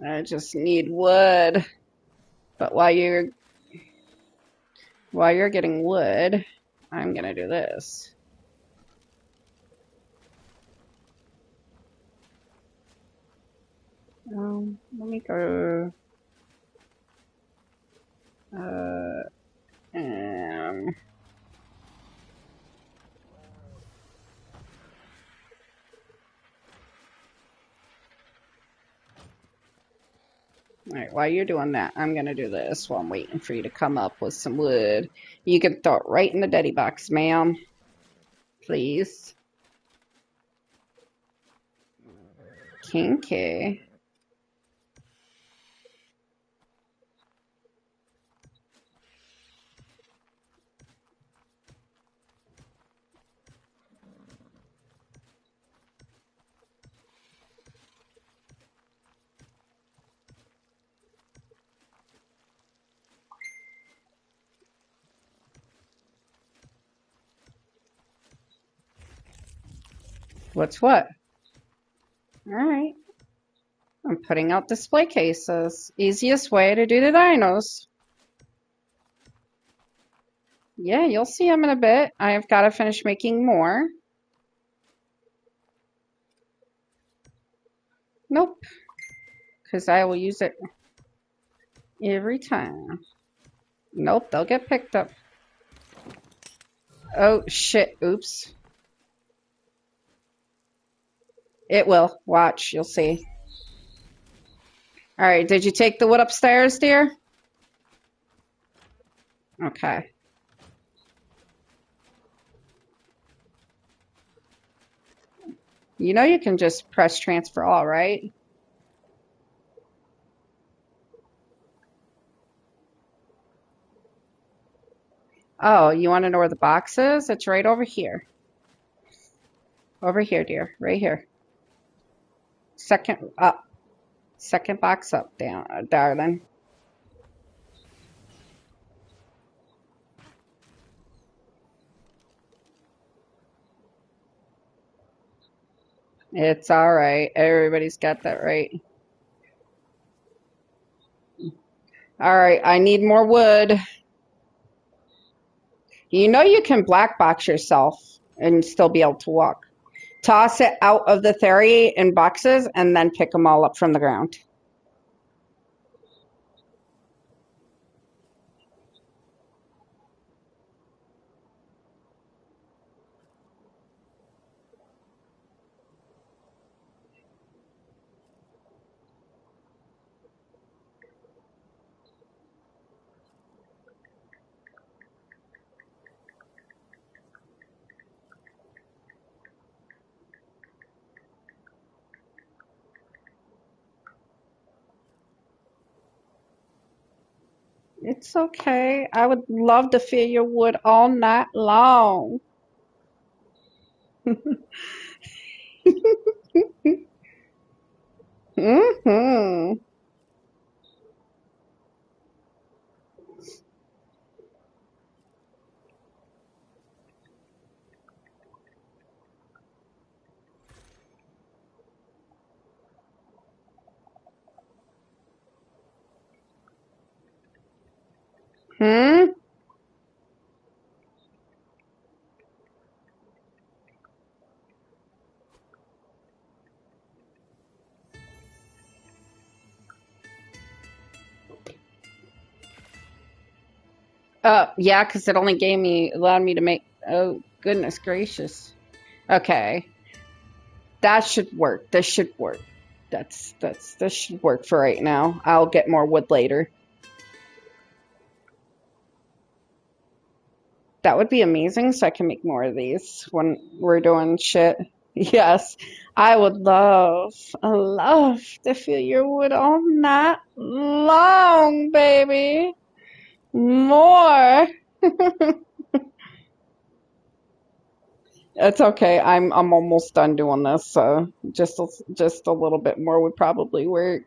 I just need wood. But while you're getting wood, I'm gonna do this. Let me go. Uh, um, all right, while you're doing that, I'm gonna do this while I'm waiting for you to come up with some wood. You can throw it right in the daddy box, ma'am. Please. Kinky. What's what? All right. I'm putting out display cases. Easiest way to do the dinos. Yeah, you'll see them in a bit. I've got to finish making more. Nope, because I will use it every time. Nope, they'll get picked up. Oh, shit. Oops. It will. Watch. You'll see. All right. Did you take the wood upstairs, dear? Okay. You know you can just press transfer all, right? Oh, you want to know where the box is? It's right over here. Over here, dear. Right here. Second up. Second box up, down, darling. It's all right. Everybody's got that right. All right, I need more wood. You know you can black box yourself and still be able to walk. Toss it out of the theory in boxes and then pick them all up from the ground. It's okay. I would love to feel your wood all night long. Mm-hmm. Hmm? Yeah, because it only allowed me to make, oh, goodness gracious. Okay. That should work. This should work. This should work for right now. I'll get more wood later. That would be amazing, so I can make more of these when we're doing shit. Yes, I love to feel your wood all night long, baby. More. It's okay. I'm almost done doing this, so just a little bit more would probably work.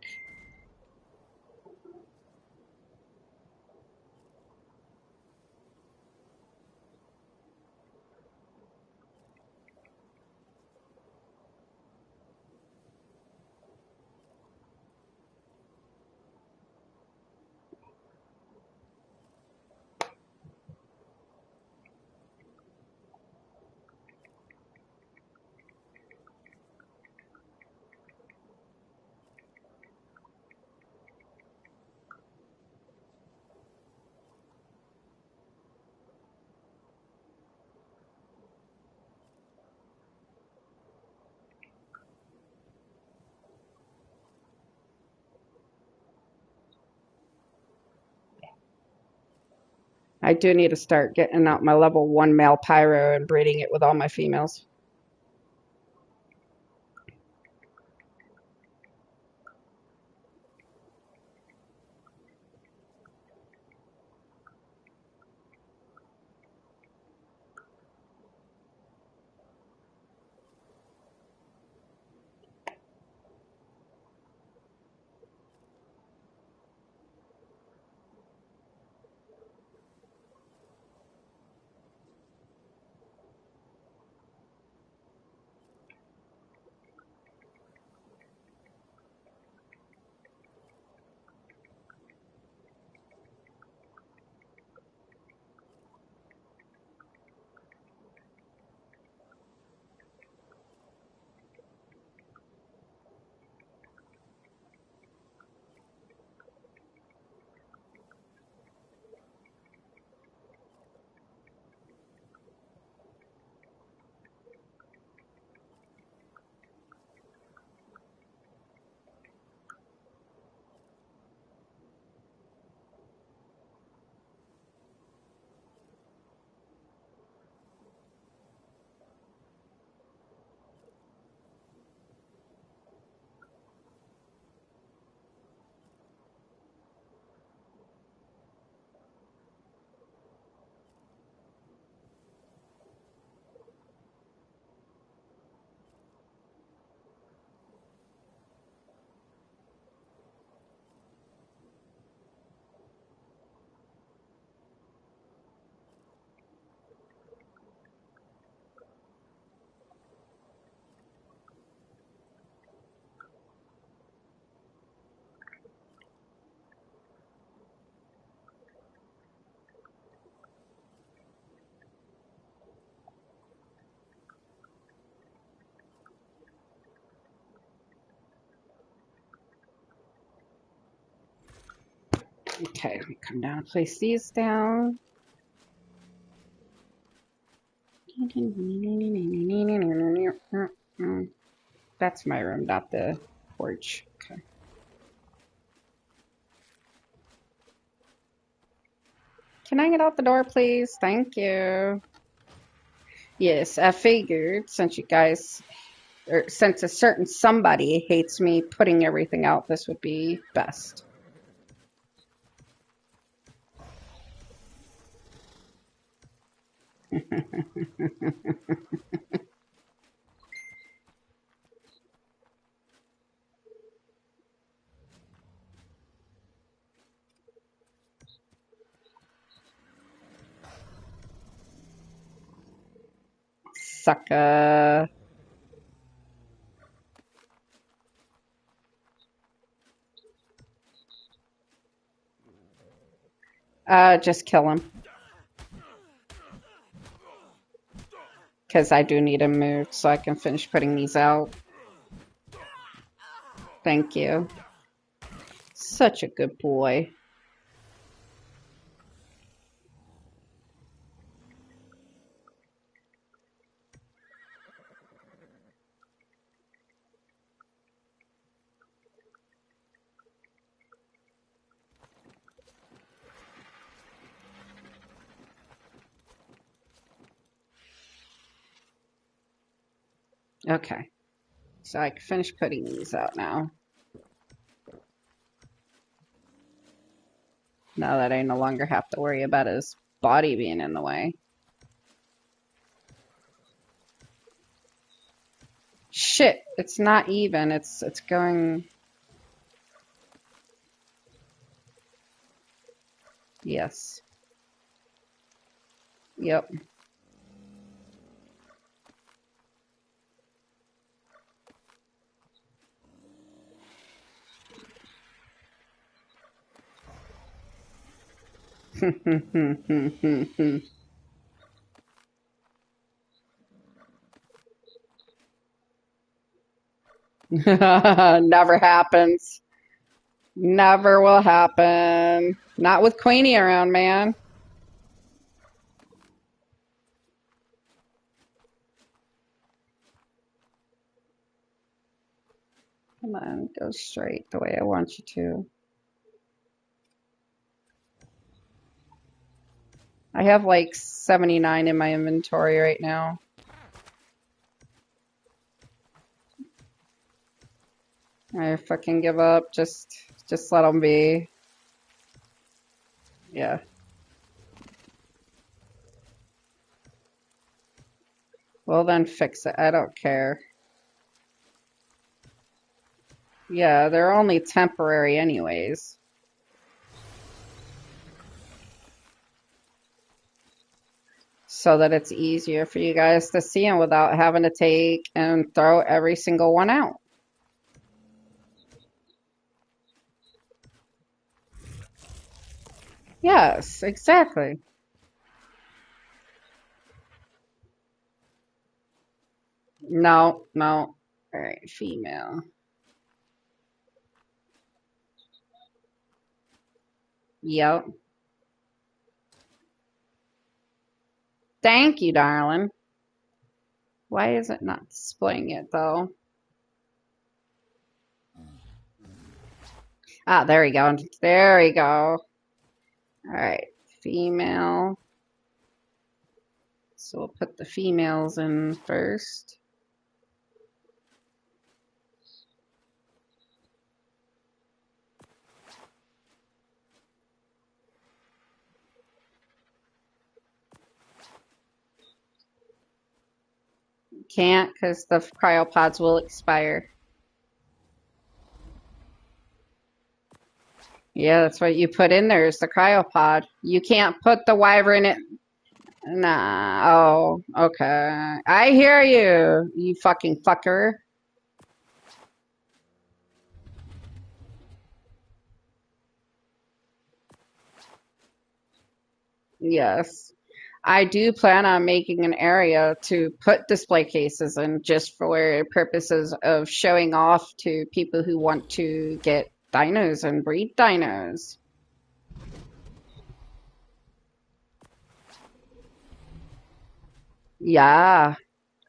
I do need to start getting out my level 1 male pyro and breeding it with all my females. Okay, come down, place these down. That's my room, not the porch. Okay. Can I get out the door, please? Thank you. Yes, I figured since you guys, or since a certain somebody hates me putting everything out, this would be best. Sucker. Just kill him. Because I do need him moved so I can finish putting these out. Thank you. Such a good boy. Okay. So I can finish putting these out now. Now that I no longer have to worry about his body being in the way. Shit, it's not even. It's going. Yes. Yep. Never happens. Never will happen. Not with Queenie around, man. Come on, go straight the way I want you to. I have like 79 in my inventory right now. I fucking give up. Just let them be. Yeah. Well, then fix it. I don't care. Yeah, they're only temporary anyways. So that it's easier for you guys to see them without having to take and throw every single one out. Yes, exactly. No, no. All right, female. Yep. Thank you, darling. Why is it not displaying it though? Ah, there we go. There we go. All right, female. So we'll put the females in first. Can't because the cryopods will expire. Yeah, that's what you put in there is the cryopod. You can't put the wyvern in. Nah. Oh, okay. I hear you, you fucking fucker. Yes. I do plan on making an area to put display cases in just for purposes of showing off to people who want to get dinos and breed dinos. Yeah,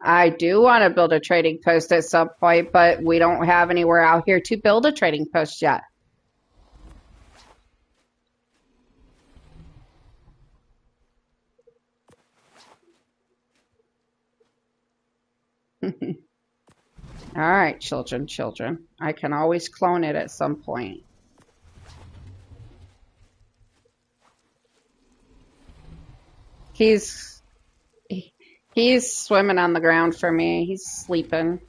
I do want to build a trading post at some point, but we don't have anywhere out here to build a trading post yet. All right, children, children. I can always clone it at some point. He's he's swimming on the ground for me. He's sleeping.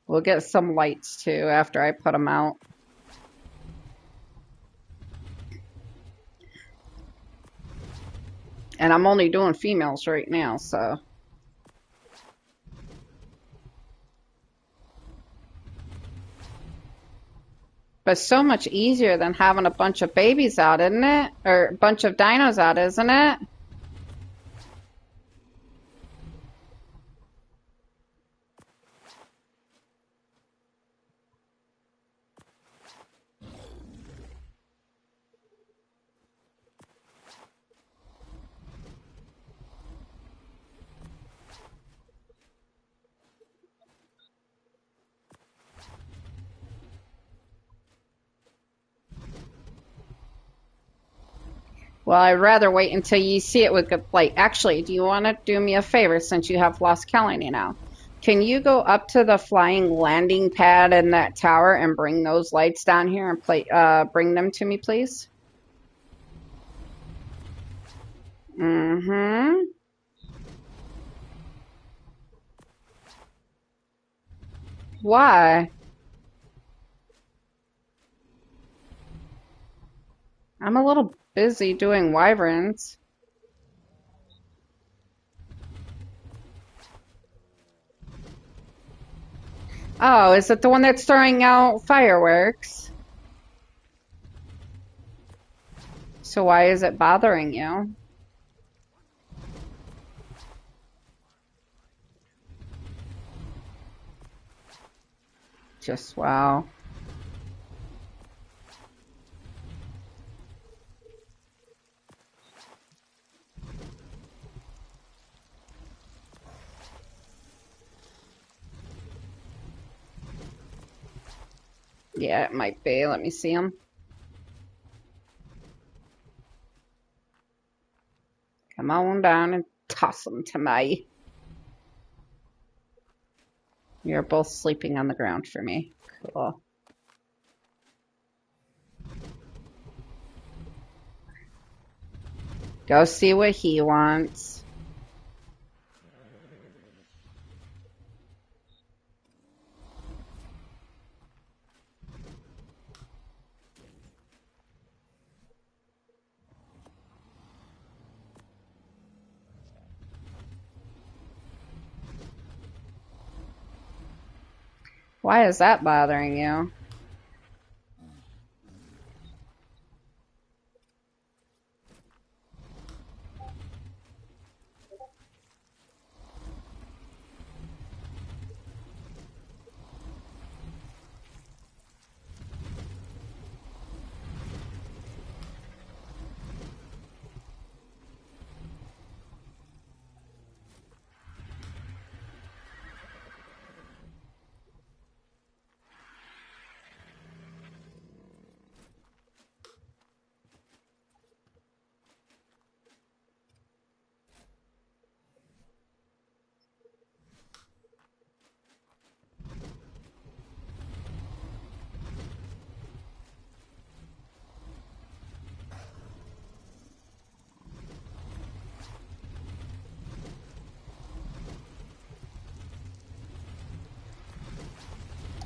We'll get some lights too after I put them out. And I'm only doing females right now, so. But so much easier than having a bunch of babies out, isn't it? Or a bunch of dinos out, isn't it? Well, I'd rather wait until you see it with good light. Actually, do you want to do me a favor since you have Lost Colony now? Can you go up to the flying landing pad in that tower and bring those lights down here and bring them to me, please? Mm-hmm. Why? I'm a little busy doing wyverns. Oh, is it the one that's throwing out fireworks? So why is it bothering you? Just wow. Yeah, it might be. Let me see them. Come on down and toss them to me. You're both sleeping on the ground for me. Cool. Go see what he wants. Why is that bothering you?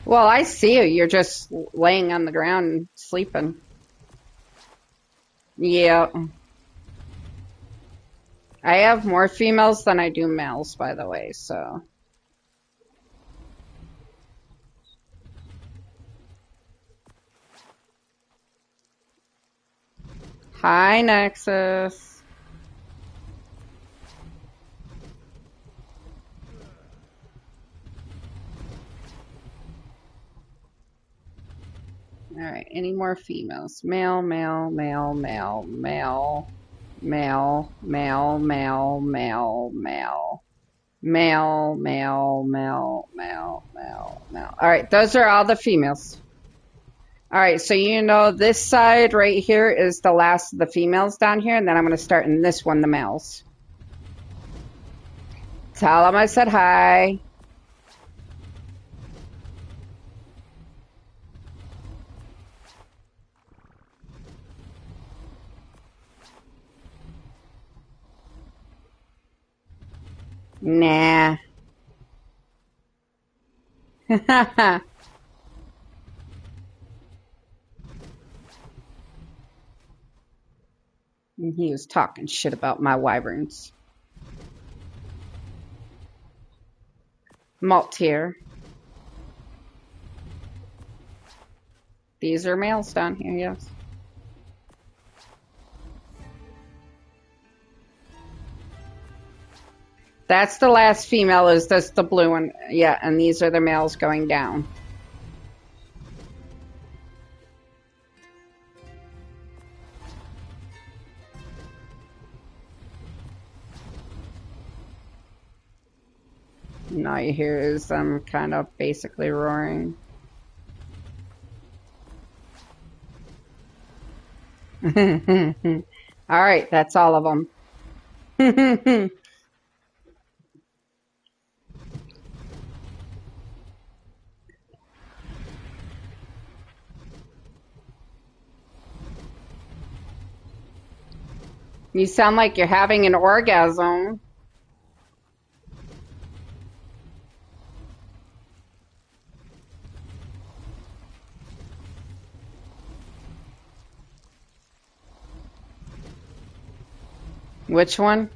Well, I see you. You're just laying on the ground sleeping. Yeah. I have more females than I do males, by the way, so. Hi, Nexus. Alright, any more females? Male, male, male, male, male, male, male, male, male, male. Male, male, male, male, male, male. All right, those are all the females. All right, so you know this side right here is the last of the females down here, and then I'm going to start in this one, the males. Tell them I said hi. Nah. He was talking shit about my wyverns. Molt here. These are males down here, yes. That's the last female, is this the blue one? Yeah, and these are the males going down. And all you hear is them kind of basically roaring. All right, that's all of them. You sound like you're having an orgasm. Which one?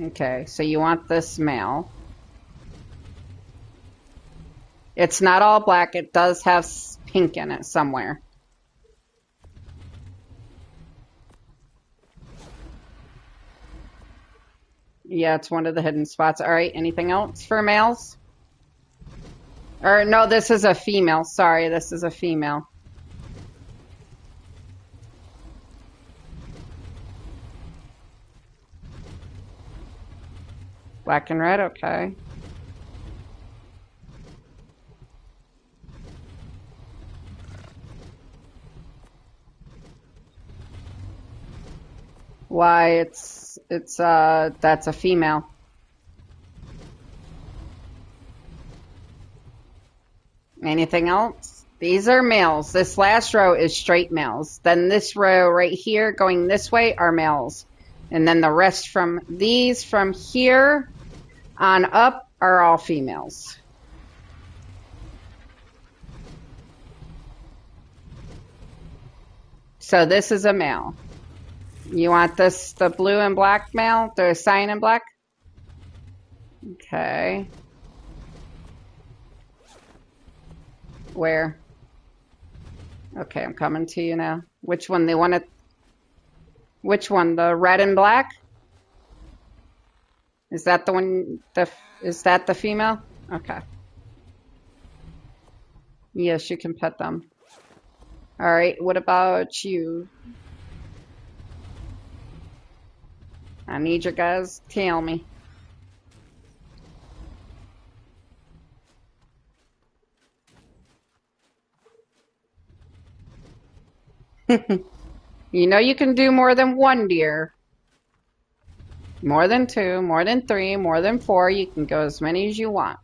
Okay, so you want this male. It's not all black. It does have pink in it somewhere. Yeah, it's one of the hidden spots. All right, anything else for males? Or no, this is a female. Sorry, this is a female. Black and red, okay. Why, that's a female. Anything else? These are males. This last row is straight males. Then this row right here going this way are males. And then the rest from these from here on up are all females. So this is a male. You want this, the blue and black male? The cyan and black? Okay. Where? Okay, I'm coming to you now. Which one? They want it? Which one? The red and black? Is that the one? Is that the female? Okay. Yes, you can pet them. All right. What about you? I need you guys to tell me. You know you can do more than one deer. More than two, more than three, more than four. You can go as many as you want.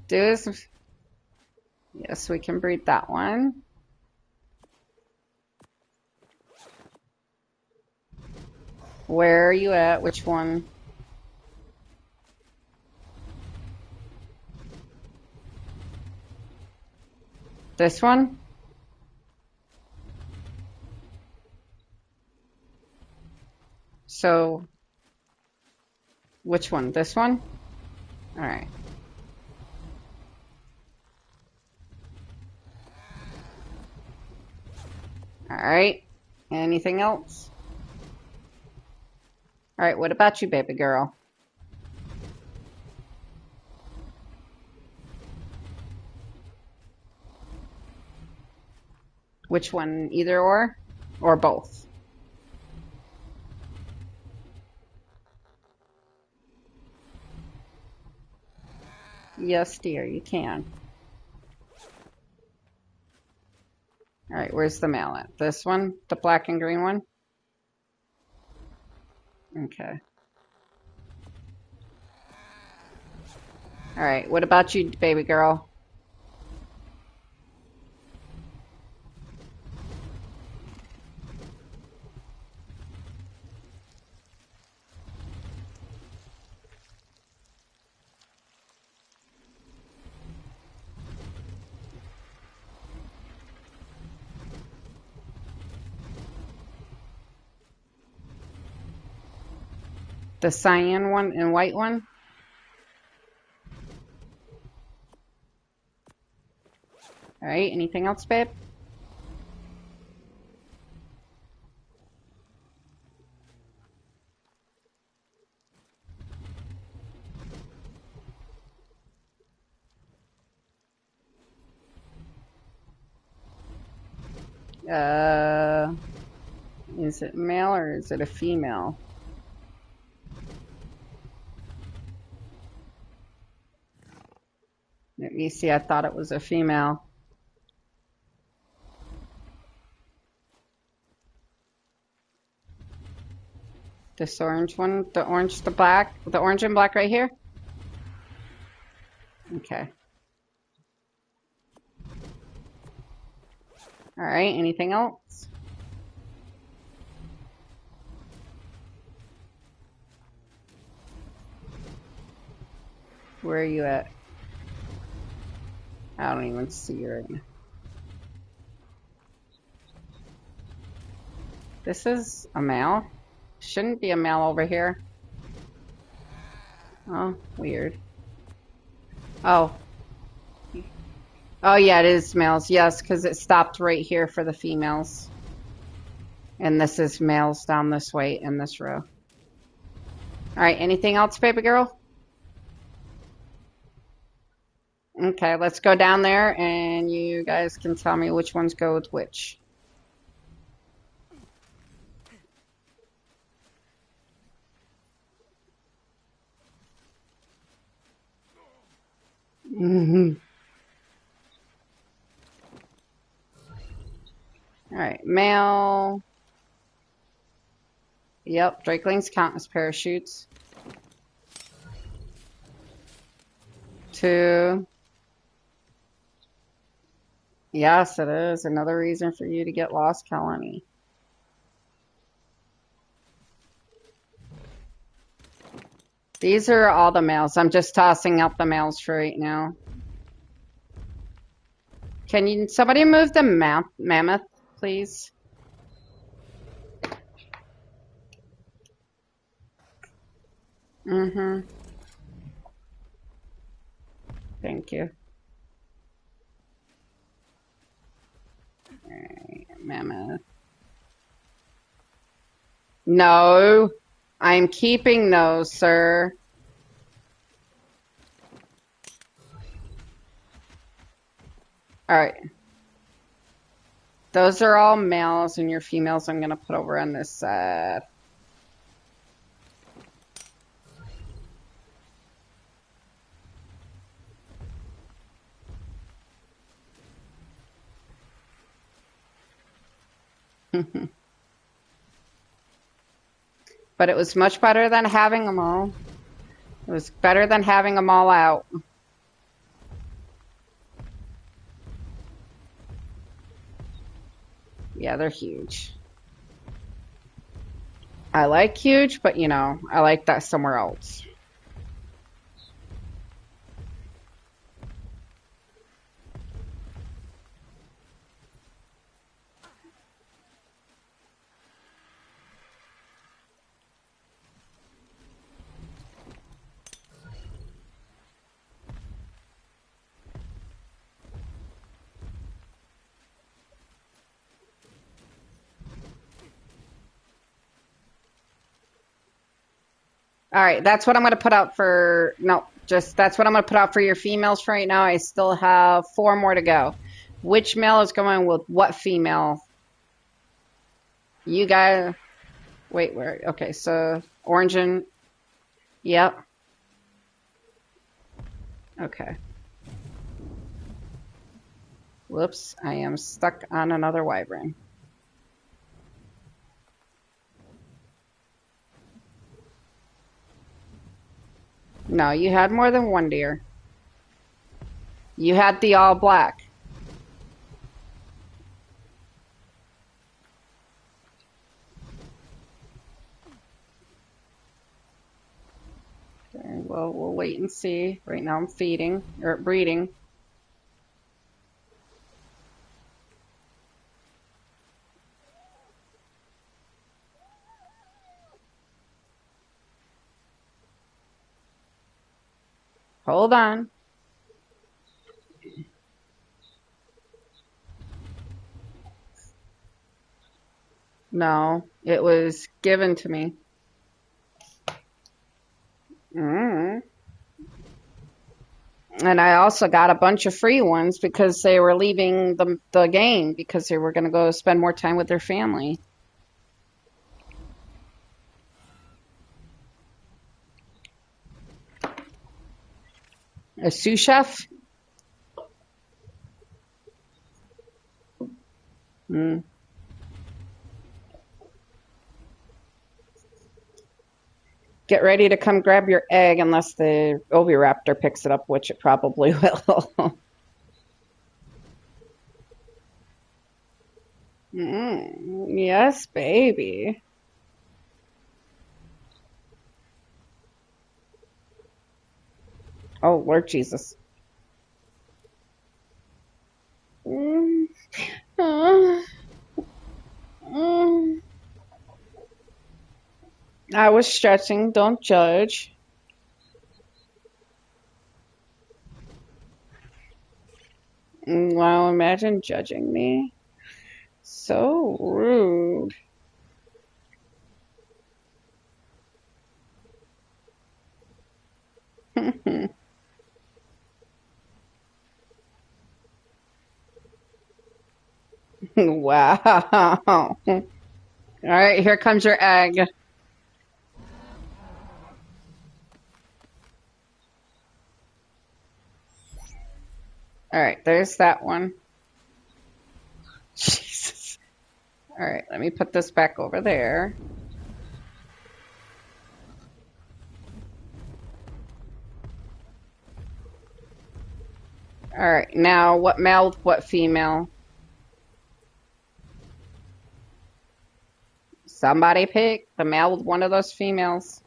Yes, we can breed that one. Where are you at? Which one? This one? So, which one? This one? All right. All right. Anything else? All right. What about you, baby girl? Which one? Either or both? Yes, dear, you can. All right, where's the male at? This one? The black and green one? Okay. All right, what about you, baby girl? The cyan one and white one? All right, anything else, babe? Is it male or is it a female? Let me see, I thought it was a female. This orange one, the orange, the black, the orange and black right here? Okay. All right, anything else? Where are you at? I don't even see you right now. This is a male? Shouldn't be a male over here. Oh, weird. Oh. Oh, yeah, it is males. Yes, because it stopped right here for the females. And this is males down this way in this row. All right, anything else, baby girl? Okay, let's go down there and you guys can tell me which ones go with which. Mm-hmm. All right, male. Yep, Drakelings count as parachutes. 2. Yes, it is. Another reason for you to get lost, Colony. These are all the males. I'm just tossing out the males for right now. Can somebody move the mammoth, please? Mm-hmm. Thank you. All right, mammoth. No, I'm keeping those, sir. All right. Those are all males, and your females I'm going to put over on this side. But it was much better than having them all. It was better than having them all out. Yeah, they're huge. I like huge, but you know, I like that somewhere else. All right, that's what I'm going to put out for, no, just that's what I'm going to put out for your females for right now. I still have 4 more to go. Which male is going with what female? You guys... Wait, where? Okay, so orange and... Yep. Okay. Whoops, I am stuck on another wyvern. No, you had more than one deer. You had the all black. Okay, well, we'll wait and see. Right now I'm feeding, or breeding. Hold on. No, it was given to me. Mm. And I also got a bunch of free ones because they were leaving the game because they were going to go spend more time with their family. A sous chef? Mm. Get ready to come grab your egg unless the oviraptor picks it up, which it probably will. Yes, baby. Oh, Lord Jesus. Mm. Uh, mm. I was stretching. Don't judge. Wow, imagine judging me. So rude. Wow. All right, here comes your egg. All right, there's that one. Jesus. All right, let me put this back over there. All right, now what male, what female? Somebody pick the male with one of those females.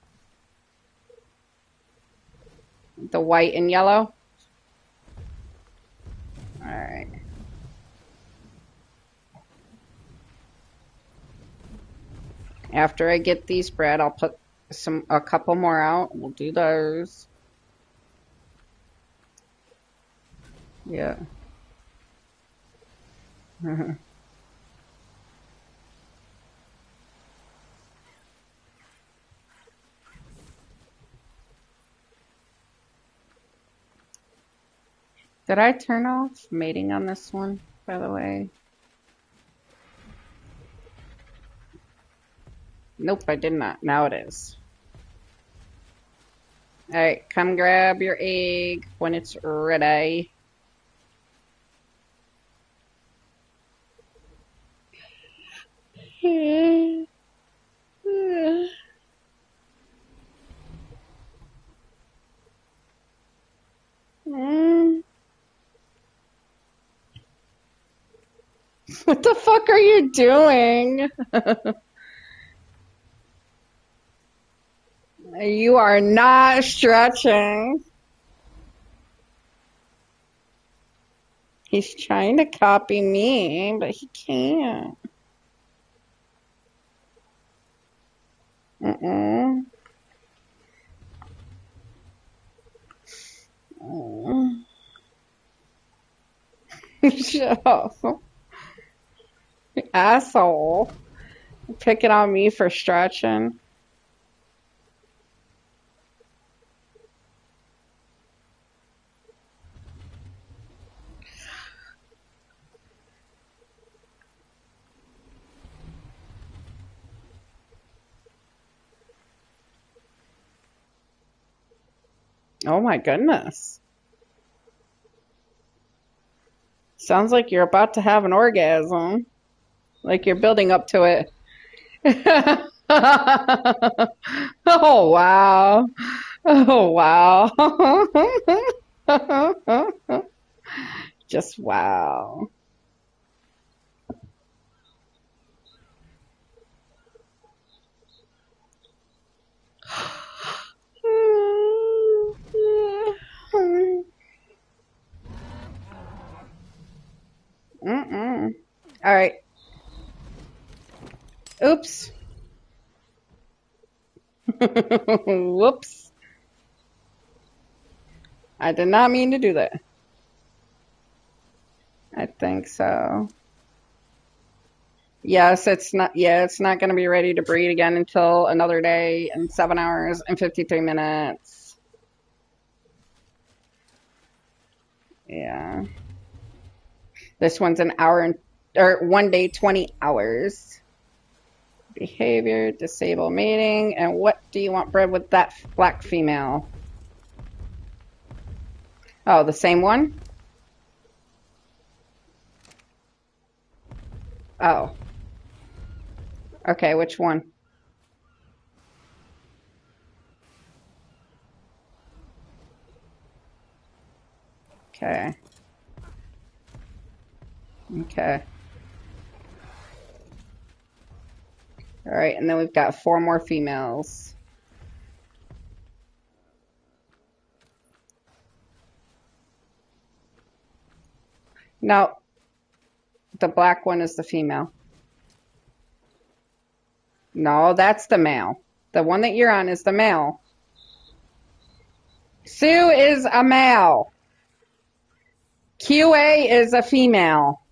The white and yellow? All right. After I get these bred, I'll put a couple more out. We'll do those. Yeah. Did I turn off mating on this one, by the way? Nope, I did not. Now it is. Alright, come grab your egg when it's ready. What the fuck are you doing? You are not stretching. He's trying to copy me, but he can't. Mm-mm. Shut up. Asshole. Picking on me for stretching. Oh my goodness. Sounds like you're about to have an orgasm. Like you're building up to it. Oh wow. Oh wow. Just wow. Mm-mm. All right. Oops. Whoops. I did not mean to do that. I think so. Yes, it's not, yeah, it's not going to be ready to breed again until another day and 7 hours and 53 minutes. Yeah. This one's an hour and, or 1 day, 20 hours. Behavior, disable mating, and what do you want bred with that black female? Oh, the same one? Oh, okay, which one? Okay, okay. All right, and then we've got 4 more females. No, the black one is the female. No, that's the male. The one that you're on is the male. Sue is a male. QA is a female.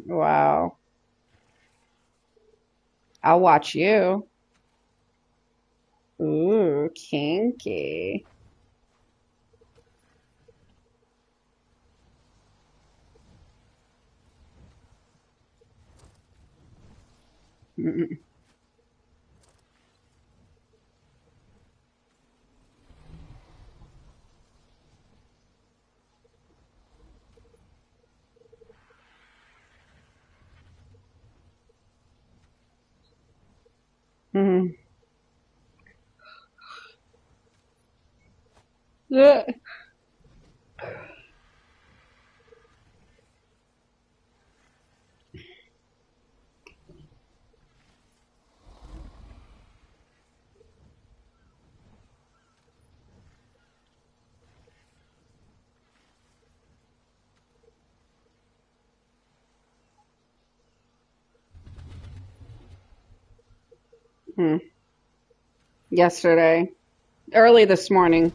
Wow. I'll watch you. Ooh, kinky. Mm-mm. Mm-hmm. Yeah. Mm. Yesterday, early this morning.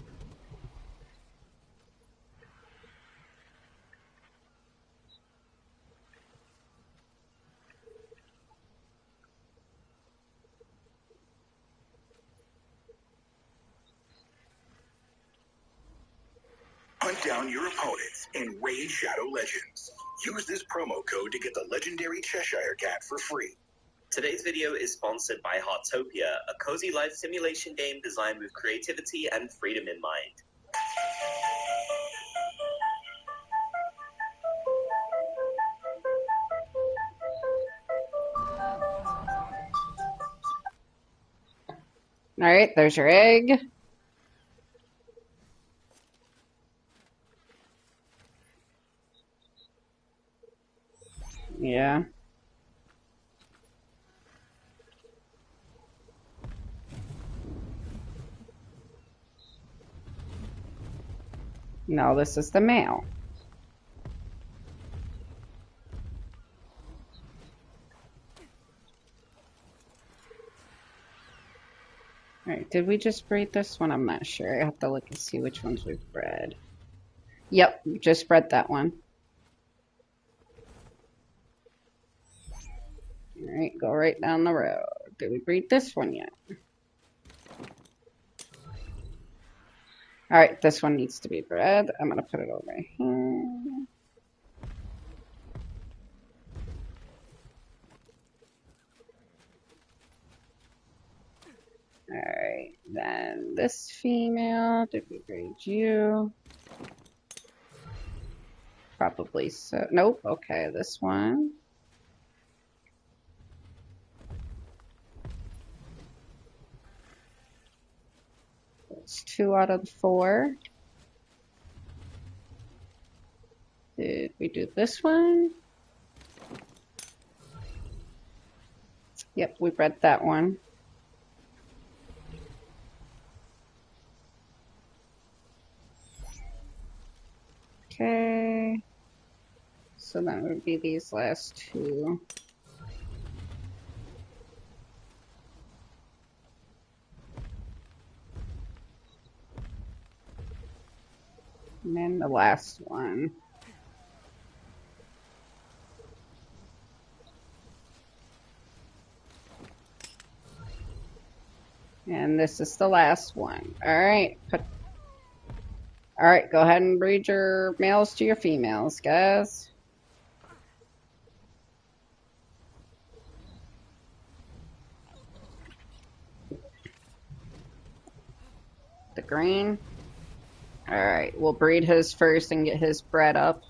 Hunt down your opponents in Raid Shadow Legends. Use this promo code to get the legendary Cheshire Cat for free. Today's video is sponsored by Heartopia, a cozy life simulation game designed with creativity and freedom in mind. All right, there's your egg. Yeah. No, this is the male. All right, did we just breed this one? I'm not sure. I have to look and see which ones we've bred. Yep, just bred that one. All right, go right down the road. Did we breed this one yet? All right, this one needs to be bred. I'm gonna put it over here. Alright, then this female, did we breed you? Probably so. Nope, okay, this one. It's 2 out of the 4. Did we do this one? Yep, we bred that one. Okay. So that would be these last 2. And then the last one. And this is the last one. Alright. Alright, go ahead and breed your males to your females, guys. The green. Alright, we'll breed his first and get his bred up.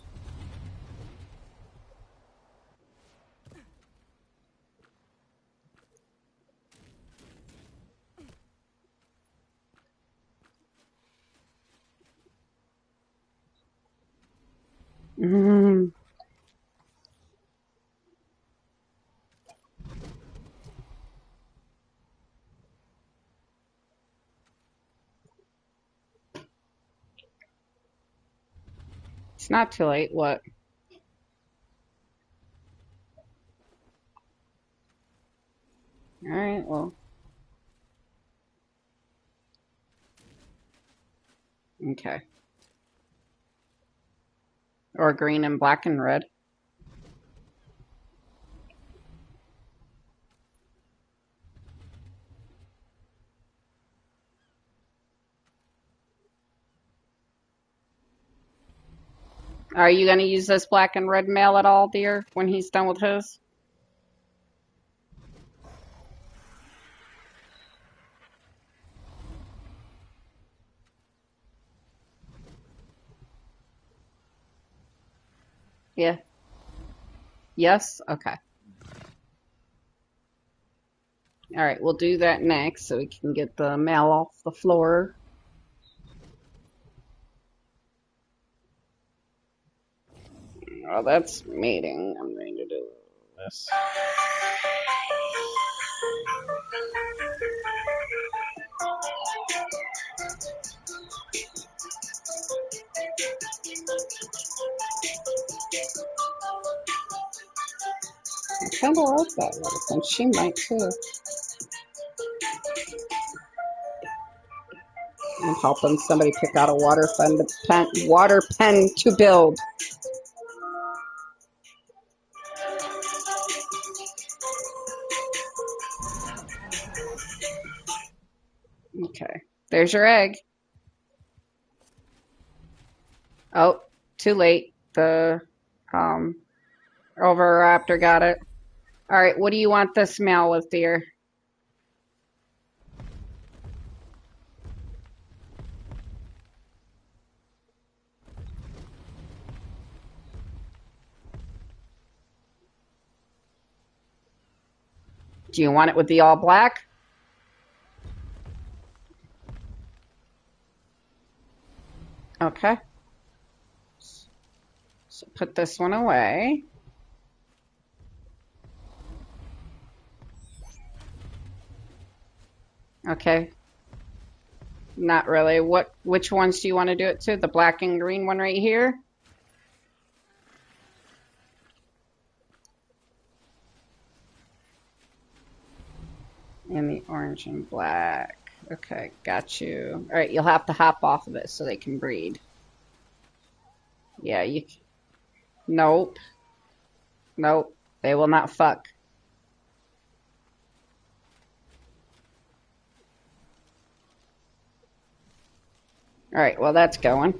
Mm. It's not too late. What? Alright, well. Okay. Or green and black and red. Are you going to use this black and red male at all, dear, when he's done with his? Yeah. Yes? Okay. Alright, we'll do that next so we can get the male off the floor. Oh, that's mating. I'm going to do this. I kind of like that little thing. She might too. I'm helping somebody pick out a water pen to build. Okay, there's your egg. Oh, too late. The Oviraptor got it. All right, what do you want this male with, dear? Do you want it with the all black? Okay. So put this one away. Okay. Not really. Which ones do you want to do it to? The black and green one right here? And the orange and black. Okay, got you. All right, you'll have to hop off of it so they can breed. Yeah, you. Nope. Nope. They will not fuck. All right, well, that's going.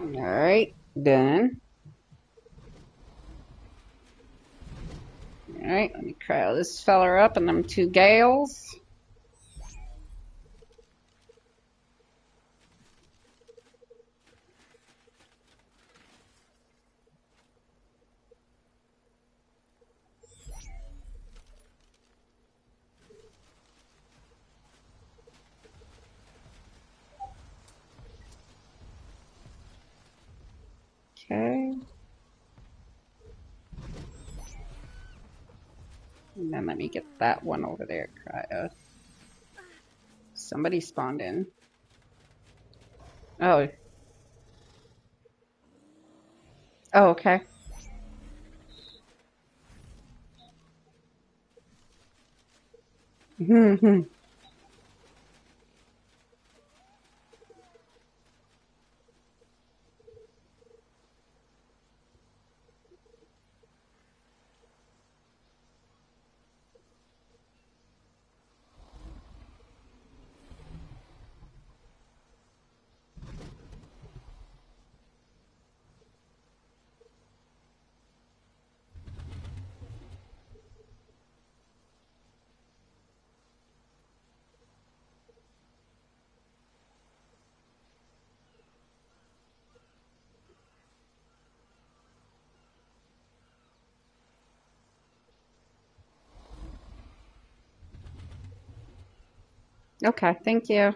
Alright, done. Alright, let me cryo this feller up and them two gals. Okay. And then let me get that one over there cryo. Somebody spawned in. Oh. Oh, okay. Okay, thank you.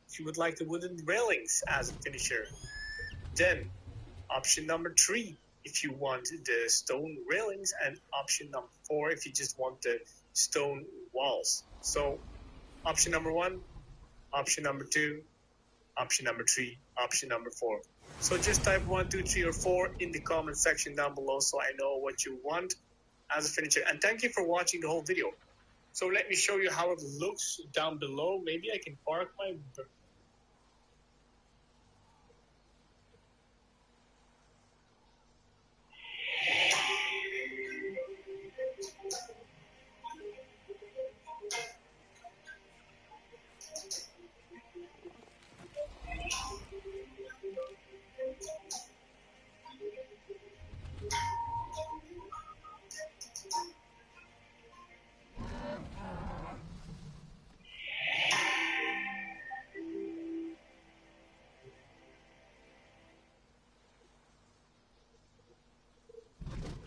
If you would like the wooden railings as a finisher, then option number 3 if you want the stone railings, and option number 4 if you just want the stone walls. So option number 1, option number 2, option number 3, option number 4. So just type 1, 2, 3, or 4 in the comment section down below so I know what you want as a finisher. And thank you for watching the whole video. So let me show you how it looks down below. Maybe I can park my...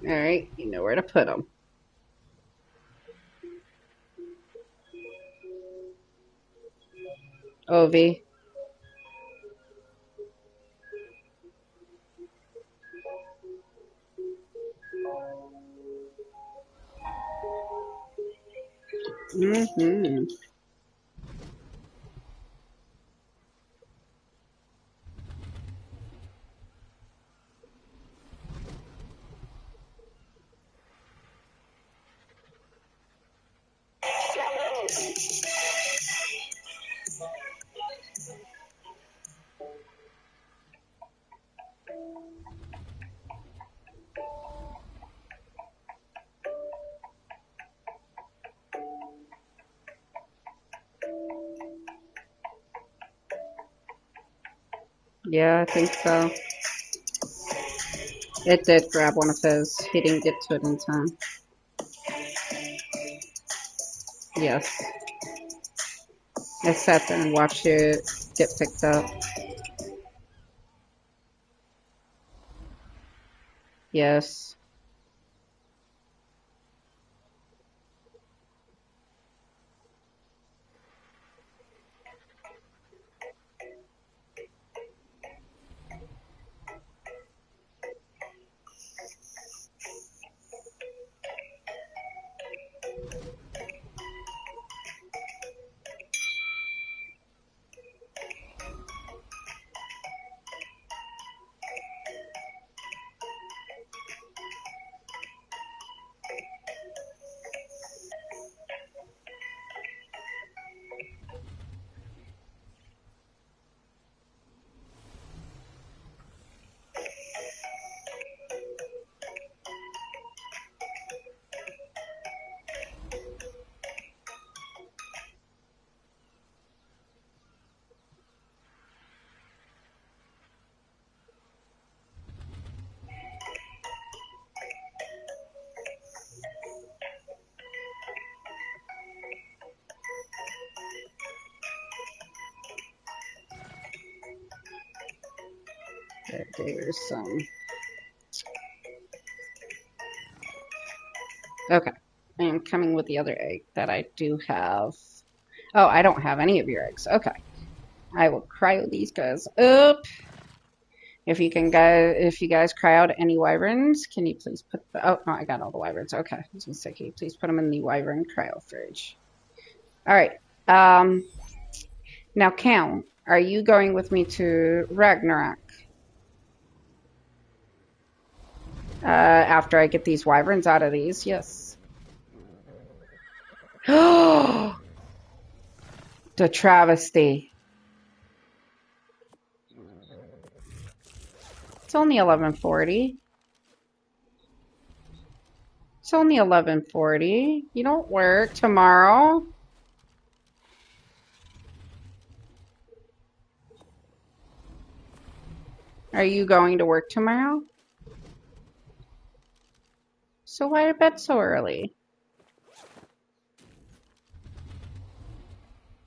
Alright, you know where to put them. Ovi. Mm-hmm. Yeah, I think so. It did grab one of his. He didn't get to it in time. Yes. I sat there and watched it get picked up. Yes. There's some. Okay. I am coming with the other egg that I do have. Oh, I don't have any of your eggs. Okay. I will cryo these guys up. If you guys cry out any wyverns, can you please put oh no, I got all the wyverns. Okay. I was gonna say, can you please put them in the wyvern cryo fridge? Alright. Now Cal, are you going with me to Ragnarok? After I get these wyverns out of these, yes. The travesty. It's only 11:40. It's only 11:40. You don't work tomorrow. Are you going to work tomorrow? So why to bed so early?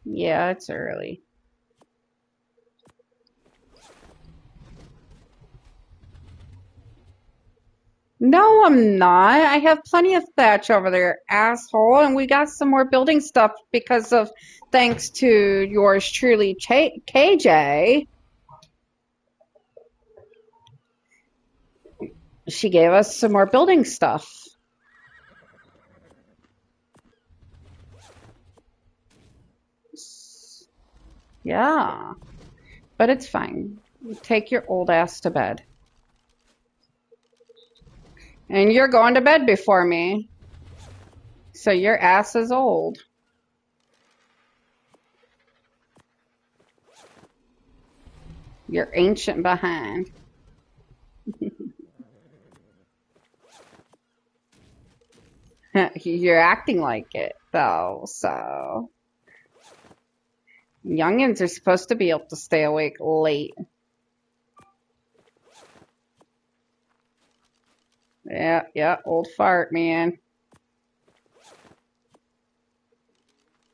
Yeah, it's early. No, I'm not. I have plenty of thatch over there, asshole. And we got some more building stuff because of thanks to yours truly, KJ. She gave us some more building stuff. Yeah, but it's fine. Take your old ass to bed. And you're going to bed before me. So your ass is old. You're ancient behind. You're acting like it, though, so. Youngins are supposed to be able to stay awake late. Yeah, old fart, man.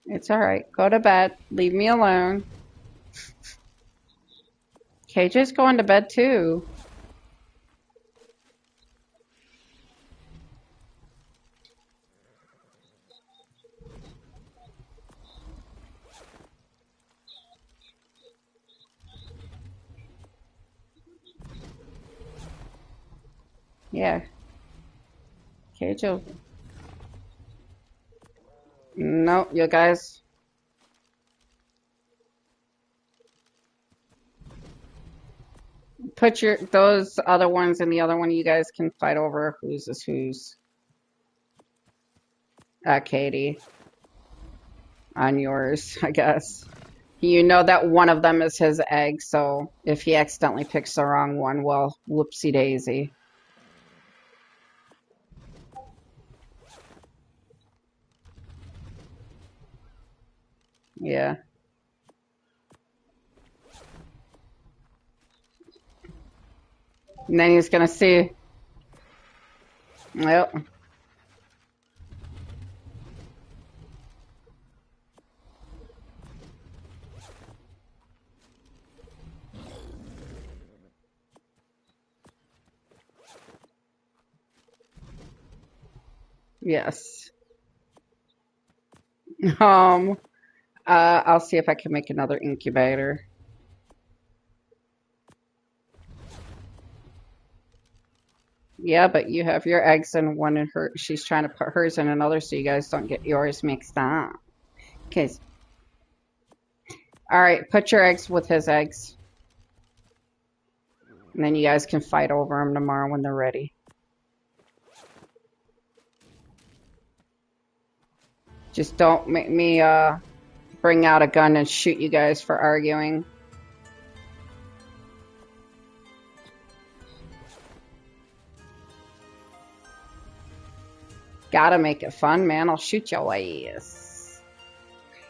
It's alright. Go to bed. Leave me alone. KJ's going to bed too. Yeah. KJ. No, you guys. Put those other ones in the other one. You guys can fight over whose is whose. Katie. On yours, I guess. You know that one of them is his egg, so if he accidentally picks the wrong one, well, whoopsie daisy. Yeah. And then he's gonna see. Yep. Yes. Um, I'll see if I can make another incubator. Yeah, but you have your eggs in one and her, she's trying to put hers in another so you guys don't get yours mixed up. Okay. All right, put your eggs with his eggs. And then you guys can fight over them tomorrow when they're ready. Just don't make me bring out a gun and shoot you guys for arguing. Gotta make it fun, man. I'll shoot your ass.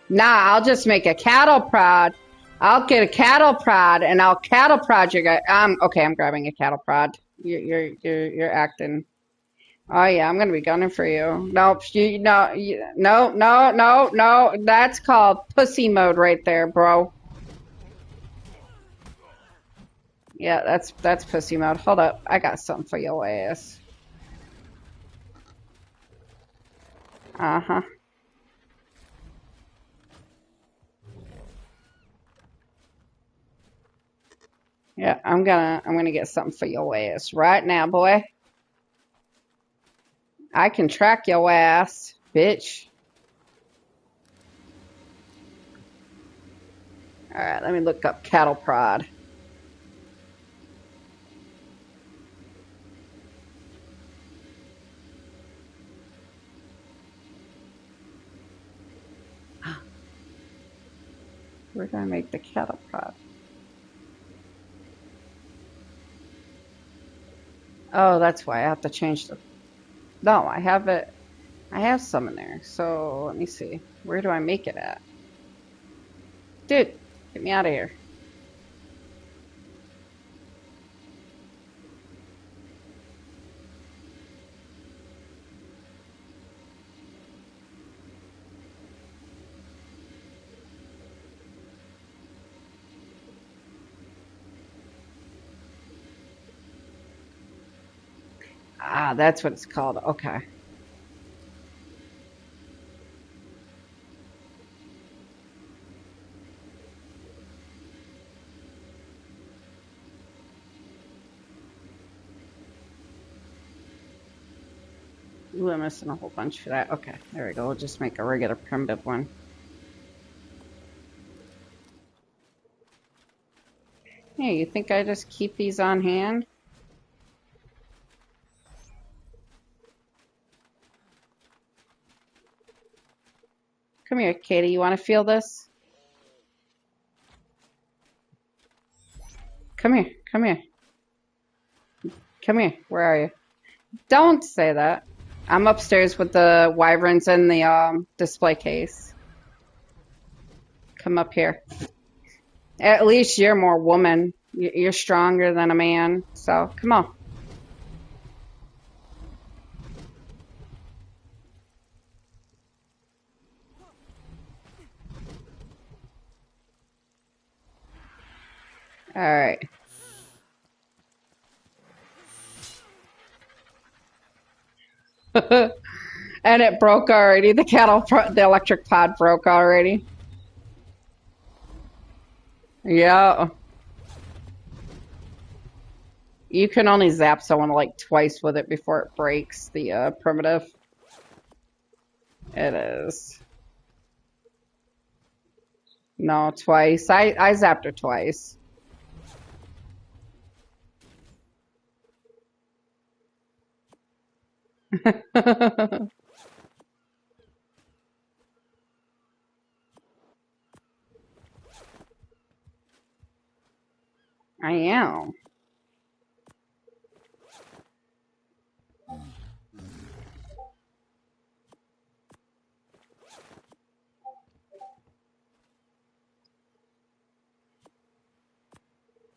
Nah, I'll just make a cattle prod. I'll get a cattle prod and I'll cattle prod you guys. Okay, I'm grabbing a cattle prod. You're acting. Oh yeah, I'm gonna be gunning for you. Nope, no. That's called pussy mode right there, bro. Yeah, that's pussy mode. Hold up, I got something for your ass. Uh-huh. Yeah, I'm gonna get something for your ass right now, boy. I can track your ass, bitch. All right, let me look up cattle prod. Where do I make the cattle prod? Oh, that's why I have to change the. No, I have it. I have some in there. So let me see. Where do I make it at? Dude, get me out of here. Ah, that's what it's called. Okay. Ooh, I'm missing a whole bunch for that. Okay, there we go. We'll just make a regular primitive one. Hey, you think I just keep these on hand? Come here, Katie. You want to feel this? Come here. Come here. Come here. Where are you? Don't say that. I'm upstairs with the wyverns in the display case. Come up here. At least you're more woman. You're stronger than a man. So come on. All right. And it broke already. The electric pod broke already. Yeah. You can only zap someone like twice with it before it breaks the primitive. It is. No, twice. I zapped her twice. I am.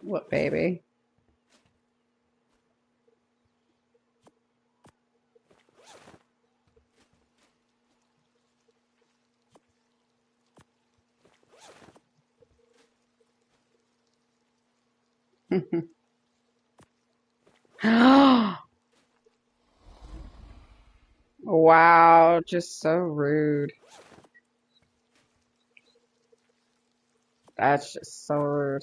What, baby? Wow, just so rude. That's just so rude.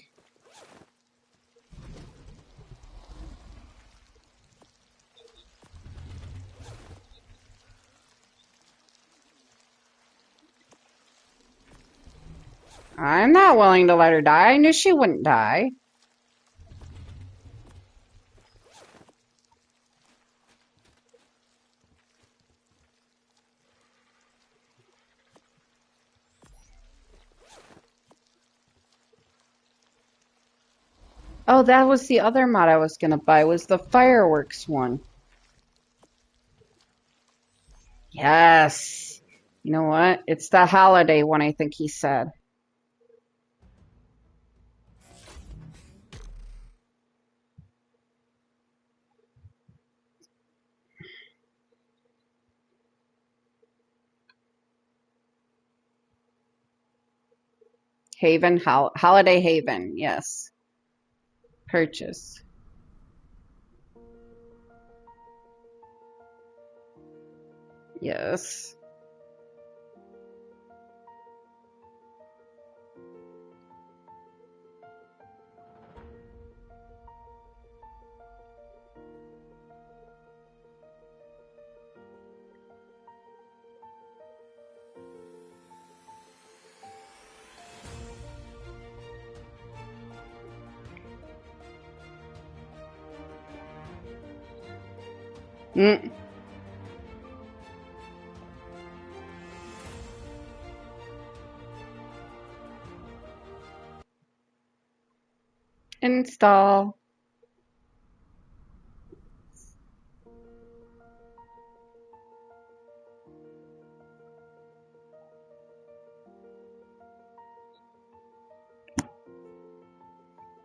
I'm not willing to let her die. I knew she wouldn't die. Oh, that was the other mod I was gonna buy, was the fireworks one. Yes. You know what? It's the holiday one, I think he said. Haven, Holiday Haven, yes. Purchase. Yes. Mm. Install.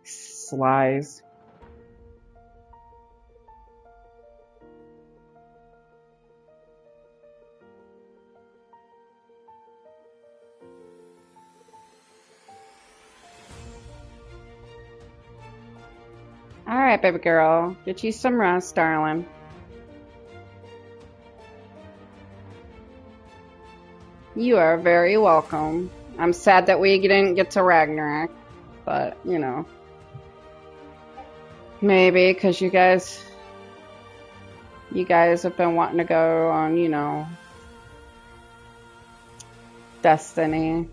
Slice. All right, baby girl. Get you some rest, darling. You are very welcome. I'm sad that we didn't get to Ragnarok, but, you know. Maybe because you guys have been wanting to go on, you know, Destiny.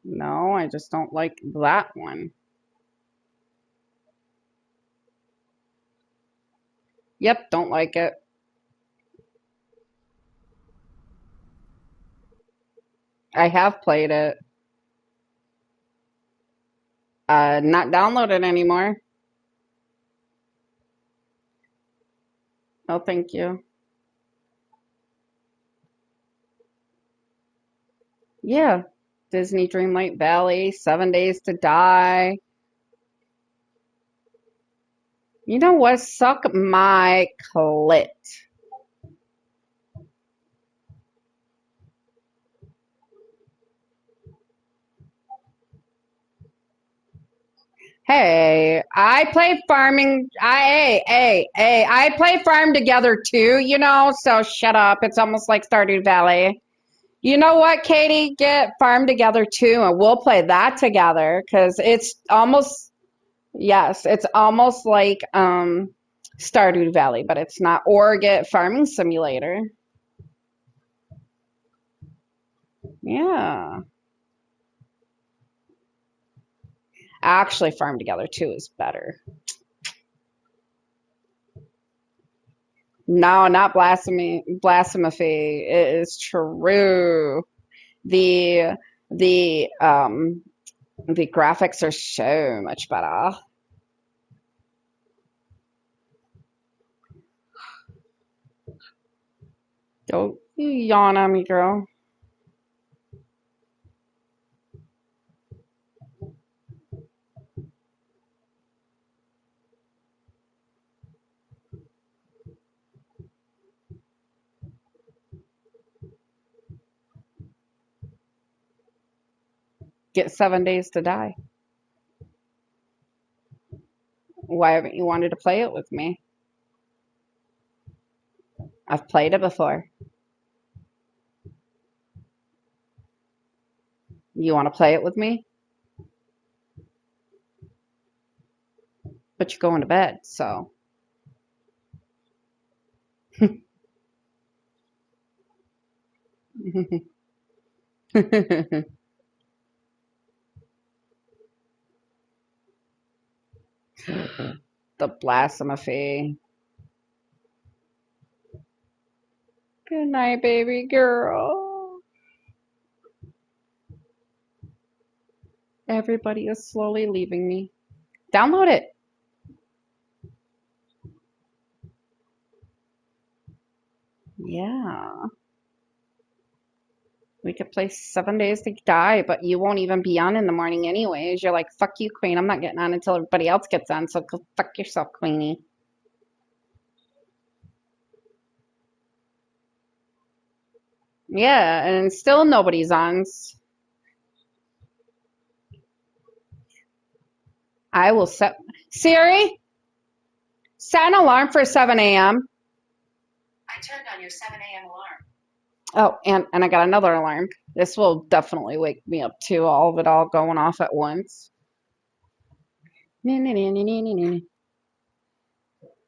No, I just don't like that one. Yep, don't like it. I have played it. Not downloaded anymore. No, thank you. Yeah, Disney Dreamlight Valley, 7 Days to Die. You know what? Suck my clit. Hey, I play farming. I play Farm Together too, you know, so shut up. It's almost like Stardew Valley. You know what, Katie? Get Farm Together too, and we'll play that together because it's almost, yes, it's almost like Stardew Valley, but it's not. Or get Farming Simulator. Yeah. Actually, Farm Together too is better. No, not blasphemy. Blasphemy. It is true. The the um the graphics are so much better. Don't you yawn on me, girl. Get 7 days to die. Why haven't you wanted to play it with me? I've played it before. You want to play it with me? But you're going to bed, so. The blasphemy. Good night, baby girl. Everybody is slowly leaving me. Download it. Yeah. We could play 7 days to die, but you won't even be on in the morning anyways. You're like, fuck you, Queen. I'm not getting on until everybody else gets on, so go fuck yourself, Queenie. Yeah, and still nobody's on. I will set Siri, set an alarm for 7 a.m. I turned on your 7 a.m. alarm. Oh, and I got another alarm. This will definitely wake me up too, all of it all going off at once.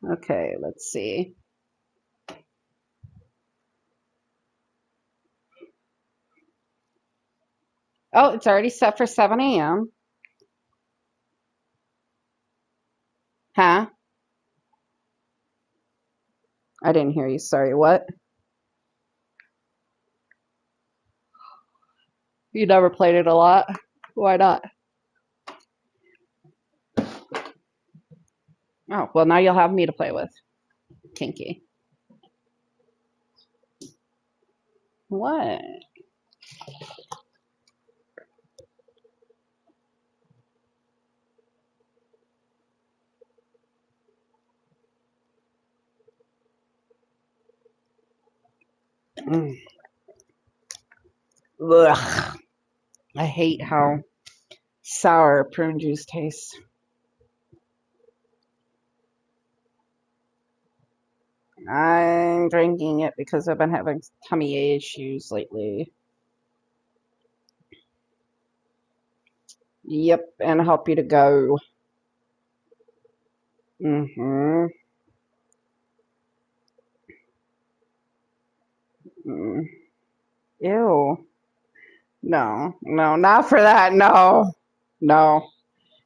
Okay, let's see. Oh, it's already set for 7 a.m. Huh? I didn't hear you. Sorry, what? You never played it a lot? Why not? Oh, well, now you'll have me to play with. Kinky. What? Mm. Ugh. I hate how sour prune juice tastes. I'm drinking it because I've been having tummy issues lately. Yep, and help you to go. Mm-hmm. Mm. Ew. No, no, not for that. No, no,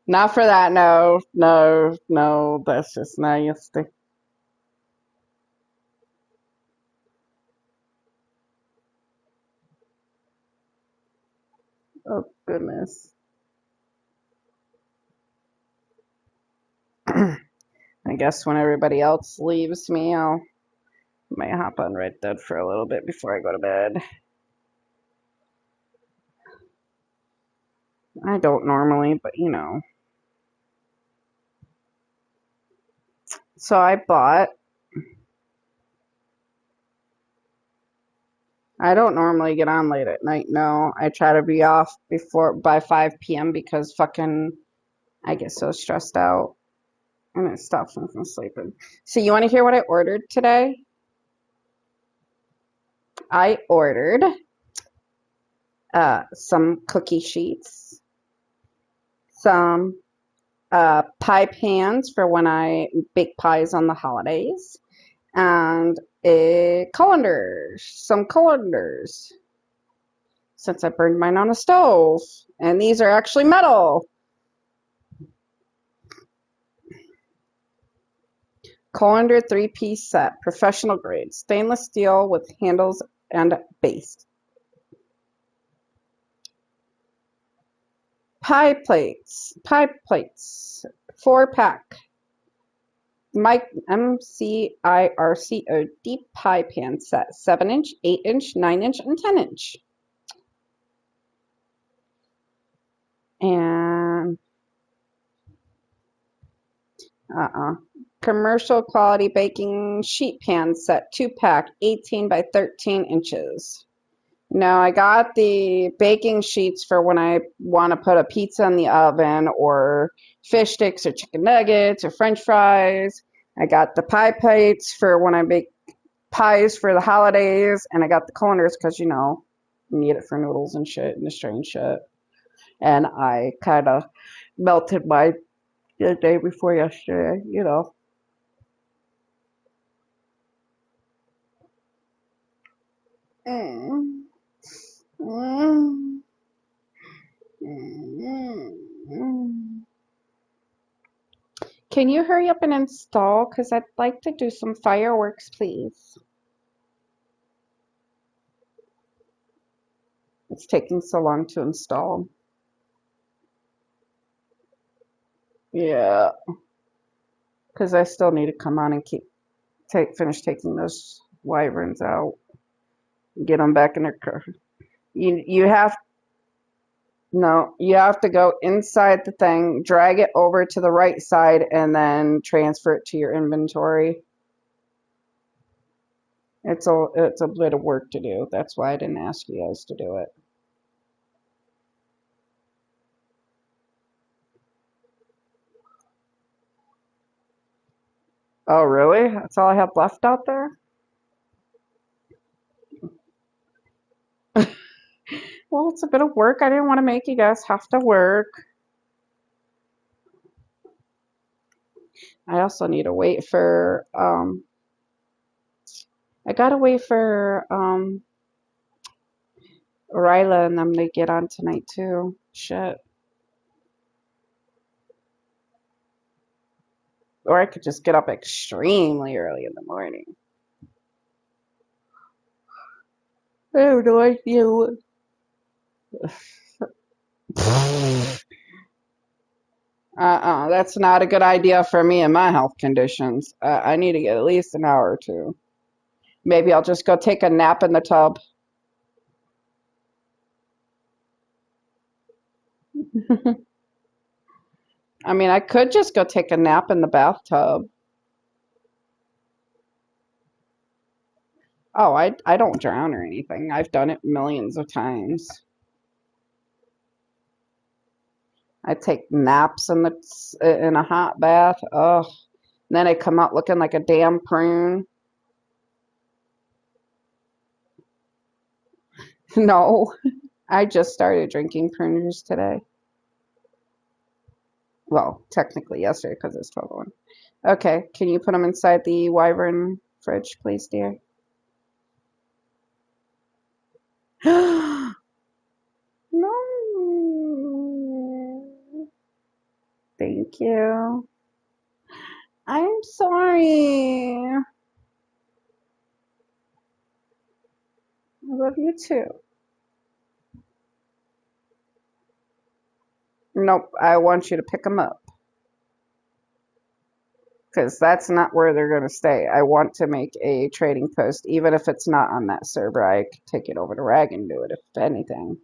not for that. No, no, no. That's just nasty. Oh, goodness. I guess when everybody else leaves me, I'll might hop on Red Dead for a little bit before I go to bed. I don't normally, but you know. So I don't normally get on late at night, no. I try to be off by 5 p.m. because fucking I get so stressed out and it stops me from sleeping. So you want to hear what I ordered today? I ordered some cookie sheets, some pie pans for when I bake pies on the holidays, and some colanders, since I burned mine on a stove. And these are actually metal. Colander 3-piece set, professional grade, stainless steel with handles and base. Pie plates, 4-pack. Mike MCIRCO deep pie pan set, 7-inch, 8-inch, 9-inch, and 10-inch. And commercial quality baking sheet pan set, 2-pack, 18 by 13 inches. No, I got the baking sheets for when I want to put a pizza in the oven or fish sticks or chicken nuggets or French fries. I got the pie plates for when I make pies for the holidays, and I got the coners because, you need it for noodles and shit and the strange shit. And I kind of melted my the day before yesterday. Mm. Mm. Mm. Can you hurry up and install? Because I'd like to do some fireworks, please. It's taking so long to install. Yeah, because I still need to come on and finish taking those wyverns out, get them back in their car. You have no, you have to go inside the thing, drag it over to the right side, and then transfer it to your inventory. It's a bit of work to do. That's why I didn't ask you guys to do it. Oh, really? That's all I have left out there? Well, it's a bit of work. I didn't want to make you guys have to work. I also need to wait for I gotta wait for Ryla and them to get on tonight too. Shit. Or I could just get up extremely early in the morning. I have no idea what. That's not a good idea for me and my health conditions. I need to get at least an hour or two. Maybe I'll just go take a nap in the tub. I mean, I could just go take a nap in the bathtub. Oh, I don't drown or anything. I've done it millions of times. I take naps in a hot bath. Ugh. And then I come out looking like a damn prune. No, I just started drinking prune juice today. Well, technically yesterday because it's 12:01. Okay, can you put them inside the wyvern fridge, please, dear? No. Thank you. I'm sorry. I love you too. Nope, I want you to pick them up because that's not where they're going to stay. I want to make a trading post, even if it's not on that server. I could take it over to Rag and do it, if anything.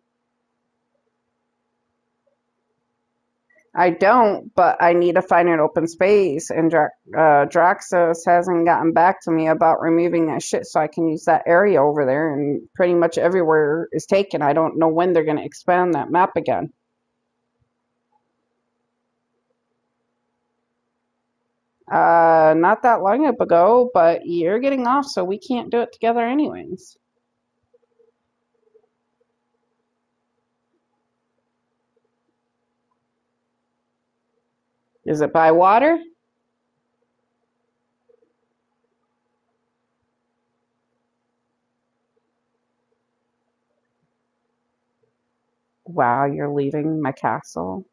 I don't, but I need to find an open space, and Draxos hasn't gotten back to me about removing that shit so I can use that area over there, and pretty much everywhere is taken. I don't know when they're going to expand that map again. Not that long ago, but you're getting off, so we can't do it together anyways. Is it by water? Wow, you're leaving my castle.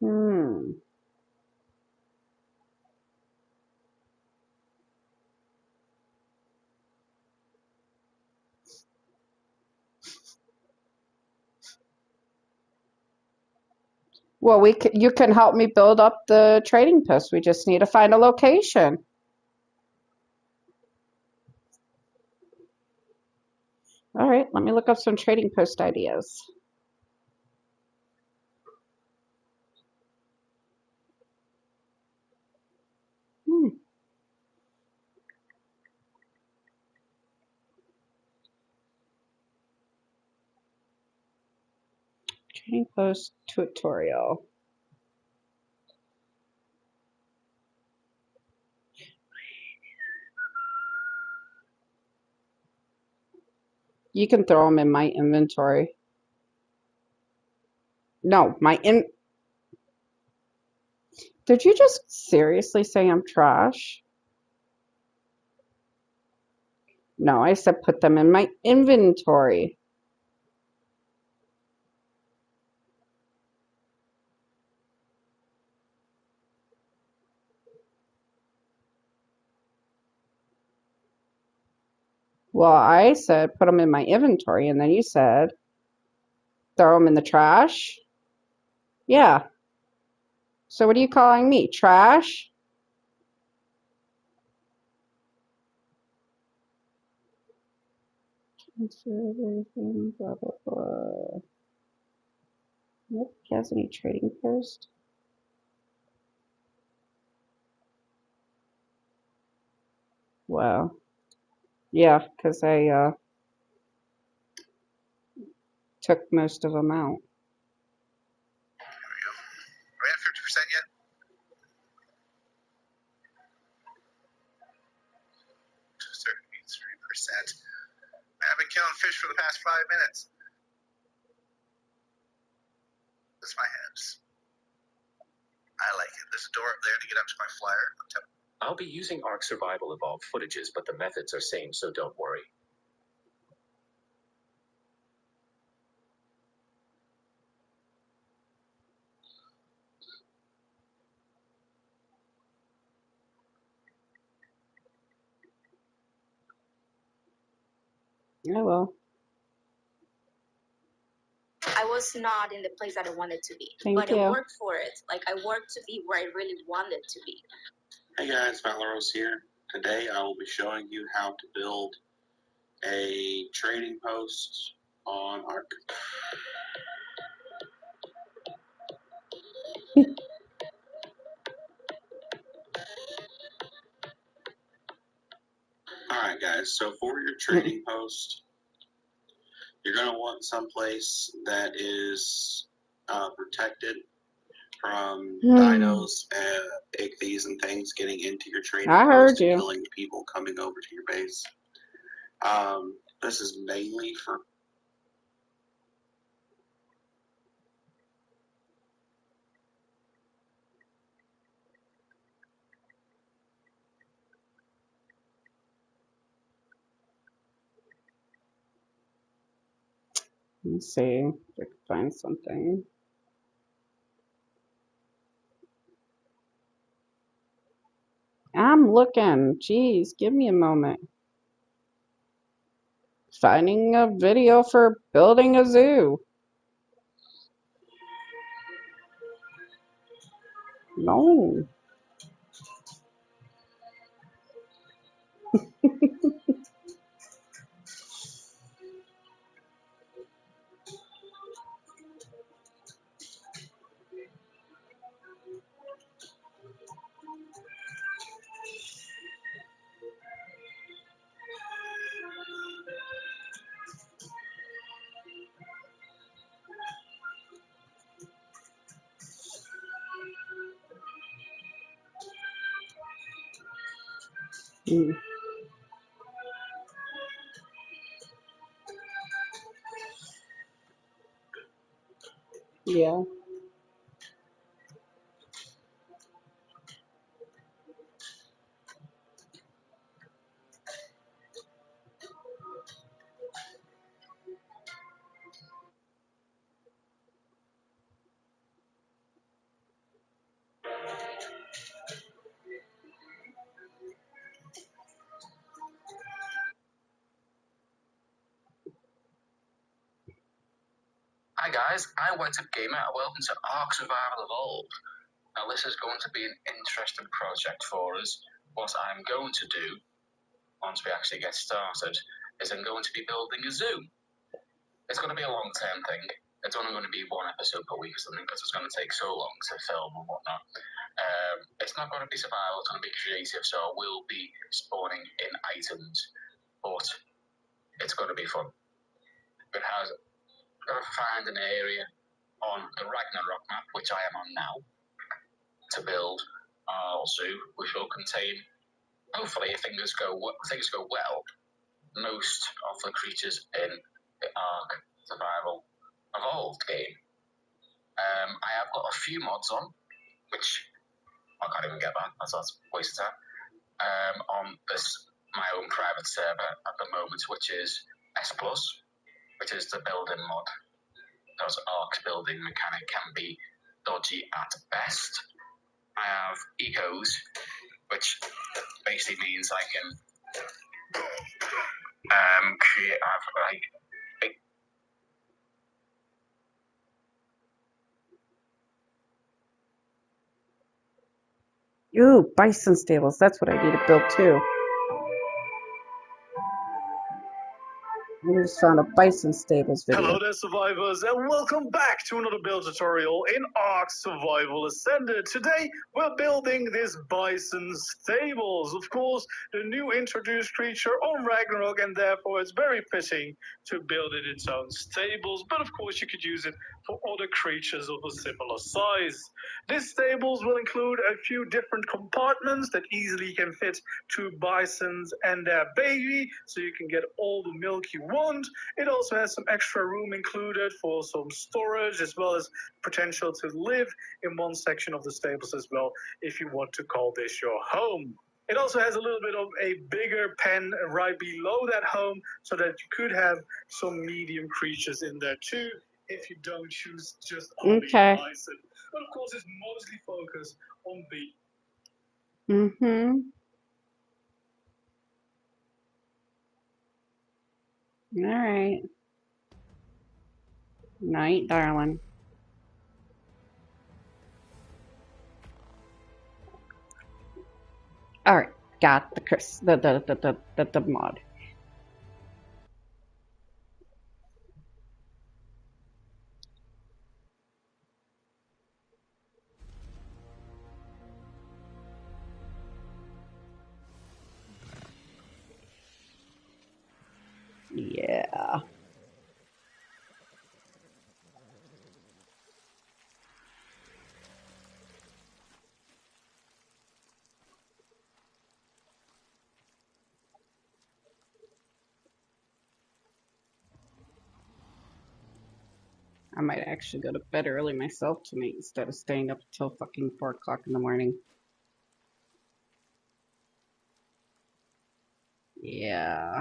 Hmm. Well, you can help me build up the trading post. We just need to find a location. All right, let me look up some trading post ideas. Training post tutorial. You can throw them in my inventory. No, Did you just seriously say I'm trash? No, I said put them in my inventory. Well, I said put them in my inventory, and then you said throw them in the trash. Yeah. So what are you calling me? Trash? Everything, blah, blah, blah. Nope, has any trading post? Wow. Yeah, because I took most of them out. Are we at 50% yet? 33%. I've been killing fish for the past 5 minutes. That's my hands. I like it. There's a door up there to get up to my flyer. I'll be using ARK Survival Evolved footages, but the methods are same, so don't worry. Oh well. I was not in the place that I wanted to be. Thank but you. I worked for it. Like, I worked to be where I really wanted to be. Hey guys, Valeros here. Today I will be showing you how to build a trading post on ARK. Alright guys, so for your trading post, you're going to want someplace that is protected from dinos, ichthyes, and things getting into your trading I heard post and you. killing people coming over to your base. This is mainly for Let's see if I can find something. I'm looking. Jeez, give me a moment. Finding a video for building a zoo. No. Mm, yeah. Hi guys, I went to Gamer. Welcome to ARK Survival Evolved. Now this is going to be an interesting project for us. What I'm going to do, once we actually get started, is I'm going to be building a zoo. It's going to be a long-term thing. It's only going to be one episode per week or something because it's going to take so long to film and whatnot. It's not going to be survival, it's going to be creative, so I will be spawning in items, but it's going to be fun. It has got to find an area on the Ragnarok map, which I am on now, to build our zoo, which will contain, hopefully, if things go well, most of the creatures in the ARK Survival Evolved game. I have got a few mods on, which I can't even get that. That's a waste of time. On this my own private server at the moment, which is S+, which is the building mod. Because ARK's building mechanic can be dodgy at best. I have ecos, which basically means I can create like big. Ooh, bison stables. That's what I need to build too. I just found a bison stables video. Hello there, survivors, and welcome back to another build tutorial in ARK Survival Ascended. Today, we're building this bison stables. Of course, the new introduced creature on Ragnarok, and therefore it's very fitting to build it its own stables. But of course, you could use it for other creatures of a similar size. These stables will include a few different compartments that easily can fit 2 bisons and their baby, so you can get all the milk you want. It also has some extra room included for some storage, as well as potential to live in one section of the stables as well, if you want to call this your home. It also has a little bit of a bigger pen right below that home, so that you could have some medium creatures in there too, if you don't choose just only bison. But of course, it's mostly focused on bee. Mm-hmm. All right. Night, darling. All right. Got the mod. Yeah. I might actually go to bed early myself tonight instead of staying up until fucking 4 o'clock in the morning. Yeah.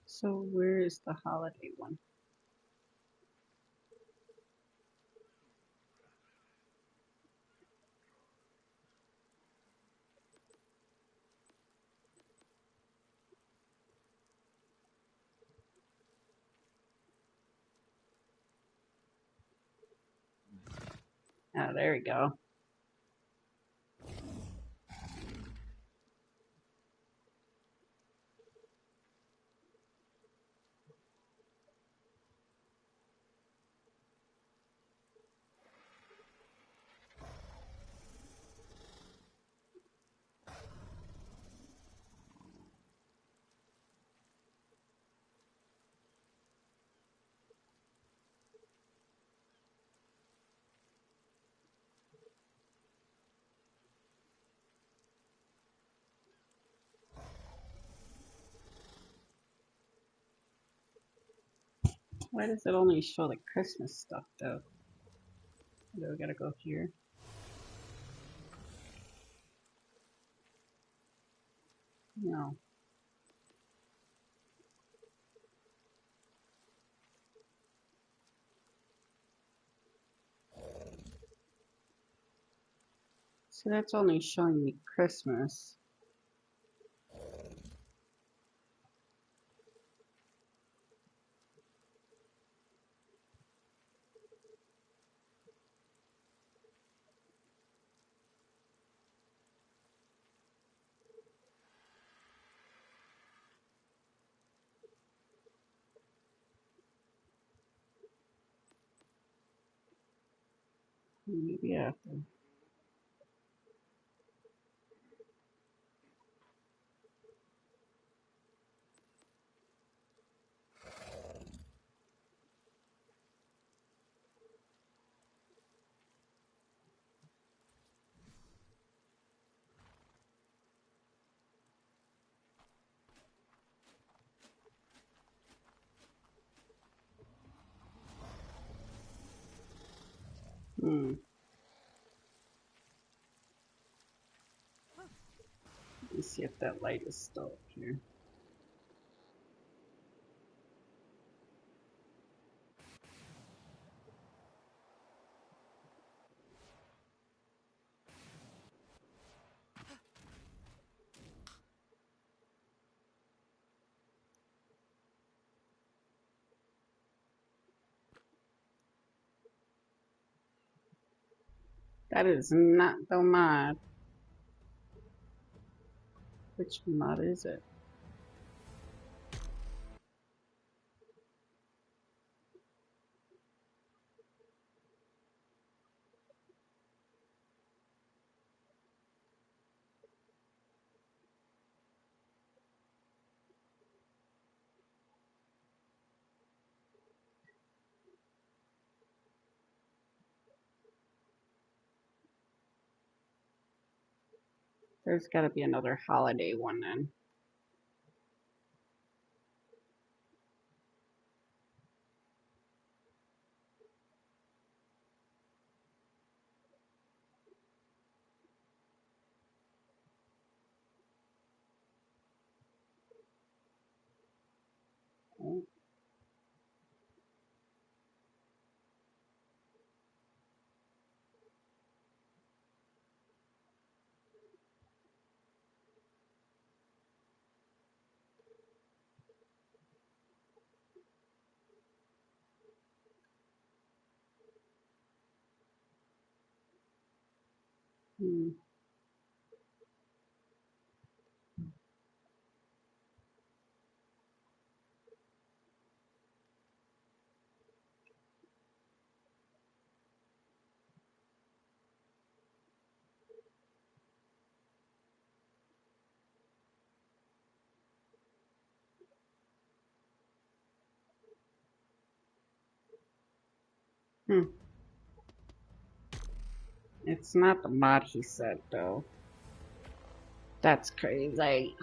So where is the holiday one? Oh, there we go. Why does it only show the Christmas stuff though? Do we gotta go here? No. So that's only showing me Christmas. Maybe after. Hmm. Let's see if that light is still up here. That is not the mod. Which mod is it? There's got to be another holiday one then. Oh. Hmm. Hmm. It's not the mod he said though. That's crazy.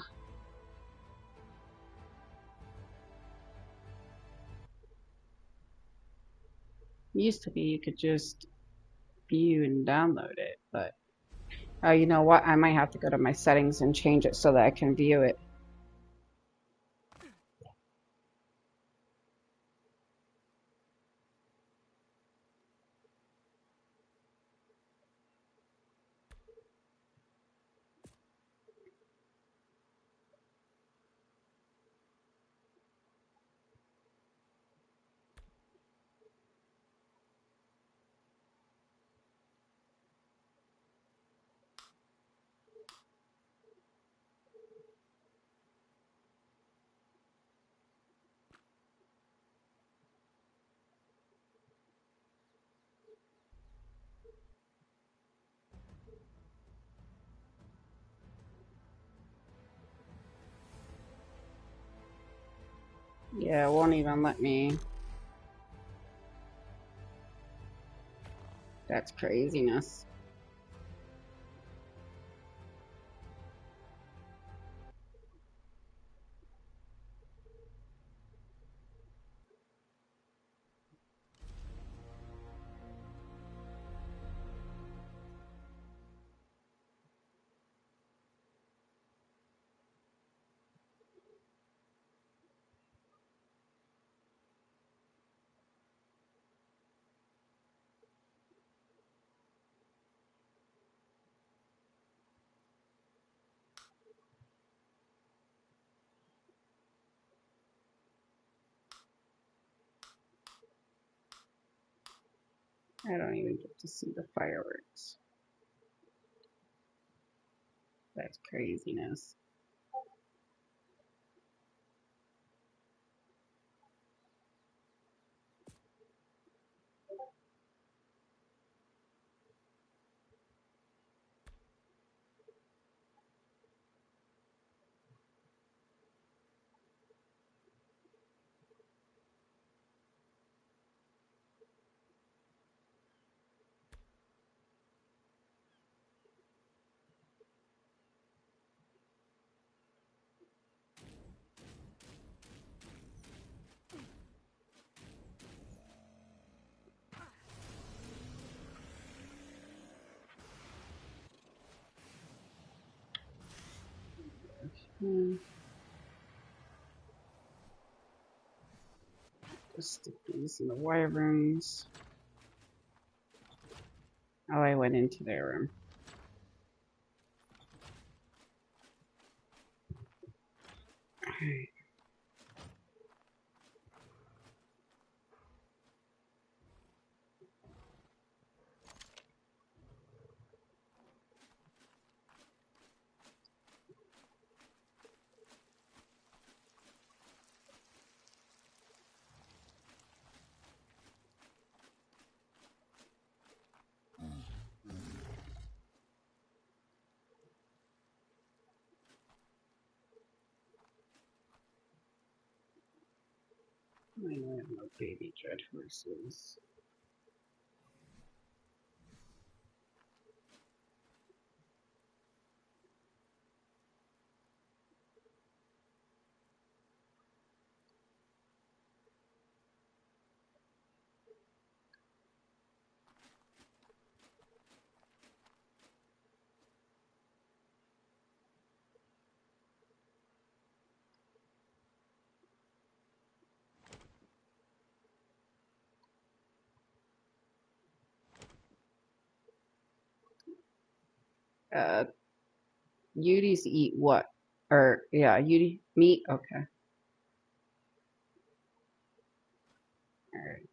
Used to be you could just view and download it, but oh, you know what? I might have to go to my settings and change it so that I can view it. Yeah, it won't even let me. That's craziness. I don't even get to see the fireworks. That's craziness. Just stick these in the wire rooms. Oh, I went into their room. Alright. I know I have no baby dread horses. Uties eat what? Or, yeah, Utie meat? Okay. Alright.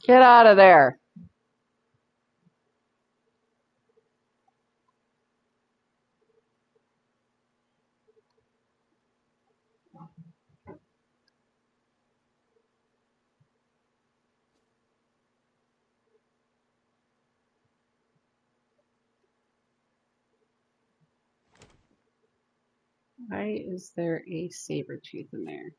Get out of there. Why is there a saber tooth in there?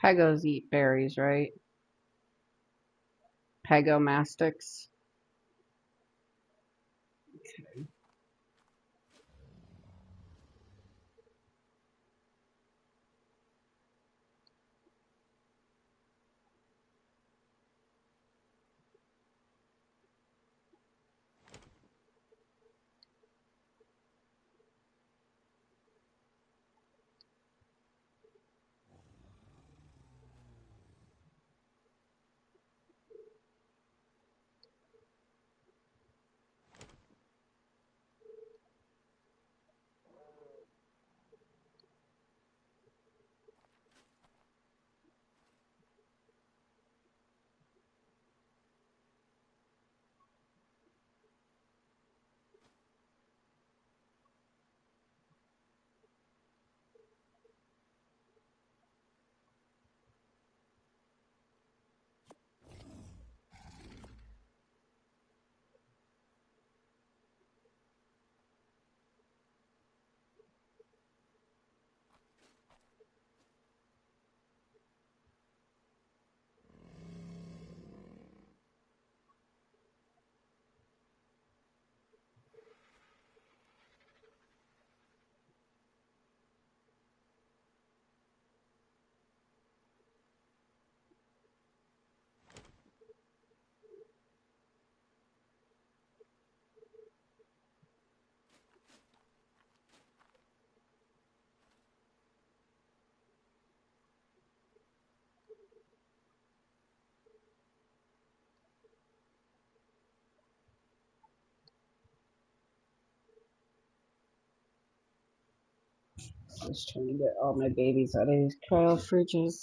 Pegos eat berries, right? Pegomastics. Just trying to get all my babies out of these cryo fridges.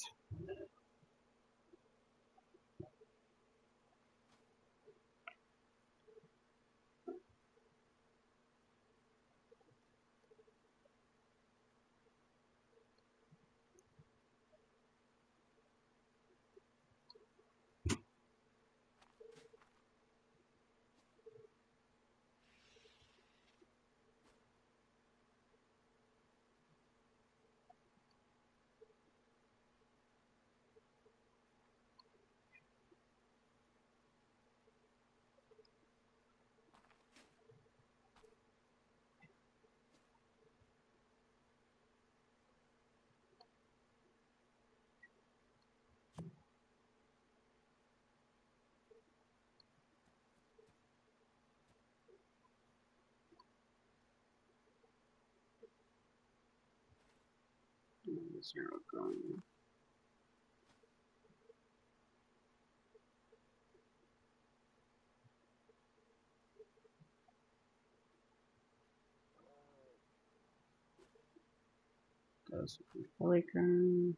Zero going. Goes fully grown.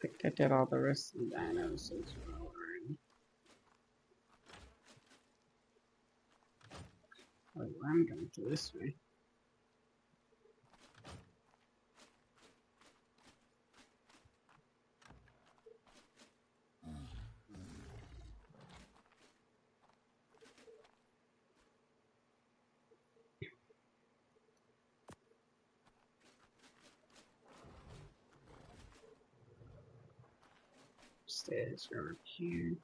think I did all the rest of the dinos as well already. Oh, I'm going to this way. Stairs are up here.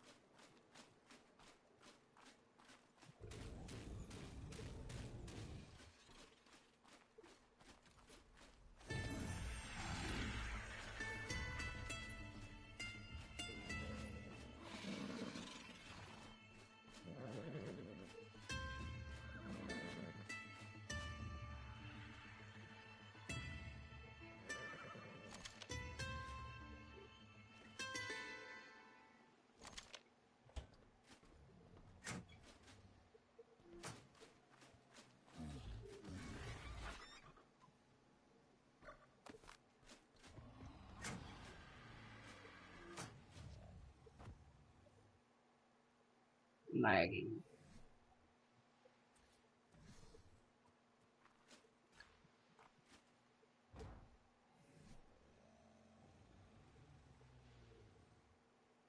Lagging.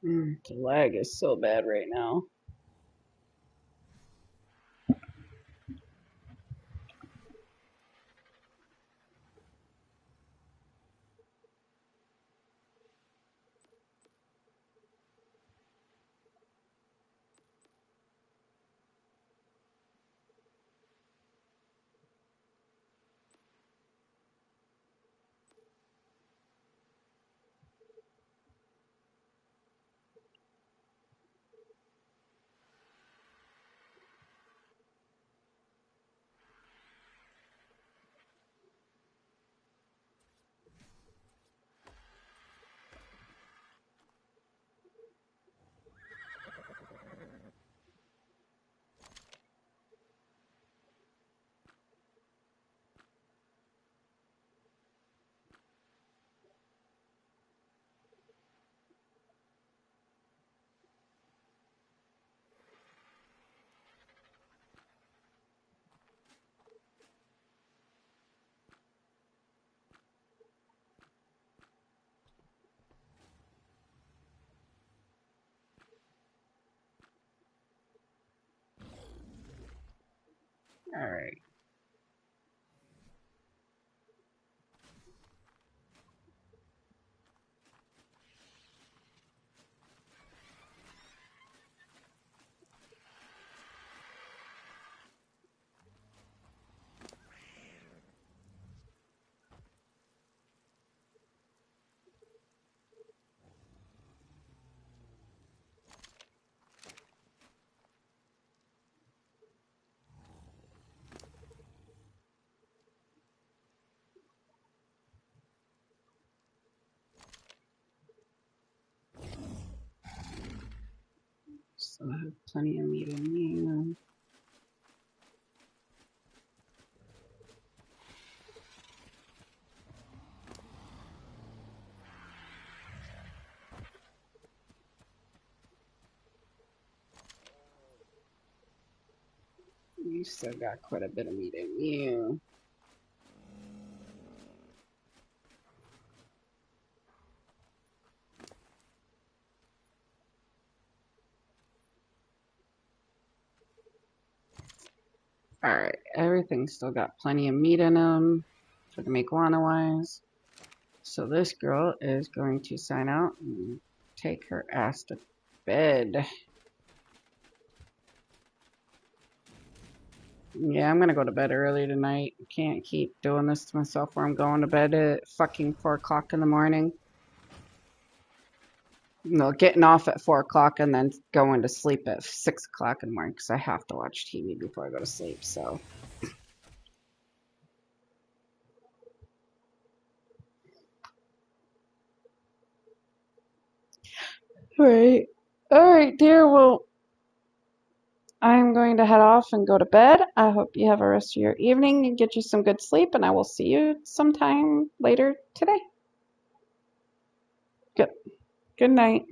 The lag is so bad right now. Alright. So I have plenty of meat in you. You still got quite a bit of meat in you. Alright, everything's still got plenty of meat in them for the iguana wise. So this girl is going to sign out and take her ass to bed. Yeah, I'm gonna go to bed early tonight. Can't keep doing this to myself where I'm going to bed at fucking 4 o'clock in the morning. No, getting off at 4 o'clock and then going to sleep at 6 o'clock in the morning because I have to watch TV before I go to sleep, so. Alright. Alright, dear. Well, I'm going to head off and go to bed. I hope you have a rest of your evening and get you some good sleep, and I will see you sometime later today. Good. Good night.